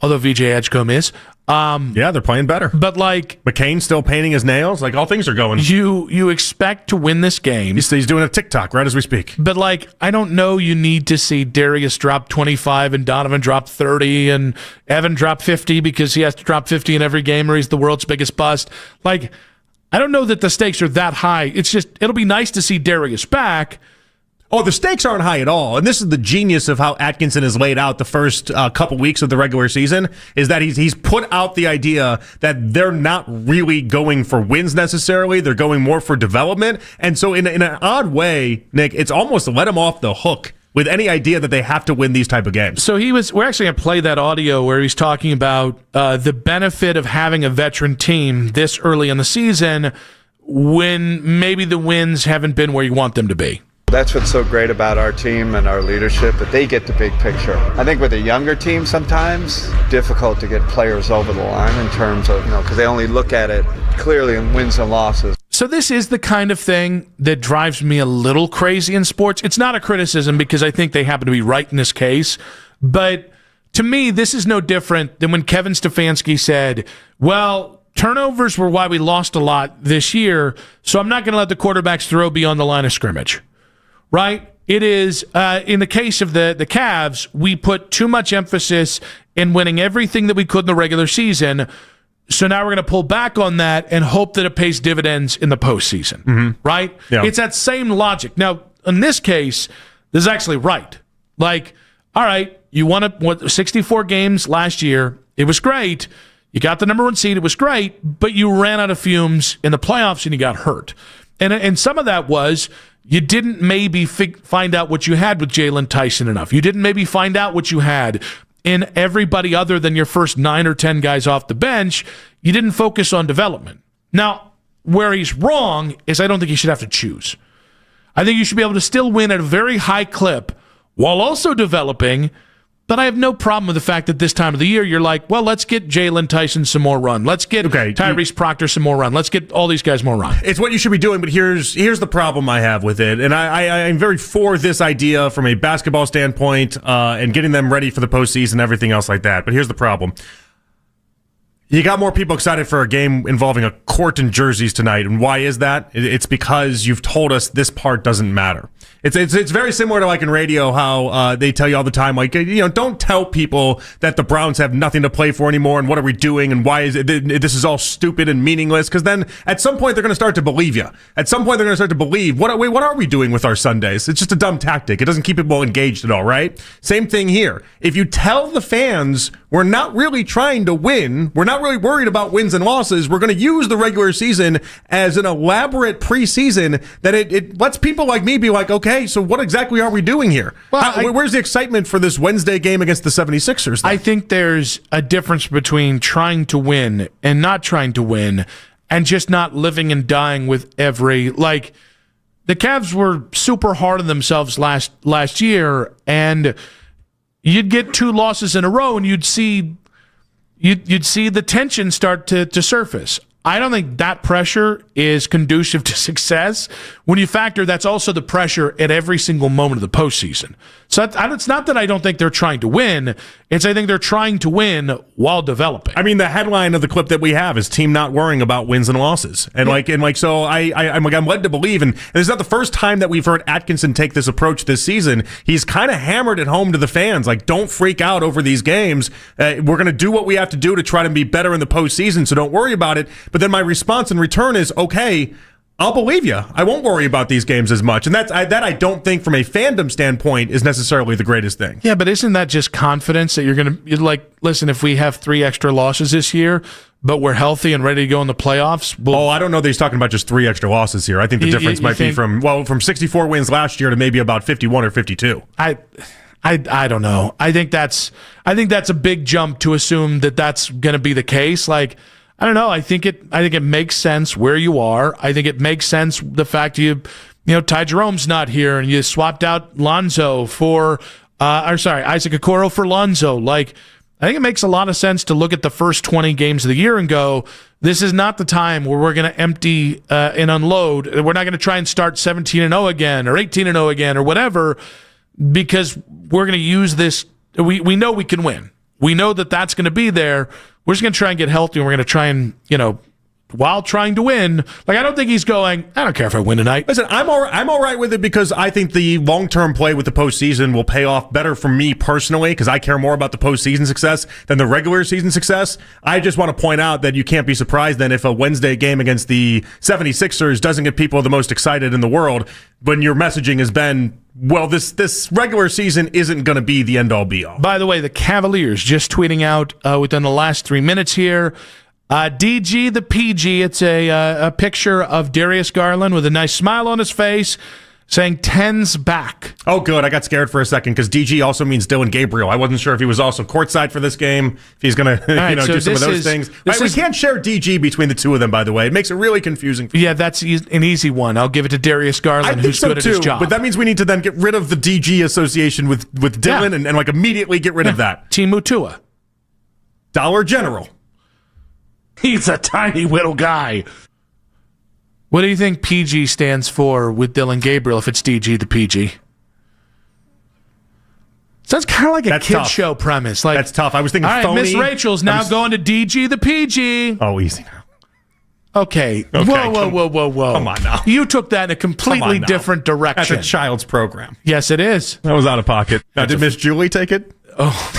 although VJ Edgecombe is. Yeah, they're playing better. But McCain's still painting his nails. All things are going. You expect to win this game. He's doing a TikTok right as we speak. But I don't know. You need to see Darius drop 25 and Donovan drop 30 and Evan drop 50 because he has to drop 50 in every game or he's the world's biggest bust. I don't know that the stakes are that high. It's just it'll be nice to see Darius back. Oh, the stakes aren't high at all. And this is the genius of how Atkinson has laid out the first couple weeks of the regular season, is that he's put out the idea that they're not really going for wins necessarily. They're going more for development. And so in an odd way, Nick, it's almost let him off the hook with any idea that they have to win these type of games. So we're actually going to play that audio where he's talking about the benefit of having a veteran team this early in the season when maybe the wins haven't been where you want them to be. That's what's so great about our team and our leadership, that they get the big picture. I think with a younger team sometimes, difficult to get players over the line in terms of, because they only look at it clearly in wins and losses. So this is the kind of thing that drives me a little crazy in sports. It's not a criticism because I think they happen to be right in this case. But to me, this is no different than when Kevin Stefanski said, well, turnovers were why we lost a lot this year, so I'm not going to let the quarterbacks throw beyond the line of scrimmage. Right? It is, in the case of the Cavs, we put too much emphasis in winning everything that we could in the regular season, so now we're going to pull back on that and hope that it pays dividends in the postseason. Mm-hmm. Right? Yeah. It's that same logic. Now, in this case, this is actually right. Like, all right, you won 64 games last year. It was great. You got the number one seed. It was great, but you ran out of fumes in the playoffs and you got hurt. And some of that was you didn't maybe find out what you had with Jalen Tyson enough. You didn't maybe find out what you had in everybody other than your first 9 or 10 guys off the bench. You didn't focus on development. Now, where he's wrong is I don't think you should have to choose. I think you should be able to still win at a very high clip while also developing. But I have no problem with the fact that this time of the year, you're like, well, let's get Jalen Tyson some more run. Let's get Tyrese Proctor some more run. Let's get all these guys more run. It's what you should be doing, but here's the problem I have with it. And I'm very for this idea from a basketball standpoint and getting them ready for the postseason and everything else like that. But here's the problem. You got more people excited for a game involving a court and jerseys tonight. And why is that? It's because you've told us this part doesn't matter. It's very similar to like in radio how they tell you all the time, like, don't tell people that the Browns have nothing to play for anymore and what are we doing and why is it this is all stupid and meaningless, because then at some point they're going to start to believe you. At some point they're going to start to believe, what are we doing with our Sundays? It's just a dumb tactic. It doesn't keep people engaged at all, right? Same thing here. If you tell the fans we're not really trying to win, we're not really worried about wins and losses, we're going to use the regular season as an elaborate preseason, that it lets people like me be like, okay, so what exactly are we doing here? Well, where's the excitement for this Wednesday game against the 76ers then? I think there's a difference between trying to win and not trying to win, and just not living and dying with every, like, the Cavs were super hard on themselves last year, and you'd get 2 losses in a row and you'd see the tension start to surface. I don't think that pressure is conducive to success when you factor that's also the pressure at every single moment of the postseason. So it's not that I don't think they're trying to win. It's I think they're trying to win while developing. I mean, the headline of the clip that we have is team not worrying about wins and losses. And so I'm led to believe, and this is not the first time that we've heard Atkinson take this approach this season. He's kind of hammered it home to the fans, like, don't freak out over these games. We're going to do what we have to do to try to be better in the postseason, so don't worry about it. But then my response in return is, okay, I'll believe you. I won't worry about these games as much. And that I don't think from a fandom standpoint is necessarily the greatest thing. Yeah, but isn't that just confidence that you're like, listen, if we have 3 extra losses this year, but we're healthy and ready to go in the playoffs? I don't know that he's talking about just 3 extra losses here. I think the difference might be from 64 wins last year to maybe about 51 or 52. I don't know. I think that's a big jump to assume that that's going to be the case. Like, I don't know. I think it makes sense where you are. I think it makes sense the fact Ty Jerome's not here and you swapped out Lonzo for Isaac Okoro for Lonzo. Like, I think it makes a lot of sense to look at the first 20 games of the year and go, this is not the time where we're going to empty and unload. We're not going to try and start 17-0 again or 18-0 again or whatever, because we're going to use this. We know we can win. We know that that's going to be there. We're just going to try and get healthy, and we're going to try and, while trying to win. Like, I don't think he's going, I don't care if I win tonight. Listen, I'm all right with it because I think the long-term play with the postseason will pay off better for me personally because I care more about the postseason success than the regular season success. I just want to point out that you can't be surprised then if a Wednesday game against the 76ers doesn't get people the most excited in the world when your messaging has been, well, this regular season isn't going to be the end-all be-all. By the way, the Cavaliers just tweeting out within the last 3 minutes here, DG the PG, it's a picture of Darius Garland with a nice smile on his face saying 10's back. Oh, good. I got scared for a second because DG also means Dylan Gabriel. I wasn't sure if he was also courtside for this game, if he's going to do some of those things. We can't share DG between the two of them, by the way. It makes it really confusing. Yeah, that's an easy one. I'll give it to Darius Garland, who's good at his job. But that means we need to then get rid of the DG association with Dylan and like immediately get rid of that. Team Mutua. Dollar General. He's a tiny little guy. What do you think PG stands for with Dylan Gabriel if it's DG the PG? Sounds kind of like a kid show premise. Like, that's tough. I was thinking all right, phony. Miss Rachel's now going to DG the PG. Oh, easy now. Okay. Whoa. Come on now. You took that in a completely different direction. That's a child's program. Yes, it is. That was out of pocket. Now, did Miss Julie take it? Oh,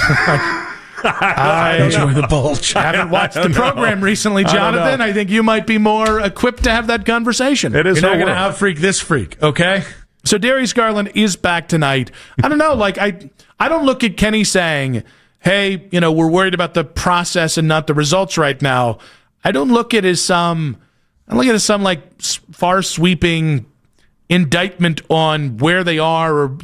I enjoy the bulge. I haven't watched the program recently, Jonathan. I think you might be more equipped to have that conversation. It is. You're not going to out-freak this freak, okay? So Darius Garland is back tonight. I don't know. Like, I don't look at Kenny saying, hey, we're worried about the process and not the results right now. I don't look at it as some like far-sweeping indictment on where they are or,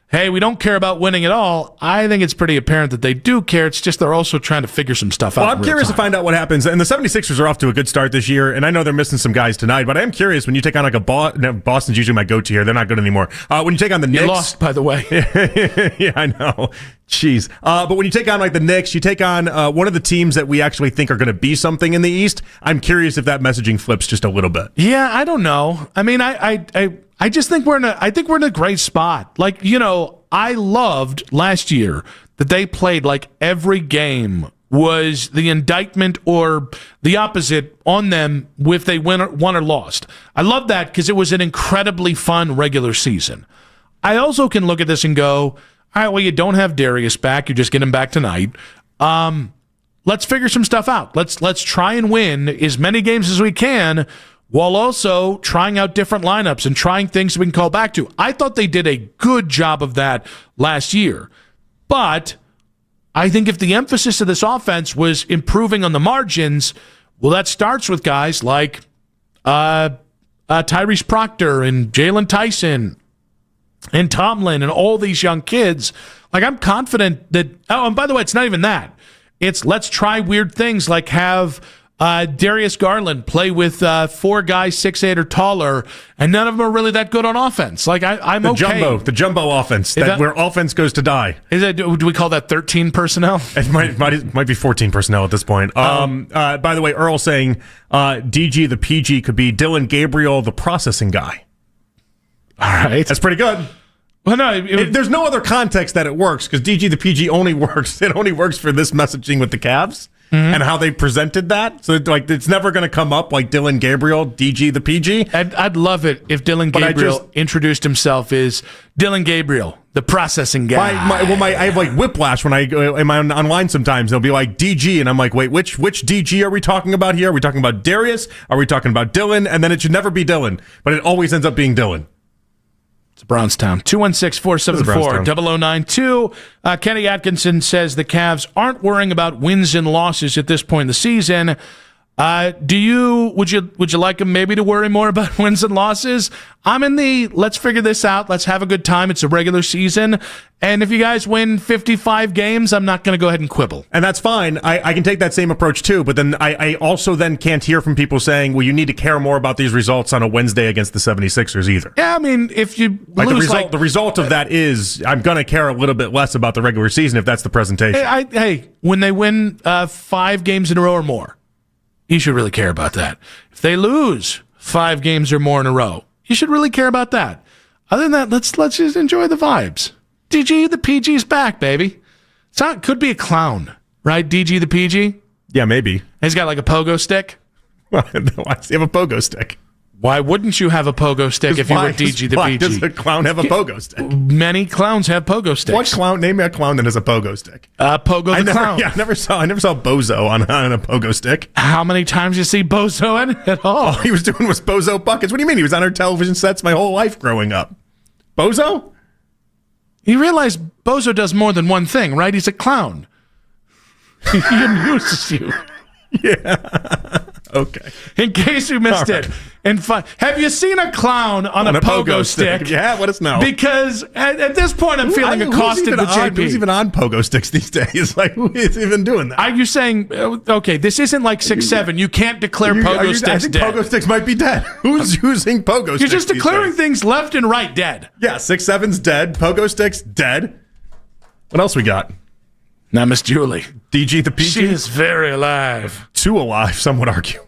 hey, we don't care about winning at all. I think it's pretty apparent that they do care. It's just they're also trying to figure some stuff out. Well, I'm curious to find out what happens. And the 76ers are off to a good start this year, and I know they're missing some guys tonight, but I am curious when you take on like a Boston's usually my go-to here. They're not good anymore. When you take on the Knicks. You lost, by the way. Yeah, I know. Jeez. But when you take on like the Knicks, you take on one of the teams that we actually think are going to be something in the East. I'm curious if that messaging flips just a little bit. Yeah, I don't know. I mean, I just think we're in a great spot. Like, I loved last year that they played like every game was the indictment or the opposite on them if they won or lost. I love that because it was an incredibly fun regular season. I also can look at this and go, all right, well, you don't have Darius back. You just get him back tonight. Let's figure some stuff out. Let's try and win as many games as we can while also trying out different lineups and trying things we can call back to. I thought they did a good job of that last year. But I think if the emphasis of this offense was improving on the margins, well, that starts with guys like Tyrese Proctor and Jalen Tyson and Tomlin and all these young kids. Like, I'm confident that, oh, and by the way, it's not even that. It's let's try weird things like have Darius Garland play with 4 guys 6'8" or taller, and none of them are really that good on offense. Like, I'm okay. The jumbo offense, where offense goes to die. Do we call that 13 personnel? It might be 14 personnel at this point. By the way, Earl saying DG the PG could be Dylan Gabriel, the processing guy. All right, that's pretty good. Well, no, there's no other context that it works because DG the PG only works. It only works for this messaging with the Cavs. Mm-hmm. And how they presented that. So, like, it's never going to come up like Dylan Gabriel, DG the PG. I'd love it if Dylan Gabriel introduced himself as Dylan Gabriel, the processing guy. I have, like, whiplash when I am online sometimes. They'll be like, DG, and I'm like, wait, which DG are we talking about here? Are we talking about Darius? Are we talking about Dylan? And then it should never be Dylan. But it always ends up being Dylan. It's Brownstown. 216-474-0092. Kenny Atkinson says the Cavs aren't worrying about wins and losses at this point in the season. Would you like them maybe to worry more about wins and losses? I'm in the let's figure this out. Let's have a good time. It's a regular season. And if you guys win 55 games, I'm not going to go ahead and quibble. And that's fine. I can take that same approach too. But then I also then can't hear from people saying, well, you need to care more about these results on a Wednesday against the 76ers either. Yeah, I mean, if you lose the result of that is I'm going to care a little bit less about the regular season if that's the presentation. Hey, when they win 5 games in a row or more, you should really care about that. If they lose 5 games or more in a row, you should really care about that. Other than that, let's just enjoy the vibes. DG the PG's back, baby. Could be a clown, right? DG the PG? Yeah, maybe. He's got like a pogo stick. Why does he have a pogo stick? Why wouldn't you have a pogo stick if you were DG the Why BG? does a clown have a pogo stick? Many clowns have pogo sticks. What clown? Name me a clown that has a pogo stick. Pogo the clown. Yeah, I never saw Bozo on a pogo stick. How many times you see Bozo in it at all? All he was doing was Bozo buckets. What do you mean? He was on our television sets my whole life growing up. Bozo? You realize Bozo does more than one thing, right? He's a clown. He amuses you. Yeah. Okay. In case you missed it. Have you seen a clown on a pogo stick? Yeah, let us know. Because at this point, I'm feeling accosted with JP. Who's even on pogo sticks these days? Like, who is even doing that? Are you saying, okay, this isn't like 6'7"? You can't declare pogo sticks I think dead. pogo sticks might be dead. Who's using pogo sticks? You're just declaring things left and right dead. Yeah, 6'7"'s dead. Pogo sticks dead. What else we got? Now, Miss Julie. DG the PG? She is very alive. Too alive, some would argue.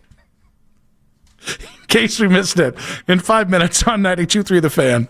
In case we missed it, in 5 minutes on 92.3 The Fan.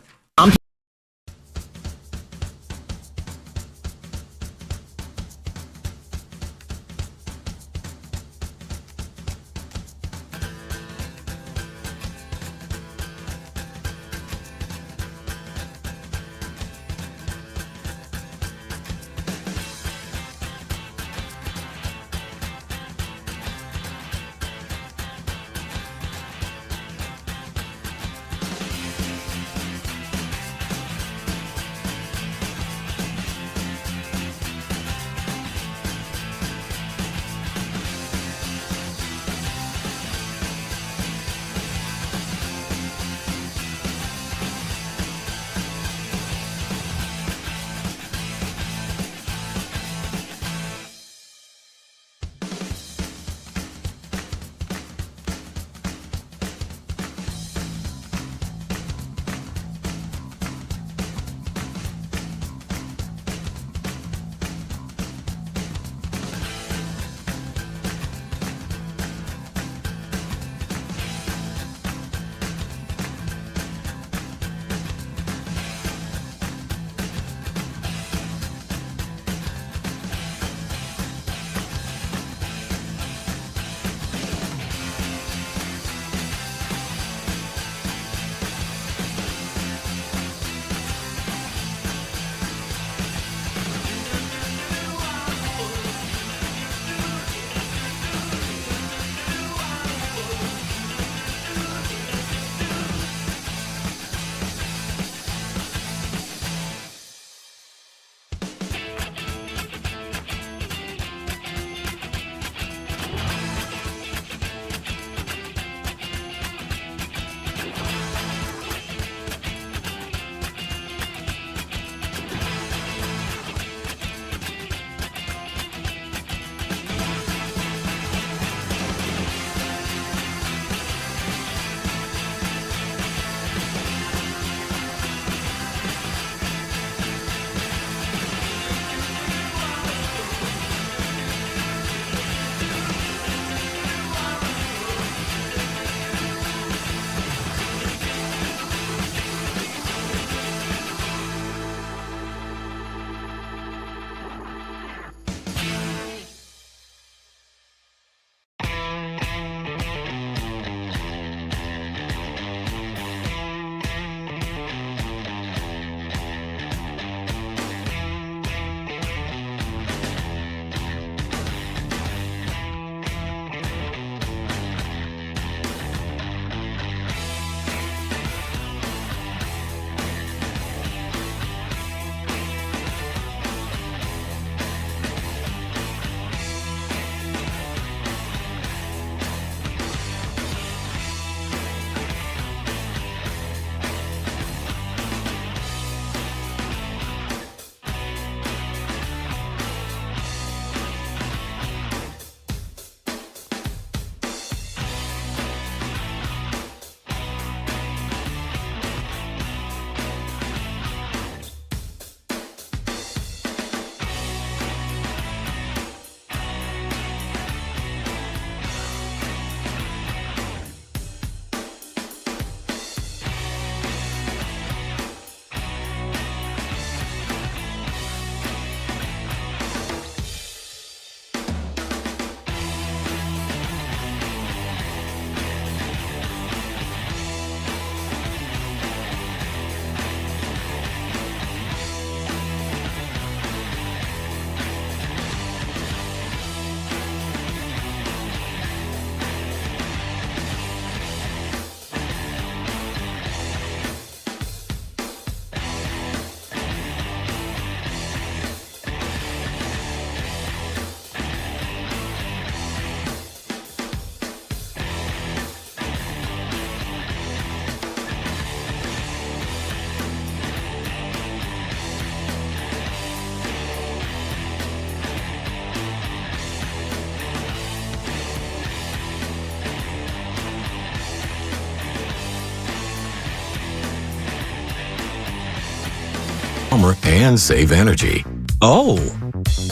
and save energy. Oh,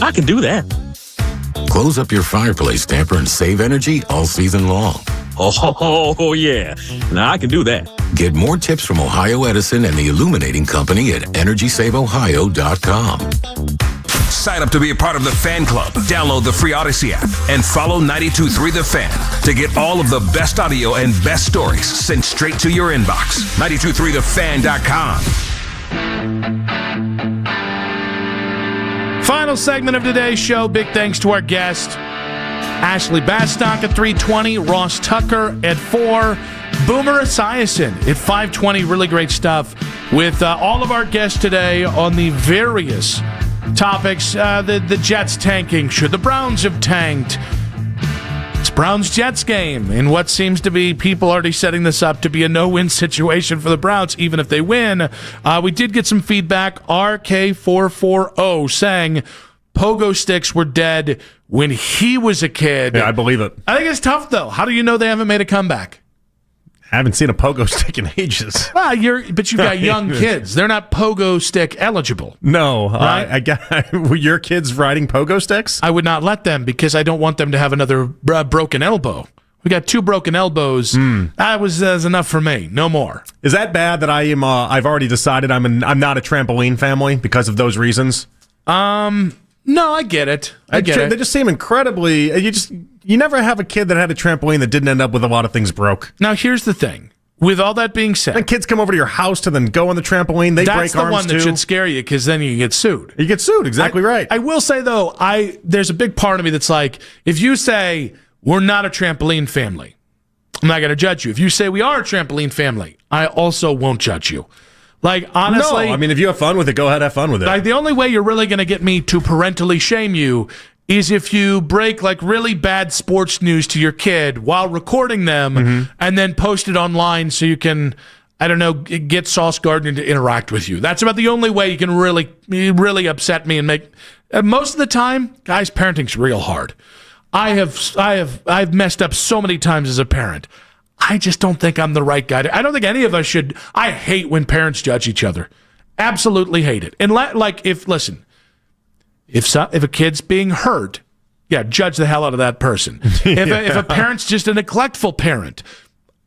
I can do that. Close up your fireplace tamper and save energy all season long. Oh, yeah. Now I can do that. Get more tips from Ohio Edison and the Illuminating Company at EnergySaveOhio.com. Sign up to be a part of the fan club. Download the free Odyssey app and follow 92.3 The Fan to get all of the best audio and best stories sent straight to your inbox. 92.3thefan.com. Final segment of today's show. Big thanks to our guest, Ashley Bastock at 3:20, Ross Tucker at 4, Boomer Esiason at 5:20. Really great stuff with all of our guests today on the various topics. The Jets tanking. Should the Browns have tanked? It's Browns-Jets game, and what seems to be people already setting this up to be a no-win situation for the Browns, even if they win. We did get some feedback. RK440 saying pogo sticks were dead when he was a kid. Yeah, I believe it. I think it's tough, though. How do you know they haven't made a comeback? I haven't seen a pogo stick in ages. But you've got young kids. They're not pogo stick eligible. No. Right? I got your kids riding pogo sticks? I would not let them because I don't want them to have another broken elbow. We got 2 broken elbows. That was enough for me. No more. Is that bad that I am? I've already decided I'm not a trampoline family because of those reasons. No, I get it. I get it. They just seem incredibly. You never have a kid that had a trampoline that didn't end up with a lot of things broke. Now, here's the thing. With all that being said, and kids come over to your house to then go on the trampoline. They break arms too. That's the one that should scare you because then you get sued. You get sued. Exactly right. I will say though, there's a big part of me that's like, if you say we're not a trampoline family, I'm not going to judge you. If you say we are a trampoline family, I also won't judge you. Like, honestly... No, I mean, if you have fun with it, go ahead, have fun with it. Like, the only way you're really going to get me to parentally shame you is if you break, like, really bad sports news to your kid while recording them and then post it online so you can, I don't know, get Sauce Gardner to interact with you. That's about the only way you can really upset me and make... most of the time, guys, parenting's real hard. I've messed up so many times as a parent. I just don't think I'm the right guy. I don't think any of us should. I hate when parents judge each other. Absolutely hate it. And if a kid's being hurt, yeah, judge the hell out of that person. If a parent's just a neglectful parent,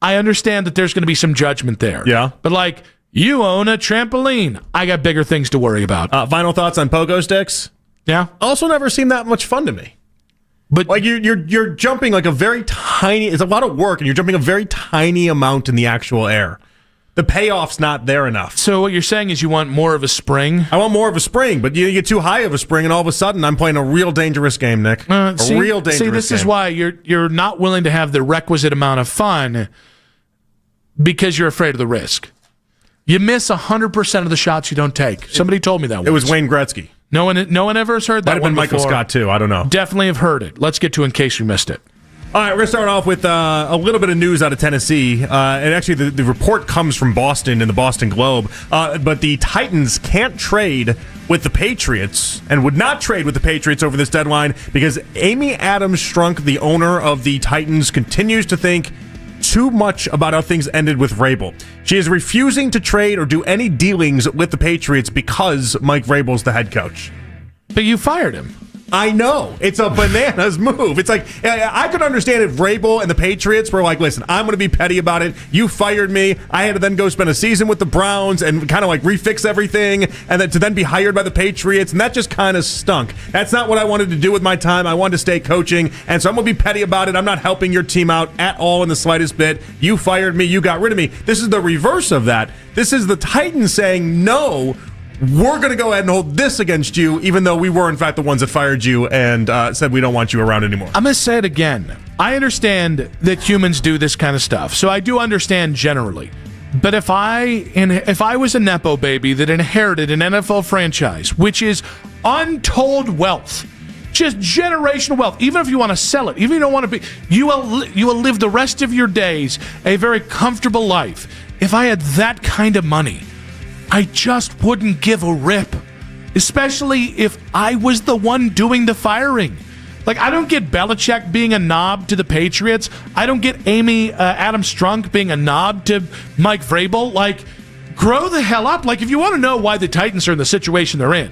I understand that there's going to be some judgment there. Yeah. But you own a trampoline. I got bigger things to worry about. Final thoughts on pogo sticks? Yeah. Also never seemed that much fun to me. But you're jumping like a very tiny. It's a lot of work, and you're jumping a very tiny amount in the actual air. The payoff's not there enough. So what you're saying is you want more of a spring? I want more of a spring, but you get too high of a spring, and all of a sudden I'm playing a real dangerous game, Nick. Real dangerous game. This is why you're not willing to have the requisite amount of fun because you're afraid of the risk. You miss 100% of the shots you don't take. Somebody told me that once. It was Wayne Gretzky. No one ever has heard that. Might have been Michael Scott too. I don't know. Definitely have heard it. Let's get to in case you missed it. All right, we're going to start off with a little bit of news out of Tennessee. And actually, the report comes from Boston in the Boston Globe. But the Titans can't trade with the Patriots and would not trade with the Patriots over this deadline because Amy Adams Strunk, the owner of the Titans, continues to think too much about how things ended with Vrabel. She is refusing to trade or do any dealings with the Patriots because Mike Vrabel's the head coach. But you fired him. I know. It's a bananas move. It's like, I could understand if Vrabel and the Patriots were like, listen, I'm going to be petty about it. You fired me. I had to then go spend a season with the Browns and kind of like refix everything and then to then be hired by the Patriots. And that just kind of stunk. That's not what I wanted to do with my time. I wanted to stay coaching. And so I'm going to be petty about it. I'm not helping your team out at all in the slightest bit. You fired me. You got rid of me. This is the reverse of that. This is the Titans saying, no, we're going to go ahead and hold this against you, even though we were, in fact, the ones that fired you and said we don't want you around anymore. I'm going to say it again. I understand that humans do this kind of stuff, so I do understand generally. But if I was a Nepo baby that inherited an NFL franchise, which is untold wealth, just generational wealth, even if you want to sell it, even if you don't want to be, you will live the rest of your days a very comfortable life. If I had that kind of money, I just wouldn't give a rip, especially if I was the one doing the firing. Like, I don't get Belichick being a knob to the Patriots. I don't get Amy Adams Strunk being a knob to Mike Vrabel. Like, grow the hell up. Like, if you want to know why the Titans are in the situation they're in,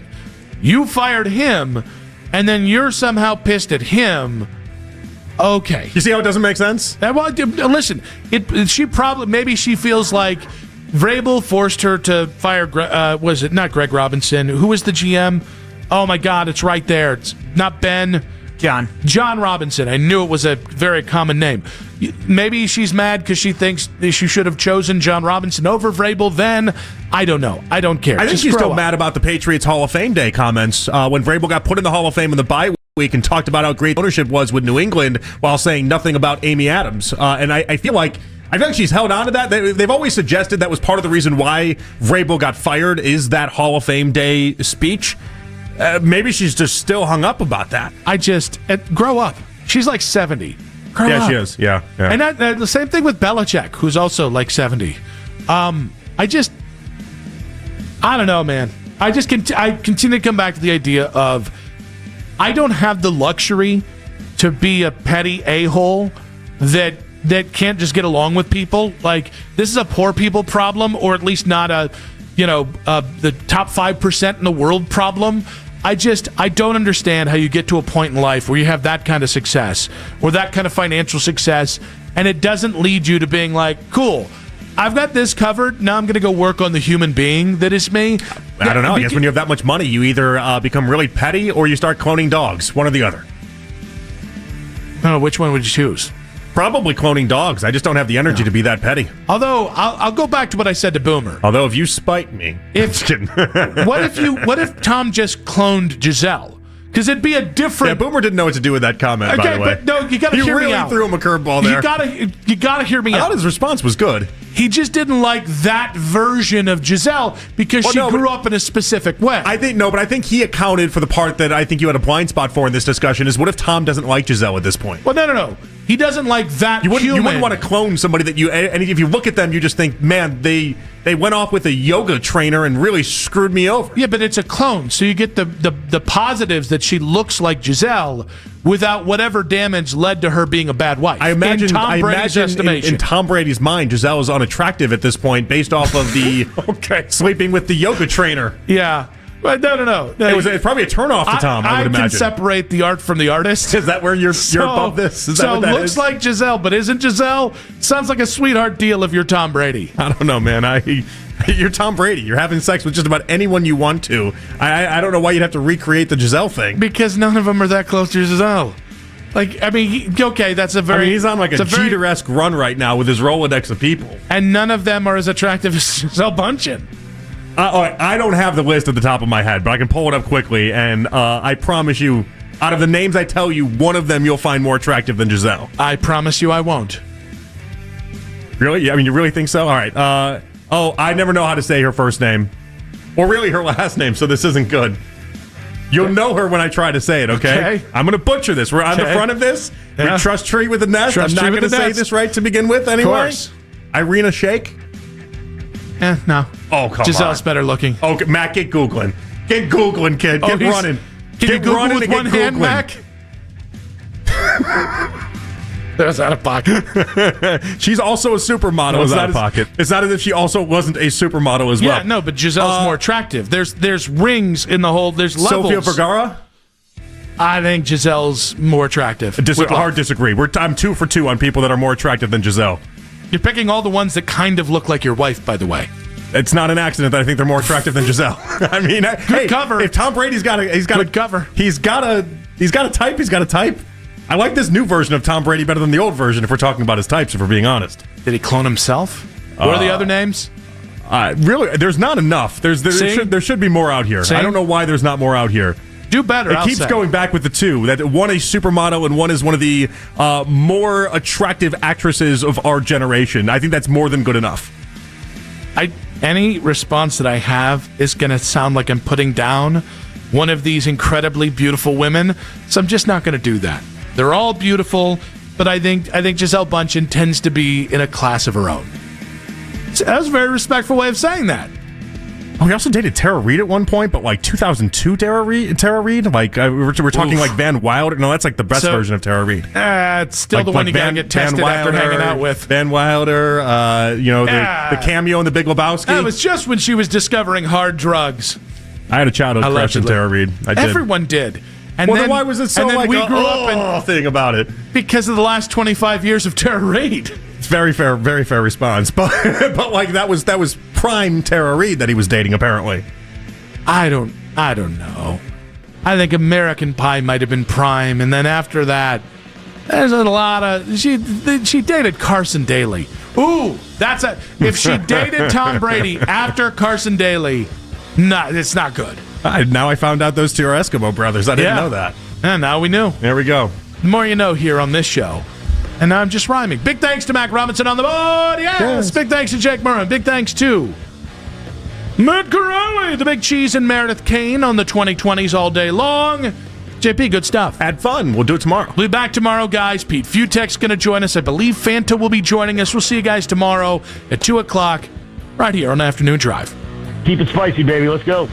you fired him, and then you're somehow pissed at him. Okay. You see how it doesn't make sense? Listen, maybe she feels like Vrabel forced her to fire, was it not Greg Robinson? Who was the GM? Oh my God, it's right there. It's not Ben. John Robinson. I knew it was a very common name. Maybe she's mad because she thinks she should have chosen John Robinson over Vrabel then. I don't know. I don't care. I think she's still mad about the Patriots Hall of Fame Day comments when Vrabel got put in the Hall of Fame in the bye week and talked about how great ownership was with New England while saying nothing about Amy Adams. And I feel like she's held on to that. They've always suggested that was part of the reason why Vrabel got fired is that Hall of Fame Day speech. Maybe she's just still hung up about that. Grow up. She's like 70. Grow up. She is. Yeah. And the same thing with Belichick, who's also like 70. I don't know, man. I continue to come back to the idea of I don't have the luxury to be a petty a-hole that can't just get along with people. Like, this is a poor people problem, or at least not the top 5% in the world problem. I don't understand how you get to a point in life where you have that kind of success or that kind of financial success, and it doesn't lead you to being like, cool, I've got this covered. Now I'm going to go work on the human being that is me. I don't know. I guess when you have that much money, you either become really petty or you start cloning dogs. One or the other. Oh, which one would you choose? Probably cloning dogs. I just don't have the energy to be that petty. Although, I'll go back to what I said to Boomer. Although, if you spite me... Just kidding. What if Tom just cloned Giselle? Because it'd be a different... Yeah, Boomer didn't know what to do with that comment, by the way. But no, you got to hear me out. You really threw him a curveball there. You got to hear me out. I thought his response was good. He just didn't like that version of Giselle because she grew up in a specific way. I think he accounted for the part that I think you had a blind spot for in this discussion is what if Tom doesn't like Giselle at this point? Well, no. He doesn't like that human. You wouldn't want to clone somebody and if you look at them, you just think, man, they went off with a yoga trainer and really screwed me over. Yeah, but it's a clone, so you get the positives that she looks like Giselle without whatever damage led to her being a bad wife. I imagine in Tom Brady's estimation. In Tom Brady's mind, Giselle is unattractive at this point based off of the sleeping with the yoga trainer. Yeah. But no. It's probably a turnoff to Tom, I would imagine. I can separate the art from the artist. Is that where you're above this? Is that what that looks is? like Giselle, but isn't Giselle? Sounds like a sweetheart deal if you're Tom Brady. I don't know, man. You're Tom Brady. You're having sex with just about anyone you want to. I don't know why you'd have to recreate the Giselle thing. Because none of them are that close to Giselle. That's a very... he's on like a Jeter-esque run right now with his Rolodex of people. And none of them are as attractive as Giselle Bundchen. I don't have the list at the top of my head, but I can pull it up quickly, and I promise you, out of the names I tell you, one of them you'll find more attractive than Giselle. I promise you I won't. Really? I mean, you really think so? All right. I never know how to say her first name, or really her last name, so this isn't good. You'll know her when I try to say it, okay? I'm going to butcher this. We're on the front of this. Yeah. We trust tree with a nest. I'm not going to say this right to begin with anyway. Of course. Irina Shayk? No. Oh, come Giselle's better looking. Okay, Matt, get Googling. Get Googling, kid. Get running. Can you Google with one hand, Mac? That's out of pocket. She's also a supermodel. Out of pocket. It's not as if she also wasn't a supermodel as well. Yeah, no, but Giselle's more attractive. There's rings in the whole. There's levels. Sofia Vergara? I think Giselle's more attractive. Hard disagree. I'm 2 for 2 on people that are more attractive than Giselle. You're picking all the ones that kind of look like your wife, by the way. It's not an accident that I think they're more attractive than Giselle. I mean, good cover. If Tom Brady's got good cover. He's got a type. He's got a type. I like this new version of Tom Brady better than the old version. If we're talking about his types, if we're being honest. Did he clone himself? What are the other names? Really, there's not enough. There should be more out here. See? I don't know why there's not more out here. Do better. It keeps going back with the two. That one is supermodel and one is one of the more attractive actresses of our generation. I think that's more than good enough. Any response that I have is going to sound like I'm putting down one of these incredibly beautiful women, so I'm just not going to do that. They're all beautiful, but I think Gisele Bundchen tends to be in a class of her own. So that was a very respectful way of saying that. Oh, he also dated Tara Reid at one point, but like 2002 Tara Reid. Like we're talking like Van Wilder. No, that's like the best version of Tara Reid. It's still the one you gotta get tested after hanging out with. Van Wilder, the cameo in The Big Lebowski. That was just when she was discovering hard drugs. I had a childhood crush on Tara Reid. I did. Everyone did. And then why was it so like we grew up thing about it? Because of the last 25 years of Tara Reid. It's very fair response. But like that was prime Tara Reid that he was dating apparently. I don't know. I think American Pie might have been prime, and then after that, there's a lot of she dated Carson Daly. Ooh, if she dated Tom Brady after Carson Daly, it's not good. Now I found out those two are Eskimo brothers. I didn't know that. And now we knew. There we go. The more you know here on this show. And now I'm just rhyming. Big thanks to Mac Robinson on the board. Yes. Big thanks to Jake Murray. Big thanks to Matt Corelli, the Big Cheese, and Meredith Kane on the 2020s all day long. JP, good stuff. Had fun. We'll do it tomorrow. We'll be back tomorrow, guys. Pete Futek's going to join us. I believe Fanta will be joining us. We'll see you guys tomorrow at 2 o'clock right here on Afternoon Drive. Keep it spicy, baby. Let's go.